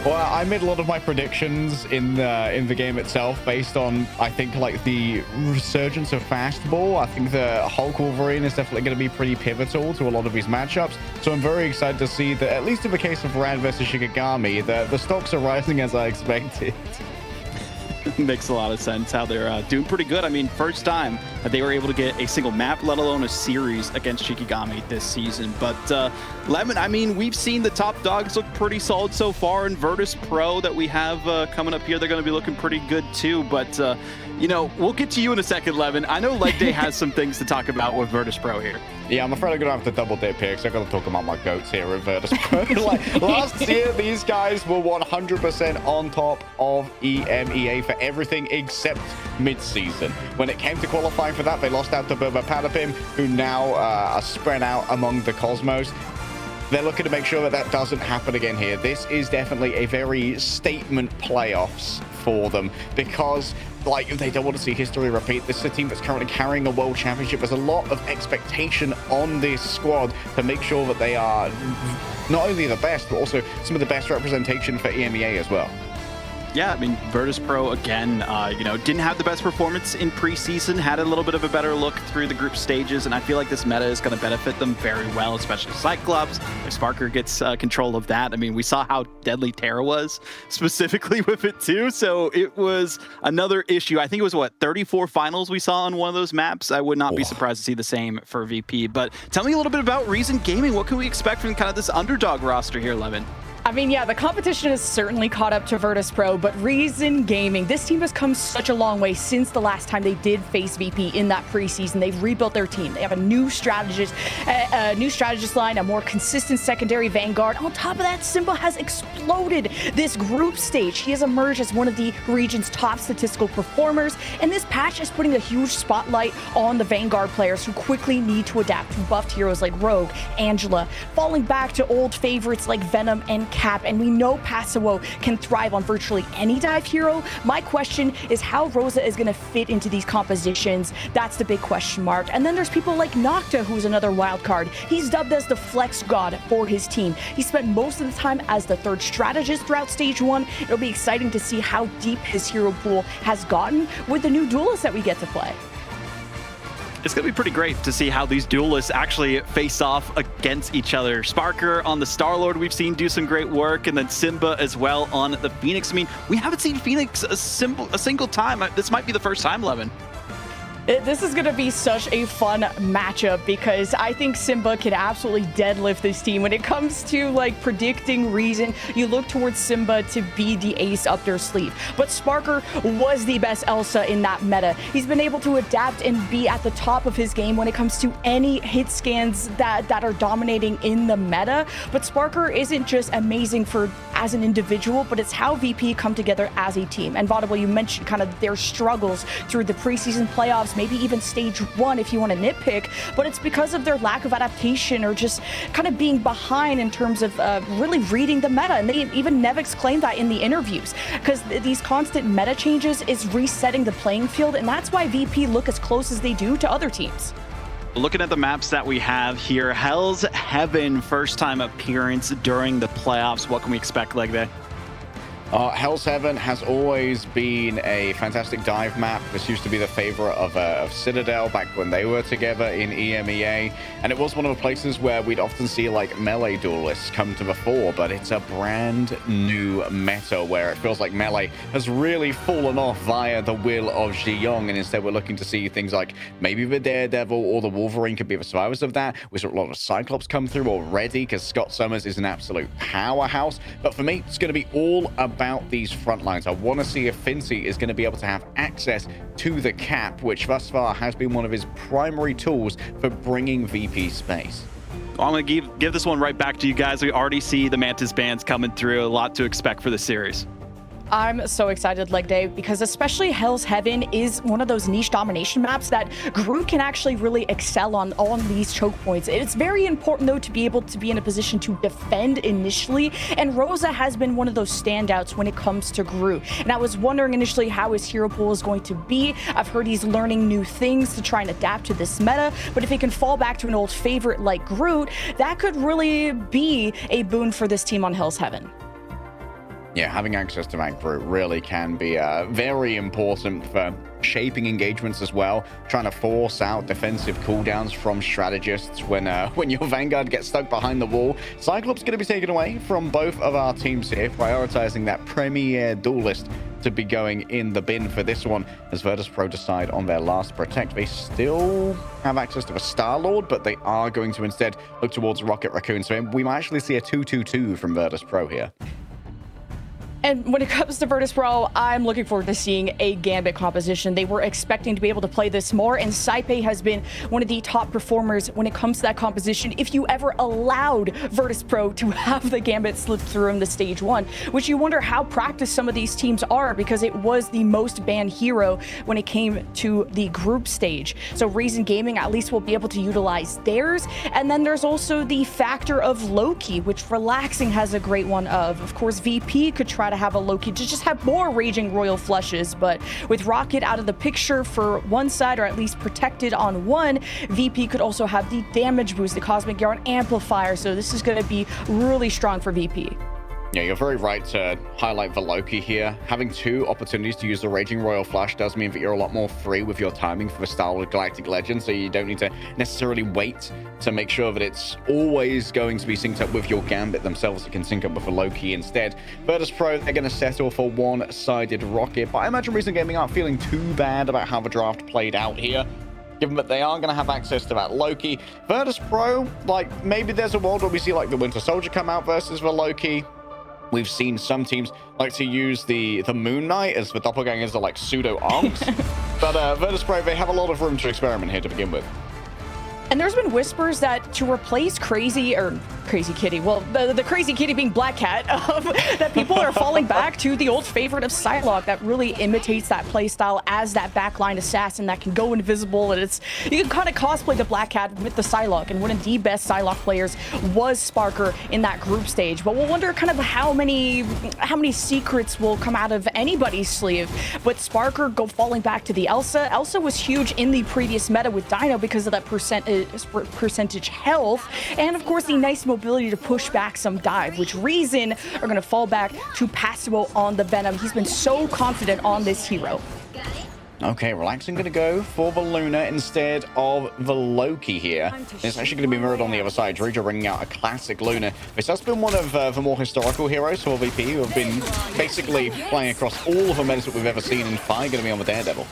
Well, I made a lot of my predictions in the game itself based on, I think, like the resurgence of fastball. I think the Hulk Wolverine is definitely going to be pretty pivotal to a lot of these matchups. So I'm very excited to see that, at least in the case of Rad versus Shikigami, the stocks are rising as I expected. Makes a lot of sense how they're doing pretty good. I mean, first time that they were able to get a single map, let alone a series against Shikigami this season. But Lemon, I mean, we've seen the top dogs look pretty solid so far, and Virtus Pro that we have coming up here, they're going to be looking pretty good too. But, you know, we'll get to you in a second, Lemon. I know Leg Day has some things to talk about with Virtus Pro here. Yeah, I'm afraid I'm going to have to double dip here because I've got to talk about my goats here at Virtus Pro. Like, last year, these guys were 100% on top of EMEA for everything except mid-season. When it came to qualifying for that, they lost out to Burba Patapim, who now are spread out among the Cosmos. They're looking to make sure that that doesn't happen again here. This is definitely a very statement playoffs for them because, like, they don't want to see history repeat. This is a team that's currently carrying a world championship. There's a lot of expectation on this squad to make sure that they are not only the best, but also some of the best representation for EMEA as well. Yeah, I mean, Virtus Pro, again, you know, didn't have the best performance in preseason, had a little bit of a better look through the group stages, and I feel like this meta is going to benefit them very well, especially Cyclops. If Sparker gets control of that, I mean, we saw how deadly Terra was, specifically with it too, so it was another issue. I think it was, what, 34 finals we saw on one of those maps? I would not be surprised to see the same for VP, but tell me a little bit about Reason Gaming. What can we expect from kind of this underdog roster here, Levin? I mean, yeah, the competition has certainly caught up to Virtus Pro, but Reason Gaming, this team has come such a long way since the last time they did face VP in that preseason. They've rebuilt their team. They have a new strategist line, a more consistent secondary Vanguard. On top of that, Simba has exploded this group stage. He has emerged as one of the region's top statistical performers, and this patch is putting a huge spotlight on the Vanguard players who quickly need to adapt to buffed heroes like Rogue, Angela, falling back to old favorites like Venom and Cap, and we know Passiwo can thrive on virtually any dive hero. My question is how Rosa is going to fit into these compositions. That's the big question mark. And then there's people like Nocta, who's another wild card. He's dubbed as the flex god for his team. He spent most of the time as the third strategist throughout stage 1. It'll be exciting to see how deep his hero pool has gotten with the new duelists that we get to play. It's going to be pretty great to see how these duelists actually face off against each other. Sparker on the Star-Lord we've seen do some great work, and then Simba as well on the Phoenix. I mean, we haven't seen Phoenix a single time. This might be the first time, Levin. This is going to be such a fun matchup because I think Simba can absolutely deadlift this team. When it comes to like predicting Reason, you look towards Simba to be the ace up their sleeve. But Sparker was the best Elsa in that meta. He's been able to adapt and be at the top of his game when it comes to any hit scans that are dominating in the meta. But Sparker isn't just amazing as an individual, but it's how VP come together as a team. And Vaudible, you mentioned kind of their struggles through the preseason playoffs, maybe even stage 1 if you want to nitpick, but it's because of their lack of adaptation or just kind of being behind in terms of really reading the meta. And even Nevix claimed that in the interviews, because these constant meta changes is resetting the playing field, and that's why VP look as close as they do to other teams. Looking at the maps that we have here, Hell's Heaven, first time appearance during the playoffs. What can we expect, Leg Day? Hell's Heaven has always been a fantastic dive map. This used to be the favorite of Citadel back when they were together in EMEA. And it was one of the places where we'd often see like melee duelists come to the fore, but it's a brand new meta where it feels like melee has really fallen off via the will of Ziyong. And instead we're looking to see things like maybe the Daredevil or the Wolverine could be the survivors of that. We saw a lot of Cyclops come through already because Scott Summers is an absolute powerhouse. But for me, it's going to be all about these front lines. I want to see if Fincy is going to be able to have access to the cap, which thus far has been one of his primary tools for bringing VP space. Well, I'm going to give this one right back to you guys. We already see the Mantis bands coming through. A lot to expect for the series. I'm so excited, Leg Day, because especially Hell's Heaven is one of those niche domination maps that Groot can actually really excel on these choke points. It's very important, though, to be able to be in a position to defend initially, and Rosa has been one of those standouts when it comes to Groot. And I was wondering initially how his hero pool is going to be. I've heard he's learning new things to try and adapt to this meta, but if he can fall back to an old favorite like Groot, that could really be a boon for this team on Hell's Heaven. Yeah, having access to that group really can be very important for shaping engagements as well, trying to force out defensive cooldowns from strategists when your Vanguard gets stuck behind the wall. Cyclops going to be taken away from both of our teams here, prioritizing that Premier Duelist to be going in the bin for this one as Virtus.pro decide on their last protect. They still have access to a Star-Lord, but they are going to instead look towards Rocket Raccoon. So we might actually see a 2-2-2 from Virtus.pro here. And when it comes to Virtus.pro, I'm looking forward to seeing a Gambit composition. They were expecting to be able to play this more, and Saipe has been one of the top performers when it comes to that composition. If you ever allowed Virtus.pro to have the Gambit slip through in the stage 1, which you wonder how practiced some of these teams are, because it was the most banned hero when it came to the group stage. So Reason Gaming at least will be able to utilize theirs. And then there's also the factor of Loki, which Relaxing has a great one of. Of course, VP could try to have a Loki to just have more Raging Royal Flushes, but with Rocket out of the picture for one side, or at least protected on one, VP could also have the damage boost, the Cosmic Yarn Amplifier, so this is going to be really strong for VP. Yeah, you're very right to highlight the Loki here. Having two opportunities to use the Raging Royal Flush does mean that you're a lot more free with your timing for the Star-Lord Galactic Legend, so you don't need to necessarily wait to make sure that it's always going to be synced up with your Gambit themselves. It can sync up with a Loki instead. Virtus.pro, they're going to settle for one-sided Rocket, but I imagine Reason Gaming aren't feeling too bad about how the draft played out here, given that they are going to have access to that Loki. Virtus.pro, like, maybe there's a world where we see, like, the Winter Soldier come out versus the Loki. We've seen some teams like to use the Moon Knight as the doppelgangers are like pseudo-arcs. But Virtus.pro, they have a lot of room to experiment here to begin with. And there's been whispers that to replace Crazy Kitty, well, the Crazy Kitty being Black Cat, that people are falling back to the old favorite of Psylocke that really imitates that playstyle as that backline assassin that can go invisible, and you can kind of cosplay the Black Cat with the Psylocke, and one of the best Psylocke players was Sparker in that group stage. But we'll wonder kind of how many secrets will come out of anybody's sleeve. But Sparker falling back to the Elsa. Elsa was huge in the previous meta with Dino because of that percentage health, and of course the nice mobility to push back some dive, which Reason are going to fall back to Passimo on the Venom. He's been so confident on this hero. Okay, Relaxing going to go for the Luna instead of the Loki here. It's actually going to be mirrored on the other side. Dredger bringing out a classic Luna. This has been one of the more historical heroes for VP, who have been basically playing across all of the metas that we've ever seen in Fi, going to be on the Daredevil.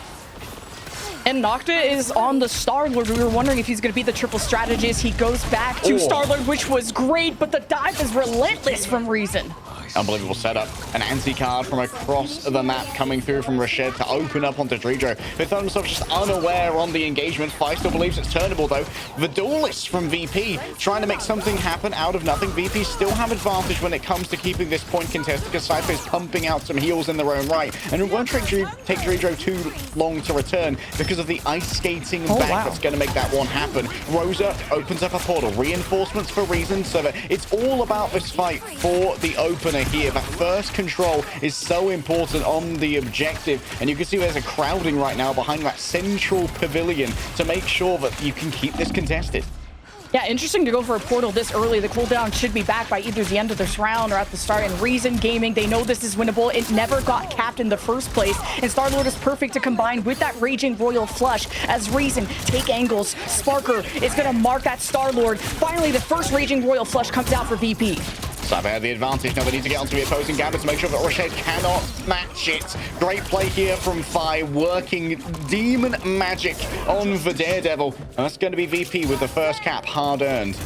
And Nocta is on the Star-Lord. We were wondering if he's going to be the triple strategist. He goes back to Star-Lord, which was great, but the dive is relentless from Reason. Unbelievable setup. An anti-card from across the map coming through from Rashid to open up onto Dredro. They found themselves just unaware on the engagement. Fi still believes it's turnable though. The Duelist from VP trying to make something happen out of nothing. VP still have advantage when it comes to keeping this point contested because Cypher is pumping out some heals in their own right. And it won't take Dredro too long to return because of the ice skating back that's going to make that one happen. Rosa opens up a portal. Reinforcements for Reason, so that it's all about this fight for the opener here. That first control is so important on the objective, and you can see there's a crowding right now behind that central pavilion to make sure that you can keep this contested. Yeah, interesting to go for a portal this early. The cooldown should be back by either the end of this round or at the start. And Reason Gaming, they know this is winnable. It never got capped in the first place. And Star-Lord is perfect to combine with that Raging Royal Flush as Reason take angles. Sparker is going to mark that Star-Lord. Finally, the first Raging Royal Flush comes out for VP. Cyber had the advantage. Now they need to get onto the opposing Gambit to make sure that Rashid cannot match it. Great play here from Fi, working demon magic on the Daredevil. And that's going to be VP with the first cap, hard earned.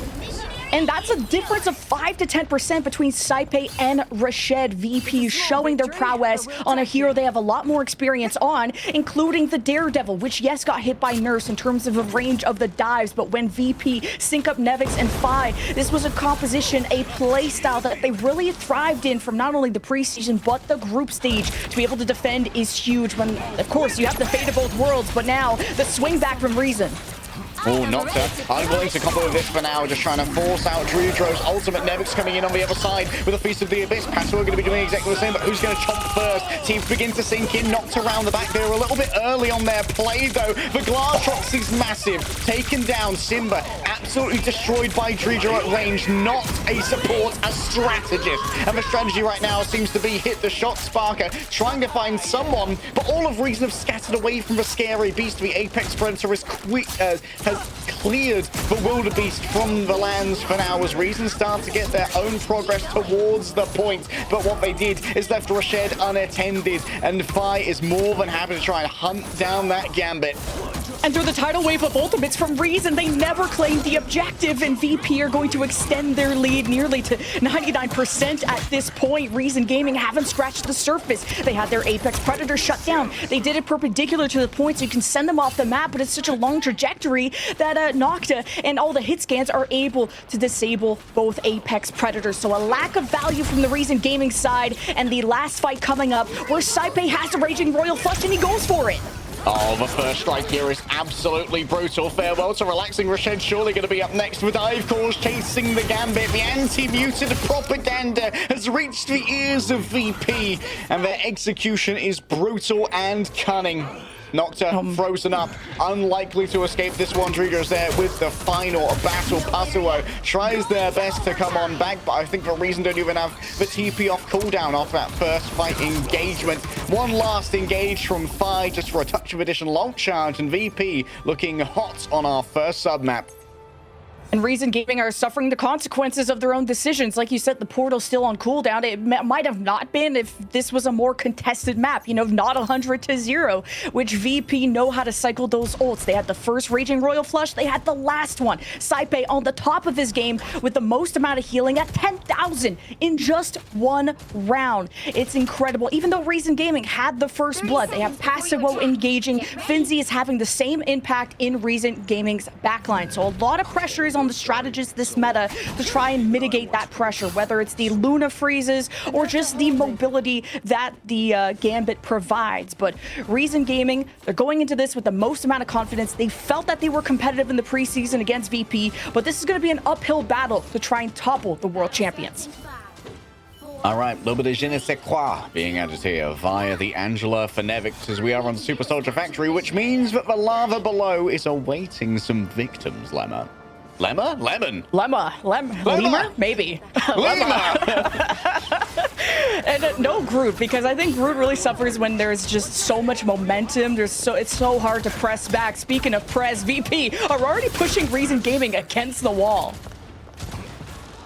And that's a difference of 5 to 10% between Saipe and Rashid. VP showing their prowess on a hero they have a lot more experience on, including the Daredevil, which, yes, got hit by Nurse in terms of the range of the dives. But when VP sync up Nevix and Fi, this was a composition, a play style that they really thrived in from not only the preseason, but the group stage. To be able to defend is huge when, of course, you have the fate of both worlds, but now the swing back from Reason. Oh, Nocta unwilling to combo with this for now, just trying to force out Drudro's ultimate. Nevix coming in on the other side with a Feast of the Abyss. Passo are going to be doing exactly the same, but who's going to chomp first? Teams begin to sink in. Nocta around the back. They're a little bit early on their play, though. The Glass Rocks is massive. Taken down. Simba absolutely destroyed by Drudro at range. Not a support, a strategist. And the strategy right now seems to be hit the shot Sparker, trying to find someone, but all of Reason have scattered away from the scary beast. The Apex Predator is has cleared the wildebeest from the lands for now as Reason start to get their own progress towards the point. But what they did is left Rashid unattended, and Fi is more than happy to try and hunt down that Gambit. And through the tidal wave of ultimates from Reason, they never claimed the objective, and VP are going to extend their lead nearly to 99% at this point. Reason Gaming haven't scratched the surface. They had their Apex Predator shut down. They did it perpendicular to the point, so you can send them off the map, but it's such a long trajectory that Nocta and all the hit scans are able to disable both Apex Predators. So a lack of value from the Reason Gaming side, and the last fight coming up where Saipe has the Raging Royal Flush and he goes for it. Oh, the first strike here is absolutely brutal. Farewell to Relaxing Rashid, surely going to be up next with Dive Calls chasing the Gambit. The anti-muted propaganda has reached the ears of VP, and their execution is brutal and cunning. Nocta frozen up, unlikely to escape this one. Drudro's there with the final battle. Pasuo tries their best to come on back, but I think for Reason don't even have the TP off cooldown off that first fight engagement. One last engage from Fi just for a touch of additional long charge, and VP looking hot on our first sub-map. And Reason Gaming are suffering the consequences of their own decisions. Like you said, the portal's still on cooldown. It might have not been if this was a more contested map, you know, not 100 to 0, which VP know how to cycle those ults. They had the first Raging Royal Flush. They had the last one. Saipe on the top of his game with the most amount of healing at 10,000 in just one round. It's incredible. Even though Reason Gaming had the first blood, they have Pasuo engaging. Finzi is having the same impact in Reason Gaming's backline. So a lot of pressure is on the strategists this meta to try and mitigate that pressure, whether it's the Luna freezes or just the mobility that the Gambit provides. But Reason Gaming, they're going into this with the most amount of confidence. They felt that they were competitive in the preseason against VP, but this is going to be an uphill battle to try and topple the world champions. All right, a little bit of je ne sais quoi being added here via the Angela for Nevix as we are on the Super Soldier Factory, which means that the lava below is awaiting some victims, Lemma. Lemma? Lemon? Lemur? Maybe. And no Groot, because I think Groot really suffers when there's just so much momentum. It's so hard to press back. Speaking of press, VP are already pushing Reason Gaming against the wall.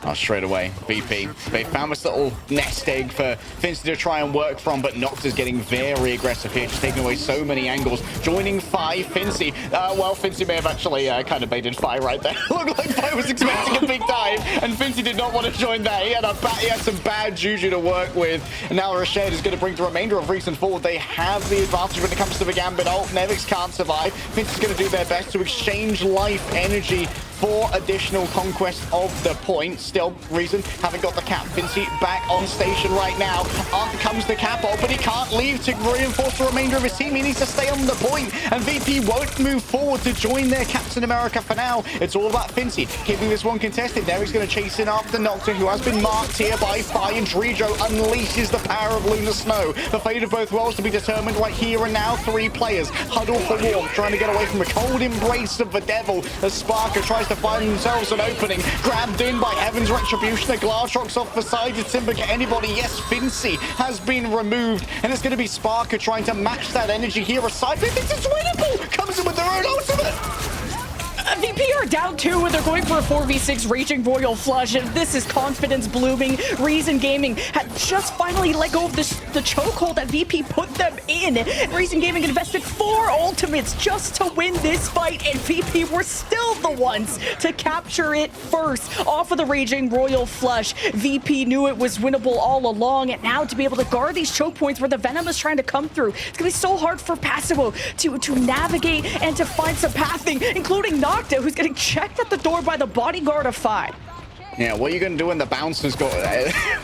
Oh, straight away, VP. They found this little nest egg for Finzi to try and work from, but Nocta's getting very aggressive here, just taking away so many angles. Joining Fi, Finzi. Well, Finzi may have actually kind of baited Fi right there. Looked like Fi was expecting a big dive, and Finzi did not want to join that. He had some bad juju to work with. And now Rashid is going to bring the remainder of Reason forward. They have the advantage when it comes to the Gambit ult. Nevix can't survive. Finzi's going to do their best to exchange life energy for additional conquest of the point. Still, Reason haven't got the cap. Finzi back on station right now. Up comes the cap ult, but he can't leave to reinforce the remainder of his team. He needs to stay on the point, and VP won't move forward to join their Captain America for now. It's all about Finzi keeping this one contested. Now he's going to chase in after Nocta, who has been marked here by Fi, and Drudro unleashes the power of Lunar Snow. The fate of both worlds to be determined right here and now. 3 players huddle for warmth, trying to get away from the cold embrace of the devil as Sparker tries to to find themselves an opening. Grabbed in by Heaven's Retribution. The Glassrock's off the side. Did Simba get anybody? Yes, Fincy has been removed. And it's going to be Sparker trying to match that energy here. Aside, they think it's winnable. Comes in with their own ultimate. VP are down 2 and they're going for a 4v6 Raging Royal Flush, and this is confidence blooming. Reason Gaming had just finally let go of the chokehold that VP put them in. Reason Gaming invested 4 ultimates just to win this fight, and VP were still the ones to capture it first off of the Raging Royal Flush. VP knew it was winnable all along, and now to be able to guard these choke points where the Venom is trying to come through, it's gonna be so hard for Passivo to navigate and to find some pathing, including Nocta, who's getting checked at the door by the bodyguard of 5. Yeah, what are you going to do when the bouncer's got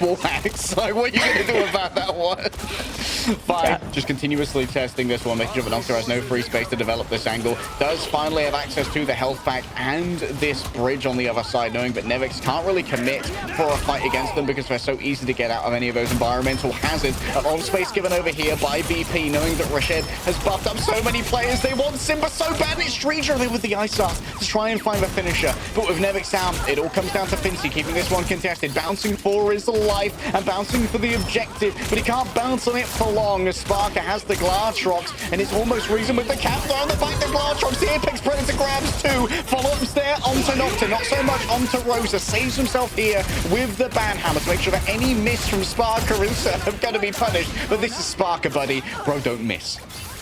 wall hacks? Like, what are you going to do about that one? Fine, just continuously testing this one, making sure that Nocta has no free space to develop this angle. Does finally have access to the health pack and this bridge on the other side, knowing that Nevix can't really commit for a fight against them because they're so easy to get out of any of those environmental hazards. A lot of space given over here by BP, knowing that Rashid has buffed up so many players. They want Simba so bad, and it's Streeter with the Ice Arc to try and find the finisher. But with Nevix down, it all comes down to Fincy keeping this one contested. Bouncing for his life and bouncing for the objective, but he can't bounce on it for long as Sparker has the Glassrocks, and it's almost Reason with the cap there on the back. The Glassrocks, the Apex Predator grabs 2. Follow-ups there onto Nocta, not so much onto Rosa. Saves himself here with the Banhammer to make sure that any miss from Sparker is going to be punished. But this is Sparker, buddy. Bro, don't miss.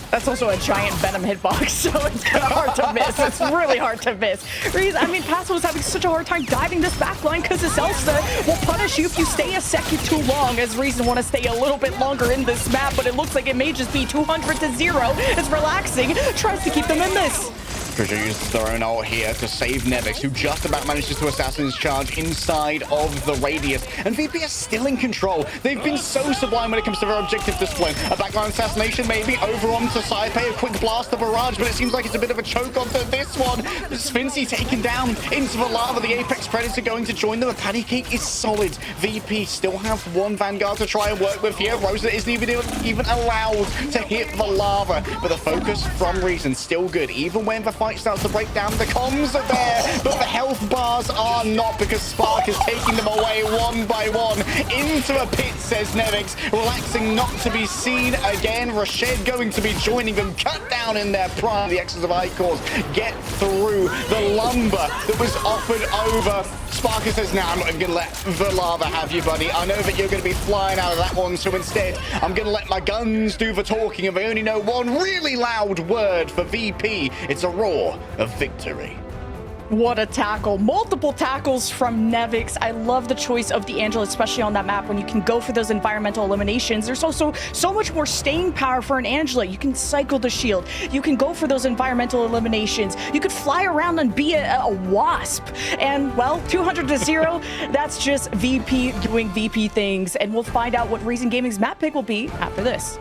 That's also a giant Venom hitbox, so it's kind of hard to miss. It's really hard to miss. I mean, Passo was having such a hard time diving this backline because his Elsa will punish you if you stay a second too long, as Reason want to stay a little bit longer in this map, but it looks like it may just be 200 to 0. It's relaxing, tries to keep them in this. Trisha uses their own ult here to save Nevix, who just about manages to Assassin's Charge inside of the radius. And VP is still in control. They've been so sublime when it comes to their objective display. A backline assassination maybe over onto Saipei, a quick blast of Barrage, but it seems like it's a bit of a choke onto this one. Spincy taken down into the lava. The Apex Predator going to join them. A Patty Cake is solid. VP still have 1 Vanguard to try and work with here. Rosa isn't even allowed to hit the lava, but the focus from Reason still good. Even when the fight starts to break down, the comms are there, but the health bars are not, because Spark is taking them away one by one into a pit, says Nevix, relaxing not to be seen again. Rashid going to be joining them, cut down in their prime. The X's of Icors get through the lumber that was offered over. Sparker says, nah, I'm not even going to let the lava have you, buddy. I know that you're going to be flying out of that one, so instead, I'm going to let my guns do the talking, and they only know one really loud word for VP. It's a roar of victory. What a tackle. Multiple tackles from Nevix. I love the choice of the Angela, especially on that map when you can go for those environmental eliminations. There's also so much more staying power for an Angela. You can cycle the shield. You can go for those environmental eliminations. You could fly around and be a wasp. And, well, 200 to 0, that's just VP doing VP things. And we'll find out what Reason Gaming's map pick will be after this.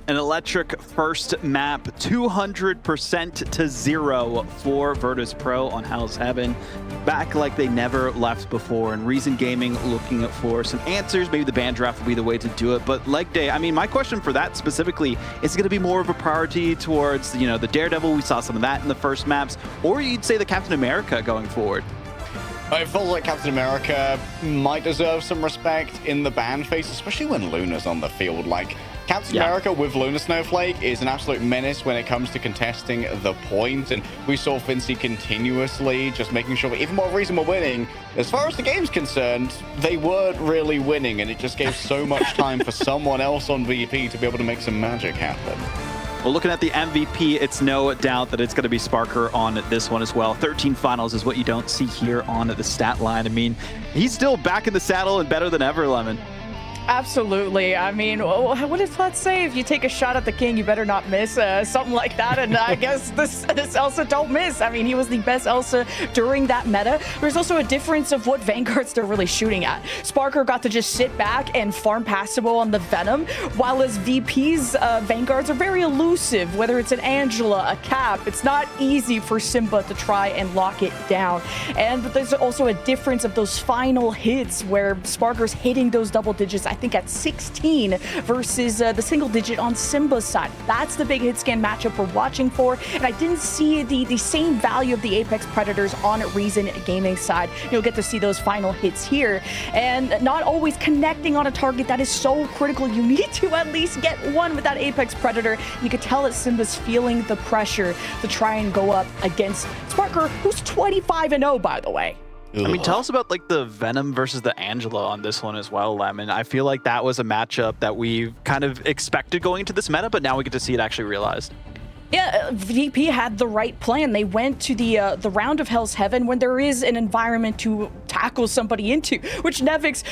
An electric first map, 200% to 0 for Virtus Pro on Hell's Heaven. Back like they never left before, and Reason Gaming looking for some answers. Maybe the band draft will be the way to do it, but leg day, I mean, my question for that specifically, is it going to be more of a priority towards, you know, the Daredevil? We saw some of that in the first maps, or you'd say the Captain America going forward? It feels like Captain America might deserve some respect in the ban phase, especially when Luna's on the field. Like, Captain America with Luna Snowflake is an absolute menace when it comes to contesting the point, and we saw Fincy continuously just making sure that even more Reason were winning. As far as the game's concerned, they weren't really winning, and it just gave so much time for someone else on VP to be able to make some magic happen. Well, looking at the MVP, it's no doubt that it's going to be Sparker on this one as well. 13 finals is what you don't see here on the stat line. I mean, he's still back in the saddle and better than ever, Lemon. Absolutely. I mean, what does that say? If you take a shot at the king, you better not miss, something like that. And I guess this Elsa don't miss. I mean, he was the best Elsa during that meta. There's also a difference of what Vanguards they're really shooting at. Sparker got to just sit back and farm passable on the Venom, while as VP's Vanguards are very elusive, whether it's an Angela, a Cap. It's not easy for Simba to try and lock it down. But there's also a difference of those final hits where Sparker's hitting those double digits, I think at 16 versus the single digit on Simba's side. That's the big hit scan matchup we're watching for, and I didn't see the same value of the Apex Predators on Reason Gaming side. You'll get to see those final hits here, and not always connecting on a target that is so critical. You need to at least get one with that Apex Predator. You could tell that Simba's feeling the pressure to try and go up against Sparker, who's 25-0, by the way. I mean, tell us about like the Venom versus the Angela on this one as well, Lemon. I feel like that was a matchup that we kind of expected going into this meta, but now we get to see it actually realized. Yeah, VP had the right plan. They went to the round of Hell's Heaven when there is an environment to tackle somebody into, which Nevix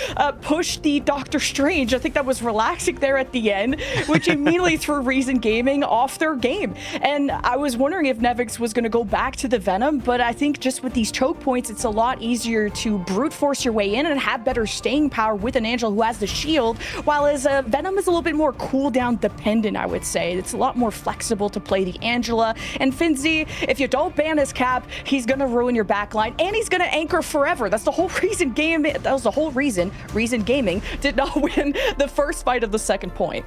pushed the Doctor Strange. I think that was relaxing there at the end, which immediately threw Reason Gaming off their game. And I was wondering if Nevix was going to go back to the Venom, but I think just with these choke points, it's a lot easier to brute force your way in and have better staying power with an Angel who has the shield, while as Venom is a little bit more cooldown dependent, I would say. It's a lot more flexible to play the Angela. And Finzy, if you don't ban his Cap, he's going to ruin your backline, and he's going to anchor forever. That's the whole reason that was the whole reason Reason Gaming did not win the first fight of the second point.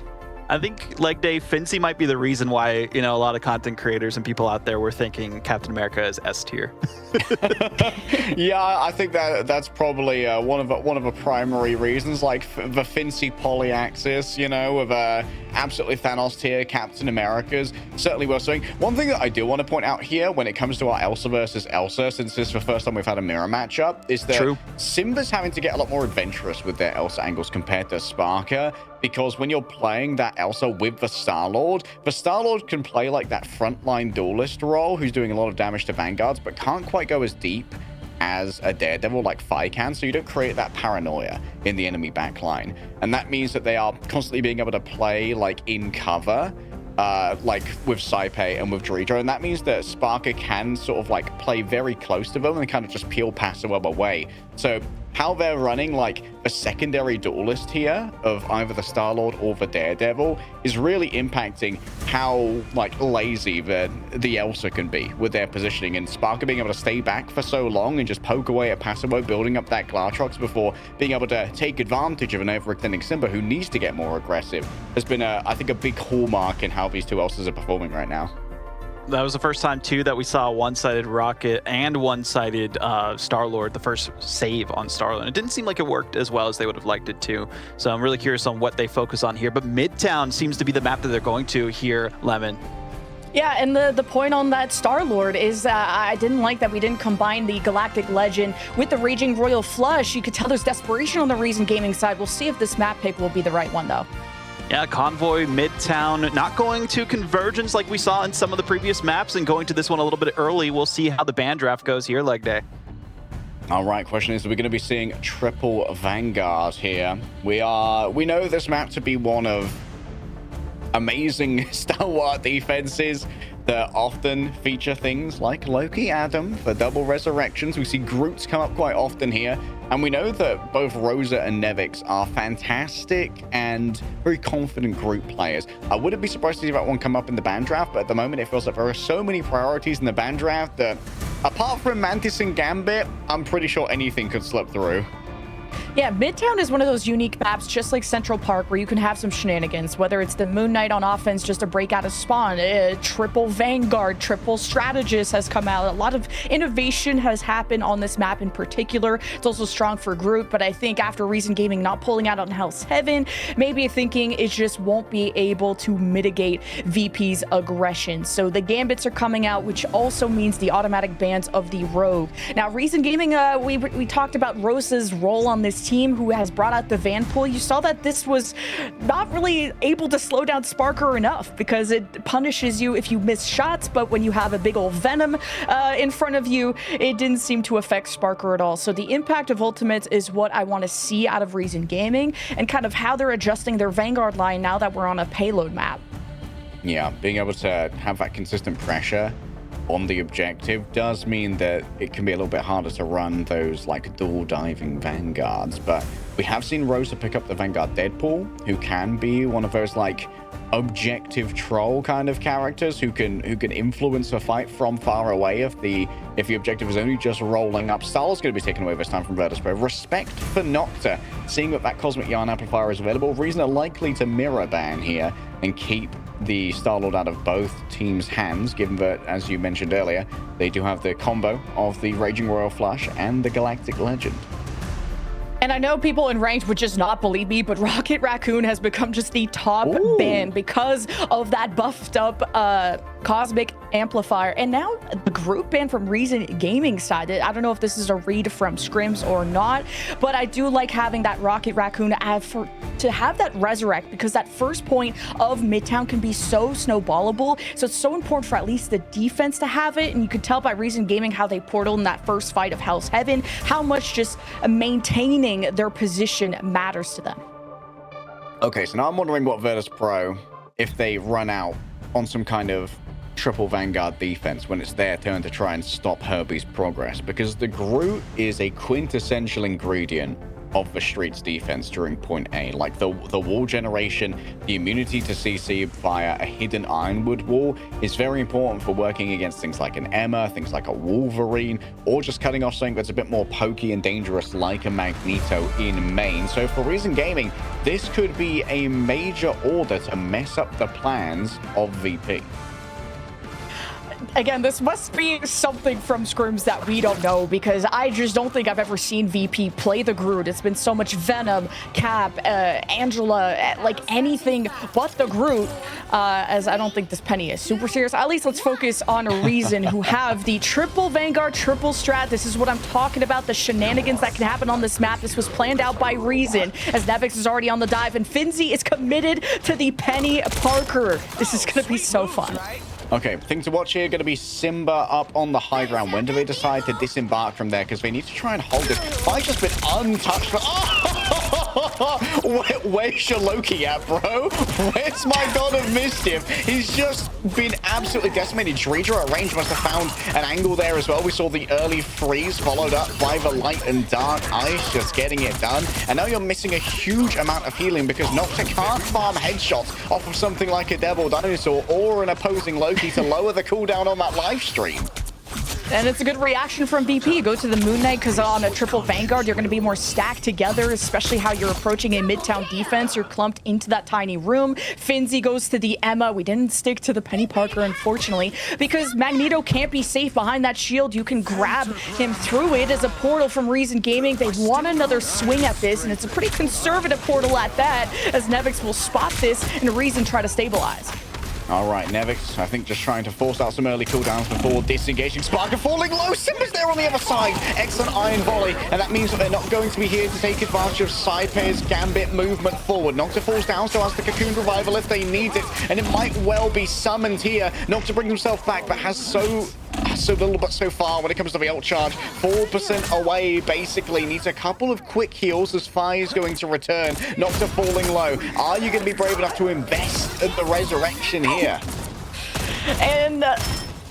I think leg day, Fincy might be the reason why, you know, a lot of content creators and people out there were thinking Captain America is S tier. Yeah, I think that's probably one of the primary reasons, like the Fincy poly axis, you know, with absolutely Thanos tier Captain Americas certainly worth saying. One thing that I do want to point out here when it comes to our Elsa versus Elsa, since this is the first time we've had a mirror matchup, is that Simba's having to get a lot more adventurous with their Elsa angles compared to Sparker, because when you're playing that Elsa with the Star-Lord can play like that frontline duelist role who's doing a lot of damage to Vanguards, but can't quite go as deep as a Daredevil like Fi can, so you don't create that paranoia in the enemy backline. And that means that they are constantly being able to play like in cover, like with Saipei and with Dredra, and that means that Sparker can sort of like play very close to them and kind of just peel past them away. So how they're running like a secondary duelist here of either the Star-Lord or the Daredevil is really impacting how like lazy the Elsa can be with their positioning, and Sparker being able to stay back for so long and just poke away at Passimo, building up that Glatrox before being able to take advantage of an overextending Simba who needs to get more aggressive has been, I think, a big hallmark in how these two Elsas are performing right now. That was the first time, too, that we saw a one-sided Rocket and one-sided Star-Lord, the first save on Star-Lord. It didn't seem like it worked as well as they would have liked it to. So I'm really curious on what they focus on here. But Midtown seems to be the map that they're going to here, Lemon. Yeah, and the point on that Star-Lord is I didn't like that we didn't combine the Galactic Legend with the Raging Royal Flush. You could tell there's desperation on the Reason Gaming side. We'll see if this map pick will be the right one, though. Yeah, Convoy, Midtown, not going to Convergence like we saw in some of the previous maps and going to this one a little bit early. We'll see how the band draft goes here, leg day. All right, question is, are we going to be seeing triple Vanguard here? We know this map to be one of amazing stalwart defenses. that often feature things like Loki Adam for double resurrections. We see Groots come up quite often here. And we know that both Rosa and Nevix are fantastic and very confident group players. I wouldn't be surprised to see that one come up in the ban draft, but at the moment it feels like there are so many priorities in the ban draft that apart from Mantis and Gambit, I'm pretty sure anything could slip through. Yeah, Midtown is one of those unique maps, just like Central Park, where you can have some shenanigans, whether it's the Moon Knight on offense just to break out a spawn, triple Vanguard, triple Strategist has come out. A lot of innovation has happened on this map in particular. It's also strong for Groot, but I think after Reason Gaming not pulling out on Hell's Heaven, maybe thinking it just won't be able to mitigate VP's aggression. So the Gambits are coming out, which also means the automatic bans of the Rogue. Now, Reason Gaming, we talked about Rosa's role on this team, who has brought out the Van Pool. You saw that this was not really able to slow down Sparker enough because it punishes you if you miss shots, but when you have a big old Venom in front of you, it didn't seem to affect Sparker at all. So the impact of ultimates is what I want to see out of Reason Gaming and kind of how they're adjusting their Vanguard line now that we're on a payload map. Yeah, being able to have that consistent pressure on the objective does mean that it can be a little bit harder to run those like dual diving Vanguards, but we have seen Rosa pick up the Vanguard Deadpool, who can be one of those like objective troll kind of characters who can influence a fight from far away if the objective is only just rolling up. Starlord's going to be taken away this time from Virtus.pro. Respect for Nocta, seeing that Cosmic Yarn amplifier is available. Reason are likely to mirror ban here and keep the Starlord out of both teams' hands, given that, as you mentioned earlier, they do have the combo of the Raging Royal Flush and the Galactic Legend. And I know people in ranked would just not believe me, but Rocket Raccoon has become just the top ban because of that buffed up Cosmic Amplifier. And now the group ban from Reason Gaming side. I don't know if this is a read from Scrims or not, but I do like having that Rocket Raccoon to have that resurrect, because that first point of Midtown can be so snowballable. So it's so important for at least the defense to have it. And you could tell by Reason Gaming how they portaled in that first fight of Hell's Heaven, how much just maintaining their position matters to them. Okay, so now I'm wondering what Virtus.pro, if they run out on some kind of triple Vanguard defense when it's their turn to try and stop Herbie's progress, because the Groot is a quintessential ingredient of the Streets defense during point A. Like the wall generation, the immunity to CC via a hidden Ironwood wall is very important for working against things like an EMEA, things like a Wolverine, or just cutting off something that's a bit more pokey and dangerous like a Magneto in main. So for Reason Gaming, this could be a major order to mess up the plans of VP. Again, this must be something from Scrims that we don't know, because I just don't think I've ever seen VP play the Groot. It's been so much Venom, Cap, Angela, like anything but the Groot, as I don't think this Penny is super serious. At least let's focus on Reason, who have the triple Vanguard, triple strat. This is what I'm talking about, the shenanigans that can happen on this map. This was planned out by Reason, as Nevix is already on the dive, and Finzi is committed to the Penny Parker. This is going to be so fun. Okay, thing to watch here, going to be Simba up on the high ground. When do they decide to disembark from there? Because they need to try and hold this. Fight has been untouched. Where's your Loki at, bro? Where's my God of Mischief? He's just been absolutely decimated. Dreedra at range must have found an angle there as well. We saw the early freeze followed up by the light and dark ice just getting it done. And now you're missing a huge amount of healing because Nocta can't farm headshots off of something like a Devil Dinosaur or an opposing Loki to lower the cooldown on that live stream. And it's a good reaction from VP. Go to the Moon Knight, because on a triple Vanguard, you're going to be more stacked together, especially how you're approaching a Midtown defense. You're clumped into that tiny room. Finzi goes to the EMEA. We didn't stick to the Penny Parker, unfortunately, because Magneto can't be safe behind that shield. You can grab him through it as a portal from Reason Gaming. They want another swing at this, and it's a pretty conservative portal at that, as Nevix will spot this and Reason try to stabilize. All right, Nevix, I think just trying to force out some early cooldowns before disengaging. Sparker falling low. Simba's there on the other side. Excellent Iron Volley. And that means that they're not going to be here to take advantage of Saipe's Gambit movement forward. Nocta falls down, so has the Cocoon Revival if they need it. And it might well be summoned here. Nocta brings himself back, but has so little but so far when it comes to the ult charge. 4% away, basically. Needs a couple of quick heals as Fire is going to return. Nocta falling low. Are you going to be brave enough to invest in the resurrection here? And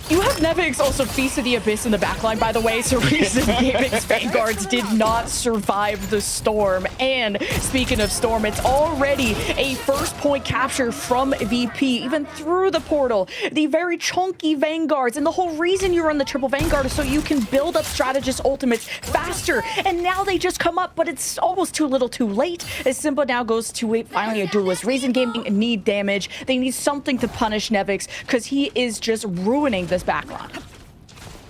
you have Nevix also feasted the Abyss in the backline, by the way, so Reason Gaming's Vanguards did not survive the storm. And speaking of storm, it's already a first point capture from VP, even through the portal. The very chunky Vanguards, and the whole reason you run the triple Vanguard is so you can build up strategist ultimates faster. And now they just come up, but it's almost too little too late, as Simba now goes to finally a duelist. Reason Gaming need damage. They need something to punish Nevix, because he is just ruining this backline.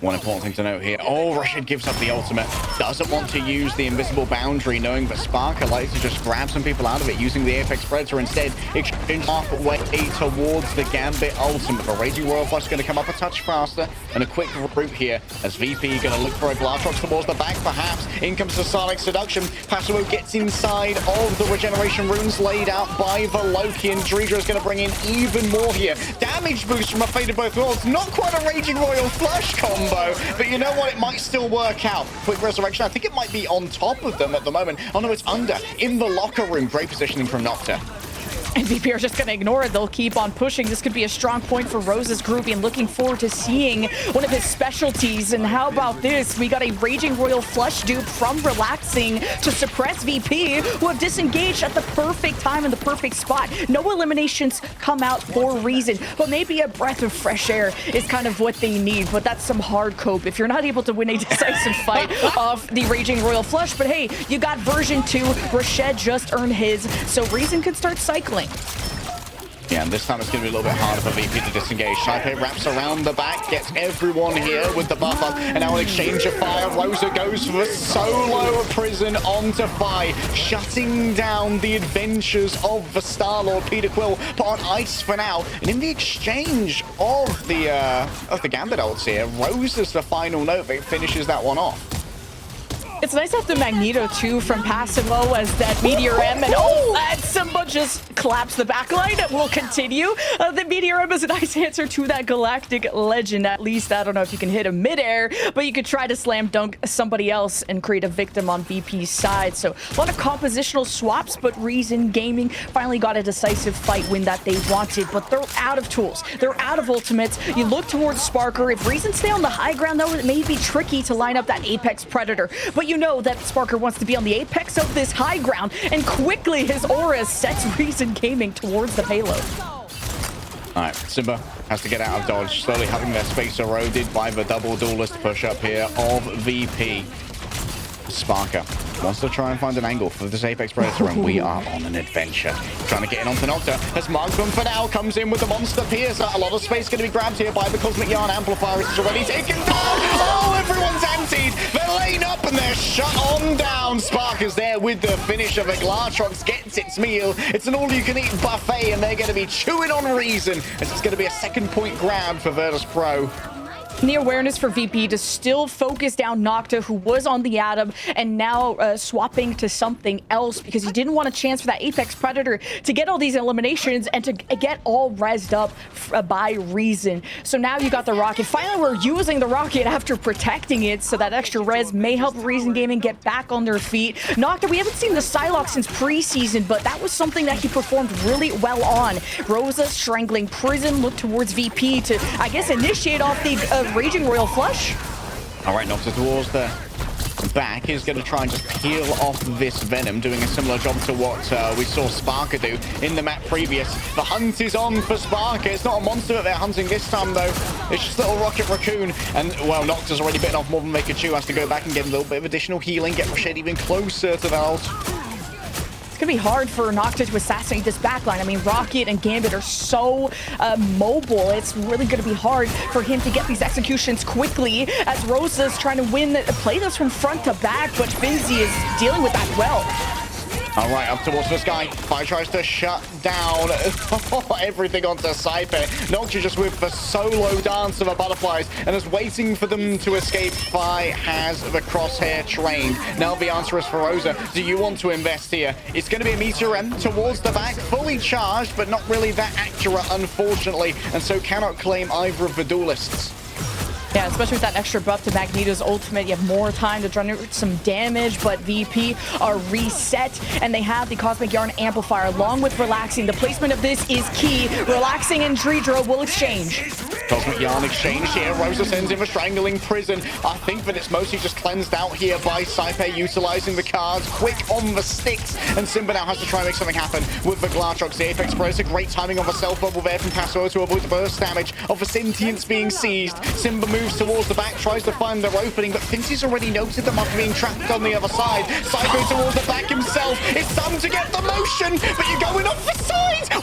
One important thing to note here. Oh, Rashid gives up the ultimate. Doesn't want to use the invisible boundary, knowing that Sparker likes to just grab some people out of it, using the Apex Predator instead. Exchange halfway towards the Gambit ultimate. The Raging Royal Flush is going to come up a touch faster. And a quick route here as VP going to look for a Glatrox towards the back, perhaps. In comes the Sonic Seduction. Pasuo gets inside of the regeneration runes laid out by the Loki, and Dredra is going to bring in even more here. Damage boost from a Fate of Both Worlds. Not quite a Raging Royal Flush combo, but you know what? It might still work out. Quick resurrection. I think it might be on top of them at the moment. Oh no, it's under. In the locker room. Great positioning from Nocta. And VP are just going to ignore it. They'll keep on pushing. This could be a strong point for Rose's groupie, and looking forward to seeing one of his specialties. And how about this? We got a Raging Royal Flush dupe from Relaxing to suppress VP, who have disengaged at the perfect time in the perfect spot. No eliminations come out for Reason, but maybe a breath of fresh air is kind of what they need. But that's some hard cope if you're not able to win a decisive fight off the Raging Royal Flush. But hey, you got version 2. Rashid just earned his, so Reason could start cycling. Yeah, and this time it's going to be a little bit harder for VP to disengage. Taipei wraps around the back, gets everyone here with the buff up, and now an exchange of fire. Rosa goes for the solo prison onto Fi, shutting down the adventures of the Star-Lord. Peter Quill put on ice for now, and in the exchange of the Gambit ults here, Rosa's the final note that finishes that one off. It's nice to have the Magneto too from Passimo as that Meteor M, and and Simba just collapsed the backline. We'll continue. The Meteor M is a nice answer to that Galactic Legend. At least, I don't know if you can hit him midair, but you could try to slam dunk somebody else and create a victim on VP's side. So a lot of compositional swaps, but Reason Gaming finally got a decisive fight win that they wanted, but they're out of tools. They're out of ultimates. You look towards Sparker. If Reason stay on the high ground, though, it may be tricky to line up that Apex Predator, but you know that Sparker wants to be on the apex of this high ground, and quickly his aura sets Reason Gaming towards the payload. All right, Simba has to get out of dodge, slowly having their space eroded by the double duelist push up here of VP. Sparker wants to try and find an angle for this Apex Predator, and we are on an adventure. Trying to get in onto Nocta. As Markman for now comes in with the Monster Piercer. A lot of space going to be grabbed here by the Cosmic Yarn Amplifier. It's already taken down. Oh, everyone's antied. They're laying up and they're shut on down. Sparker's there with the finish of a Glatrox. Gets its meal. It's an all-you-can-eat buffet, and they're going to be chewing on Reason, as it's going to be a second point grab for Virtus Pro. The awareness for VP to still focus down Nocta, who was on the Atom, and now swapping to something else because he didn't want a chance for that Apex Predator to get all these eliminations and to get all rezzed up by Reason. So now you got the Rocket. Finally, we're using the Rocket after protecting it, so that extra res may help Reason Gaming get back on their feet. Nocta, we haven't seen the Psylocke since preseason, but that was something that he performed really well on. Rosa strangling Prison, look towards VP to, I guess, initiate off the Raging Royal Flush. All right, Nocta towards the back is going to try and just peel off this Venom, doing a similar job to what we saw Sparker do in the map previous. The hunt is on for Sparker. It's not a monster that they're hunting this time, though. It's just little Rocket Raccoon. And, well, Nocta's already bitten off more than they could chew. Has to go back and get a little bit of additional healing, get Rashid even closer to that ult. It's going to be hard for Nocta to assassinate this backline. I mean, Rocket and Gambit are so mobile. It's really going to be hard for him to get these executions quickly, as Rosa's trying to play this from front to back, but Finzi is dealing with that well. All right, up towards the sky. Fi tries to shut down everything onto Saipe. Nocta just with the solo dance of the butterflies and is waiting for them to escape. Fi has the crosshair trained. Now the answer is for Rosa. Do you want to invest here? It's going to be a Meteor M towards the back, fully charged, but not really that accurate, unfortunately, and so cannot claim either of the duelists. Yeah, especially with that extra buff to Magneto's ultimate, you have more time to generate some damage, but VP are reset, and they have the Cosmic Yarn Amplifier along with Relaxing. The placement of this is key. Relaxing and Dredra will exchange. Cosmic Yarn exchange here. Rosa sends him a strangling prison. I think that it's mostly just cleansed out here by Saipe utilizing the cards. Quick on the sticks. And Simba now has to try and make something happen with the Glartrox. The Apex Press, a great timing on the self bubble there from Paso to avoid the burst damage of the Sentience being seized. Simba moves towards the back, tries to find their opening, but Fincy's already noted them after being trapped on the other side. Saipe towards the back himself. It's time to get the motion, but you're going off the side.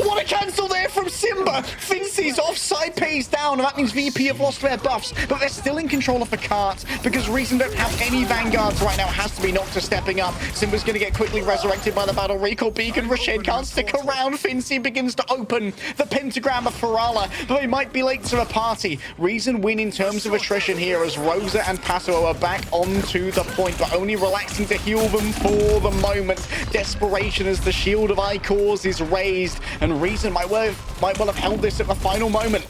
What a cancel there from Simba. Fincy's off, Saipe's down, and that means VP have lost their buffs, but they're still in control of the cart because Reason don't have any vanguards right now. Has to be Nocta stepping up. Simba's going to get quickly resurrected by the battle recall beacon. Rashid can't stick around. Fincy begins to open the pentagram of Farala, but they might be late to the party. Reason win in terms of attrition here as Rosa and Paso are back onto the point, but only relaxing to heal them for the moment. Desperation as the shield of Icors is raised, and Reason might well have held this at the final moment.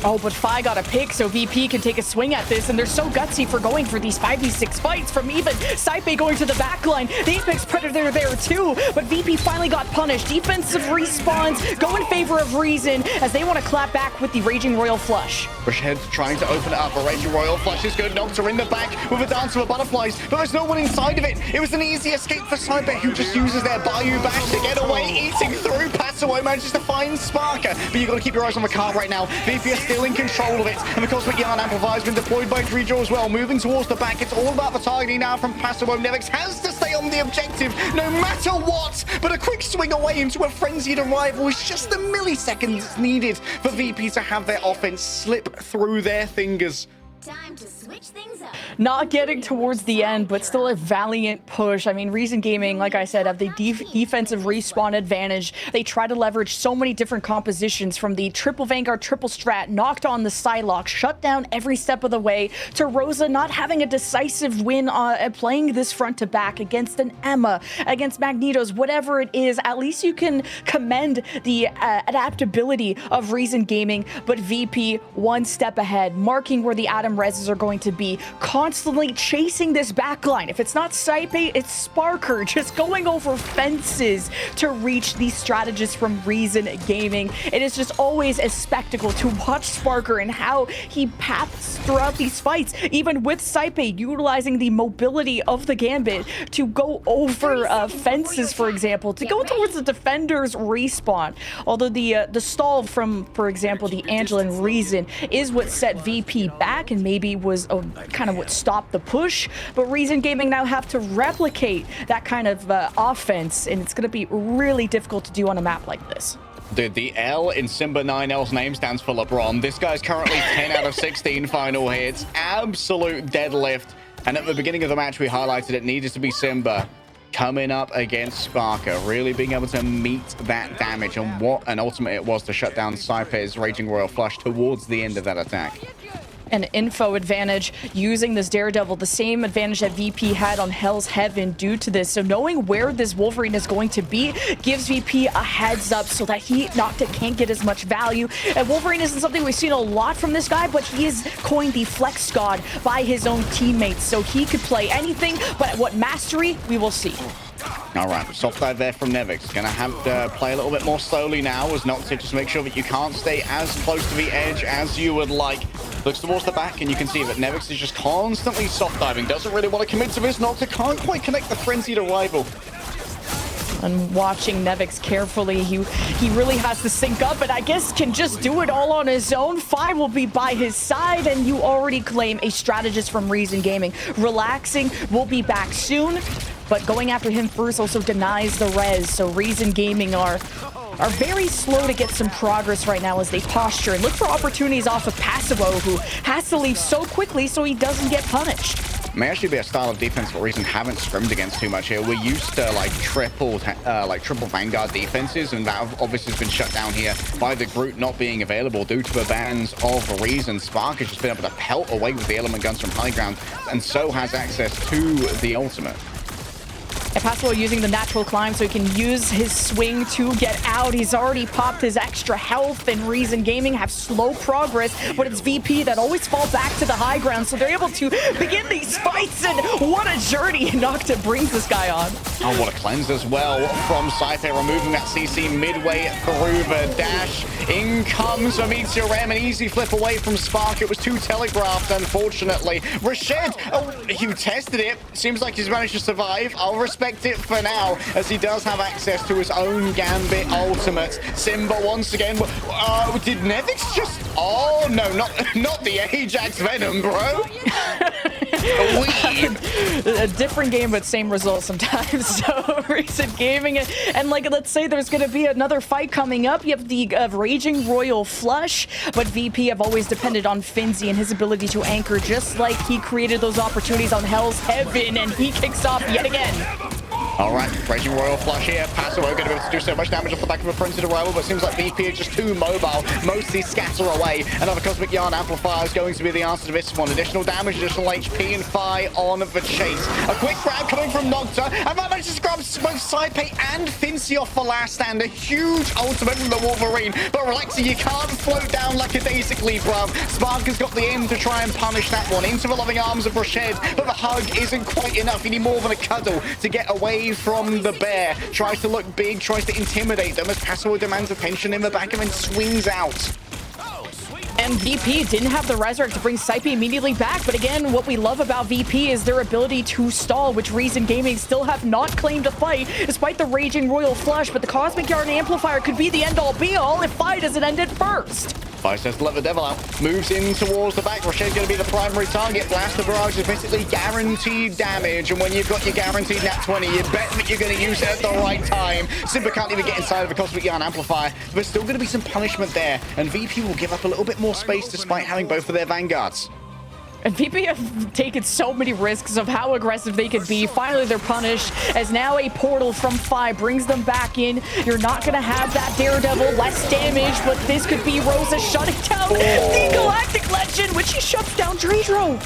Oh, but Fi got a pick, so VP can take a swing at this, and they're so gutsy for going for these 5v6 fights from even Saipe going to the backline. The Apex Predator there too, but VP finally got punished. Defensive respawns go in favor of Reason as they want to clap back with the Raging Royal Flush. Rashid trying to open it up. A Raging Royal Flush is good. Nocta in the back with a Dance of the Butterflies, but there's no one inside of it. It was an easy escape for Saipe, who just uses their Bayou Bash to get away, eating through. Paso manages to find Sparker, but you've got to keep your eyes on the card right now. VP is still in control of it, and the Cosmic Yarn Amplifier has been deployed by Dreejaw as well, moving towards the back. It's all about the targeting now from Paso. Nevix has to stay on the objective no matter what, but a quick swing away into a frenzied arrival is just the milliseconds needed for VP to have their offense slip through their fingers. Time to switch things up. Not getting towards the end, but still a valiant push. I mean, Reason Gaming, like I said, have the defensive respawn advantage. They try to leverage so many different compositions, from the triple Vanguard, triple strat, knocked on the Psylocke, shut down every step of the way, to Rosa not having a decisive win playing this front to back against an EMEA, against Magnetos, whatever it is. At least you can commend the adaptability of Reason Gaming, but VP one step ahead, marking where the Atom Reses are going to be, constantly chasing this backline. If it's not Saipe, it's Sparker, just going over fences to reach these strategists from Reason Gaming. It is just always a spectacle to watch Sparker and how he paths throughout these fights, even with Saipe utilizing the mobility of the Gambit to go over fences, for example, to go towards the defender's respawn. Although the stall from, for example, the Angela and Reason is what set VP back and maybe was kind of what stopped the push, but Reason Gaming now have to replicate that kind of offense, and it's going to be really difficult to do on a map like this. Dude, the L in Simba 9L's name stands for LeBron. This guy's currently 10 out of 16 final hits. Absolute deadlift. And at the beginning of the match, we highlighted it needed to be Simba coming up against Sparker, really being able to meet that damage, and what an ultimate it was to shut down Saipe's Raging Royal Flush towards the end of that attack. An info advantage using this Daredevil, the same advantage that VP had on Hell's Heaven due to this. So knowing where this Wolverine is going to be gives VP a heads up so that he Nocta can't get as much value. And Wolverine isn't something we've seen a lot from this guy, but he is coined the Flex God by his own teammates, so he could play anything, but what mastery, we will see. All right, soft dive there from Nevix. Gonna have to play a little bit more slowly now as Nocta, just make sure that you can't stay as close to the edge as you would like. Looks towards the back, and you can see that Nevix is just constantly soft diving. Doesn't really want to commit to this. Nocta can't quite connect the frenzied arrival. And watching Nevix carefully, he really has to sync up, and I guess can just do it all on his own. Fi will be by his side, and you already claim a strategist from Reason Gaming. Relaxing, will be back soon, but going after him first also denies the res, so Reason Gaming are very slow to get some progress right now as they posture and look for opportunities off of Passivo, who has to leave so quickly so he doesn't get punished. May actually be a style of defense that Reason haven't scrimmed against too much here. We're used to like triple Vanguard defenses, and that obviously has been shut down here by the Groot not being available due to the bans of Reason. Spark has just been able to pelt away with the element guns from high ground, and so has access to the ultimate. And Passwell using the natural climb so he can use his swing to get out. He's already popped his extra health, and Reason Gaming have slow progress, but it's VP that always fall back to the high ground, so they're able to begin these fights, and what a journey Nocta brings this guy on. Oh, what a cleanse as well from Saipe, removing that CC midway through the dash. In comes a Meteor Ram, an easy flip away from Spark. It was too telegraphed, unfortunately. Rashid, oh, he tested it. Seems like he's managed to survive. I'll respect it for now, as he does have access to his own Gambit ultimates. Simba once again. Did Nevix just... Oh, no, not the Ajax Venom, bro. A different game, but same result sometimes. So Reason Gaming, and like, let's say there's going to be another fight coming up. You have the Raging Royal Flush, but VP have always depended on Finzi and his ability to anchor, just like he created those opportunities on Hell's Heaven, and he kicks off yet again. All right, Raging Royal Flush here. Passwell going to be able to do so much damage off the back of a frenzied arrival, but it seems like VP are just too mobile. Mostly scatter away. Another Cosmic Yarn Amplifier is going to be the answer to this one. Additional damage, additional HP, and Fi on the chase. A quick grab coming from Nocta, and that manages to grab both Saipe and Finzi off for last stand. A huge ultimate from the Wolverine, but Relaxi, you can't float down like a daisy leaf, bruv. Spark has got the aim to try and punish that one into the loving arms of Rashid, but the hug isn't quite enough. You need more than a cuddle to get away from the bear. Tries to look big, tries to intimidate them as Passwell demands attention in the back and then swings out. And VP didn't have the Resurrect to bring Saipe immediately back, but again, what we love about VP is their ability to stall, which Reason Gaming still have not claimed a fight, despite the Raging Royal Flush, but the Cosmic Yarn Amplifier could be the end-all be-all if Fi doesn't end it first. Fi says to let the devil out. Moves in towards the back. Rashid's going to be the primary target. Blaster Barrage is basically guaranteed damage. And when you've got your guaranteed nat 20, you bet that you're going to use it at the right time. Simba can't even get inside of the Cosmic Yarn Amplifier. There's still going to be some punishment there. And VP will give up a little bit more space despite having both of their Vanguards. And VP have taken so many risks of how aggressive they could be. Finally, they're punished, as now a portal from Fi brings them back in. You're not going to have that Daredevil, less damage, but this could be Rosa shutting down the Galactic Legend, which he shuts down Dreidro.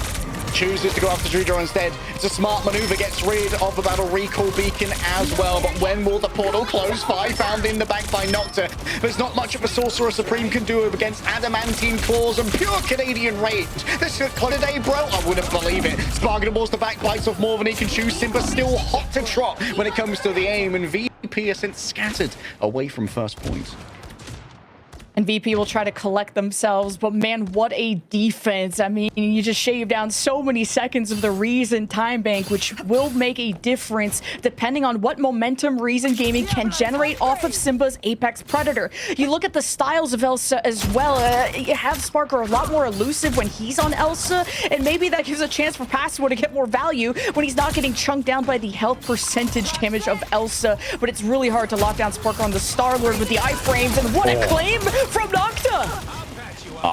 Chooses to go after Dreidro instead. It's a smart maneuver, gets rid of the Battle Recall Beacon as well. But when will the portal close? Fi found in the back by Nocta. There's not much of a Sorcerer Supreme can do against Adamantine Claws and pure Canadian Rage. This is close today, bro. I wouldn't believe it. Sparking towards the back, bites off more than he can chew. Simba still hot to trot when it comes to the aim, and VP are sent scattered away from first point. And VP will try to collect themselves, but man, what a defense. I mean, you just shave down so many seconds of the Reason time bank, which will make a difference depending on what momentum Reason Gaming can generate off of Simba's Apex Predator. You look at the styles of Elsa as well. You have Sparker a lot more elusive when he's on Elsa, and maybe that gives a chance for Passwell to get more value when he's not getting chunked down by the health percentage damage of Elsa. But it's really hard to lock down Sparker on the Star-Lord with the iframes, and what a claim from Nocta!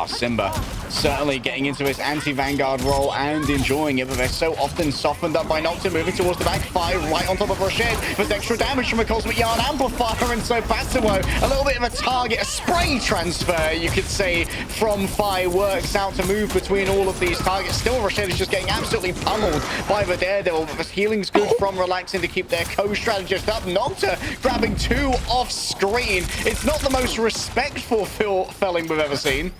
Simba certainly getting into his anti-Vanguard role and enjoying it, but they're so often softened up by Nocta, moving towards the back. Fi right on top of Rashid. There's extra damage from a Cosmic Yarn Amplifier, and so Passwell, a little bit of a target, a spray transfer, you could say, from Fi works out to move between all of these targets. Still, Rashid is just getting absolutely pummeled by the Daredevil, but the healing's good from relaxing to keep their co-strategist up. Nocta grabbing two off screen. It's not the most respectful felling we've ever seen.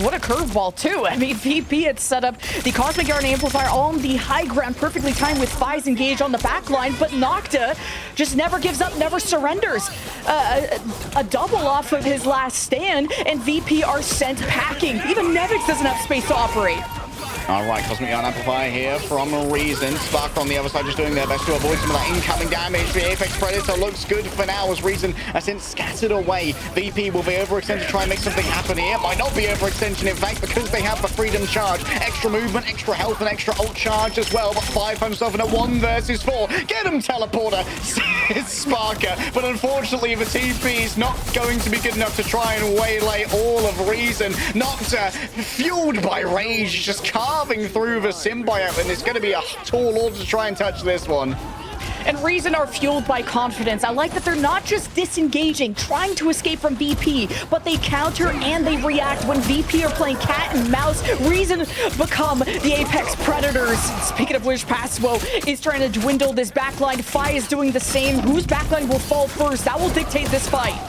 What a curveball, too. I mean, VP had set up the Cosmic Yarn Amplifier on the high ground, perfectly timed with Fi's engaged on the back line, but Nocta just never gives up, never surrenders. A double off of his last stand, and VP are sent packing. Even Nevix doesn't have space to operate. All right, Cosmic Yarn Amplifier here from Reason. Spark on the other side just doing their best to avoid some of that incoming damage. The Apex Predator looks good for now as Reason has since scattered away. VP will be overextended to try and make something happen here. It might not be overextension, in fact, because they have the Freedom Charge. Extra movement, extra health, and extra ult charge as well. But 5 himself in a 1 versus 4. Get him, Teleporter! It's Sparker. But unfortunately, the TP is not going to be good enough to try and waylay all of Reason. Nocta, fueled by rage, just carving through the symbiote, and it's going to be a tall order to try and touch this one. And Reason are fueled by confidence. I like that they're not just disengaging, trying to escape from VP, but they counter and they react. When VP are playing cat and mouse, Reason become the apex predators. Speaking of which, Passwo is trying to dwindle this backline. Fi is doing the same. Whose backline will fall first? That will dictate this fight.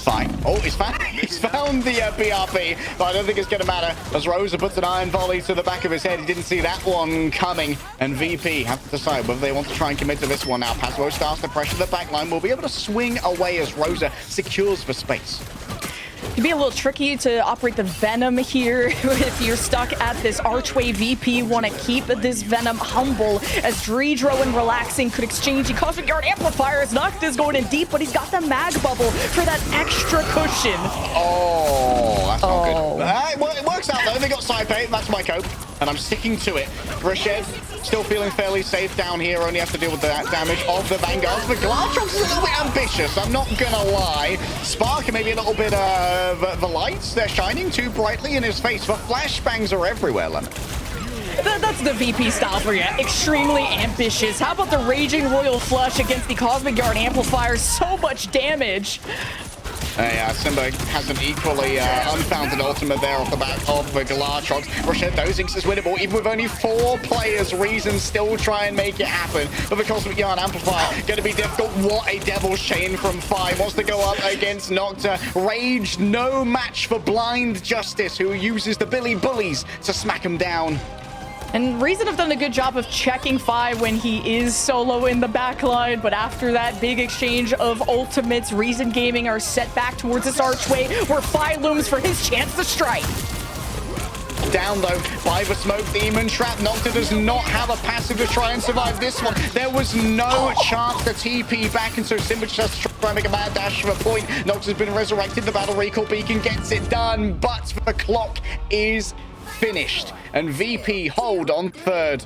Fine. Oh, he's found the BRP, but I don't think it's going to matter as Rosa puts an iron volley to the back of his head. He didn't see that one coming, and VP have to decide whether they want to try and commit to this one now. Passwo starts to pressure the backline. Will be able to swing away as Rosa secures the space. It can be a little tricky to operate the Venom here if you're stuck at this archway. VP want to keep this Venom humble as Dredro and Relaxing could exchange the Cosmic Guard Amplifiers. Noct is going in deep, but he's got the mag bubble for that extra cushion. Oh, that's not good. It works out though. They got side bait. That's my cope, and I'm sticking to it. Rashed still feeling fairly safe down here. Only have to deal with the damage of the Vanguards. But Glatrox is a little bit ambitious. I'm not gonna lie. Spark and maybe a little bit of the lights. They're shining too brightly in his face. But flashbangs are everywhere, Lemon. That's the VP style for you. Extremely ambitious. How about the Raging Royal Flush against the Cosmic Guard Amplifier? So much damage. Yeah, Simba has an equally unfounded ultimate there off the back of the Glatrox. Rashed, those is winnable. Even with only 4 players, Reason still try and make it happen. But the Cosmic Yarn Amplifier going to be difficult. What a Devil's Chain from 5. Wants to go up against Nocta. Rage, no match for Blind Justice, who uses the Billy Bullies to smack him down. And Reason have done a good job of checking Fi when he is solo in the backline, but after that big exchange of ultimates, Reason Gaming are set back towards this archway where Fi looms for his chance to strike. Down though by the Smoke Demon Trap. Nocta does not have a passive to try and survive this one. There was no chance to TP back, and so Simba just has to try and make a mad dash for a point. Nocta's been resurrected. The Battle Recall Beacon gets it done, but the clock is finished, and VP hold on third.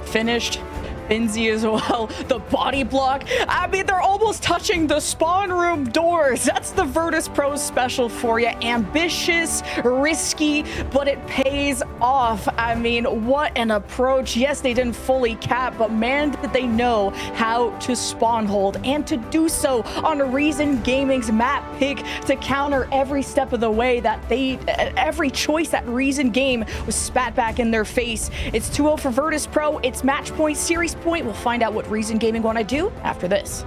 Finished. Finzi as well. The body block. I mean, they're almost touching the spawn room doors. That's the Virtus Pro special for you. Ambitious, risky, but it pays off. I mean, what an approach. Yes, they didn't fully cap, but man, did they know how to spawn hold and to do so on a Reason Gaming's map pick to counter every step of the way that every choice that Reason game was spat back in their face. It's 2-0 for Virtus Pro. It's match point, series point. We'll find out what Reason Gaming want to do after this.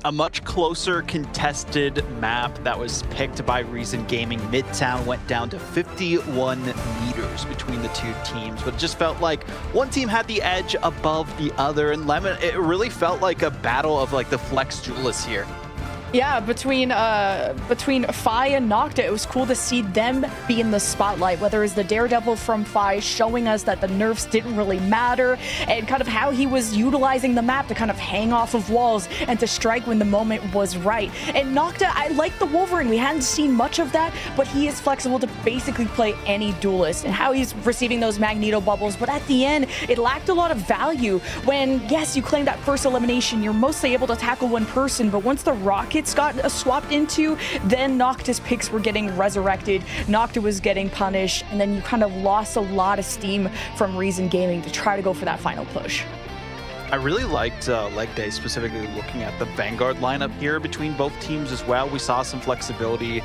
A much closer contested map that was picked by Reason Gaming. Midtown went down to 51 meters between the two teams, but it just felt like one team had the edge above the other. And Lemon, it really felt like a battle of like the flex duelists here. Yeah, between Fi and Nocta, it was cool to see them be in the spotlight, whether it's the Daredevil from Fi showing us that the nerfs didn't really matter, and kind of how he was utilizing the map to kind of hang off of walls and to strike when the moment was right. And Nocta, I like the Wolverine. We hadn't seen much of that, but he is flexible to basically play any duelist, and how he's receiving those Magneto bubbles. But at the end, it lacked a lot of value. When, yes, you claim that first elimination, you're mostly able to tackle one person, but once the rockets got swapped into, then Nocta's picks were getting resurrected, Nocta was getting punished, and then you kind of lost a lot of steam from Reason Gaming to try to go for that final push. I really liked Leg Day, specifically looking at the Vanguard lineup here between both teams as well. We saw some flexibility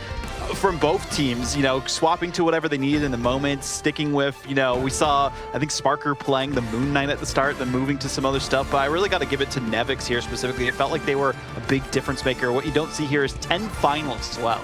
from both teams, you know, swapping to whatever they needed in the moment, sticking with, you know, we saw, I think, Sparker playing the Moon Knight at the start, then moving to some other stuff, but I really got to give it to Nevix here specifically. It felt like they were a big difference maker. What you don't see here is 10 finals as well.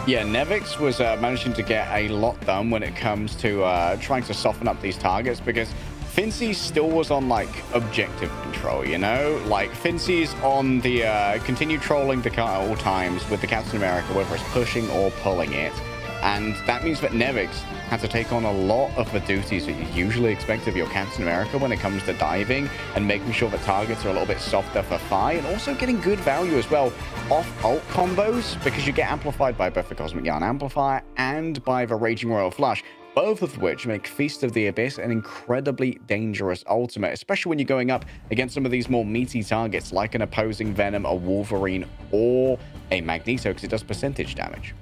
Yeah, Nevix was managing to get a lot done when it comes to trying to soften up these targets, because Fincy still was on, like, objective control, you know? Like, Fincy's on the continue trolling the car at all times with the Captain America, whether it's pushing or pulling it. And that means that Nevix had to take on a lot of the duties that you usually expect of your Captain America when it comes to diving and making sure that targets are a little bit softer for Fi, and also getting good value as well off ult combos, because you get amplified by both the Cosmic Yarn Amplifier and by the Raging Royal Flush, both of which make Feast of the Abyss an incredibly dangerous ultimate, especially when you're going up against some of these more meaty targets like an opposing Venom, a Wolverine, or a Magneto, because it does percentage damage.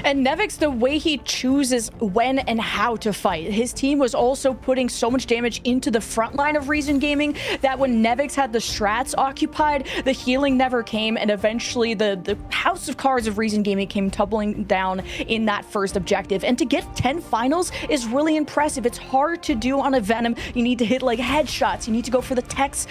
And Nevix, the way he chooses when and how to fight, his team was also putting so much damage into the front line of Reason Gaming that when Nevix had the strats occupied, the healing never came, and eventually the house of cards of Reason Gaming came tumbling down in that first objective. And to get 10 finals is really impressive. It's hard to do on a Venom. You need to hit like headshots. You need to go for the techs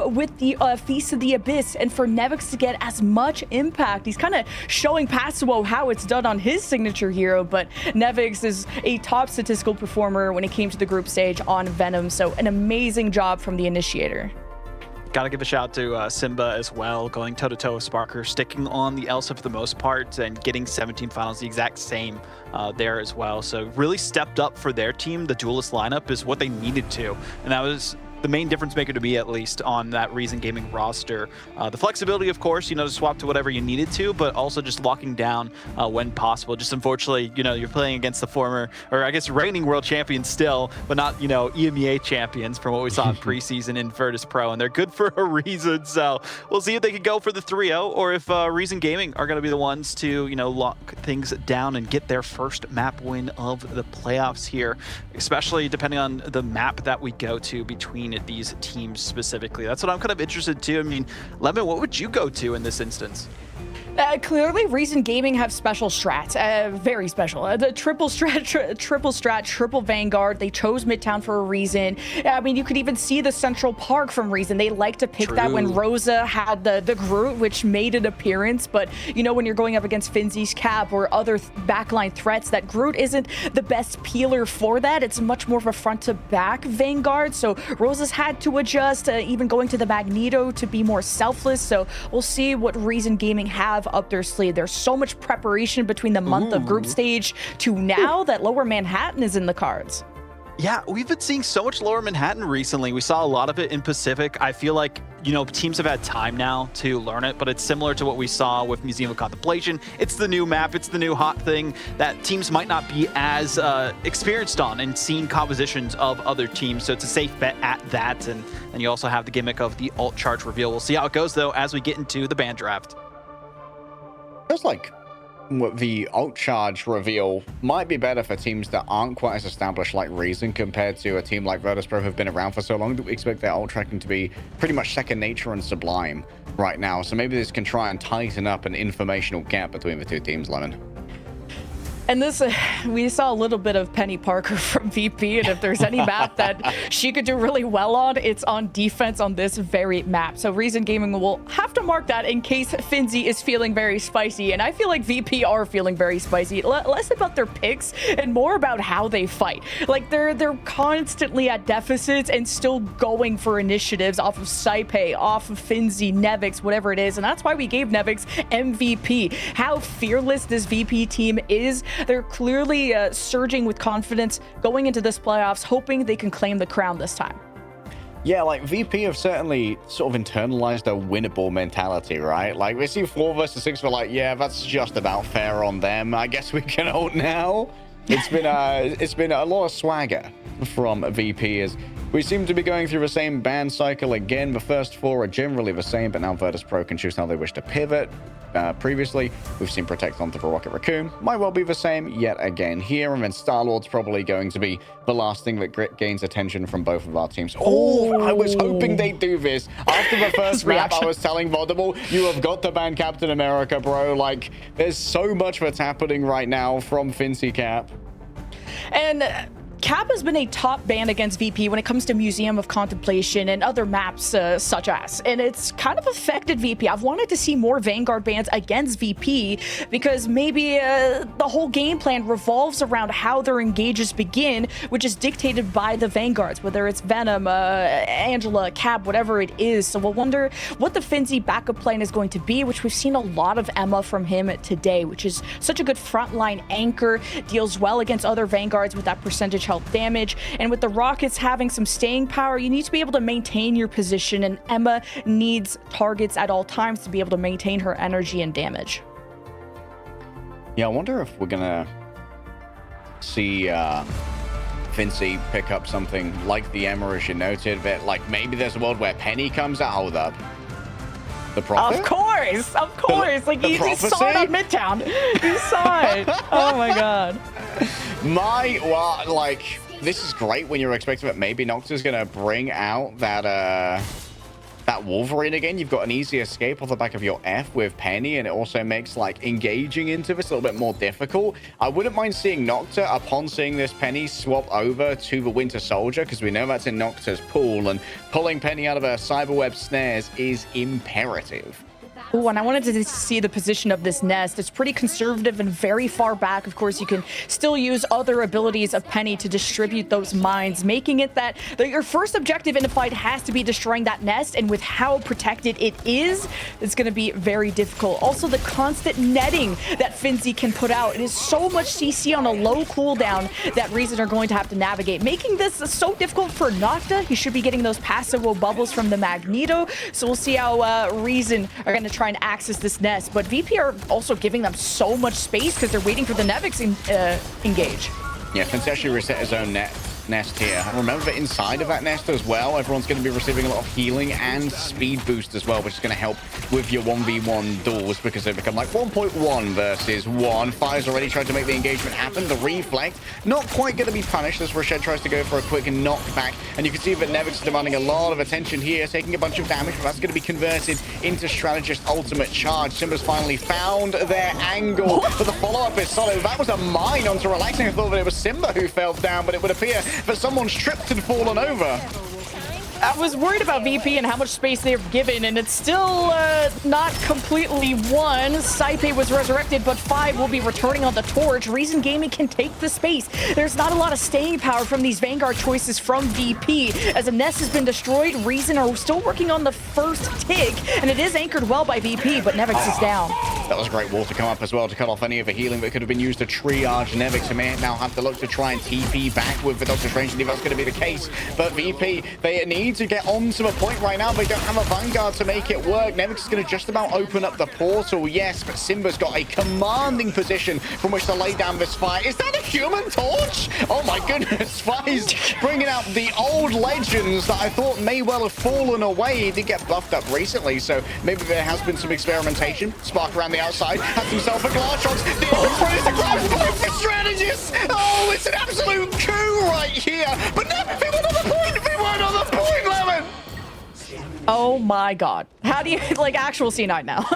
with the Feast of the Abyss. And for Nevix to get as much impact, he's kind of showing Pasuo how it's done on his signature hero, but Nevix is a top statistical performer when it came to the group stage on Venom, so an amazing job from the initiator. Gotta give a shout to Simba as well, going toe-to-toe with Sparker, sticking on the Elsa for the most part, and getting 17 finals, the exact same there as well. So really stepped up for their team. The duelist lineup is what they needed to, and that was the main difference maker to me, at least, on that Reason Gaming roster. The flexibility, of course, you know, to swap to whatever you needed to, but also just locking down when possible. Just unfortunately, you know, you're playing against the former, or I guess reigning world champions still, but not, you know, EMEA champions from what we saw in preseason in Virtus Pro, and they're good for a reason. So we'll see if they can go for the 3-0, or if Reason Gaming are going to be the ones to, you know, lock things down and get their first map win of the playoffs here, especially depending on the map that we go to between these teams specifically. That's what I'm kind of interested to. I mean, Lemon, what would you go to in this instance? Clearly, Reason Gaming have special strats, very special. The triple strat, triple Vanguard. They chose Midtown for a reason. I mean, you could even see the Central Park from Reason. They like to pick that when Rosa had the Groot, which made an appearance. But, you know, when you're going up against Finzy's Cap or other backline threats, that Groot isn't the best peeler for that. It's much more of a front-to-back Vanguard. So Rosa's had to adjust, even going to the Magneto to be more selfless. So we'll see what Reason Gaming have up their sleeve. There's so much preparation between the month of group stage to now that Lower Manhattan is in the cards. Yeah, we've been seeing so much Lower Manhattan recently. We saw a lot of it in Pacific. I feel like, you know, teams have had time now to learn it, but it's similar to what we saw with Museum of Contemplation. It's the new map, it's the new hot thing that teams might not be as experienced on and seeing compositions of other teams, so it's a safe bet at that. And you also have the gimmick of the alt charge reveal. We'll see how it goes, though, as we get into the ban draft. Feels like the alt charge reveal might be better for teams that aren't quite as established like Reason, compared to a team like Virtus Pro who've been around for so long that we expect their alt tracking to be pretty much second nature and sublime right now. So maybe this can try and tighten up an informational gap between the two teams, Lemon. And this, we saw a little bit of Penny Parker from VP, and if there's any map that she could do really well on, it's on defense on this very map. So Reason Gaming will have to mark that in case Finzi is feeling very spicy, and I feel like VP are feeling very spicy. Less about their picks and more about how they fight. Like they're constantly at deficits and still going for initiatives off of Saipe, off of Finzi, Nevix, whatever it is, and that's why we gave Nevix MVP. How fearless this VP team is. They're clearly surging with confidence going into this playoffs, hoping they can claim the crown this time. Yeah, like VP have certainly sort of internalized a winnable mentality, right? Like we see 4 versus 6, we're like, yeah, that's just about fair on them. I guess we can ult now. It's been a lot of swagger from VP as we seem to be going through the same ban cycle again. The first 4 are generally the same, but now Virtus Pro can choose how they wish to pivot. Previously, we've seen Protect onto the Rocket Raccoon. Might well be the same yet again here, and then Star-Lord's probably going to be the last thing that gains attention from both of our teams. Oh, I was hoping they'd do this. After the first map, I was telling Vaudible, you have got to ban Captain America, bro. Like, there's so much that's happening right now from Finzi Cap. And Cap has been a top ban against VP when it comes to Museum of Contemplation and other maps such as, and it's kind of affected VP. I've wanted to see more Vanguard bans against VP because maybe the whole game plan revolves around how their engages begin, which is dictated by the Vanguards, whether it's Venom, Angela, Cap, whatever it is. So we'll wonder what the Finzi backup plan is going to be, which we've seen a lot of EMEA from him today, which is such a good frontline anchor, deals well against other Vanguards with that percentage health damage, and with the Rockets having some staying power, you need to be able to maintain your position, and EMEA needs targets at all times to be able to maintain her energy and damage. Yeah, I wonder if we're gonna see Finzi pick up something like the EMEA, as you noted, that like maybe there's a world where Penny comes out. Hold up. The Prophet? Of course. Like, you saw it on Midtown. You saw it. Oh, my God. Like, this is great when you're expecting that maybe Nocta's going to bring out that Wolverine again. You've got an easy escape off the back of your F with Penny, and it also makes, like, engaging into this a little bit more difficult. I wouldn't mind seeing Nocta, upon seeing this Penny, swap over to the Winter Soldier, because we know that's in Nocta's pool, and pulling Penny out of her Cyberweb snares is imperative. Oh, and I wanted to see the position of this nest. It's pretty conservative and very far back. Of course, you can still use other abilities of Penny to distribute those mines, making it that your first objective in a fight has to be destroying that nest, and with how protected it is, it's going to be very difficult. Also, the constant netting that Finzi can put out. It is so much CC on a low cooldown that Reason are going to have to navigate, making this so difficult for Nocta. He should be getting those passive bubbles from the Magneto, so we'll see how Reason are going to try and access this nest, but VP are also giving them so much space because they're waiting for the Nevix engage. Yeah, Finzi actually reset his own nest here. Remember that inside of that nest as well, everyone's going to be receiving a lot of healing and speed boost as well, which is going to help with your 1v1 duels because they become like 1.1 versus 1. Fire's already tried to make the engagement happen. The reflect, not quite going to be punished as Rashad tries to go for a quick knockback. And you can see that Nevix is demanding a lot of attention here, taking a bunch of damage, but that's going to be converted into Strategist Ultimate Charge. Simba's finally found their angle, but the follow-up is solid. That was a mine onto Relaxing. I thought that it was Simba who fell down, but it would appear that someone's tripped and fallen over. I was worried about VP and how much space they've given, and it's still not completely won. Saipe was resurrected, but 5 will be returning on the torch. Reason Gaming can take the space. There's not a lot of staying power from these Vanguard choices from VP. As a nest has been destroyed, Reason are still working on the first tick, and it is anchored well by VP, but Nevix is down. That was a great wall to come up as well to cut off any of the healing that could have been used to triage Nevix, who may now have to look to try and TP back with the Doctor Strange, if that's going to be the case. But VP, they need to get on to a point right now. They don't have a Vanguard to make it work. Nevix is going to just about open up the portal, yes, but Simba's got a commanding position from which to lay down this fire. Is that a human torch? Oh my goodness, Fire's bringing out the old legends that I thought may well have fallen away. He did get buffed up recently, so maybe there has been some experimentation. Spark around the outside, has himself a glass shot. The open is the glass point for Strategist. Oh, it's an absolute coup right here. But no, they weren't on the point. They weren't on the point, Lemon. Oh my God. How do you, like, actual C9 now?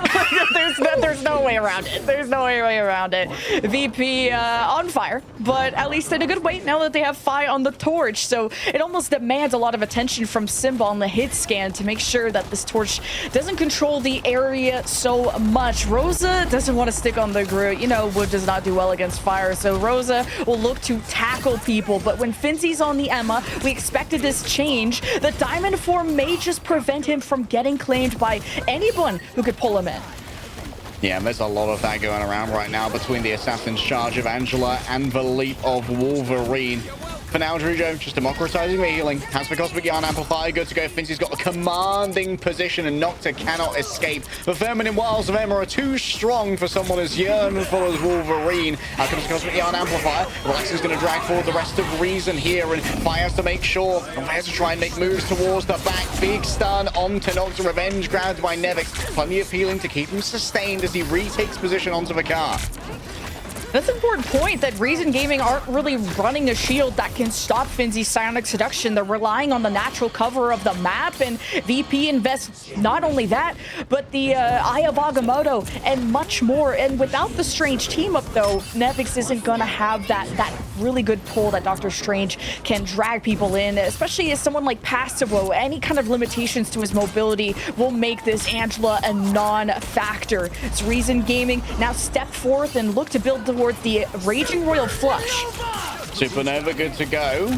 there's no way around it. There's no way around it. VP on fire, but at least in a good way now that they have Fi on the torch. So it almost demands a lot of attention from Simba on the hit scan to make sure that this torch doesn't control the area so much. Rosa doesn't want to stick on the Groot. You know, Wood does not do well against fire, so Rosa will look to tackle people. But when Finzy's on the Emma, we expected this change. The diamond form may just prevent him from getting claimed by anyone who could pull him in. Yeah, there's a lot of that going around right now between the Assassin's Charge of Angela and the Leap of Wolverine. For now, Drujo just democratizing the healing. Has the Cosmic Yarn Amplifier good to go. Finzy's got a commanding position and Nocta cannot escape. The Feminine Wiles of Emma are too strong for someone as yearnful as Wolverine. Out comes the Cosmic Yarn Amplifier. Relax is going to drag forward the rest of Reason here, and Fire has to make sure. And has to try and make moves towards the back. Big stun onto Nocta. Revenge grabbed by Nevix. Plenty of healing to keep him sustained as he retakes position onto the car. That's an important point that Reason Gaming aren't really running a shield that can stop Finzy's Psionic Seduction. They're relying on the natural cover of the map, and VP invests not only that, but the Eye of Agamotto and much more. And without the Strange team up, though, Nevix isn't going to have that really good pull that Doctor Strange can drag people in, especially as someone like Passivo. Any kind of limitations to his mobility will make this Angela a non-factor. It's Reason Gaming now step forth and look to build towards the Raging Royal Flush. Supernova good to go.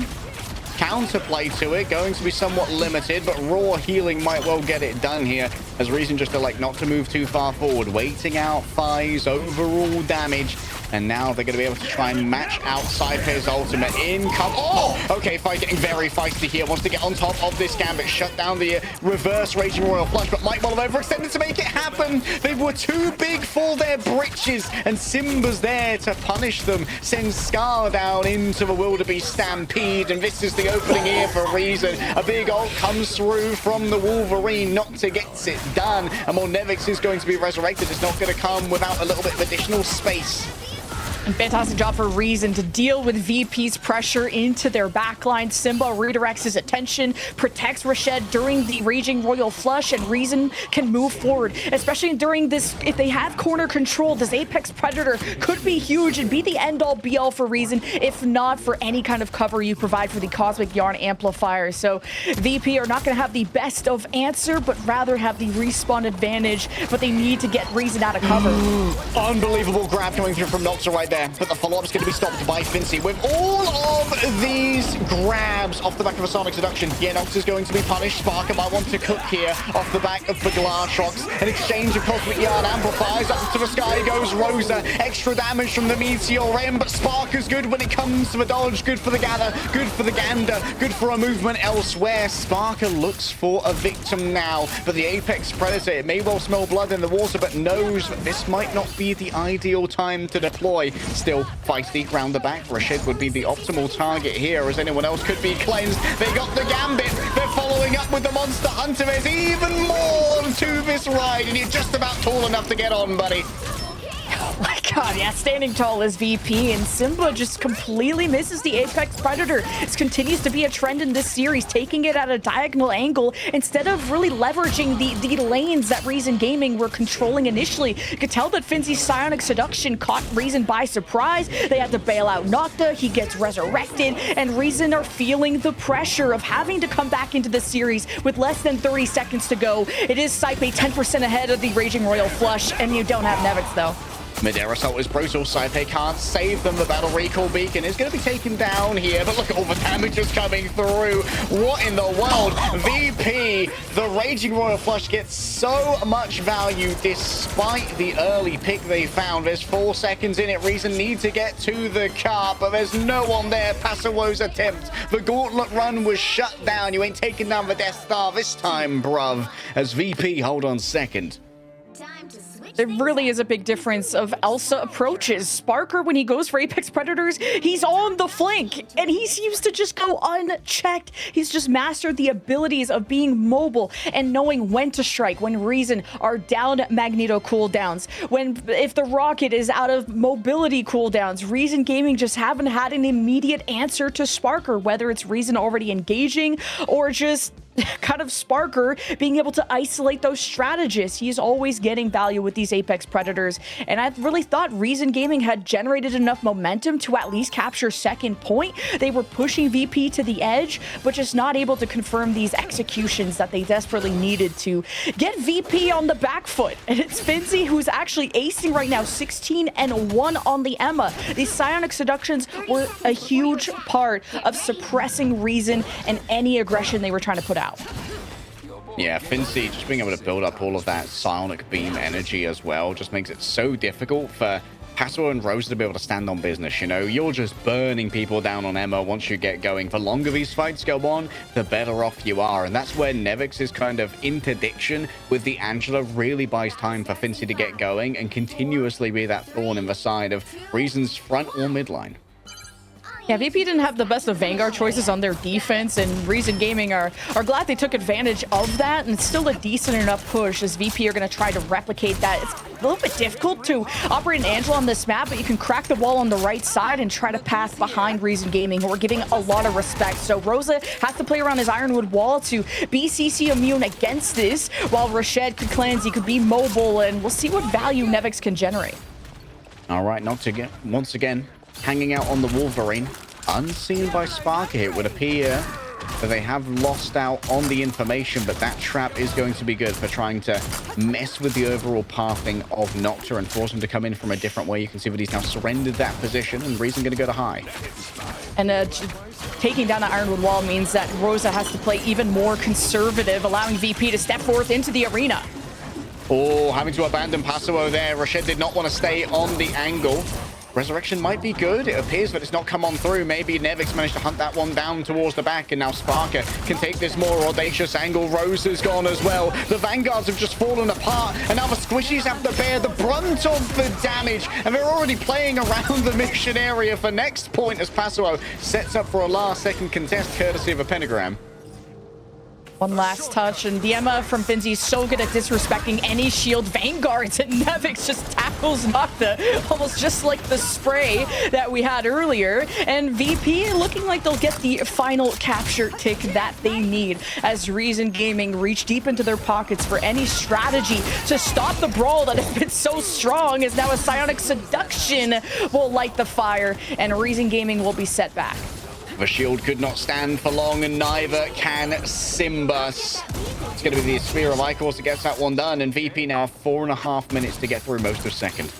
Counterplay to it, going to be somewhat limited, but raw healing might well get it done here, as Reason just elect not to move too far forward, waiting out Fi's overall damage. And now they're going to be able to try and match out Saipe's ultimate. In come... Oh! Okay, Fi getting very feisty here. Wants to get on top of this Gambit. Shut down the reverse Raging Royal Flush, but might well have overextended to make it happen. They were too big for their britches, and Simba's there to punish them. Sends Scar down into the Wildebeest Stampede, and this is the opening here for Reason. A big ult comes through from the Wolverine. Nocta gets it done, and more Nevix is going to be resurrected. It's not going to come without a little bit of additional space. And fantastic job for Reason to deal with VP's pressure into their backline. Simba redirects his attention, protects Rashid during the Raging Royal Flush, and Reason can move forward, especially during this. If they have corner control, this Apex Predator could be huge and be the end-all be-all for Reason, if not for any kind of cover you provide for the Cosmic Yarn Amplifier. So VP are not going to have the best of answer, but rather have the respawn advantage, but they need to get Reason out of cover. Unbelievable grab coming through from Nocta right there, but the follow-up is going to be stopped by Finzy with all of these grabs off the back of a Sonic Seduction. Yeah, Nocta's going to be punished. Sparker might want to cook here off the back of the Glass Rocks. An exchange of Cosmic Yarn Amplifiers. Up to the sky goes Rosa. Extra damage from the Meteor Rim, but Sparker's good when it comes to the dodge. Good for the gather, good for the gander, good for a movement elsewhere. Sparker looks for a victim now, but the Apex Predator, it may well smell blood in the water, but knows that this might not be the ideal time to deploy. Still feisty round the back. Rashid would be the optimal target here, as anyone else could be cleansed. They got the Gambit. They're following up with the Monster Hunter. There's even more to this ride, and you're just about tall enough to get on, buddy. Oh my god, yeah, standing tall is VP, and Simba just completely misses the Apex Predator. This continues to be a trend in this series, taking it at a diagonal angle instead of really leveraging the lanes that Reason Gaming were controlling initially. You could tell that Finzy's Psionic Seduction caught Reason by surprise. They had to bail out Nocta, he gets resurrected, and Reason are feeling the pressure of having to come back into the series with less than 30 seconds to go. It is Saipe 10% ahead of the Raging Royal Flush, and you don't have Nevix though. Mid-air assault is brutal. Saipe can't save them. The battle recall beacon is going to be taken down here, but look at all the damage is coming through. What in the world? VP, the Raging Royal Flush gets so much value despite the early pick they found. There's 4 seconds in it. Reason need to get to the car, but there's no one there. Passivo's attempt. The gauntlet run was shut down. You ain't taking down the Death Star this time, bruv. As VP hold on second. There really is a big difference of Elsa approaches. Sparker, when he goes for Apex Predators, he's on the flank, and he seems to just go unchecked. He's just mastered the abilities of being mobile and knowing when to strike, when Reason are down Magneto cooldowns, if the Rocket is out of mobility cooldowns. Reason Gaming just haven't had an immediate answer to Sparker, whether it's Reason already engaging or just kind of Sparker being able to isolate those strategists. He's always getting value with these Apex Predators, and I really thought Reason Gaming had generated enough momentum to at least capture second point. They were pushing VP to the edge, but just not able to confirm these executions that they desperately needed to get VP on the back foot. And it's Finzi who's actually acing right now, 16-1 on the EMEA. These Psionic Seductions were a huge part of suppressing Reason and any aggression they were trying to put out. Yeah, Finzi just being able to build up all of that Psionic Beam energy as well just makes it so difficult for Passo and Rosa to be able to stand on business. You know, you're just burning people down on EMEA once you get going. The longer these fights go on, the better off you are. And that's where Nevix's kind of interdiction with the Angela really buys time for Finzi to get going and continuously be that thorn in the side of Reason's front or midline. Yeah, VP didn't have the best of Vanguard choices on their defense, and Reason Gaming are glad they took advantage of that, and it's still a decent enough push as VP are going to try to replicate that. It's a little bit difficult to operate an Angela on this map, but you can crack the wall on the right side and try to pass behind Reason Gaming, who are giving a lot of respect. So Rosa has to play around his Ironwood wall to be CC immune against this, while Rashid could cleanse, he could be mobile, and we'll see what value Nevix can generate. All right, not to get once again hanging out on the Wolverine, unseen by Sparker. It would appear that they have lost out on the information, but that trap is going to be good for trying to mess with the overall pathing of Nocta and force him to come in from a different way. You can see that he's now surrendered that position, and Reason going to go to high. And taking down the Ironwood wall means that Rosa has to play even more conservative, allowing VP to step forth into the arena. Oh, having to abandon Passo there. Rashid did not want to stay on the angle. Resurrection might be good. It appears that it's not come on through. Maybe Nevix managed to hunt that one down towards the back, and now Sparker can take this more audacious angle. Rose has gone as well. The Vanguards have just fallen apart, and now the Squishies have to bear the brunt of the damage, and they're already playing around the mission area for next point as Passo sets up for a last-second contest courtesy of a pentagram. One last touch, and the EMEA from Finzi is so good at disrespecting any shield Vanguards, and Nevix just tackles Nocta, almost just like the spray that we had earlier. And VP looking like they'll get the final capture tick that they need, as Reason Gaming reach deep into their pockets for any strategy to stop the brawl that has been so strong, as now a Psionic Seduction will light the fire, and Reason Gaming will be set back. The shield could not stand for long, and neither can Simbus. It's going to be the Sphere of Icos that gets that one done, and VP now have 4.5 minutes to get through most of second.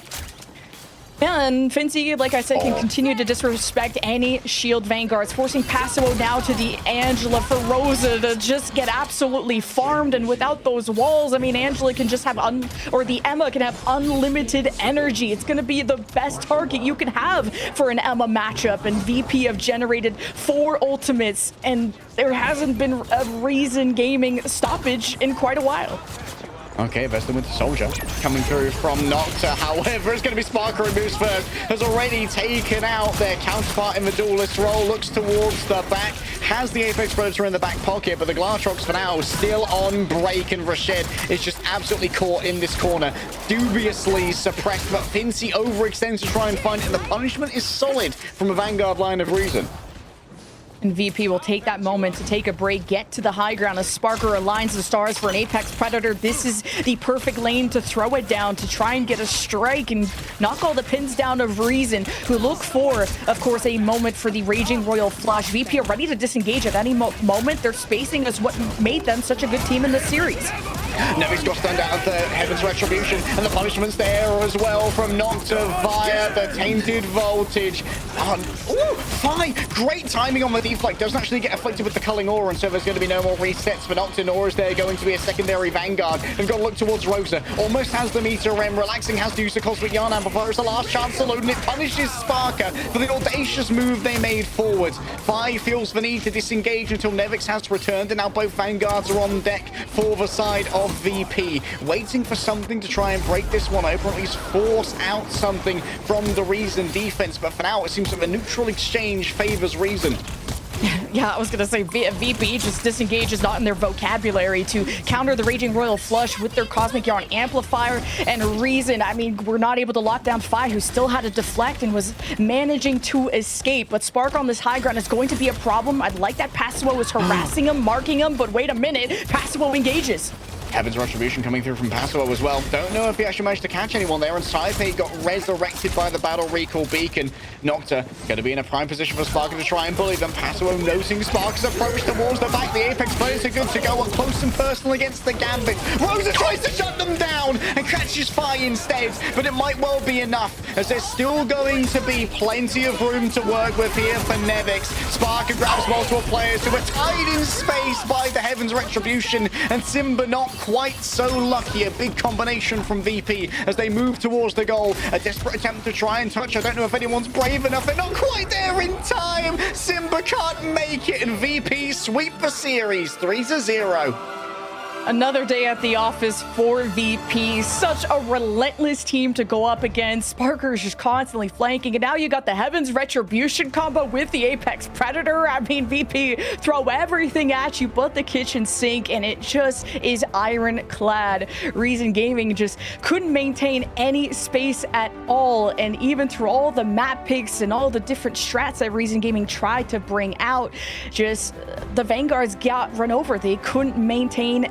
Yeah, and Finzi, like I said, can continue to disrespect any shield Vanguards, forcing Passo now to the Angela for Rosa to just get absolutely farmed. And without those walls, I mean, Angela can just have, the EMEA can have unlimited energy. It's going to be the best target you can have for an EMEA matchup. And VP have generated 4 ultimates, and there hasn't been a Reason Gaming stoppage in quite a while. Okay, Veston with the Soldier coming through from Nocta. However, it's going to be Sparker who moves first. Has already taken out their counterpart in the duelist role. Looks towards the back. Has the Apex Predator in the back pocket, but the Glastrox for now still on break, and Rashid is just absolutely caught in this corner. Dubiously suppressed, but Finzi overextends to try and find it, and the punishment is solid from a Vanguard line of Reason. And VP will take that moment to take a break, get to the high ground as Sparker aligns the stars for an Apex Predator. This is the perfect lane to throw it down to try and get a strike and knock all the pins down of Reason, who look for, of course, a moment for the Raging Royal Flush. VP are ready to disengage at any moment. Their spacing is what made them such a good team in the series. Nevix got stunned out of the Heaven's Retribution, and the punishment's there as well from Nocta via the Tainted Voltage. Great timing on the deflect. Doesn't actually get afflicted with the Culling Aura, and so there's going to be no more resets for Nocta, nor is there going to be a secondary Vanguard. They've got to look towards Rosa. Almost has the meter M. Relaxing has to use the Cosmic Yarn Amplifier. It's the last chance to load, and it punishes Sparker for the audacious move they made forward. 5 feels the need to disengage until Nevix has returned, and now both Vanguards are on deck for the side of VP, waiting for something to try and break this one open, or at least force out something from the Reason defense. But for now, it seems that the neutral exchange favors Reason. Yeah, I was gonna say VP just disengage is not in their vocabulary to counter the Raging Royal Flush with their Cosmic Yarn Amplifier and Reason. I mean, we're not able to lock down Fi, who still had to deflect and was managing to escape. But Spark on this high ground is going to be a problem. I like that Passimo was harassing him, marking him, but wait a minute, Passimo engages. Heaven's Retribution coming through from Passimo as well. Don't know if he actually managed to catch anyone there, and Saipei got resurrected by the Battle Recall Beacon. Nocta going to be in a prime position for Sparker to try and bully them. Passimo noticing Sparker's approach towards the back. The Apex players are good to go up close and personal against the Gambit. Rosa tries to shut them down and catches Fi instead, but it might well be enough, as there's still going to be plenty of room to work with here for Nevix. Sparker grabs multiple players who are tied in space by the Heaven's Retribution, and Simba not quite so lucky. A big combination from VP as they move towards the goal. A desperate attempt to try and touch. I don't know if anyone's brave enough. They're not quite there in time. Simba can't make it, and VP sweep the series 3-0. Another day at the office for VP. Such a relentless team to go up against. Sparker's just constantly flanking. And now you got the Heaven's Retribution combo with the Apex Predator. I mean, VP throw everything at you but the kitchen sink, and it just is ironclad. Reason Gaming just couldn't maintain any space at all. And even through all the map picks and all the different strats that Reason Gaming tried to bring out, just the Vanguards got run over. They couldn't maintain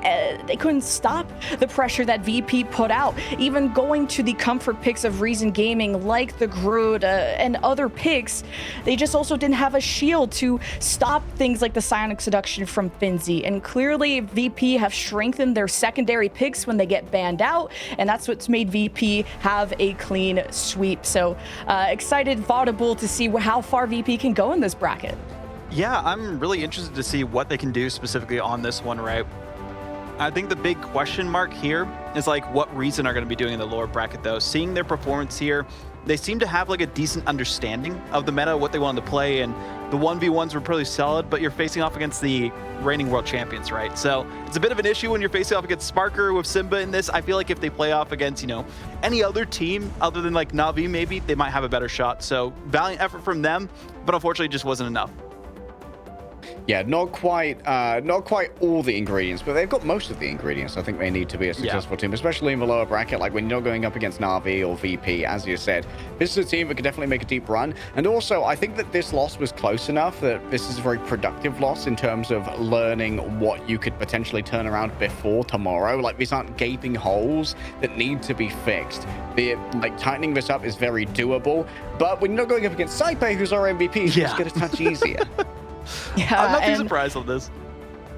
they couldn't stop the pressure that VP put out. Even going to the comfort picks of Reason Gaming, like the Groot and other picks, they just also didn't have a shield to stop things like the Psionic Seduction from Finzi. And clearly, VP have strengthened their secondary picks when they get banned out, and that's what's made VP have a clean sweep. So excited, Vaudable, to see how far VP can go in this bracket. Yeah, I'm really interested to see what they can do specifically on this one, right? I think the big question mark here is like what Reason are going to be doing in the lower bracket, though. Seeing their performance here, they seem to have like a decent understanding of the meta, what they wanted to play, and the 1v1s were pretty solid, but you're facing off against the reigning world champions, right? So it's a bit of an issue when you're facing off against Sparker with Simba in this. I feel like if they play off against, you know, any other team other than like Na'Vi, maybe they might have a better shot. So valiant effort from them, but unfortunately it just wasn't enough. Yeah, not quite all the ingredients, but they've got most of the ingredients I think they need to be a successful team, especially in the lower bracket, like when you're not going up against Na'Vi or VP, as you said. This is a team that could definitely make a deep run, and also I think that this loss was close enough that this is a very productive loss in terms of learning what you could potentially turn around before tomorrow. Like, these aren't gaping holes that need to be fixed. Like, tightening this up is very doable, but when you're not going up against Saipei, who's our MVP, it's just get a touch easier. Yeah, I'm not too surprised on this.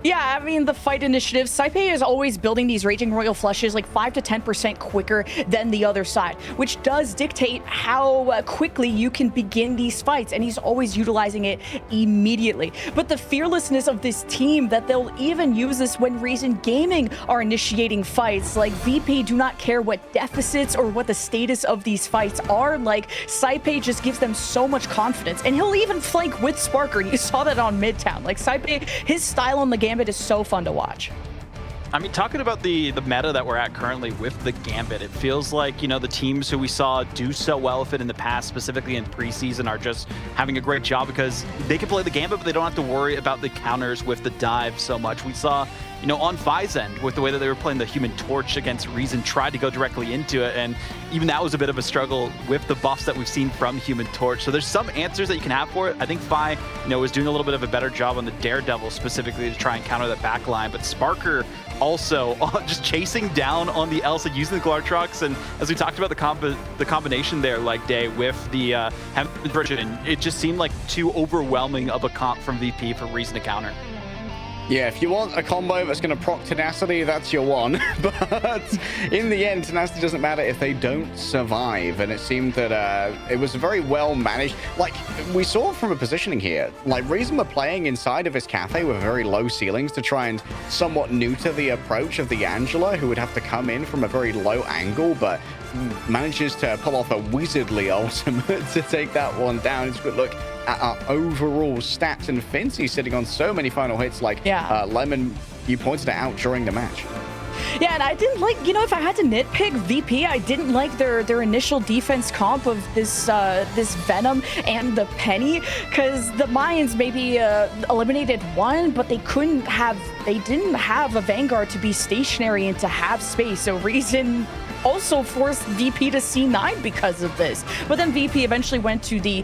Yeah, I mean, the fight initiative, Saipei is always building these Raging Royal Flushes like 5 to 10% quicker than the other side, which does dictate how quickly you can begin these fights, and he's always utilizing it immediately. But the fearlessness of this team, that they'll even use this when Reason Gaming are initiating fights. Like, VP do not care what deficits or what the status of these fights are. Like, Saipei just gives them so much confidence, and he'll even flank with Sparker. You saw that on Midtown. Like, Saipei, his style on the game Gambit is so fun to watch. I mean, talking about the meta that we're at currently with the Gambit, it feels like, you know, the teams who we saw do so well with it in the past, specifically in preseason, are just having a great job because they can play the Gambit, but they don't have to worry about the counters with the dive so much. We saw, you know, on Fi's end, with the way that they were playing the Human Torch against Reason, tried to go directly into it, and even that was a bit of a struggle with the buffs that we've seen from Human Torch. So there's some answers that you can have for it. I think Fi, you know, was doing a little bit of a better job on the Daredevil specifically to try and counter that back line, but Sparker also just chasing down on the Elsa, using the Glartrox, and as we talked about the combination there, like Day, with the Heaven's version, it just seemed like too overwhelming of a comp from VP for Reason to counter. Yeah, if you want a combo that's going to proc Tenacity, that's your one. But in the end, Tenacity doesn't matter if they don't survive. And it seemed that it was very well managed. Like, we saw from a positioning here, like, Reason were playing inside of his cafe with very low ceilings to try and somewhat neuter the approach of the Angela, who would have to come in from a very low angle, but manages to pull off a wizardly ultimate to take that one down. It's a good look at our overall stats, and Fincy sitting on so many final hits, like Lemon, you pointed it out during the match. Yeah, and I didn't like, if I had to nitpick VP, I didn't like their initial defense comp of this Venom and the Penny, because the Mayans maybe eliminated one, but they didn't have a Vanguard to be stationary and to have space. So Reason also forced VP to C9 because of this. But then VP eventually went to the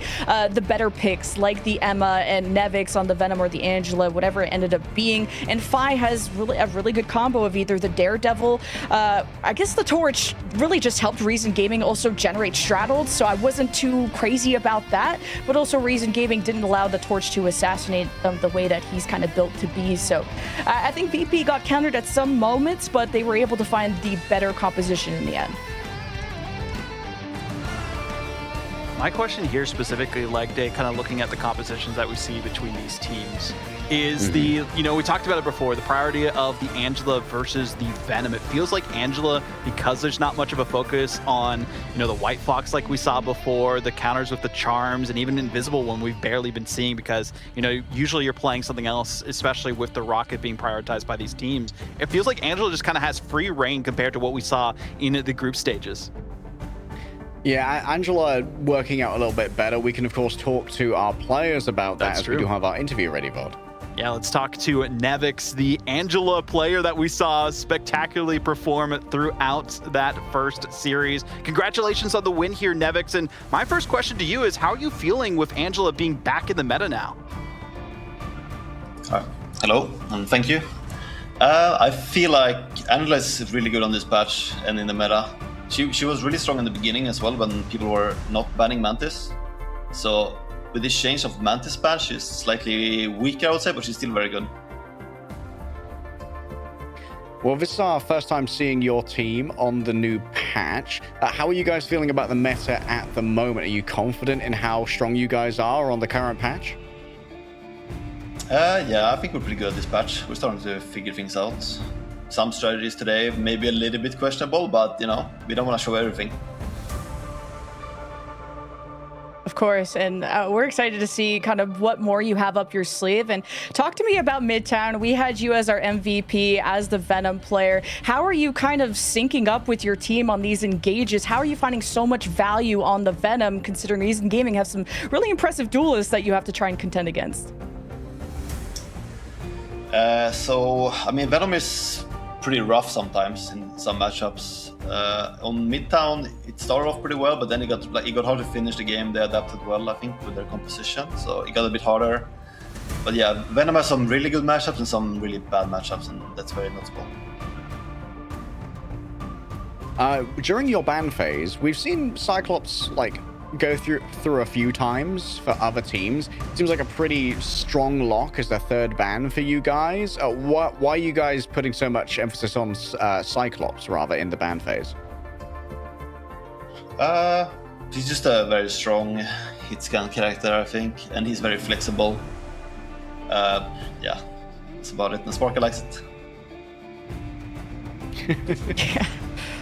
better picks like the EMEA and Nevix on the Venom or the Angela, whatever it ended up being. And Phi has a really good combo of either the Daredevil, I guess the Torch really just helped Reason Gaming also generate straddles, so I wasn't too crazy about that. But also Reason Gaming didn't allow the Torch to assassinate them the way that he's kind of built to be. So I think VP got countered at some moments, but they were able to find the better composition in the end. My question here specifically, leg day, kind of looking at the compositions that we see between these teams, is we talked about it before, the priority of the Angela versus the Venom. It feels like Angela, because there's not much of a focus on, the White Fox like we saw before, the counters with the charms, and even Invisible one we've barely been seeing because, usually you're playing something else, especially with the Rocket being prioritized by these teams. It feels like Angela just kind of has free reign compared to what we saw in the group stages. Yeah, Angela working out a little bit better. We can, of course, talk to our players about that as we do have our interview ready, Vod. Yeah, let's talk to Nevix, the Angela player that we saw spectacularly perform throughout that first series. Congratulations on the win here, Nevix. And my first question to you is, how are you feeling with Angela being back in the meta now? Hello, and thank you. I feel like Angela is really good on this patch and in the meta. She was really strong in the beginning as well when people were not banning Mantis. So with this change of Mantis ban, she's slightly weaker, I would say, but she's still very good. Well, this is our first time seeing your team on the new patch. How are you guys feeling about the meta at the moment? Are you confident in how strong you guys are on the current patch? Yeah, I think we're pretty good at this patch. We're starting to figure things out. Some strategies today maybe a little bit questionable, but we don't want to show everything. Of course, and we're excited to see kind of what more you have up your sleeve. And talk to me about Midtown. We had you as our MVP, as the Venom player. How are you kind of syncing up with your team on these engages? How are you finding so much value on the Venom, considering Reason Gaming have some really impressive duelists that you have to try and contend against? Venom is pretty rough sometimes in some matchups. On Midtown, it started off pretty well, but then it got hard to finish the game. They adapted well, I think, with their composition, so it got a bit harder. But yeah, Venom has some really good matchups and some really bad matchups, and that's very noticeable. During your ban phase, we've seen Cyclops go through a few times for other teams. It seems like a pretty strong lock as the third ban for you guys. Why are you guys putting so much emphasis on Cyclops rather in the ban phase? He's just a very strong hit scan character, I think, and he's very flexible. Yeah, that's about it. And Sparker likes it. Yeah.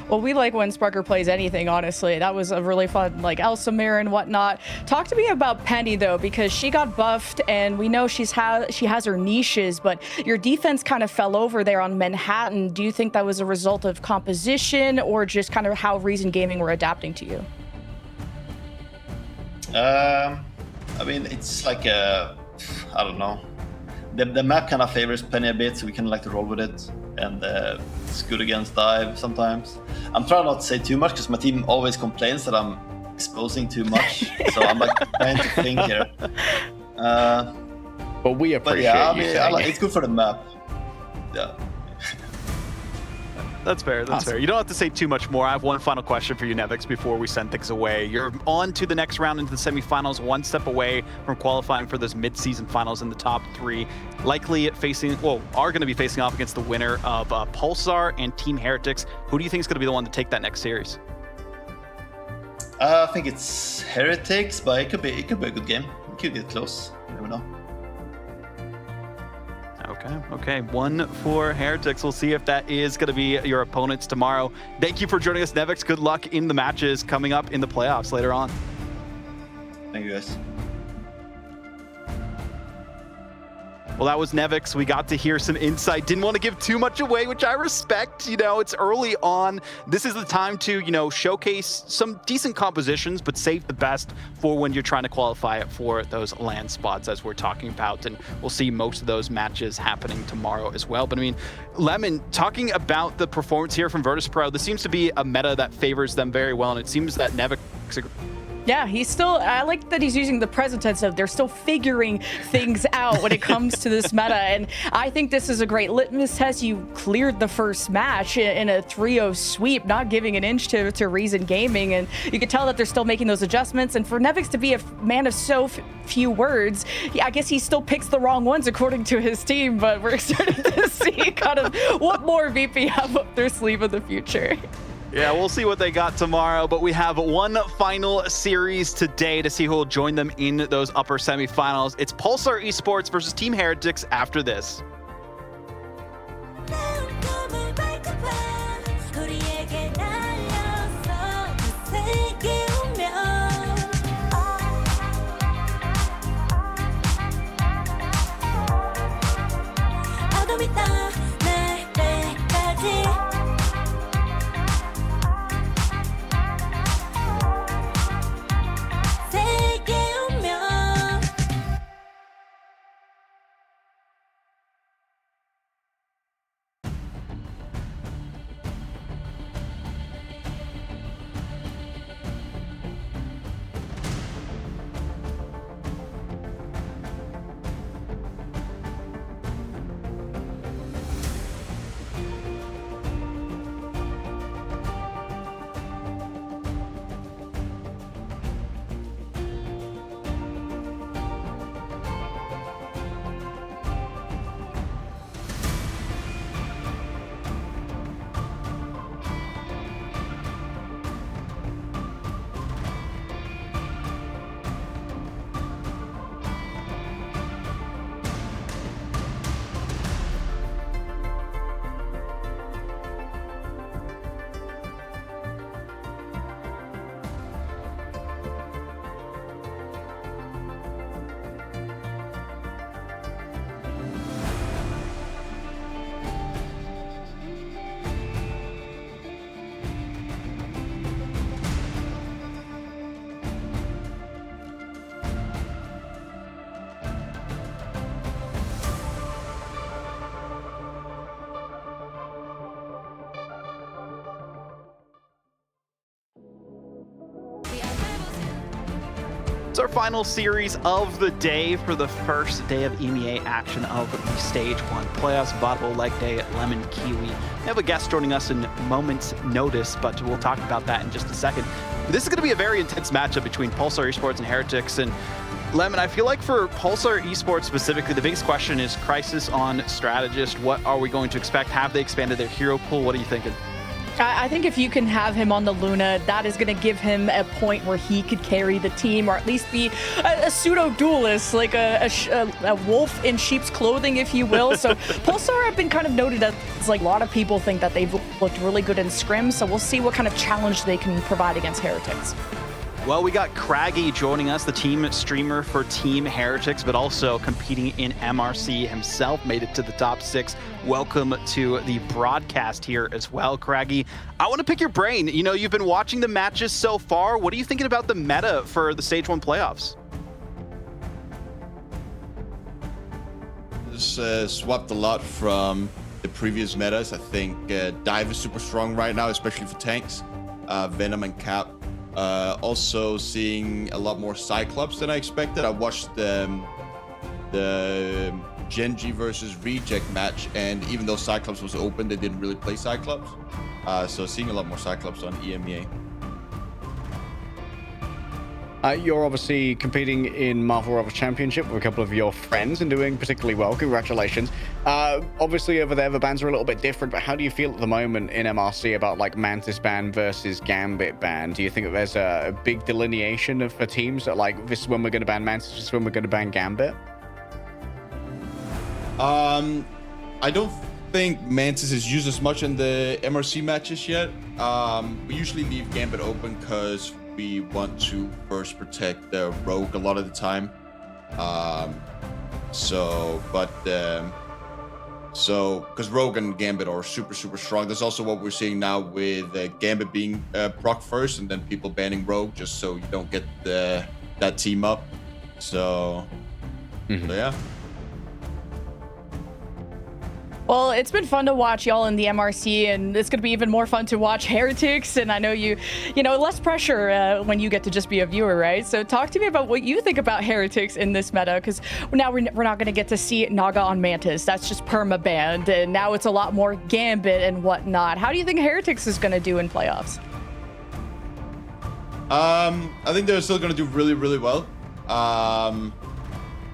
Well, we like when Sparker plays anything, honestly. That was a really fun, Elsamir and whatnot. Talk to me about Penny, though, because she got buffed, and we know she has her niches, but your defense kind of fell over there on Manhattan. Do you think that was a result of composition or just kind of how Reason Gaming were adapting to you? It's like I don't know. The map kind of favors Penny a bit, so we kind of like to roll with it. And it's good against dive sometimes. I'm trying not to say too much because my team always complains that I'm exposing too much. So I'm trying to think here. But we appreciate you saying it. It's good for the map. Yeah. That's fair. That's fair. You don't have to say too much more. I have one final question for you, Nevix, before we send things away. You're on to the next round into the semifinals, one step away from qualifying for those mid-season finals in the top three. Likely are going to be facing off against the winner of Pulsar and Team Heretics. Who do you think is going to be the one to take that next series? I think it's Heretics, but it could be a good game. It could get close. You never know. Okay. One for Heretics. We'll see if that is going to be your opponents tomorrow. Thank you for joining us, Nevix. Good luck in the matches coming up in the playoffs later on. Thank you, guys. Well, that was Nevix. We got to hear some insight. Didn't want to give too much away, which I respect. You know, it's early on. This is the time to, you know, showcase some decent compositions, but save the best for when you're trying to qualify for those land spots, as we're talking about. And we'll see most of those matches happening tomorrow as well. But I mean, Lemon, talking about the performance here from Virtus Pro, this seems to be a meta that favors them very well. And it seems that Nevix... Yeah, he's still, I like that he's using the present tense of they're still figuring things out when it comes to this meta. And I think this is a great litmus test. You cleared the first match in a 3-0 sweep, not giving an inch to Reason Gaming. And you can tell that they're still making those adjustments. And for Nevix to be a man of so few words, I guess he still picks the wrong ones according to his team. But we're excited to see kind of what more VP have up their sleeve in the future. Yeah, we'll see what they got tomorrow, but we have one final series today to see who will join them in those upper semifinals. It's Pulsar Esports versus Team Heretics after this. It's our final series of the day for the first day of EMEA action of the Stage 1 playoffs. Valuable leg day at Lemon Kiwi. We have a guest joining us in moments notice, but we'll talk about that in just a second. This is going to be a very intense matchup between Pulsar Esports and Heretics. And Lemon, I feel like for Pulsar Esports specifically, the biggest question is Crisis on Strategist. What are we going to expect? Have they expanded their hero pool? What are you thinking? I think if you can have him on the Luna, that is going to give him a point where he could carry the team, or at least be a pseudo-duelist, like a wolf in sheep's clothing, if you will. So Pulsar have been kind of noted as, like, a lot of people think that they've looked really good in scrim, so we'll see what kind of challenge they can provide against Heretics. Well, we got Craggy joining us, the team streamer for Team Heretics, but also competing in MRC himself, made it to the top 6. Welcome to the broadcast here as well, Craggy. I want to pick your brain. You know, you've been watching the matches so far. What are you thinking about the meta for the Stage 1 playoffs? This swapped a lot from the previous metas. I think Dive is super strong right now, especially for tanks. Venom and Cap. Also seeing a lot more Cyclops than I expected. I watched the Genji versus Reject match, and even though Cyclops was open, they didn't really play Cyclops. So seeing a lot more Cyclops on EMEA. You're obviously competing in Marvel Rivals Championship with a couple of your friends and doing particularly well. Congratulations. Obviously over there the bans are a little bit different, but how do you feel at the moment in MRC about like Mantis ban versus Gambit ban? Do you think that there's a big delineation for teams that like this is when we're going to ban Mantis, this is when we're going to ban Gambit? I don't think Mantis is used as much in the MRC matches yet. We usually leave Gambit open because we want to first protect the rogue a lot of the time. So, but because Rogue and Gambit are super strong. That's also what we're seeing now with Gambit being proc first, and then people banning Rogue just so you don't get that team up. So, so yeah. Well, it's been fun to watch y'all in the MRC, and it's going to be even more fun to watch Heretics. And I know you know, less pressure when you get to just be a viewer, right? So talk to me about what you think about Heretics in this meta, because now we're not going to get to see Naga on Mantis. That's just perma-banned, and now it's a lot more Gambit and whatnot. How do you think Heretics is going to do in playoffs? I think they're still going to do really well.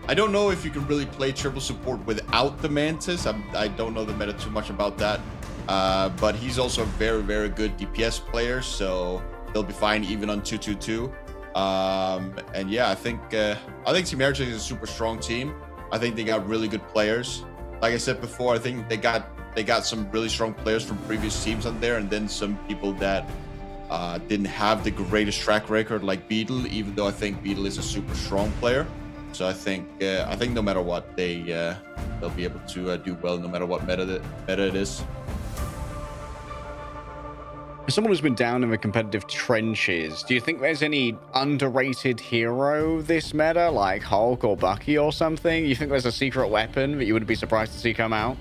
I don't know if you can really play triple support without the Mantis. I don't know the meta too much about that. But he's also a very good DPS player, so they'll be fine even on 2-2-2. And yeah, I think Team Heretics is a super strong team. I think they got really good players. Like I said before, I think they got some really strong players from previous teams on there, and then some people that didn't have the greatest track record, like Beetle, even though I think Beetle is a super strong player. So I think no matter what, they'll be able to do well no matter what meta it is. As someone who's been down in the competitive trenches, do you think there's any underrated hero this meta, like Hulk or Bucky or something? You think there's a secret weapon that you wouldn't be surprised to see come out?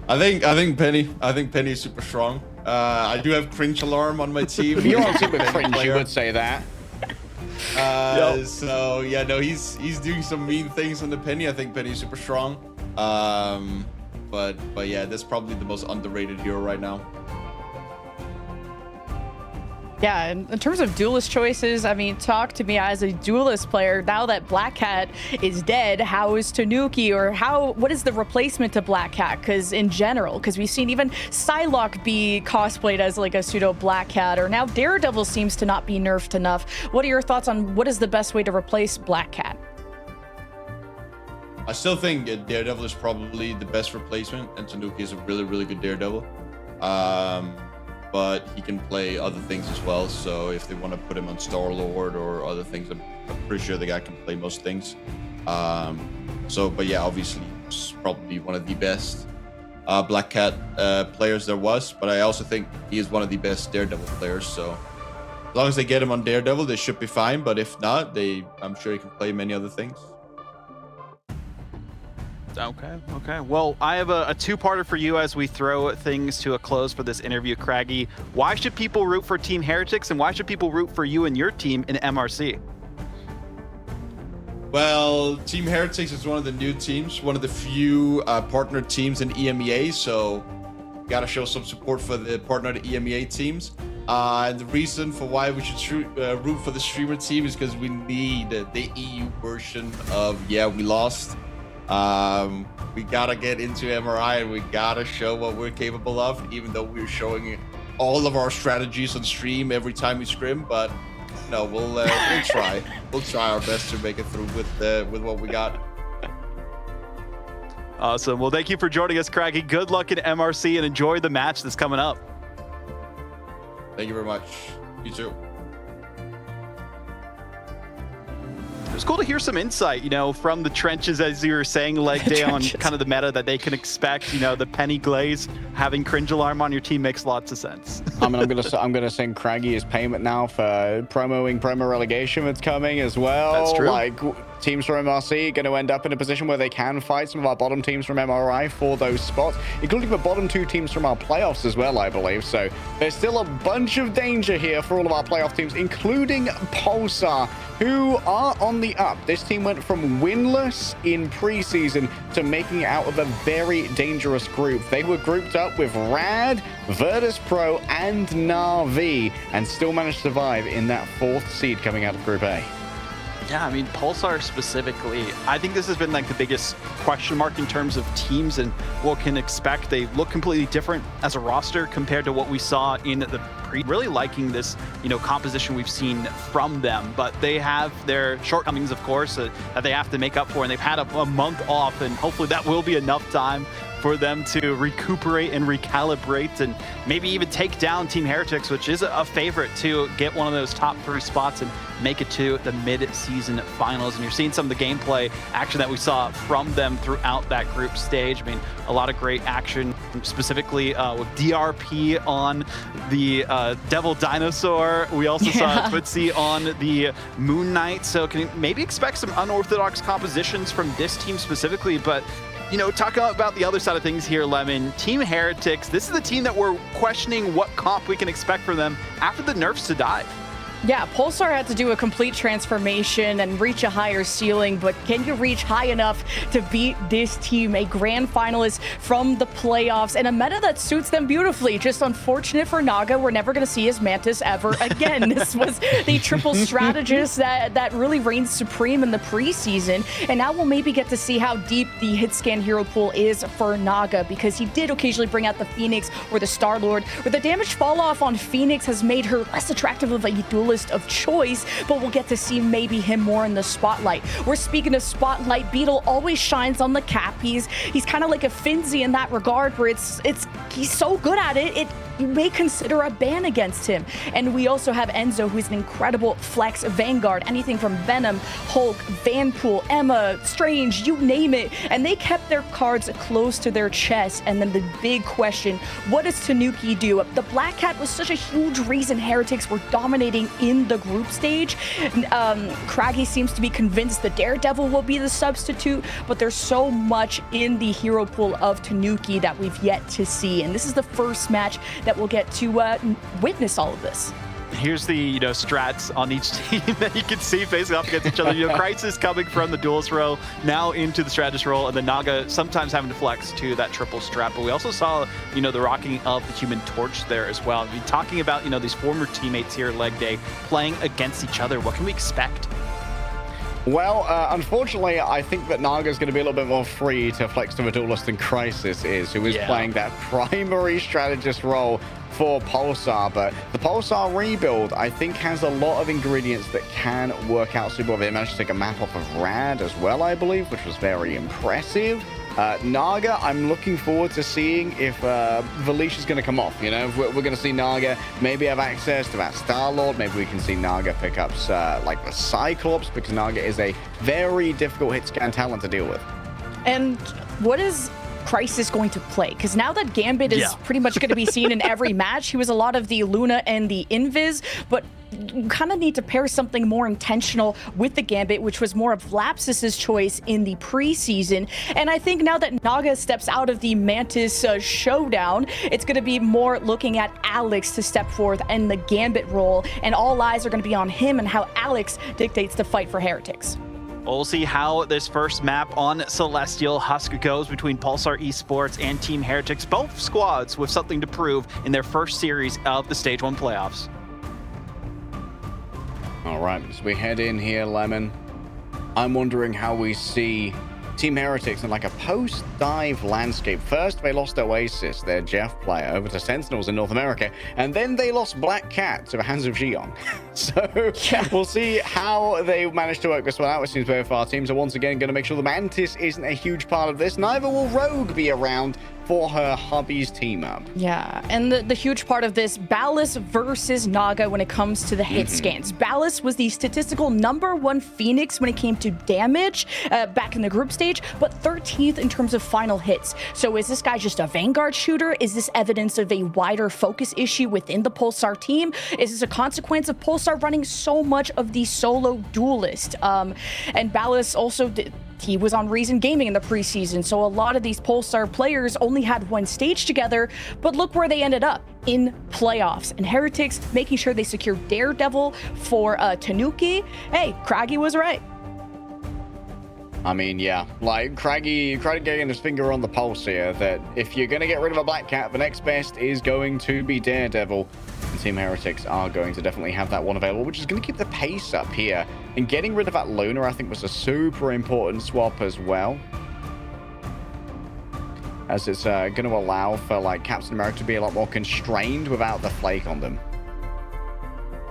I think Penny. I think Penny is super strong. I do have Cringe Alarm on my team. If you're on team with Cringe, you would say that. So yeah, no, he's doing some mean things on the Penny. I think Penny's super strong. But yeah, that's probably the most underrated hero right now. Yeah, in terms of duelist choices, I mean, talk to me as a duelist player. Now that Black Cat is dead, how is Tanuki, or what is the replacement to Black Cat? Because in general, because we've seen even Psylocke be cosplayed as like a pseudo Black Cat, or now Daredevil seems to not be nerfed enough. What are your thoughts on what is the best way to replace Black Cat? I still think Daredevil is probably the best replacement, and Tanuki is a really good Daredevil. But he can play other things as well. So if they want to put him on Star-Lord or other things, I'm pretty sure the guy can play most things. But yeah, obviously he's probably one of the best Black Cat players there was. But I also think he is one of the best Daredevil players. So as long as they get him on Daredevil, they should be fine. But if not, I'm sure he can play many other things. Okay. Well, I have a two-parter for you as we throw things to a close for this interview, Craggy. Why should people root for Team Heretics, and why should people root for you and your team in MRC? Well, Team Heretics is one of the new teams, one of the few partner teams in EMEA, so gotta show some support for the partnered EMEA teams. And the reason for why we should root for the streamer team is because we need the EU version of we lost. We gotta get into MRI, and we gotta show what we're capable of, even though we're showing all of our strategies on stream every time we scrim. But no, we'll try. We'll try our best to make it through with what we got. Awesome. Well, thank you for joining us, Craggy. Good luck in MRC and enjoy the match that's coming up. Thank you very much. You too. It was cool to hear some insight, from the trenches, as you were saying, leg day, on kind of the meta that they can expect. The Penny Glaze, having Cringe Alarm on your team makes lots of sense. I mean, I'm gonna send Craggy his payment now for promo relegation that's coming as well. That's true. Like, teams from MRC going to end up in a position where they can fight some of our bottom teams from MRI for those spots, including the bottom two teams from our playoffs as well, I believe. So there's still a bunch of danger here for all of our playoff teams, including Pulsar, who are on the up. This team went from winless in preseason to making it out of a very dangerous group. They were grouped up with Rad, Virtus Pro, and Na'Vi, and still managed to survive in that 4th seed coming out of Group A. Yeah, I mean, Pulsar specifically, I think this has been like the biggest question mark in terms of teams and what can expect. They look completely different as a roster compared to what we saw in the Really liking this, composition we've seen from them, but they have their shortcomings, of course, that they have to make up for, and they've had a month off, and hopefully that will be enough time for them to recuperate and recalibrate and maybe even take down Team Heretics, which is a favorite to get one of those top 3 spots and make it to the mid-season finals. And you're seeing some of the gameplay action that we saw from them throughout that group stage. I mean, a lot of great action, specifically with DRP on the Devil Dinosaur. We also saw Twitzy on the Moon Knight. So can you maybe expect some unorthodox compositions from this team specifically, but talking about the other side of things here, Lemon, Team Heretics, this is the team that we're questioning what comp we can expect from them after the nerfs to Dive. Yeah, Pulsar had to do a complete transformation and reach a higher ceiling, but can you reach high enough to beat this team, a grand finalist from the playoffs, and a meta that suits them beautifully? Just unfortunate for Naga, we're never going to see his Mantis ever again. This was the triple strategist that really reigned supreme in the preseason, and now we'll maybe get to see how deep the hit scan hero pool is for Naga, because he did occasionally bring out the Phoenix or the Star-Lord, where the damage fall off on Phoenix has made her less attractive of a duelist of choice, but we'll get to see maybe him more in the spotlight. We're speaking of spotlight, Beetle always shines on the cap. He's kind of like a Finzi in that regard, where he's so good at it, you may consider a ban against him. And we also have Enzo, who's an incredible flex Vanguard, anything from Venom, Hulk, Vanpool, Emma, Strange, you name it. And they kept their cards close to their chest. And then the big question, what does Tanuki do? The Black Cat was such a huge reason Heretics were dominating in the group stage. Craggy seems to be convinced the Daredevil will be the substitute, but there's so much in the hero pool of Tanuki that we've yet to see. And this is the first match that we'll get to witness all of this. Here's the strats on each team that you can see facing off against each other. Crisis coming from the duelist role now into the strategist role, and the Naga sometimes having to flex to that triple strat. But we also saw the rocking of the Human Torch there as well. I mean, talking about these former teammates here at Leg Day playing against each other, what can we expect? Well, unfortunately, I think that Naga's going to be a little bit more free to flex to a duelist than Crisis is, who is playing that primary strategist role for Pulsar. But the Pulsar rebuild, I think, has a lot of ingredients that can work out super well. They managed to take a map off of Rad as well, I believe, which was very impressive. Naga, I'm looking forward to seeing if Valish is going to come off. We're going to see Naga maybe have access to that Star-Lord. Maybe we can see Naga pick up like the Cyclops, because Naga is a very difficult hit scan talent to deal with. And what is Crisis going to play? Because now that Gambit is pretty much going to be seen in every match, he was a lot of the Luna and the Invis, but you kind of need to pair something more intentional with the Gambit, which was more of Lapsus's choice in the preseason. And I think now that Naga steps out of the Mantis showdown, it's going to be more looking at Alex to step forth in the Gambit role, and all eyes are going to be on him and how Alex dictates the fight for Heretics. We'll see how this first map on Celestial Husk goes between Pulsar Esports and Team Heretics, both squads with something to prove in their first series of the Stage 1 playoffs. All right, as we head in here, Lemon, I'm wondering how we see Team Heretics in like a post-dive landscape. First, they lost Oasis, their Jeff player, over to Sentinels in North America, and then they lost Black Cat to the hands of Xiong. So we'll see how they manage to work this one out. It seems both our teams are once again going to make sure the Mantis isn't a huge part of this. Neither will Rogue be around for her hubby's team up. Yeah, and the huge part of this, Ballas versus Naga when it comes to the hit scans. Ballas was the statistical #1 Phoenix when it came to damage back in the group stage, but 13th in terms of final hits. So is this guy just a Vanguard shooter? Is this evidence of a wider focus issue within the Pulsar team? Is this a consequence of Pulsar running so much of the solo duelist? And Ballas also he was on Reason Gaming in the preseason, so a lot of these Pulsar players only had one stage together, but look where they ended up, in playoffs. And Heretics making sure they secure Daredevil for Tanuki. Hey, Craggy was right. I mean, yeah, like Craggy getting his finger on the pulse here, that if you're going to get rid of a Black Cat, the next best is going to be Daredevil. And Team Heretics are going to definitely have that one available, which is going to keep the pace up here. And getting rid of that Luna, I think, was a super important swap as well, as it's going to allow for like Captain America to be a lot more constrained without the flake on them.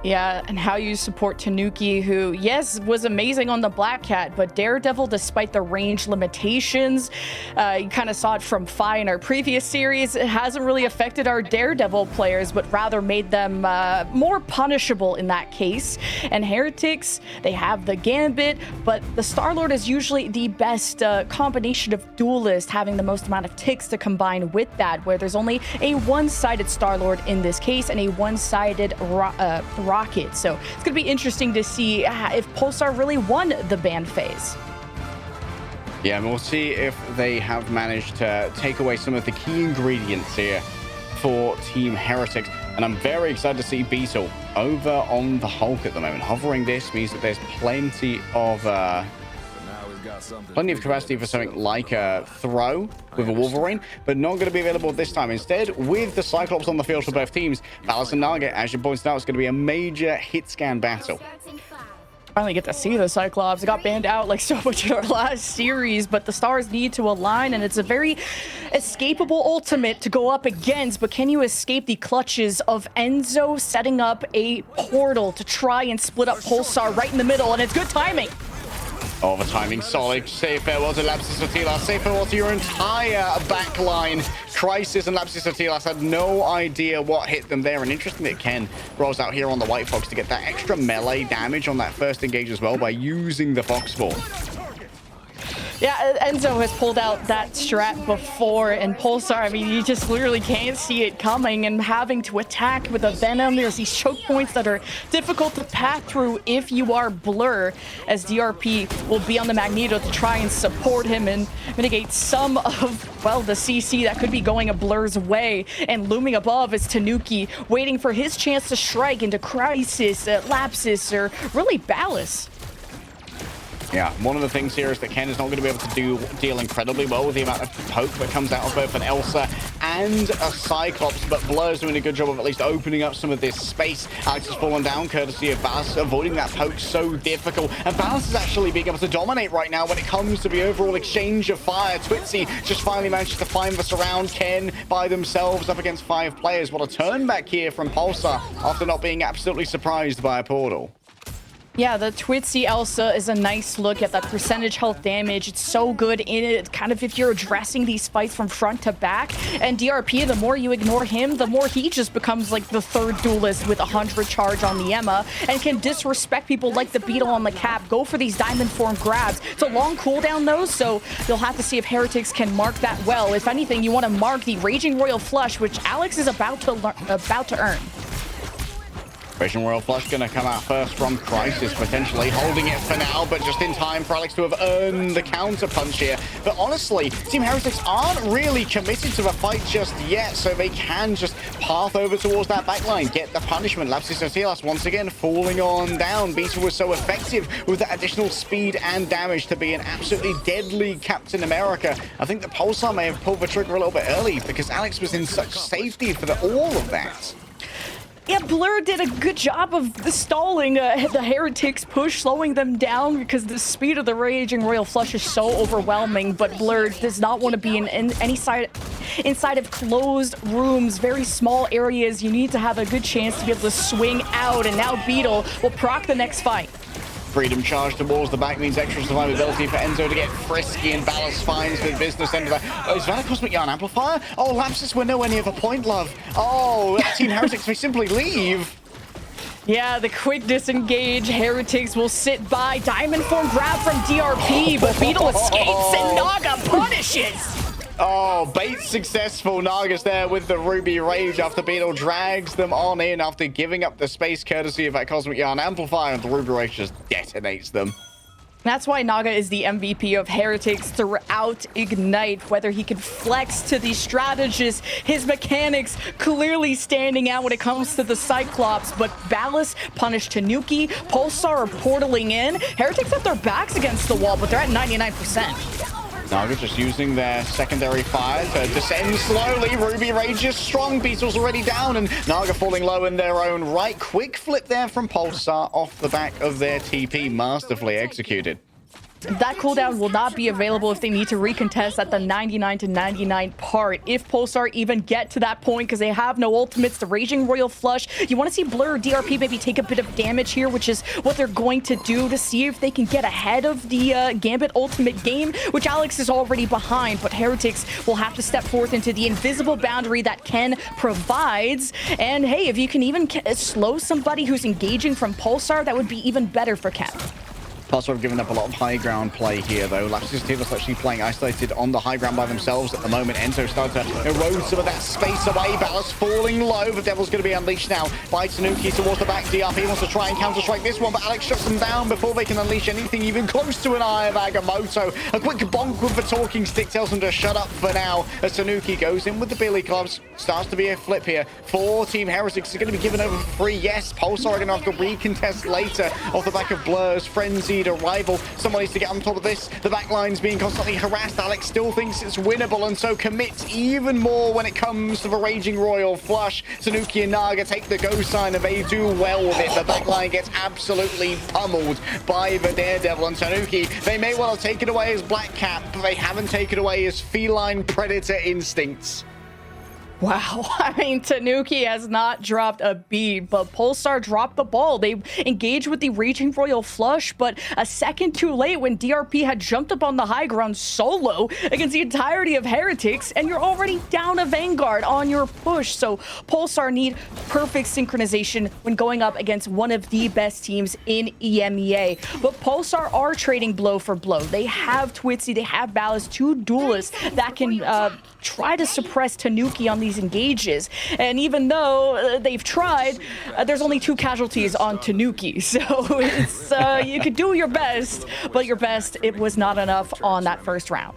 Yeah, and how you support Tanuki, who, yes, was amazing on the Black Cat, but Daredevil, despite the range limitations, you kind of saw it from Fi in our previous series, it hasn't really affected our Daredevil players, but rather made them more punishable in that case. And Heretics, they have the Gambit, but the Star-Lord is usually the best combination of duelist, having the most amount of ticks to combine with that, where there's only a one-sided Star-Lord in this case and a one-sided Rocket. So it's going to be interesting to see if Pulsar really won the ban phase. Yeah, and we'll see if they have managed to take away some of the key ingredients here for Team Heretics. And I'm very excited to see Beetle over on the Hulk at the moment. Hovering this means that there's plenty of capacity for something like a throw with a Wolverine, but not going to be available this time. Instead, with the Cyclops on the field for both teams, Ballas and Naga, as you pointed out, it's going to be a major hit scan battle. Finally get to see the Cyclops. It got banned out like so much in our last series, but the stars need to align, and it's a very escapable ultimate to go up against. But can you escape the clutches of Enzo setting up a portal to try and split up Pulsar right in the middle? And it's good timing. Oh, the timing solid. Say farewell to Lapsus Atilas. Say farewell to your entire backline. Crisis and Lapsus Atilas had no idea what hit them there. And interesting that Ken rolls out here on the White Fox to get that extra melee damage on that first engage as well by using the Fox Ball. Yeah, Enzo has pulled out that strat before, and Pulsar, I mean, you just literally can't see it coming, and having to attack with a Venom. There's these choke points that are difficult to path through if you are Blur, as DRP will be on the Magneto to try and support him and mitigate some of, well, the CC that could be going a Blur's way. And looming above is Tanuki, waiting for his chance to strike into Crisis, Lapsus, or really Ballas. Yeah, one of the things here is that Ken is not going to be able to deal incredibly well with the amount of poke that comes out of both an Elsa and a Cyclops, but Blur's doing a good job of at least opening up some of this space. Alex has fallen down courtesy of Ballas, avoiding that poke so difficult, and Ballas is actually being able to dominate right now when it comes to the overall exchange of fire. Twitzy just finally manages to find the surround. Ken by themselves up against 5 players. What a turn back here from Pulsar after not being absolutely surprised by a portal. Yeah, the Twitzy Elsa is a nice look at that percentage health damage. It's so good in it, kind of if you're addressing these fights from front to back. And DRP, the more you ignore him, the more he just becomes like the third duelist with 100 charge on the EMEA and can disrespect people like the Beetle on the Cap, go for these diamond form grabs. It's a long cooldown though, so you'll have to see if Heretics can mark that well. If anything, you want to mark the Raging Royal Flush, which Alex is about to earn. Raging Royal Flush going to come out first from Crisis, potentially holding it for now, but just in time for Alex to have earned the counter punch here. But honestly, Team Heretics aren't really committed to the fight just yet, so they can just path over towards that backline, get the punishment. Lapsus Atilas once again falling on down. Beetle was so effective with that additional speed and damage to be an absolutely deadly Captain America. I think the Pulsar may have pulled the trigger a little bit early because Alex was in such safety for all of that. Yeah, Blur did a good job of stalling the Heretics push, slowing them down because the speed of the Raging Royal Flush is so overwhelming, but Blur does not want to be in any side inside of closed rooms, very small areas. You need to have a good chance to be able to swing out, and now Beetle will proc the next fight. Freedom charge towards the back means extra survivability for Enzo to get frisky, and Ballas finds the business end of that. Oh, is that a Cosmic Yarn Amplifier? Oh, Lapsus, we're nowhere near the point, love. Oh, Team Heretics may simply leave. Yeah, the quick disengage. Heretics will sit by. Diamond form grab from DRP, but Beetle escapes and Naga punishes. Oh, bait successful. Naga's there with the Ruby Rage after Beetle drags them on in after giving up the space courtesy of that Cosmic Yarn Amplifier, and the Ruby Rage just detonates them. That's why Naga is the MVP of Heretics throughout Ignite, whether he can flex to these strategists, his mechanics clearly standing out when it comes to the Cyclops, but Ballas punished Tanuki, Pulsar are portaling in. Heretics have their backs against the wall, but they're at 99%. Naga just using their secondary fire to descend slowly. Ruby Rage is strong. Beetle's already down, and Naga falling low in their own right. Quick flip there from Pulsar off the back of their TP, masterfully executed. That cooldown will not be available if they need to recontest at the 99 to 99 part. If Pulsar even get to that point, because they have no ultimates, the Raging Royal Flush, you want to see Blur or DRP maybe take a bit of damage here, which is what they're going to do to see if they can get ahead of the Gambit ultimate game, which Alex is already behind. But Heretics will have to step forth into the invisible boundary that Ken provides. And hey, if you can even slow somebody who's engaging from Pulsar, that would be even better for Ken. Pulsar have given up a lot of high ground play here, though. Lapsus Telos actually playing isolated on the high ground by themselves at the moment. Enzo started to erode some of that space away. Ballast falling low. The Devil's going to be unleashed now by Tanuki towards the back. DRP wants to try and counter-strike this one, but Alex shuts them down before they can unleash anything even close to an Eye of Agamotto. A quick bonk with the talking stick tells them to shut up for now as Tanuki goes in with the Billy Clubs. Starts to be a flip here for Team Heretics. Is going to be given over for free. Yes, Pulsar are going to have to recontest later off the back of Blur's frenzied arrival. Someone needs to get on top of this. The back line's being constantly harassed. Alex still thinks it's winnable and so commits even more when it comes to the Raging Royal Flush. Tanuki and Naga take the go sign and they do well with it. The back line gets absolutely pummeled by the Daredevil and Tanuki. They may well have taken away his Black Cap, but they haven't taken away his feline predator instincts. Wow, I mean, Tanuki has not dropped a beat, but Pulsar dropped the ball. They engaged with the Raging Royal Flush, but a second too late when DRP had jumped up on the high ground solo against the entirety of Heretics, and you're already down a Vanguard on your push. So Pulsar need perfect synchronization when going up against one of the best teams in EMEA. But Pulsar are trading blow for blow. They have Twitzy, they have Ballast, two duelists that can try to suppress Tanuki on these engages. And even though they've tried, there's only 2 casualties on Tanuki. So it's you could do your best, but your best, it was not enough on that first round.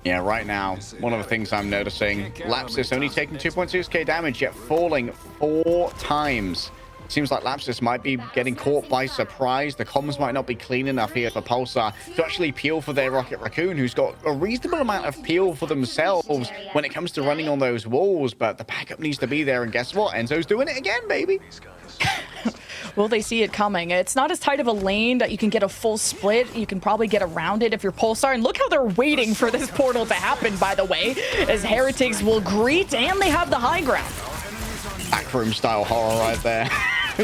Yeah, right now, one of the things I'm noticing, Lapsus only taking 2.6k damage, yet falling 4 times. Seems like Lapsus might be getting caught by surprise. The comms might not be clean enough here for Pulsar to actually peel for their Rocket Raccoon, who's got a reasonable amount of peel for themselves when it comes to running on those walls. But the backup needs to be there, and guess what? Enzo's doing it again, baby. Will they see it coming? It's not as tight of a lane that you can get a full split. You can probably get around it if you're Pulsar. And look how they're waiting for this portal to happen, by the way, as Heretics will greet, and they have the high ground. Backroom style horror right there.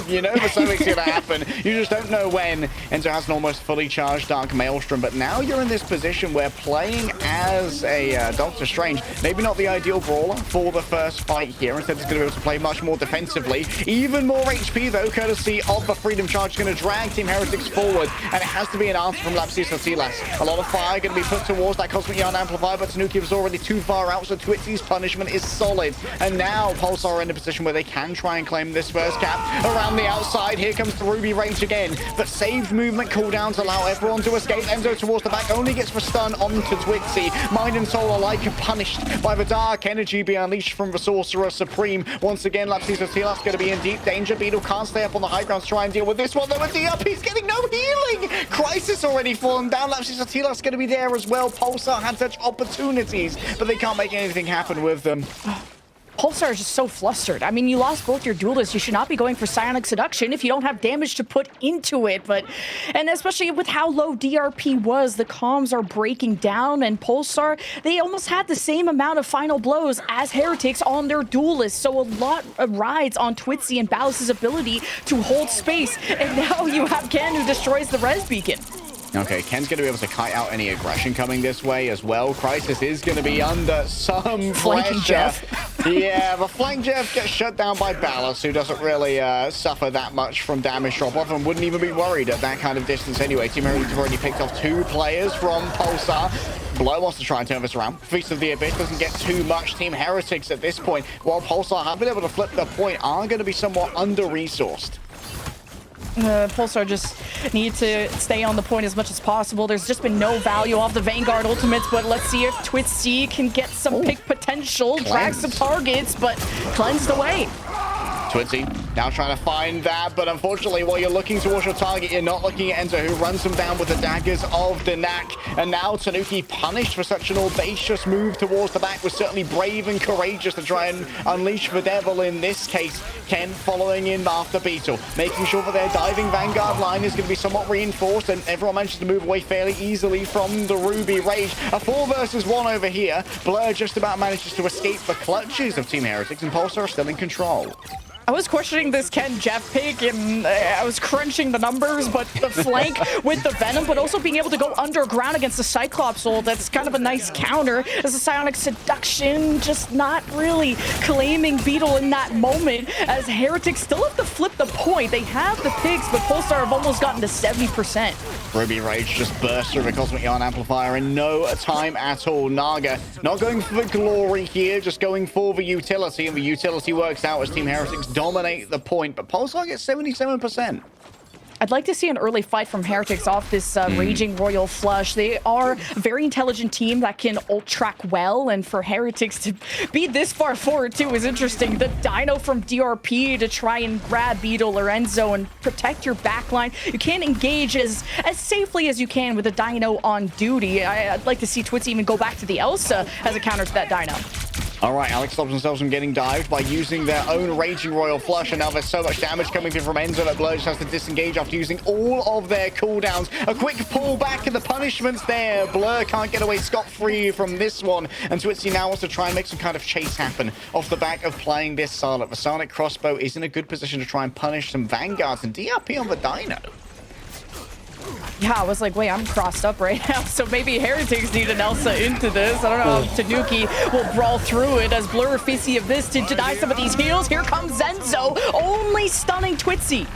You know that something's going to happen. You just don't know when. Enzo has an almost fully charged Dark Maelstrom, but now you're in this position where playing as a Doctor Strange, maybe not the ideal brawler for the first fight here. Instead, he's going to be able to play much more defensively. Even more HP, though, courtesy of the Freedom Charge, going to drag Team Heretics forward, and it has to be an answer from Lapsus Telos. A lot of fire going to be put towards that Cosmic Yarn Amplifier, but Tanuki was already too far out, so Twitzy's punishment is solid. And now Pulsar are in a position where they can try and claim this first cap. Around the outside, here comes the Ruby Rage again, but saved movement cooldowns allow everyone to escape. Enzo towards the back only gets the stun onto Twitzy. Mind and Soul alike are punished by the Dark Energy being unleashed from the Sorcerer Supreme. Once again, Lapsus Telos going to be in deep danger. Beetle can't stay up on the high ground to try and deal with this one, though. And DRP's getting no healing. Crisis already fallen down. Lapsus Telos going to be there as well. Pulsar had such opportunities, but they can't make anything happen with them. Pulsar is just so flustered. I mean, you lost both your duelists. You should not be going for Psionic Seduction if you don't have damage to put into it. And especially with how low DRP was, the comms are breaking down, and Pulsar, they almost had the same amount of final blows as Heretics on their duelists. So a lot rides on Twitzy and Ballas's ability to hold space. And now you have Ken, who destroys the res beacon. Okay, Ken's going to be able to kite out any aggression coming this way as well. Crisis is going to be under some Flanking pressure. Jeff. Yeah, the flank Jeff gets shut down by Ballast, who doesn't really suffer that much from damage drop-off and wouldn't even be worried at that kind of distance anyway. Team Heretics have already picked off 2 players from Pulsar. Blow wants to try and turn this around. Feast of the Abyss doesn't get too much. Team Heretics at this point, while Pulsar have been able to flip the point, are going to be somewhat under-resourced. Pulsar just need to stay on the point as much as possible. There's just been no value off the Vanguard ultimates, but let's see if Twitzy can get some pick potential, drag some targets, but cleansed away. Twitzy Now trying to find that, but unfortunately, while you're looking towards your target, you're not looking at Enzo, who runs him down with the daggers of the Knack. And now Tanuki, punished for such an audacious move towards the back, was certainly brave and courageous to try and unleash the devil in this case. Ken following in after Beetle, making sure that their diving Vanguard line is going to be somewhat reinforced, and everyone manages to move away fairly easily from the Ruby Rage. A 4 versus 1 over here. Blur just about manages to escape the clutches of Team Heretics, and Pulsar are still in control. I was questioning this Ken Jeff pick, and I was crunching the numbers, but the flank with the Venom, but also being able to go underground against the Cyclops ult, that's kind of a nice counter. As a Psionic Seduction, just not really claiming Beetle in that moment, as Heretics still have to flip the point. They have the picks, but Pulsar have almost gotten to 70%. Ruby Rage just bursts through the Cosmic Yarn Amplifier in no time at all. Naga not going for the glory here, just going for the utility, and the utility works out as Team Heretics dominate the point, but Pulsar gets 77%. I'd like to see an early fight from Heretics off this Raging Royal Flush. They are a very intelligent team that can ult track well, and for Heretics to be this far forward too is interesting. The Dino from DRP to try and grab Beetle or Enzo and protect your backline. You can't engage as safely as you can with a Dino on duty. I'd like to see Twitz even go back to the Elsa as a counter to that Dino. All right, Alex stops themselves from getting dived by using their own Raging Royal Flush, and now there's so much damage coming through from Enzo that Blur just has to disengage after using all of their cooldowns. A quick pull back, and the punishment's there. Blur can't get away scot-free from this one, and Twitzy now wants to try and make some kind of chase happen off the back of playing this Sarlacc. The Sonic Crossbow is in a good position to try and punish some Vanguards, and DRP on the Dino. Yeah, I was like, wait, I'm crossed up right now, so maybe Heretics need an Elsa into this. I don't know if Tanuki will brawl through it as Blur face the Abyss to deny some of these heals. Here comes Enzo, only stunning Twitzy.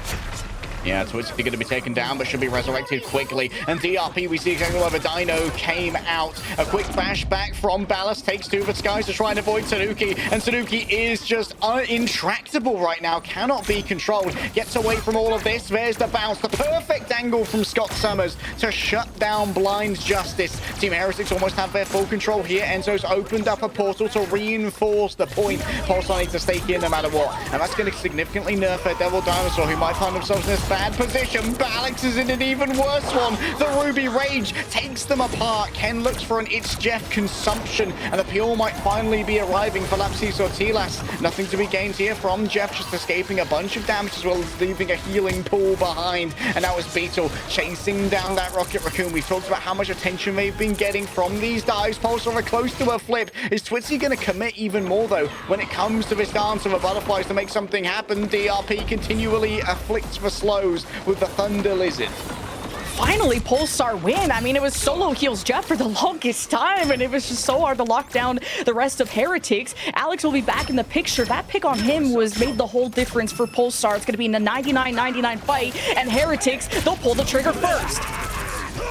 Yeah, Twitzy going to be taken down, but should be resurrected quickly. And DRP, we see exactly where the Dino came out. A quick bash back from Ballast, takes 2 of Skies to try and avoid Tanuki. And Tanuki is just intractable right now, cannot be controlled. Gets away from all of this. There's the bounce, the perfect angle from Scott Summers to shut down Blind Justice. Team Heretics almost have their full control here. Enzo's opened up a portal to reinforce the point. Pulsar needs to stay here no matter what. And that's going to significantly nerf their Devil Dinosaur, who might find themselves in this bad position. Balix is in an even worse one. The Ruby Rage takes them apart. Ken looks for an It's Jeff consumption, and the Pure might finally be arriving for Lapsis or Tilas. Nothing to be gained here from Jeff, just escaping a bunch of damage as well as leaving a healing pool behind. And now it's Beetle chasing down that Rocket Raccoon. We've talked about how much attention they've been getting from these dives. Pulsar are close to a flip. Is Twitzy going to commit even more, though, when it comes to this dance of the butterflies to make something happen? DRP continually afflicts the slows with the Thunder Lizard. Finally, Pulsar win. I mean, it was solo heals Jeff for the longest time, and it was just so hard to lock down the rest of Heretics. Alex will be back in the picture. That pick on him made the whole difference for Pulsar. It's going to be in a 99-99 fight, and Heretics, they'll pull the trigger first.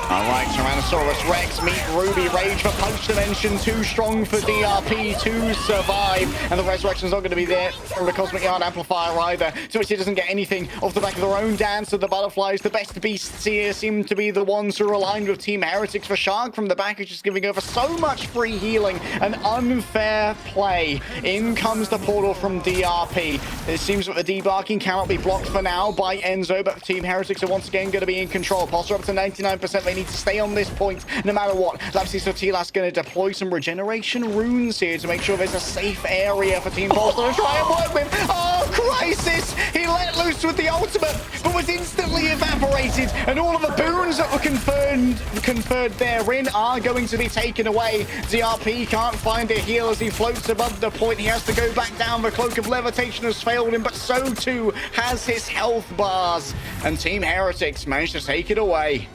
All right, Tyrannosaurus Rex meet Ruby Rage for Punch Dimension. Too strong for DRP to survive. And the Resurrection's not going to be there from the Cosmic Yarn Amplifier either. Twitzy doesn't get anything off the back of their own dance of the butterflies. The best beasts here seem to be the ones who are aligned with Team Heretics. For Shark from the back is just giving over so much free healing. An unfair play. In comes the portal from DRP. It seems that the debarking cannot be blocked for now by Enzo, but Team Heretics are once again going to be in control. Pulsar up to 99%. They need to stay on this point no matter what. Lapsis Sotilas going to deploy some regeneration runes here to make sure there's a safe area for Team Pulsar to try and work with. Oh, Crisis! He let loose with the ultimate, but was instantly evaporated, and all of the boons that were conferred therein are going to be taken away. DRP can't find a heal as he floats above the point. He has to go back down. The Cloak of Levitation has failed him, but so too has his health bars. And Team Heretics managed to take it away.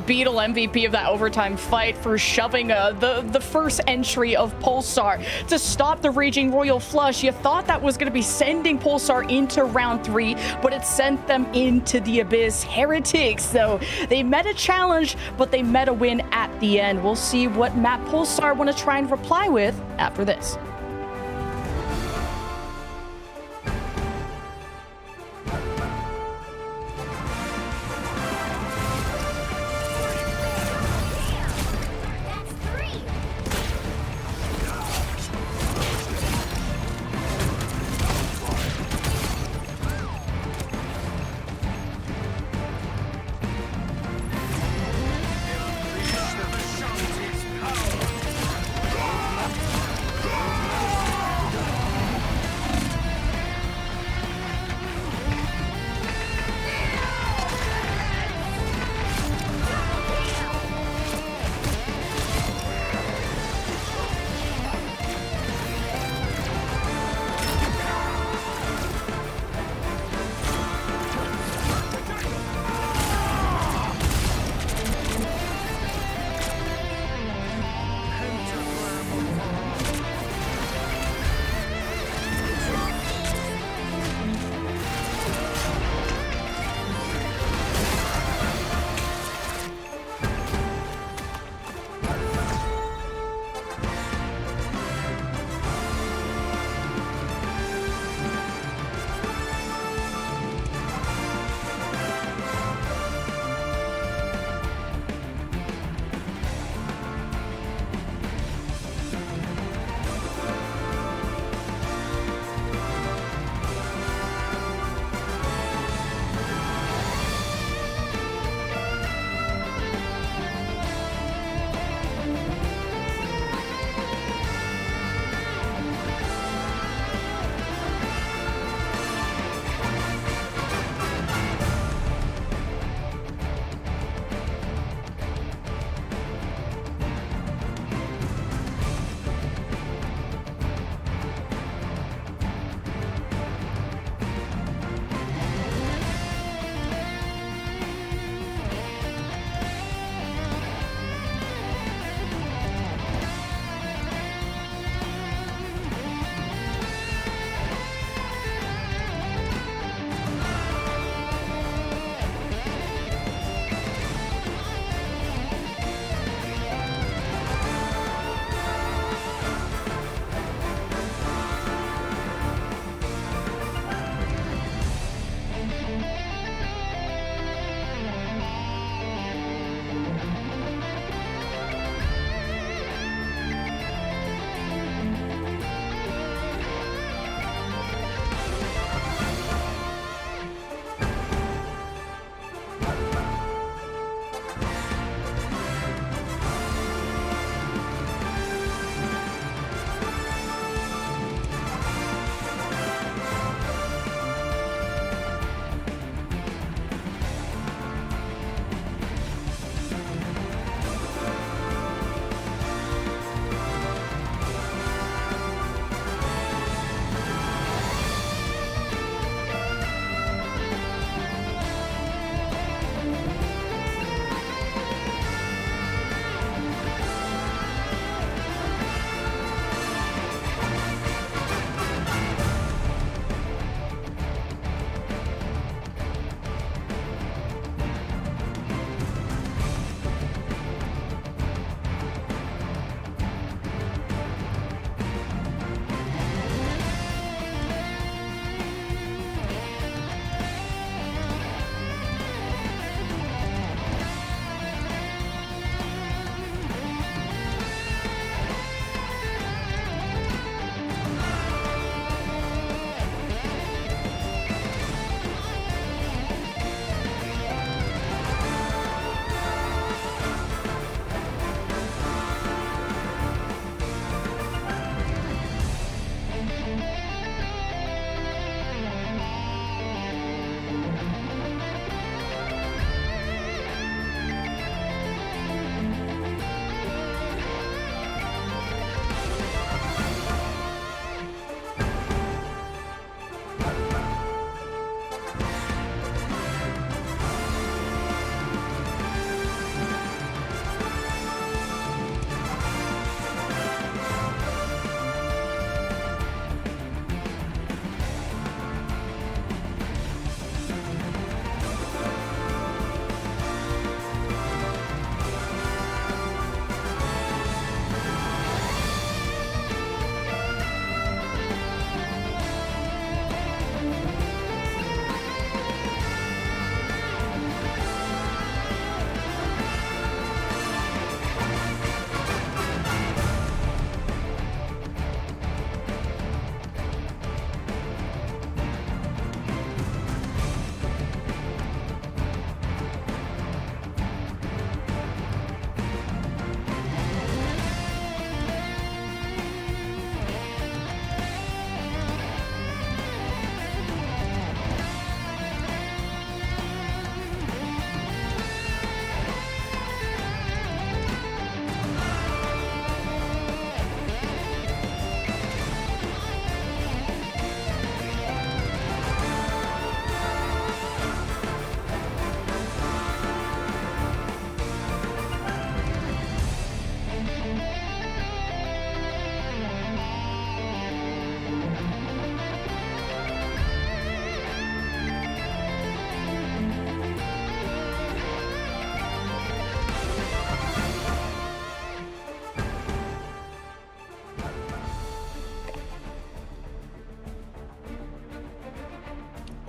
Beetle MVP of that overtime fight for shoving the first entry of Pulsar to stop the Raging Royal Flush. You thought that was going to be sending Pulsar into round 3, but it sent them into the Abyss. Heretics, though, they met a challenge, but they met a win at the end. We'll see what map Pulsar want to try and reply with after this.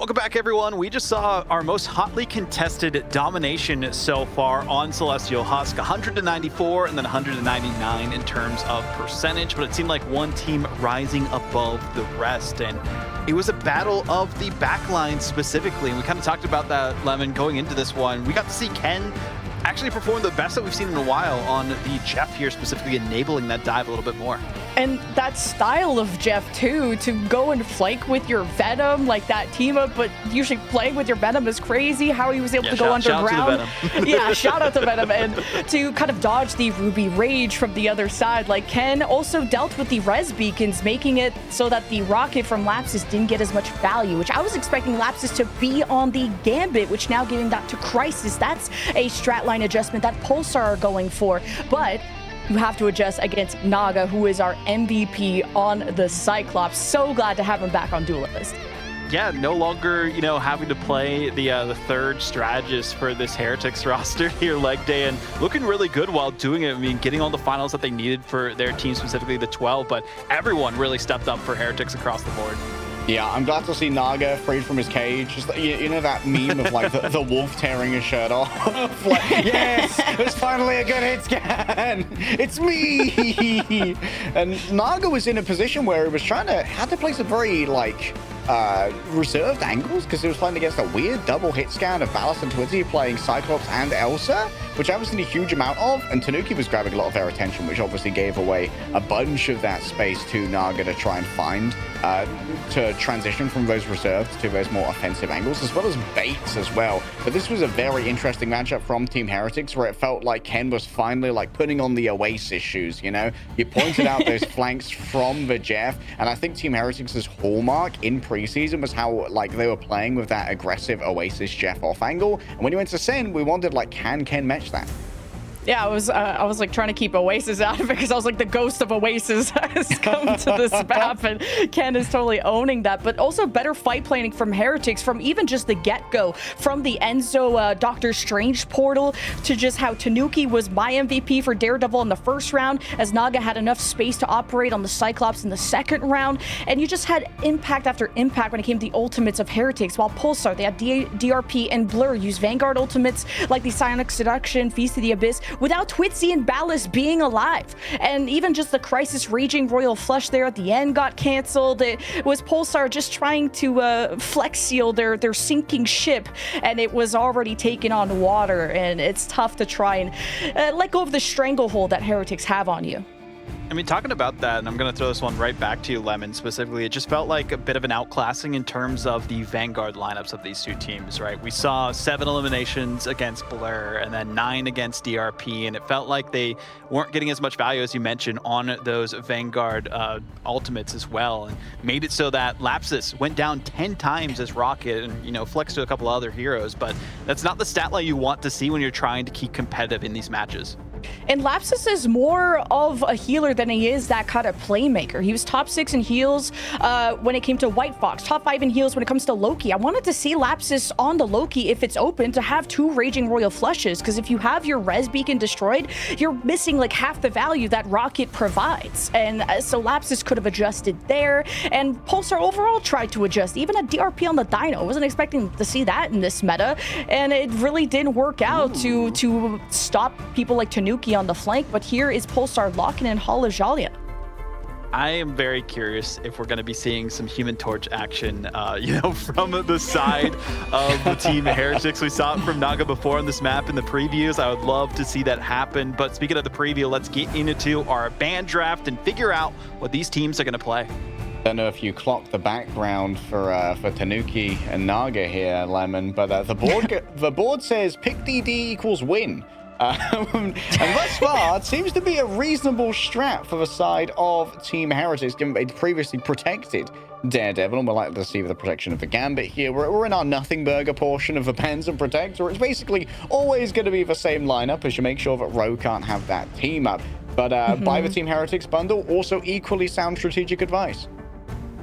Welcome back, everyone. We just saw our most hotly contested domination so far on Celestial Husk, 194 and then 199 in terms of percentage, but it seemed like one team rising above the rest, and it was a battle of the backline specifically, and we kind of talked about that, Lemon, going into this one. We got to see Ken actually perform the best that we've seen in a while on the Jeff here, specifically enabling that dive a little bit more. And that style of Jeff, too, to go and flank with your Venom, like that team up, but usually playing with your Venom is crazy. How he was able to go underground. Yeah, shout out to Venom. And to kind of dodge the Ruby Rage from the other side. Like, Ken also dealt with the res beacons, making it so that the rocket from Lapsus didn't get as much value, which I was expecting Lapsus to be on the Gambit, which now giving that to Crisis. That's a strat line adjustment that Pulsar are going for. But you have to adjust against Naga, who is our MVP on the Cyclops. So glad to have him back on Duelist. Yeah, no longer, you know, having to play the third strategist for this Heretics roster here, leg day, and looking really good while doing it. I mean, getting all the finals that they needed for their team, specifically the 12, but everyone really stepped up for Heretics across the board. Yeah, I'm glad to see Naga freed from his cage. Just, you know that meme of like the wolf tearing his shirt off? Like, yes, it's finally a good hit scan. It's me. And Naga was in a position where he was had to play some very like reserved angles because he was playing against a weird double hit scan of Ballast and Twitzy playing Cyclops and Elsa, which I haven't seen a huge amount of, and Tanuki was grabbing a lot of their attention, which obviously gave away a bunch of that space to Naga to try and find, to transition from those reserved to those more offensive angles, as well as baits as well. But this was a very interesting matchup from Team Heretics, where it felt like Ken was finally like putting on the Oasis shoes, you know? He pointed out those flanks from the Jeff, and I think Team Heretics' hallmark in preseason was how like they were playing with that aggressive Oasis Jeff off angle, and when you went to Sin, we wondered like, can Ken match that? Yeah, I was like trying to keep Oasis out of it because I was like, the ghost of Oasis has come to this map, and Ken is totally owning that. But also better fight planning from Heretics from even just the get-go, from the Enzo Doctor Strange portal to just how Tanuki was my MVP for Daredevil in the first round, as Naga had enough space to operate on the Cyclops in the second round, and you just had impact after impact when it came to the ultimates of Heretics, while Pulsar, they had DRP and Blur use Vanguard ultimates like the Psionic Seduction, Feast of the Abyss, without Twitzy and Ballast being alive. And even just the Crisis Raging Royal Flush there at the end got canceled. It was Pulsar just trying to flex seal their sinking ship, and it was already taken on water, and it's tough to try and let go of the stranglehold that Heretics have on you. I mean, talking about that, and I'm going to throw this one right back to you, Lemon, specifically, it just felt like a bit of an outclassing in terms of the Vanguard lineups of these two teams, right? We saw 7 eliminations against Blur and then 9 against DRP, and it felt like they weren't getting as much value, as you mentioned, on those Vanguard ultimates as well, and made it so that Lapsus went down 10 times as Rocket and, you know, flexed to a couple other heroes, but that's not the stat line you want to see when you're trying to keep competitive in these matches. And Lapsus is more of a healer than he is that kind of playmaker. He was top 6 in heals when it came to White Fox, top 5 in heals when it comes to Loki. I wanted to see Lapsus on the Loki, if it's open, to have 2 Raging Royal Flushes, because if you have your res beacon destroyed, you're missing like half the value that Rocket provides. And so Lapsus could have adjusted there, and Pulsar overall tried to adjust, even a DRP on the Dino. I wasn't expecting to see that in this meta, and it really didn't work out to stop people like Tanuki on the flank, but here is Pulsar locking in Halajalia. I am very curious if we're going to be seeing some Human Torch action, you know, from the side of the Team Heretics. We saw it from Naga before on this map in the previews. I would love to see that happen. But speaking of the preview, let's get into our ban draft and figure out what these teams are going to play. Don't know if you clocked the background for Tanuki and Naga here, Lemon, but the board says pick DD equals win. And thus far, it seems to be a reasonable strat for the side of Team Heretics, given they'd previously protected Daredevil, and we're likely to see the protection of the Gambit here. We're in our nothing burger portion of the Bans and Protect, where it's basically always going to be the same lineup as you make sure that Roe can't have that team up. But by the Team Heretics bundle, also equally sound strategic advice.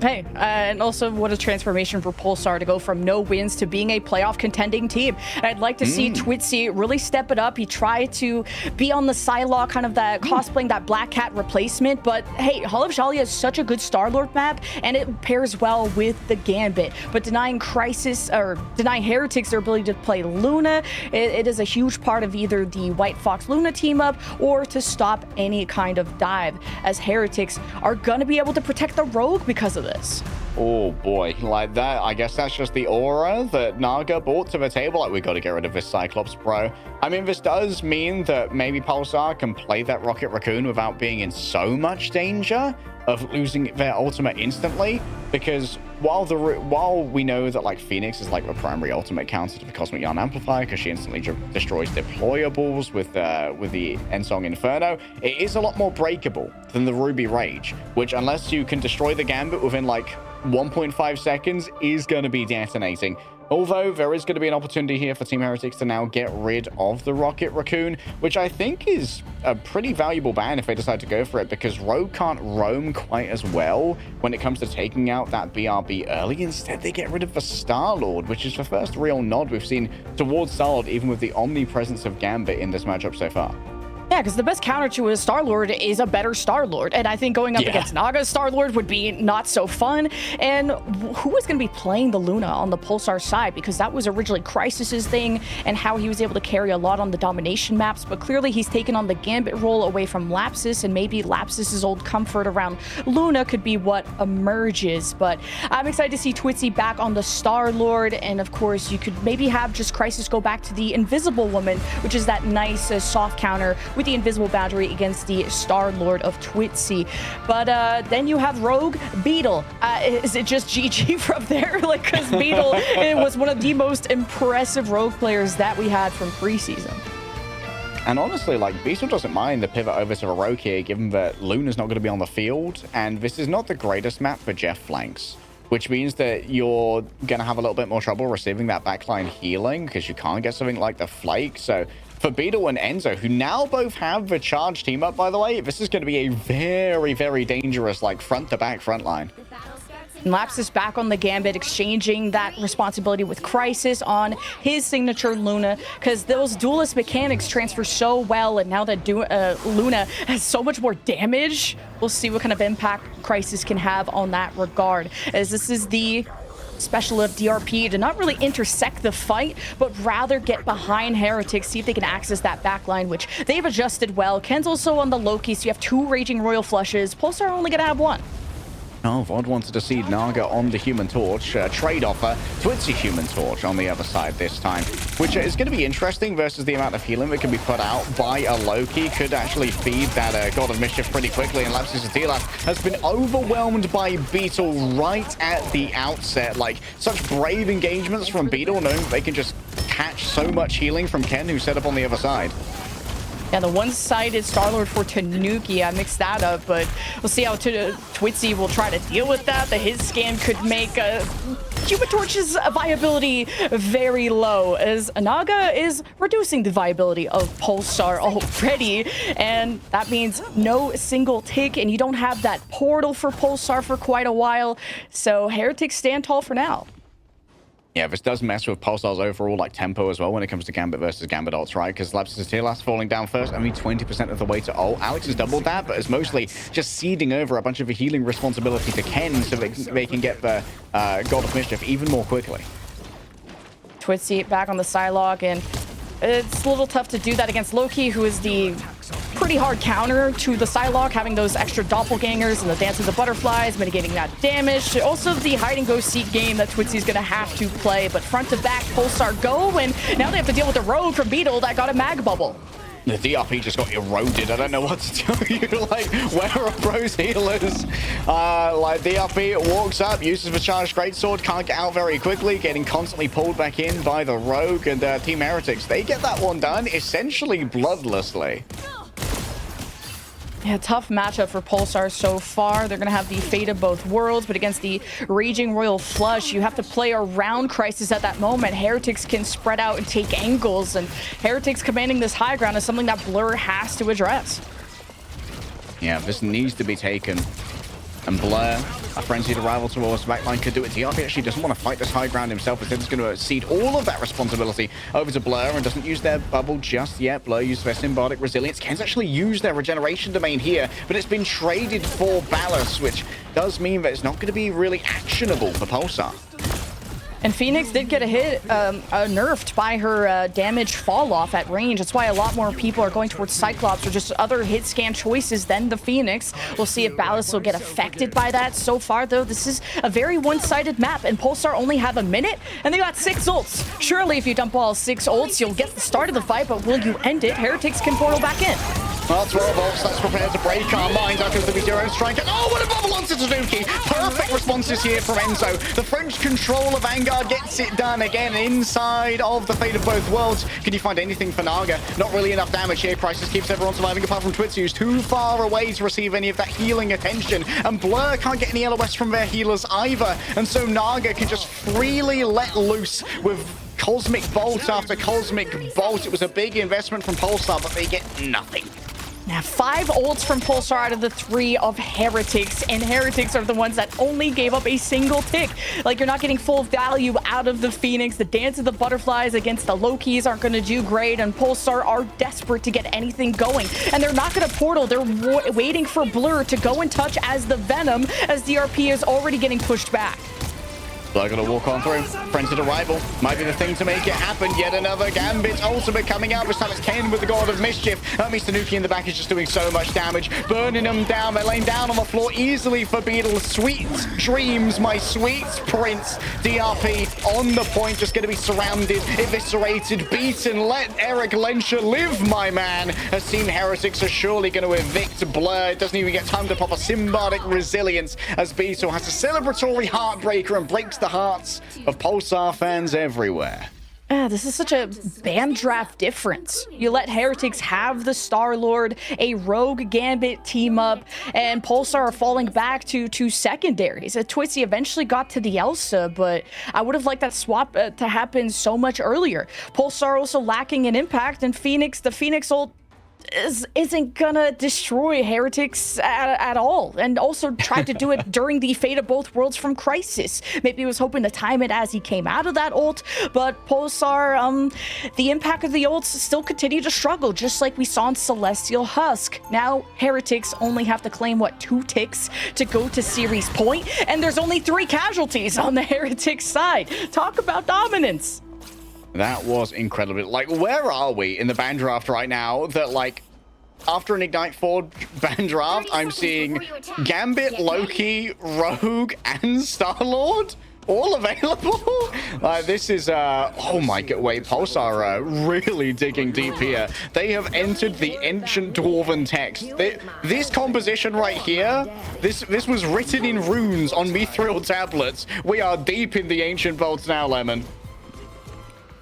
Hey, and also what a transformation for Pulsar to go from no wins to being a playoff contending team. And I'd like to see Twitzy really step it up. He tried to be on the Psylocke, kind of that cosplaying that Black Cat replacement. But hey, Hall of Shalia is such a good Star-Lord map, and it pairs well with the Gambit. But denying Crisis or denying Heretics their ability to play Luna, it is a huge part of either the White Fox Luna team up or to stop any kind of dive, as Heretics are going to be able to protect the Rogue because of this. Oh boy, like that, I guess that's just the aura that Naga brought to the table. Like, we got to get rid of this Cyclops, bro. I mean, this does mean that maybe Pulsar can play that Rocket Raccoon without being in so much danger of losing their ultimate instantly, because while we know that like Phoenix is like the primary ultimate counter to the Cosmic Yarn Amplifier because she instantly destroys deployables with the Ensong Inferno, it is a lot more breakable than the Ruby Rage, which unless you can destroy the Gambit within like 1.5 seconds is going to be detonating. Although there is going to be an opportunity here for Team Heretics to now get rid of the Rocket Raccoon, which I think is a pretty valuable ban if they decide to go for it, because Rogue can't roam quite as well when it comes to taking out that BRB early. Instead, they get rid of the Star-Lord, which is the first real nod we've seen towards Star-Lord, even with the omnipresence of Gambit in this matchup so far. Yeah, because the best counter to a Star-Lord is a better Star-Lord. And I think going up against Naga's Star-Lord would be not so fun. And who is going to be playing the Luna on the Pulsar side? Because that was originally Crysis's thing and how he was able to carry a lot on the domination maps. But clearly he's taken on the Gambit role away from Lapsus, and maybe Lapsus's old comfort around Luna could be what emerges. But I'm excited to see Twitzy back on the Star-Lord. And of course, you could maybe have just Crysis go back to the Invisible Woman, which is that nice soft counter with the Invisible Boundary against the Star-Lord of Twitzy. But then you have Rogue Beetle. Is it just GG from there? Like, because Beetle it was one of the most impressive Rogue players that we had from preseason. And honestly, like, Beetle doesn't mind the pivot over to the Rogue here, given that Luna's not going to be on the field, and this is not the greatest map for Jeff flanks, which means that you're going to have a little bit more trouble receiving that backline healing because you can't get something like the Flake. So for Beetle and Enzo, who now both have the charge team up, by the way, this is going to be a very, very dangerous, like, front-to-back front line. And Lapsus back on the Gambit, exchanging that responsibility with Crysis on his signature Luna, because those duelist mechanics transfer so well, and now that Luna has so much more damage, we'll see what kind of impact Crysis can have on that regard, as this is the special of DRP to not really intersect the fight, but rather get behind Heretics, see if they can access that backline, which they've adjusted well. Ken's also on the Loki, so you have 2 Raging Royal Flushes. Pulsar only gonna have 1. Oh, Vod wanted to see Naga on the Human Torch. Trade offer, Twitzy Human Torch on the other side this time, which is going to be interesting versus the amount of healing that can be put out by a Loki. Could actually feed that God of Mischief pretty quickly, and Lapsus Atilas has been overwhelmed by Beetle right at the outset. Like, such brave engagements from Beetle, knowing that they can just catch so much healing from Ken, who's set up on the other side. Yeah, the one-sided Star-Lord for Tanuki, I mixed that up, but we'll see how Twitzy will try to deal with that. The his scan could make Human Torch's viability very low, as Naga is reducing the viability of Pulsar already, and that means no single tick, and you don't have that portal for Pulsar for quite a while, so Heretics stand tall for now. Yeah, this does mess with Pulsar's overall like tempo as well when it comes to Gambit versus Gambit ults, right? Because Lapsus Atilas falling down first, only 20% of the way to ult. Alex has doubled that, but is mostly just seeding over a bunch of the healing responsibility to Ken so they can get the God of Mischief even more quickly. Twitzy back on the Psylocke, and it's a little tough to do that against Loki, who is the pretty hard counter to the Psylocke, having those extra doppelgangers and the Dance of the Butterflies, mitigating that damage. Also, the hide-and-go seek game that Twitzy's going to have to play, but front to back, Pulsar go, and now they have to deal with the Rogue from Beetle that got a mag bubble. The DRP just got eroded. I don't know what to tell you. Like, where are Bro's healers? Like, DRP walks up, uses the charged greatsword, can't get out very quickly, getting constantly pulled back in by the Rogue, and Team Heretics, they get that one done essentially bloodlessly. Yeah, tough matchup for Pulsar so far. They're going to have the Fate of Both Worlds, but against the Raging Royal Flush, you have to play around Crysis at that moment. Heretics can spread out and take angles, and Heretics commanding this high ground is something that Blur has to address. Yeah, this needs to be taken. And Blur, a frenzied arrival towards the backline, could do it. DRP actually doesn't want to fight this high ground himself. Instead, he's going to cede all of that responsibility over to Blur and doesn't use their bubble just yet. Blur used their symbiotic resilience. Can't actually use their regeneration domain here, but it's been traded for Ballast, which does mean that it's not going to be really actionable for Pulsar. And Phoenix did get a hit, nerfed by her damage fall off at range. That's why a lot more people are going towards Cyclops or just other hit scan choices than the Phoenix. We'll see if Ballast will get affected by that. So far, though, this is a very one-sided map, and Pulsar only have a minute, and they got 6 ults. Surely, if you dump all 6 ults, you'll get the start of the fight, but will you end it? Heretics can portal back in. Well, 12 ults, that's prepared to break our minds. Out comes the V0 strike. And oh, what a bubble onto Tanuki. Perfect responses here from Enzo. The French control of Vanguard gets it done again inside of the Fate of Both Worlds. Can you find anything for Naga? Not really enough damage here. Crisis keeps everyone surviving apart from Twitzy, who's too far away to receive any of that healing attention. And Blur can't get any LOS from their healers either. And so Naga can just freely let loose with Cosmic Bolt after Cosmic Bolt. It was a big investment from Pulsar, but they get nothing. Now, 5 ults from Pulsar out of the 3 of Heretics, and Heretics are the ones that only gave up a single tick. Like, you're not getting full value out of the Phoenix. The Dance of the Butterflies against the Lokis aren't going to do great, and Pulsar are desperate to get anything going. And they're not going to portal. They're waiting for Blur to go and touch as the Venom, as DRP is already getting pushed back. Blur gonna walk on through. Frenzied arrival might be the thing to make it happen. Yet another Gambit ultimate coming out. This time it's Ken with the God of Mischief. That means Tanuki in the back is just doing so much damage. Burning them down. They're laying down on the floor easily for Beetle. Sweet dreams, my sweet prince. DRP on the point, just gonna be surrounded, eviscerated, beaten. Let Eric Lenscher live, my man. As Team Heretics are surely gonna evict Blur. It doesn't even get time to pop a symbiotic resilience as Beetle has a celebratory heartbreaker and breaks the hearts of Pulsar fans everywhere. This is such a ban draft difference. You let Heretics have the Star-Lord, a Rogue Gambit team up, and Pulsar are falling back to secondaries. Twitzy eventually got to the Elsa, but I would have liked that swap to happen so much earlier. Pulsar also lacking in impact, and the Phoenix ult isn't gonna destroy Heretics at all, and also tried to do it during the Fate of Both Worlds from Crisis. Maybe he was hoping to time it as he came out of that ult, but Pulsar, the impact of the ults still continue to struggle, just like we saw in Celestial Husk. Now Heretics only have to claim, what, 2 ticks to go to series point, and there's only 3 casualties on the Heretics side. Talk about dominance. That was incredible. Like, where are we in the ban draft right now that, like, after an Ignite 4 ban draft, I'm seeing Gambit, Loki, Rogue, and Star-Lord all available? This is, oh my god, wait, Pulsar are really digging deep here. They have entered the ancient Dwarven text. This composition right here, this was written in runes on Mithril tablets. We are deep in the ancient vaults now, Lemon.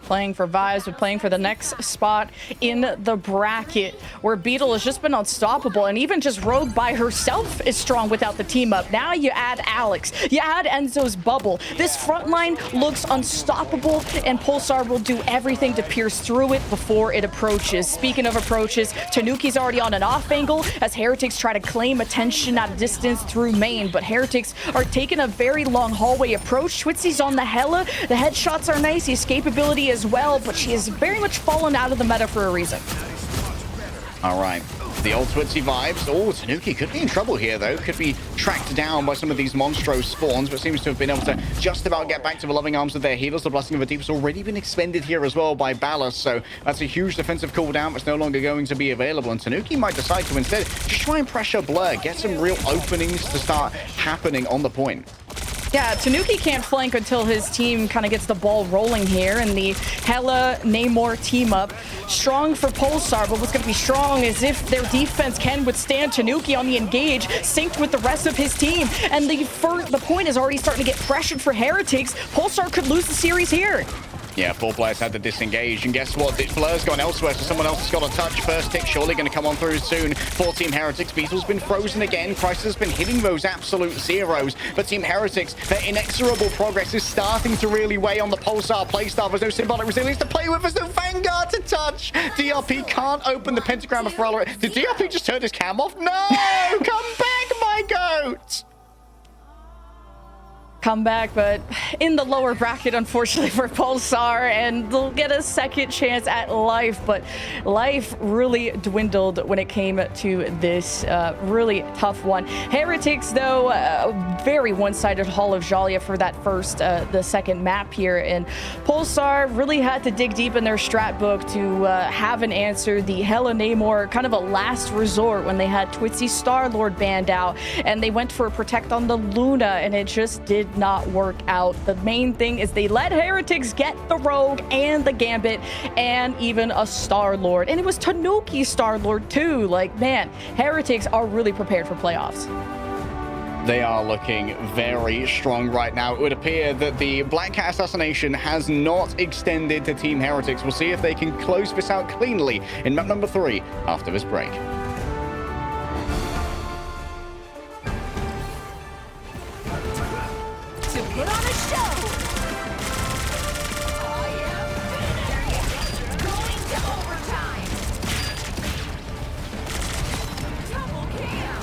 Playing for vibes, but playing for the next spot in the bracket, where Beetle has just been unstoppable, and even just Rogue by herself is strong without the team up. Now you add Alex, you add Enzo's bubble. This front line looks unstoppable, and Pulsar will do everything to pierce through it before it approaches. Speaking of approaches, Tanuki's already on an off angle as Heretics try to claim attention at a distance through main, but Heretics are taking a very long hallway approach. Twitzy's on the Hella. The headshots are nice, the escapability as well, but she has very much fallen out of the meta for a reason. All right, the old Twitzy vibes. Oh, Tanuki could be in trouble here, though. Could be tracked down by some of these Monstro spawns, but seems to have been able to just about get back to the loving arms of their healers. The Blessing of the Deep has already been expended here as well by Ballast, so that's a huge defensive cooldown that's no longer going to be available, and Tanuki might decide to instead just try and pressure Blur, get some real openings to start happening on the point. Yeah, Tanuki can't flank until his team kind of gets the ball rolling here, and the Hella Namor team up. Strong for Pulsar, but what's going to be strong is if their defense can withstand Tanuki on the engage, synced with the rest of his team. And the point is already starting to get pressured for Heretics. Pulsar could lose the series here. Yeah, 4 players had to disengage, and guess what? Blur's gone elsewhere, so someone else has got a touch. First tick surely going to come on through soon for Team Heretics. Beetle's been frozen again. Crisis has been hitting those absolute zeros, but Team Heretics, their inexorable progress is starting to really weigh on the Pulsar playstyle. There's no symbolic resilience to play with. There's no Vanguard to touch. DRP can't open the pentagram of Ferrara. Did DRP just turn his cam off? No! Come back, my goat! comeback, but in the lower bracket, unfortunately, for Pulsar, and they'll get a second chance at life, but life really dwindled when it came to this really tough one. Heretics, though, very one-sided Hall of Jalia for that the second map here, and Pulsar really had to dig deep in their strat book to have an answer. The Hella Namor, kind of a last resort when they had Twitzy Star-Lord banned out, and they went for a Protect on the Luna, and it just did not work out. The main thing is they let Heretics get the Rogue and the Gambit and even a Star-Lord, and it was Tanuki Star-Lord too. Like, man, Heretics are really prepared for playoffs. They are looking very strong right now. It would appear that the Black Cat assassination has not extended to Team Heretics. We'll see if they can close this out cleanly in map number 3 after this break. To put on a show. I am finished. Going to overtime. Double kill.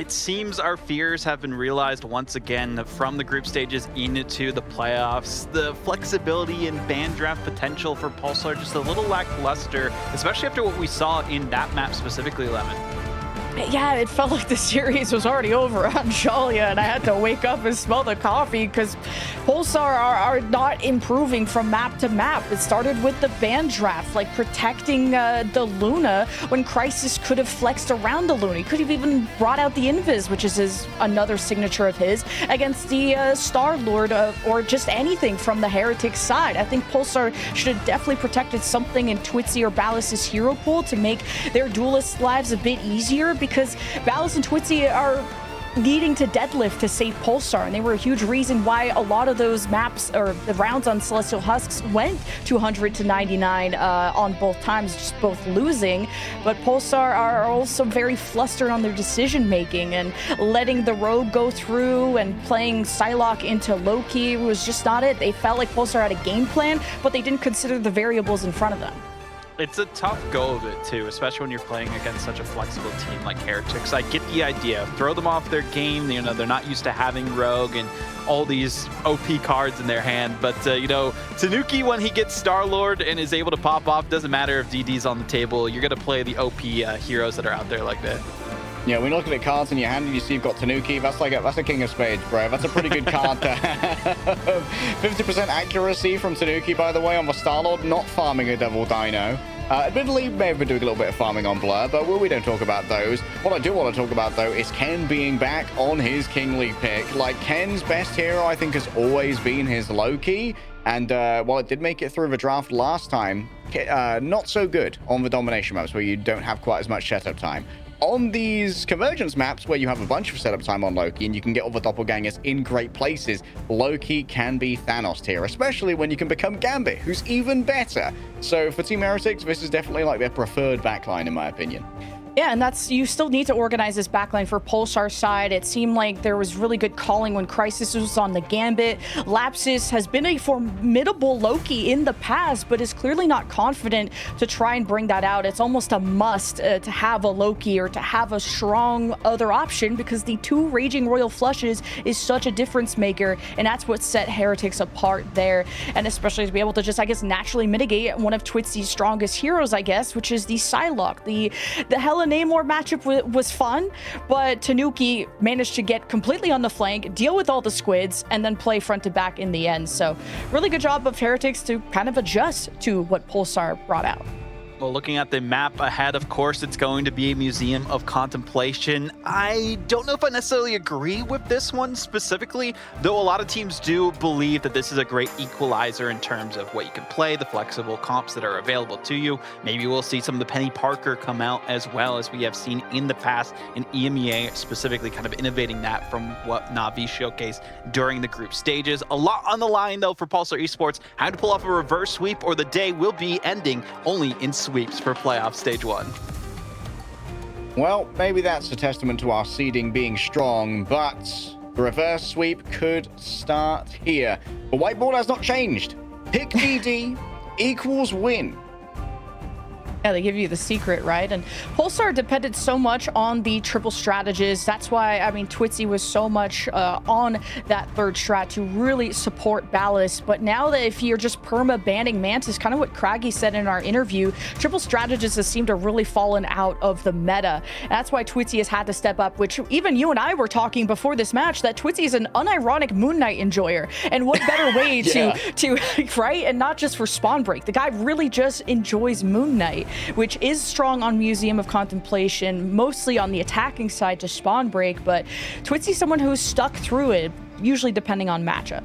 it seems our fears have been realized once again from the group stages into the playoffs. The flexibility and ban draft potential for Pulsar just a little lackluster, especially after what we saw in that map specifically, Lemon. Yeah, it felt like the series was already over on Shalia, and I had to wake up and smell the coffee because Pulsar are not improving from map to map. It started with the ban draft, like protecting the Luna when Crisis could have flexed around the Luna. He could have even brought out the Invis, which is another signature of his, against the Star Lord or just anything from the Heretic side. I think Pulsar should have definitely protected something in Twitzy or Ballas's hero pool to make their duelist lives a bit easier, because Ballas and Twitzy are needing to deadlift to save Pulsar, and they were a huge reason why a lot of those maps or the rounds on Celestial Husks went 200 to 99 on both times, just both losing. But Pulsar are also very flustered on their decision making, and letting the Rogue go through and playing Psylocke into Loki was just not it. They felt like Pulsar had a game plan, but they didn't consider the variables in front of them. It's a tough go of it too, especially when you're playing against such a flexible team like Heretics. I get the idea. Throw them off their game. You know, they're not used to having Rogue and all these OP cards in their hand. But, you know, Tanuki, when he gets Star-Lord and is able to pop off, doesn't matter if DD's on the table. You're going to play the OP heroes that are out there like that. Yeah, when you look at the cards in your hand and you see you've got Tanuki, that's a king of spades, bro. That's a pretty good card to have. 50% accuracy from Tanuki, by the way, on the Star-Lord, not farming a Devil Dino. Admittedly, may have been doing a little bit of farming on Blur, but we don't talk about those. What I do want to talk about, though, is Ken being back on his King League pick. Like, Ken's best hero, I think, has always been his Loki. And while it did make it through the draft last time, not so good on the domination maps where you don't have quite as much setup time. On these convergence maps where you have a bunch of setup time on Loki and you can get all the doppelgangers in great places, Loki can be Thanos tier, especially when you can become Gambit, who's even better. So for Team Heretics, this is definitely like their preferred backline in my opinion. Yeah, and that's, you still need to organize this backline for Pulsar's side. It seemed like there was really good calling when Crisis was on the Gambit. Lapsus has been a formidable Loki in the past, but is clearly not confident to try and bring that out. It's almost a must to have a Loki or to have a strong other option, because the 2 Raging Royal Flushes is such a difference maker, and that's what set Heretics apart there. And especially to be able to just, I guess, naturally mitigate one of Twitzy's strongest heroes, I guess, which is the Psylocke. The Helen Namor matchup was fun, but Tanuki managed to get completely on the flank, deal with all the squids, and then play front to back in the end. So really good job of Heretics to kind of adjust to what Pulsar brought out. Well, looking at the map ahead, of course, it's going to be a Museum of Contemplation. I don't know if I necessarily agree with this one specifically, though a lot of teams do believe that this is a great equalizer in terms of what you can play, the flexible comps that are available to you. Maybe we'll see some of the Penny Parker come out as well, as we have seen in the past in EMEA, specifically kind of innovating that from what Na'Vi showcased during the group stages. A lot on the line, though, for Pulsar Esports. How to pull off a reverse sweep, or the day will be ending only in sweeps for playoff stage 1. Well, maybe that's a testament to our seeding being strong, but the reverse sweep could start here. The whiteboard has not changed. Pick DD equals win. Yeah, they give you the secret, right? And Pulsar depended so much on the triple strategists. That's why, I mean, Twitzy was so much on that third strat to really support Ballas. But now that if you're just perma-banning Mantis, kind of what Craggy said in our interview, triple strategists have seemed to really fallen out of the meta. And that's why Twitzy has had to step up, which even you and I were talking before this match, that Twitzy is an unironic Moon Knight enjoyer. And what better way to right? And not just for spawn break. The guy really just enjoys Moon Knight, which is strong on Museum of Contemplation, mostly on the attacking side to spawn break, but Twitzy's someone who's stuck through it, usually depending on matchup.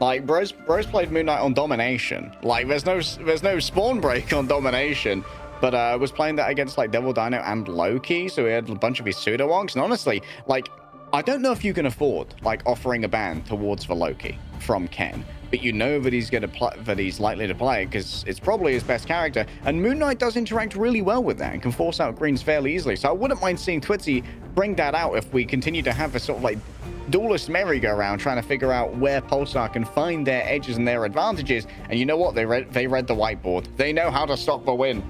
Like, Bros played Moon Knight on Domination. Like, there's no spawn break on Domination, but was playing that against, like, Devil Dino and Loki, so he had a bunch of his pseudo-wonks, and honestly, like, I don't know if you can afford, like, offering a ban towards the Loki from Ken, but you know that he's likely to play because it's probably his best character, and Moon Knight does interact really well with that and can force out greens fairly easily. So I wouldn't mind seeing Twitzy bring that out if we continue to have a sort of like duelist merry-go-round trying to figure out where Pulsar can find their edges and their advantages. And you know what? They read the whiteboard. They know how to stop the win.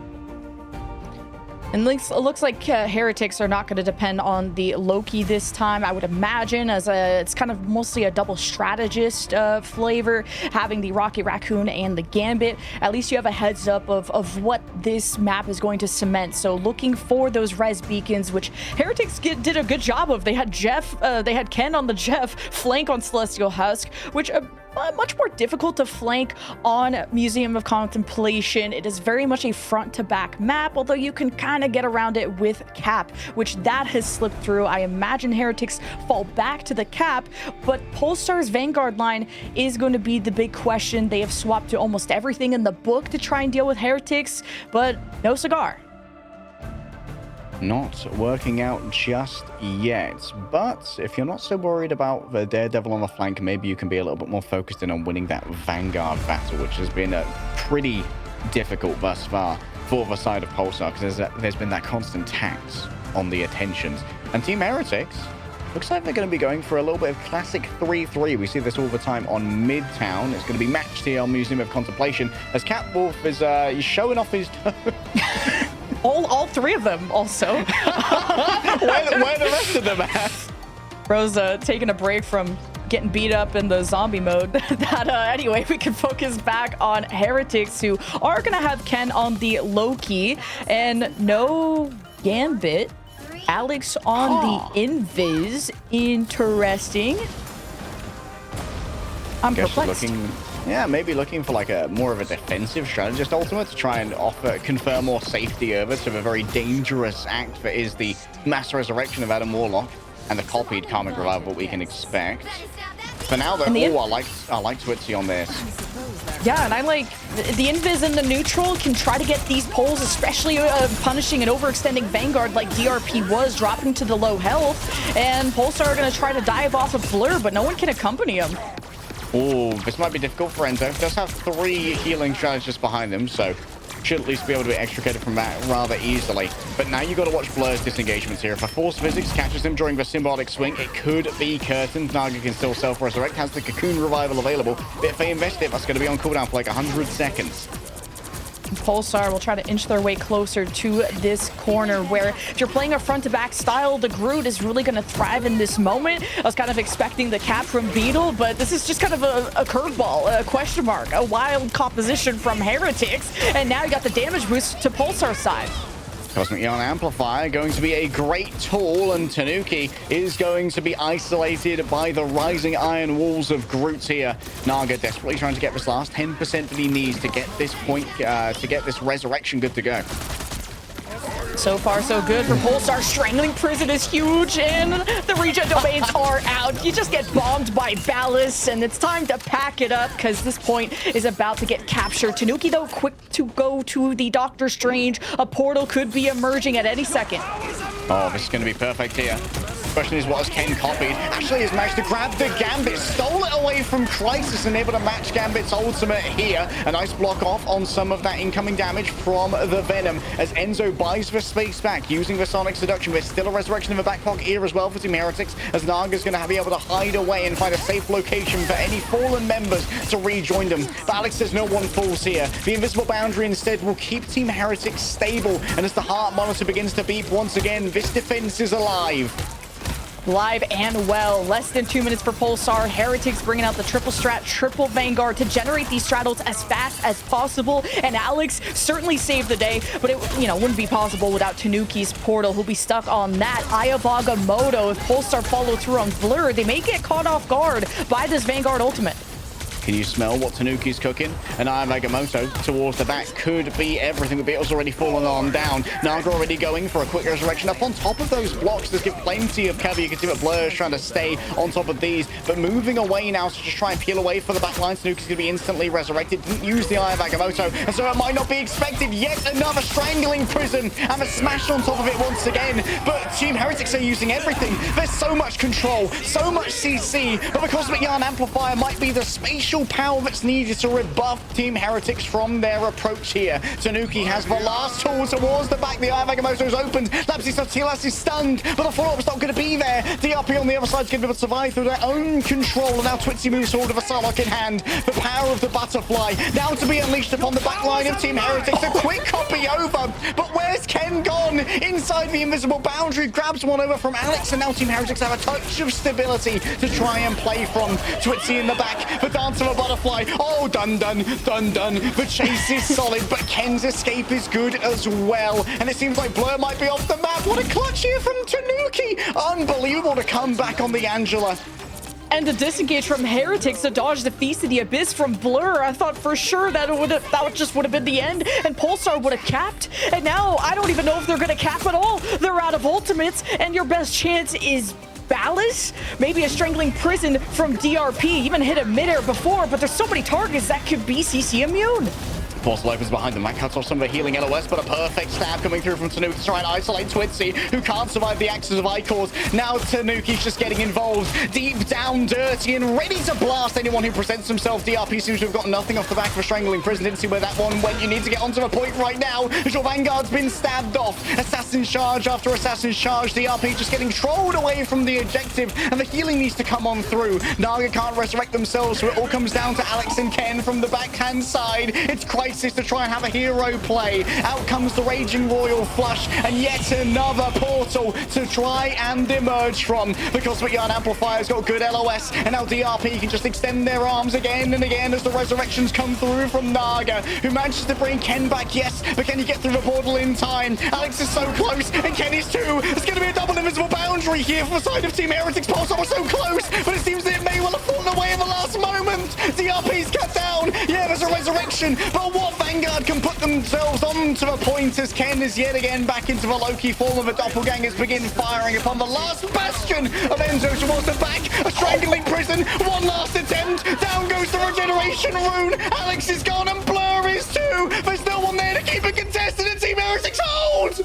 And it looks like Heretics are not going to depend on the Loki this time, I would imagine, as it's kind of mostly a double strategist flavor, having the Rocket Raccoon and the Gambit. At least you have a heads up of what this map is going to cement. So looking for those res beacons, which Heretics did a good job of. They had Ken on the Jeff, flank on Celestial Husk, which much more difficult to flank on Museum of Contemplation. It is very much a front-to-back map, although you can kind of get around it with Cap, which that has slipped through. I imagine Heretics fall back to the Cap, but Polestar's Vanguard line is going to be the big question. They have swapped to almost everything in the book to try and deal with Heretics, but no cigar. Not working out just yet, but if you're not so worried about the Daredevil on the flank, maybe you can be a little bit more focused in on winning that Vanguard battle, which has been pretty difficult thus far for the side of Pulsar, because there's been that constant tax on the attentions. And Team Heretics looks like they're going to be going for a little bit of classic 3-3. We see this all the time on Midtown. It's going to be matched here on Museum of Contemplation as Catwolf is showing off his All three of them also. where the rest of them at? Rosa taking a break from getting beat up in the zombie mode. Anyway, we can focus back on Heretics, who are going to have Ken on the Loki and no Gambit. Alex on the Invis. Interesting. I'm perplexed. Maybe looking for like a more of a defensive strategist ultimate to try and confer more safety over to the very dangerous act that is the mass resurrection of Adam Warlock and the copied Karmic Revival we can expect. For now, though, I like Twitzy on this. Yeah, and I like the Invis and the neutral can try to get these pulls, especially punishing an overextending Vanguard like DRP was, dropping to the low health. And Pulsar are going to try to dive off of Blur, but no one can accompany him. Oh, this might be difficult for Enzo. He does have 3 healing strategists behind him, so should at least be able to be extricated from that rather easily. But now you've got to watch Blur's disengagements here. If a Force Physics catches him during the symbolic swing, it could be curtains. Naga can still self-resurrect, has the Cocoon Revival available. But if they invest it, that's going to be on cooldown for like 100 seconds. Pulsar will try to inch their way closer to this corner, where if you're playing a front-to-back style, the Groot is really going to thrive in this moment. I was kind of expecting the cap from Beetle, but this is just kind of a curveball, a question mark, a wild composition from Heretics, and now you got the damage boost to Pulsar's side. Cosmic Yarn Amplifier going to be a great tool, and Tanuki is going to be isolated by the rising iron walls of Groot here. Naga desperately trying to get this last 10% that he needs to get this point, to get this resurrection good to go. So far, so good for Pulsar. Strangling Prison is huge, and the regen domains are out. You just get bombed by Ballast, and it's time to pack it up because this point is about to get captured. Tanuki, though, quick to go to the Doctor Strange. A portal could be emerging at any second. Oh, this is going to be perfect here. Question is, what has Ken copied? Actually has managed to grab the Gambit, stole it away from Crisis, and able to match Gambit's ultimate here. A nice block off on some of that incoming damage from the Venom as Enzo buys the space back using the Sonic Seduction. There's still a resurrection in the back pocket here as well for Team Heretics, as Naga's going to be able to hide away and find a safe location for any fallen members to rejoin them. But Alex says no one falls here. The invisible boundary instead will keep Team Heretics stable, and as the heart monitor begins to beep once again, this defense is alive. Live and well. Less than 2 minutes for Pulsar. Heretics bringing out the triple strat, triple Vanguard to generate these straddles as fast as possible. And Alex certainly saved the day, but it wouldn't be possible without Tanuki's portal, who'll be stuck on that. Ayavagamoto, if Pulsar follow through on Blur, they may get caught off guard by this Vanguard ultimate. Can you smell what Tanuki's cooking? And Ayavagamoto towards the back could be everything. The Beetle's already fallen on down. Naga already going for a quick resurrection. Up on top of those blocks, there's plenty of cover. You can see that Blur is trying to stay on top of these, but moving away now to just try and peel away for the back line. Tanuki's going to be instantly resurrected. Didn't use the Ayavagamoto, and so it might not be expected. Yet another strangling prison, and a smash on top of it once again. But Team Heretics are using everything. There's so much control, so much CC, but the Cosmic Yarn Amplifier might be the space initial power that's needed to rebuff Team Heretics from their approach here. Tanuki has the last tool towards the back. The Eye of Agamotto is opened. Lapsisotilas is stunned, but the follow-up's not going to be there. DRP on the other side is going to be able to survive through their own control. And now Twitzy moves forward with a Sarlacc in hand. The power of the butterfly now to be unleashed upon the back line of Team Heretics. A quick copy over, but where's Ken gone? Inside the invisible boundary, grabs one over from Alex, and now Team Heretics have a touch of stability to try and play from. Twitzy in the back, the dance of a butterfly. Oh, done. The chase is solid, but Ken's escape is good as well. And it seems like Blur might be off the map. What a clutch here from Tanuki. Unbelievable to come back on the Angela. And a disengage from Heretics to dodge the Feast of the Abyss from Blur. I thought for sure that just would have been the end, and Pulsar would have capped. And now I don't even know if they're going to cap at all. They're out of ultimates, and your best chance is Ballas, maybe a Strangling Prison from DRP. Even hit a midair before, but there's so many targets that could be CC immune. Portal opens behind the man, cuts off some of the healing LOS, but a perfect stab coming through from Tanuki to try and isolate Twitzy, who can't survive the axes of Icors. Now Tanuki's just getting involved, deep down, dirty, and ready to blast anyone who presents himself. DRP seems to have got nothing off the back of a Strangling Prison. Didn't see where that one went. You need to get onto the point right now, as your Vanguard's been stabbed off. Assassin's Charge after Assassin's Charge. DRP just getting trolled away from the objective, and the healing needs to come on through. Naga can't resurrect themselves, so it all comes down to Alex and Ken from the backhand side. It's Crisis to try and have a hero play. Out comes the Raging Royal Flush, and yet another portal to try and emerge from. The Cosmic Yarn Amplifier's got good LOS, and now DRP can just extend their arms again and again as the resurrections come through from Naga, who manages to bring Ken back, yes, but can he get through the portal in time? Alex is so close, and Ken is too. It's going to be a double invisible boundary here from the side of Team Heretics. Pulsar was so close, but it seems that it may well have fallen away in the last moment. DRP's cut down. Yeah, there's a resurrection, but what Vanguard can put themselves onto the point as Ken is yet again back into the Loki form of the doppelgangers, begin firing upon the last bastion of Enzo towards the back. A Strangling Prison, one last attempt. Down goes the regeneration rune. Alex is gone and Blur is too. There's no one there to keep it contested, and Team Heretics hold.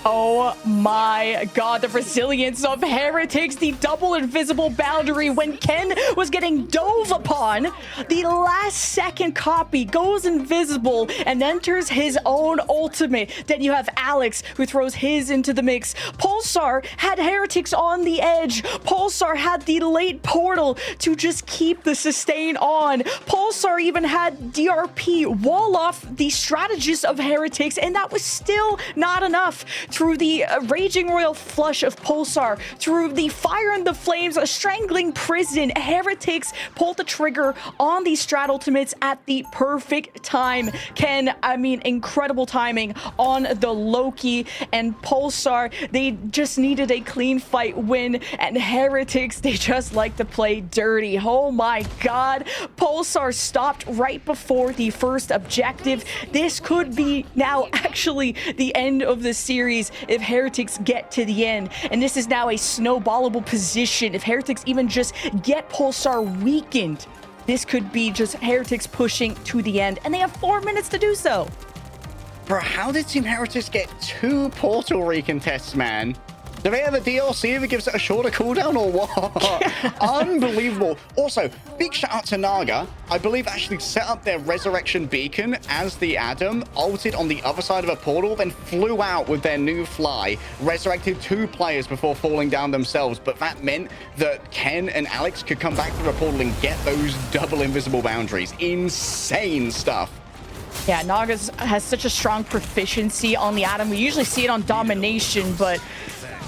Oh my god, the resilience of Heretics, the double invisible boundary when Ken was getting dove upon. The last second copy goes invisible and enters his own ultimate. Then you have Alex who throws his into the mix. Pulsar had Heretics on the edge. Pulsar had the late portal to just keep the sustain on. Pulsar even had DRP wall off the strategist of Heretics, and that was still not enough. Through the Raging Royal Flush of Pulsar, through the Fire and the Flames, a Strangling Prison, Heretics pulled the trigger on these strat ultimates at the perfect time. Ken, I mean, incredible timing on the Loki, and Pulsar, they just needed a clean fight win, and Heretics, they just like to play dirty. Oh my god, Pulsar stopped right before the first objective. This could be now actually the end of the series if Heretics get to the end, and this is now a snowballable position. If Heretics even just get Pulsar weakened, this could be just Heretics pushing to the end, and they have 4 minutes to do so. Bro, how did Team Heretics get 2 portal recontests, man? Do they have a DLC if it gives it a shorter cooldown or what? Unbelievable. Also, big shout out to Naga. I believe actually set up their resurrection beacon as the Adam, ulted on the other side of a portal, then flew out with their new fly, resurrected 2 players before falling down themselves. But that meant that Ken and Alex could come back through a portal and get those double invisible boundaries. Insane stuff. Yeah, Naga has such a strong proficiency on the Atom. We usually see it on Domination, but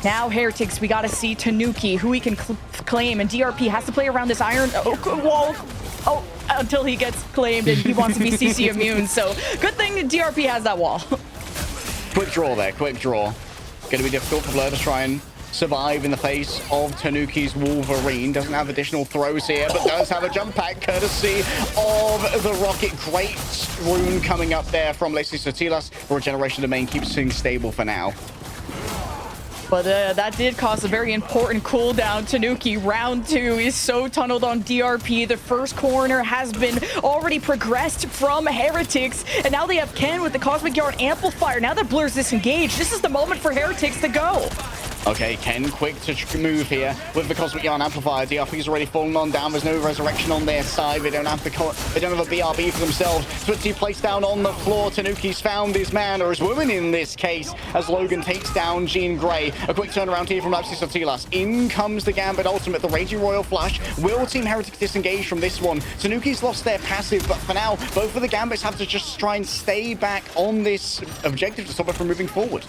now Heretics, we got to see Tanuki, who he can claim, and DRP has to play around this iron wall until he gets claimed, and he wants to be CC immune. So good thing DRP has that wall. Quick draw there, quick draw. Going to be difficult for Blur to try and survive in the face of Tanuki's Wolverine. Doesn't have additional throws here, but does have a jump pack courtesy of the Rocket. Great rune coming up there from Lapsisotilas. Regeneration domain keeps things stable for now. But that did cause a very important cooldown. Tanuki, round 2, is so tunneled on DRP. The first corner has been already progressed from Heretics, and now they have Ken with the Cosmic Yarn Amplifier. Now that Blur's disengaged, this is the moment for Heretics to go. Okay, Ken, quick to move here with the Cosmic Yarn Amplifier. DRP's already fallen on down. There's no resurrection on their side. They don't have a BRB for themselves. Twitzy placed down on the floor. Tanuki's found his man, or his woman in this case, as Logan takes down Jean Grey. A quick turnaround here from Lapsis Sotilas. In comes the Gambit ultimate, the Raging Royal Flash. Will Team Heretics disengage from this one? Tanuki's lost their passive, but for now, both of the Gambits have to just try and stay back on this objective to stop it from moving forward.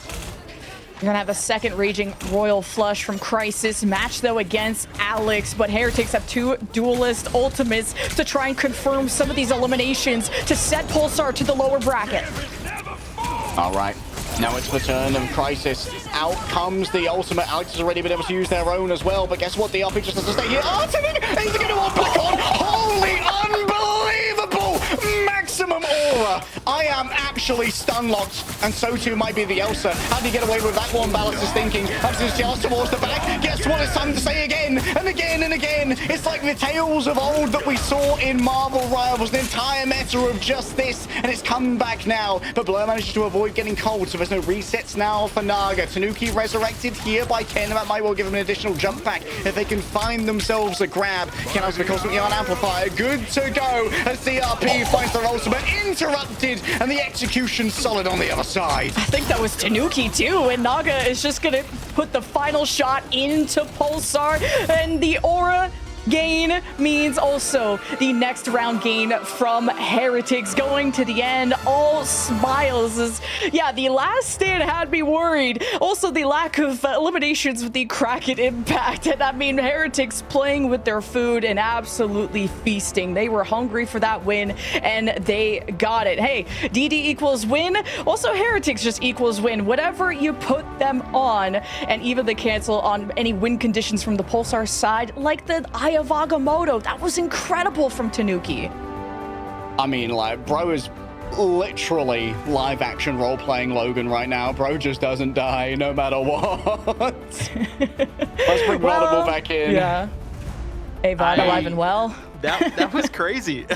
We're gonna have a second Raging Royal Flush from Crisis. Match, though, against Alex, but Heretics have two Duelist ultimates to try and confirm some of these eliminations to set Pulsar to the lower bracket. All right. Now it's the turn of Crisis. Out comes the ultimate. Alex has already been able to use their own as well, but guess what? The RP just has to stay here. Oh, he's going to walk back on. Holy unbelievable maximum aura. I am actually stun-locked, and so too might be the Elsa. How do you get away with that one? Balance is thinking. Absence just towards the back. Guess what? It's time to say again and again and again. It's like the tales of old that we saw in Marvel Rivals. An entire meta of just this, and it's come back now. But Blur manages to avoid getting cold, so there's no resets now for Naga. Tanuki resurrected here by Ken. That might well give him an additional jump back if they can find themselves a grab. Ken has the Cosmic Yarn Amplifier. Good to go as CRP finds their ultimate interrupted, and the execution solid on the other side. I think that was Tanuki too, and Naga is just gonna put the final shot into Pulsar, and the aura gain means also the next round gain from Heretics going to the end. All smiles. Yeah, the last stand had me worried. Also, the lack of eliminations with the Kraken impact. And I mean, Heretics playing with their food and absolutely feasting. They were hungry for that win, and they got it. Hey, DD equals win. Also, Heretics just equals win. Whatever you put them on, and even the cancel on any win conditions from the Pulsar side, like the Eye of Agamotto. That was incredible from Tanuki. I mean, like, bro is literally live action role playing Logan right now. Bro just doesn't die no matter what. Let's bring Rodible back in. Yeah. Avon alive and well. That was crazy.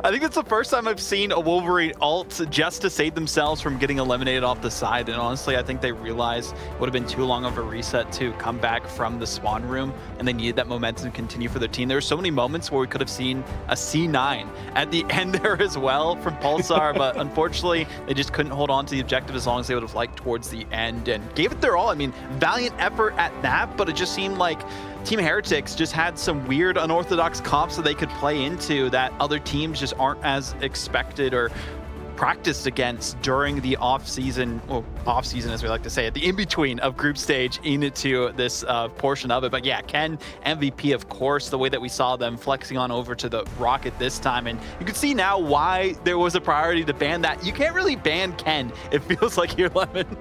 I think it's the first time I've seen a Wolverine ult just to save themselves from getting eliminated off the side. And honestly, I think they realized it would have been too long of a reset to come back from the spawn room, and they needed that momentum to continue for their team. There were so many moments where we could have seen a C9 at the end there as well from Pulsar, but unfortunately, they just couldn't hold on to the objective as long as they would have liked towards the end, and gave it their all. I mean, valiant effort at that, but it just seemed like Team Heretics just had some weird unorthodox comps that they could play into that other teams just aren't as expected or practiced against during the off-season, well, off-season as we like to say it, the in-between of group stage into this portion of it. But yeah, Ken, MVP, of course, the way that we saw them flexing on over to the Rocket this time. And you can see now why there was a priority to ban that. You can't really ban Ken, it feels like here, Lemon.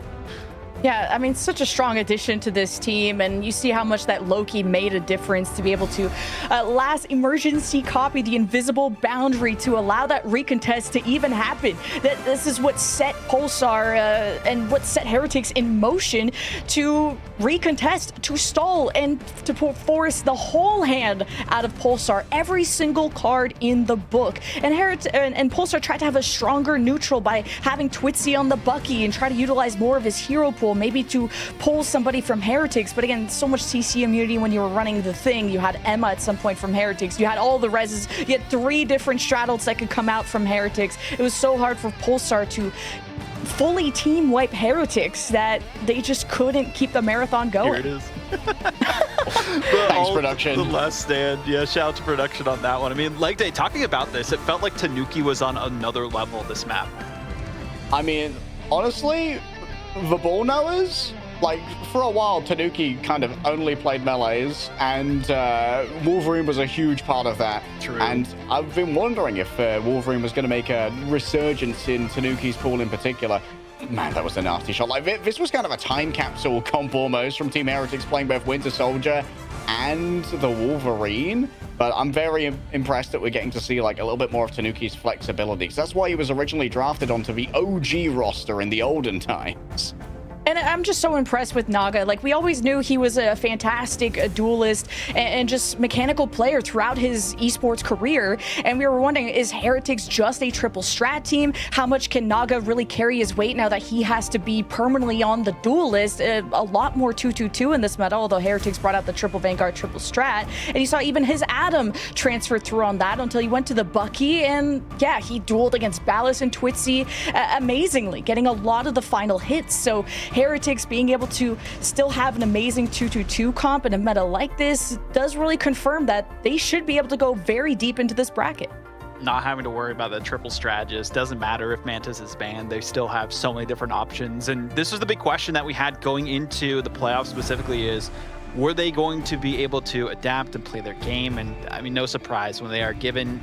Yeah, I mean, such a strong addition to this team, and you see how much that Loki made a difference to be able to last emergency copy the invisible boundary to allow that recontest to even happen. That this is what set Pulsar and what set Heretics in motion to recontest, to stall, and to force the whole hand out of Pulsar, every single card in the book. And Pulsar tried to have a stronger neutral by having Twitzy on the Bucky and try to utilize more of his hero pool, maybe to pull somebody from Heretics. But again, so much CC immunity when you were running the thing. You had EMEA at some point from Heretics. You had all the reses. You had 3 different straddles that could come out from Heretics. It was so hard for Pulsar to fully team wipe Heretics that they just couldn't keep the marathon going. Here it is. Thanks, production. The last stand. Yeah, shout out to production on that one. I mean, Leg Day, talking about this, it felt like Tanuki was on another level this map. I mean, honestly, the ball knowers, like, for a while, Tanuki kind of only played melees, and Wolverine was a huge part of that. True. And I've been wondering if Wolverine was going to make a resurgence in Tanuki's pool in particular. Man, that was a nasty shot. Like, this was kind of a time capsule comp almost from Team Heretics playing both Winter Soldier and the Wolverine. But I'm very impressed that we're getting to see like a little bit more of Tanuki's flexibility, because that's why he was originally drafted onto the OG roster in the olden times. And I'm just so impressed with Naga. Like, we always knew he was a fantastic duelist and just mechanical player throughout his esports career. And we were wondering, is Heretics just a triple strat team? How much can Naga really carry his weight now that he has to be permanently on the duelist? A lot more 2-2-2 in this meta, although Heretics brought out the triple Vanguard, triple strat. And you saw even his Adam transfer through on that until he went to the Bucky. And yeah, he dueled against Ballas and Twitzy amazingly, getting a lot of the final hits. So Heretics being able to still have an amazing 2-2-2 comp in a meta like this does really confirm that they should be able to go very deep into this bracket. Not having to worry about the triple strategist. Doesn't matter if Mantis is banned, they still have so many different options. And this was the big question that we had going into the playoffs specifically is, were they going to be able to adapt and play their game? And I mean, no surprise when they are given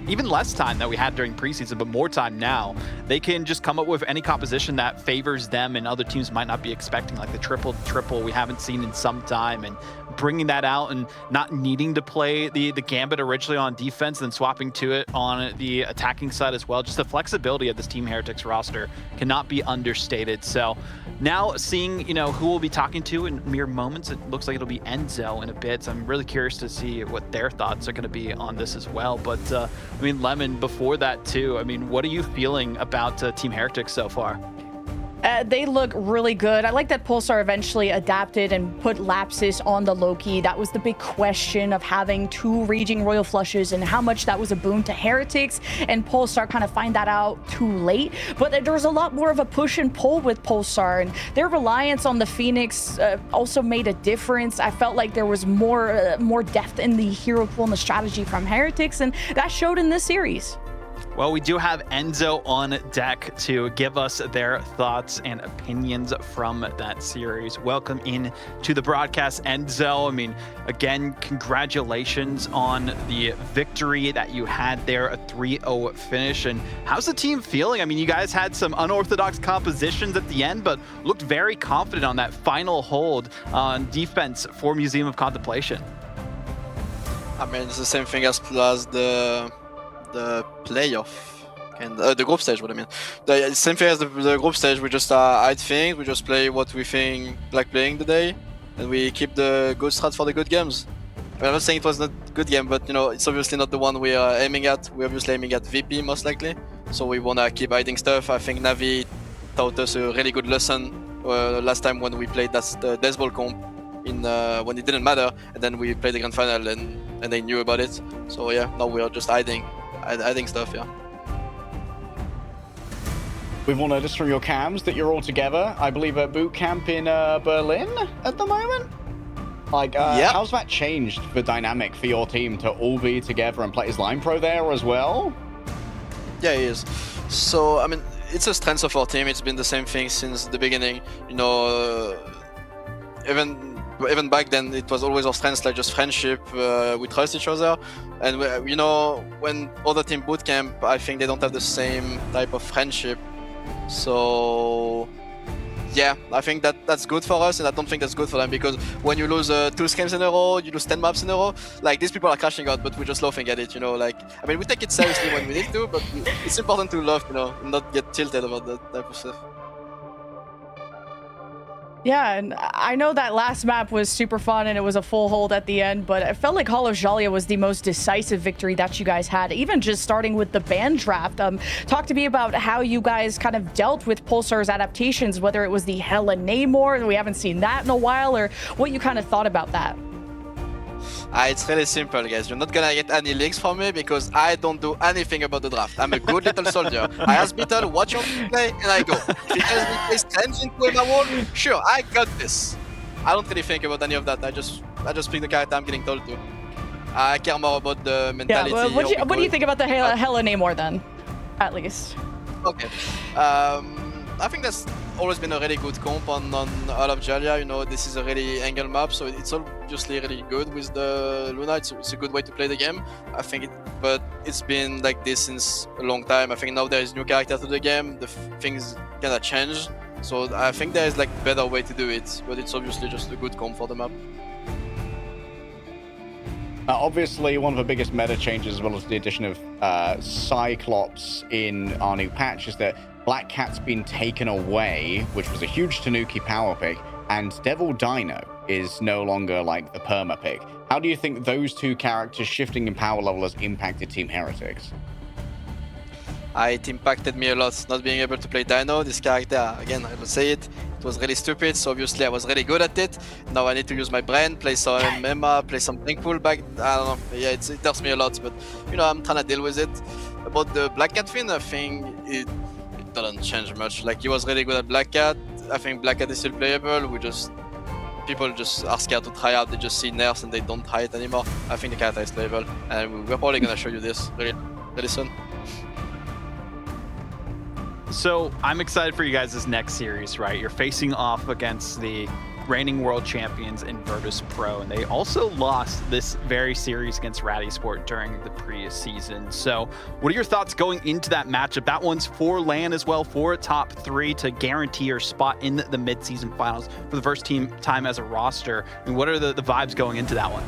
even less time that we had during preseason, but more time now, they can just come up with any composition that favors them and other teams might not be expecting, like the triple we haven't seen in some time, and bringing that out and not needing to play the Gambit originally on defense and then swapping to it on the attacking side as well. Just the flexibility of this Team Heretics roster cannot be understated. So now seeing, who we'll be talking to in mere moments, it looks like it'll be Enzo in a bit. So I'm really curious to see what their thoughts are going to be on this as well. But I mean, Lemon, before that too, I mean, what are you feeling about Team Heretics so far? They look really good. I like that Pulsar eventually adapted and put Lapsus on the Loki. That was the big question of having 2 Raging Royal Flushes and how much that was a boon to Heretics, and Pulsar kind of find that out too late. But there was a lot more of a push and pull with Pulsar, and their reliance on the Phoenix also made a difference. I felt like there was more depth in the hero pool and the strategy from Heretics, and that showed in this series. Well, we do have Enzo on deck to give us their thoughts and opinions from that series. Welcome in to the broadcast, Enzo. I mean, again, congratulations on the victory that you had there, a 3-0 finish. And how's the team feeling? I mean, you guys had some unorthodox compositions at the end, but looked very confident on that final hold on defense for Museum of Contemplation. I mean, it's the same thing as the playoff and the group stage. What I mean, the same thing as the group stage. We just hide things. We just play what we think like playing today, and we keep the good strat for the good games. I mean, I'm not saying it was not a good game, but it's obviously not the one we are aiming at. We're obviously aiming at VP most likely, so we wanna keep hiding stuff. I think Navi taught us a really good lesson last time when we played the Death Ball comp in when it didn't matter, and then we played the grand final and they knew about it. So yeah, now we are just hiding stuff, yeah. We've all noticed from your cams that you're all together, I believe, at boot camp in Berlin at the moment. Like, how's that changed the dynamic for your team to all be together and play? Is Line Pro there as well? Yeah, he is. So, I mean, it's a strength of our team. It's been the same thing since the beginning. Even back then, it was always our strengths, like just friendship. We trust each other, and when other team bootcamp, I think they don't have the same type of friendship. So yeah, I think that's good for us, and I don't think that's good for them, because when you lose 2 scrims in a row, you lose 10 maps in a row. Like, these people are crashing out, but we're just laughing at it. Like, I mean, we take it seriously when we need to, but it's important to laugh, and not get tilted about that type of stuff. Yeah, and I know that last map was super fun and it was a full hold at the end, but it felt like Hall of Jalia was the most decisive victory that you guys had, even just starting with the ban draft. Talk to me about how you guys kind of dealt with Pulsar's adaptations, whether it was the Hella Namor, we haven't seen that in a while, or what you kind of thought about that. It's really simple, guys. You're not gonna get any links from me because I don't do anything about the draft. I'm a good little soldier. I ask Beetle, watch your play, and I go. If he tells me place Strange into my wall, sure, I got this. I don't really think about any of that. I just pick the character I'm getting told to. I care more about the mentality. Yeah, well, what do you think about the Hella Namor then, at least? Okay. I think that's always been a really good comp on Hall of Jalia. This is a really angle map, so it's obviously really good with the Luna. It's a good way to play the game. I think but it's been like this since a long time. I think now there is new character to the game. The things kinda change. So I think there is like better way to do it, but it's obviously just a good comp for the map. Obviously, one of the biggest meta changes, as well as the addition of Cyclops in our new patch, is that Black Cat's been taken away, which was a huge Tanuki power pick, and Devil Dino is no longer like the perma pick. How do you think those two characters shifting in power level has impacted Team Heretics? It impacted me a lot, not being able to play Dino. This character, again, I will say it, it was really stupid, so obviously I was really good at it. Now I need to use my brain, play some EMEA, play some Thankful back. I don't know, yeah, it hurts me a lot, but you know, I'm trying to deal with it. About the Black Cat thing, I think it doesn't change much. Like, he was really good at Black Cat. I think Black Cat is still playable. People just are scared to try out. They just see nerfs and they don't try it anymore. I think the character is playable, and we're probably gonna show you this really soon. So I'm excited for you guys this next series, right? You're facing off against the reigning world champions in Virtus Pro, and they also lost this very series against Ratty Sport during the pre-season. So what are your thoughts going into that matchup? That one's for LAN as well, for a top 3 to guarantee your spot in the mid-season finals for the first time as a roster. And what are the vibes going into that one?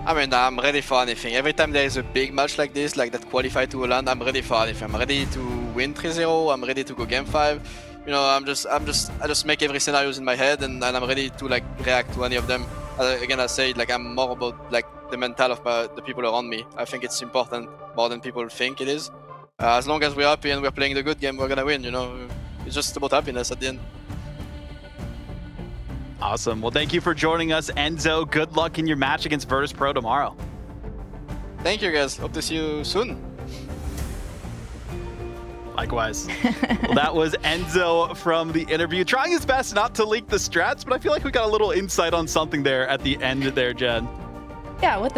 I mean, I'm ready for anything. Every time there is a big match like this, like that qualify to a LAN, I'm ready for anything. I'm ready to win 3-0. I'm ready to go game 5. You know, I just make every scenarios in my head, and I'm ready to like react to any of them. Again, I say like I'm more about like the mental of the people around me. I think it's important more than people think it is. As long as we're happy and we're playing the good game, we're gonna win. You know, it's just about happiness at the end. Awesome. Well, thank you for joining us, Enzo. Good luck in your match against Virtus Pro tomorrow. Thank you, guys. Hope to see you soon. Likewise. Well, that was Enzo from the interview, trying his best not to leak the strats, but I feel like we got a little insight on something there at the end there, Jen. Yeah, what the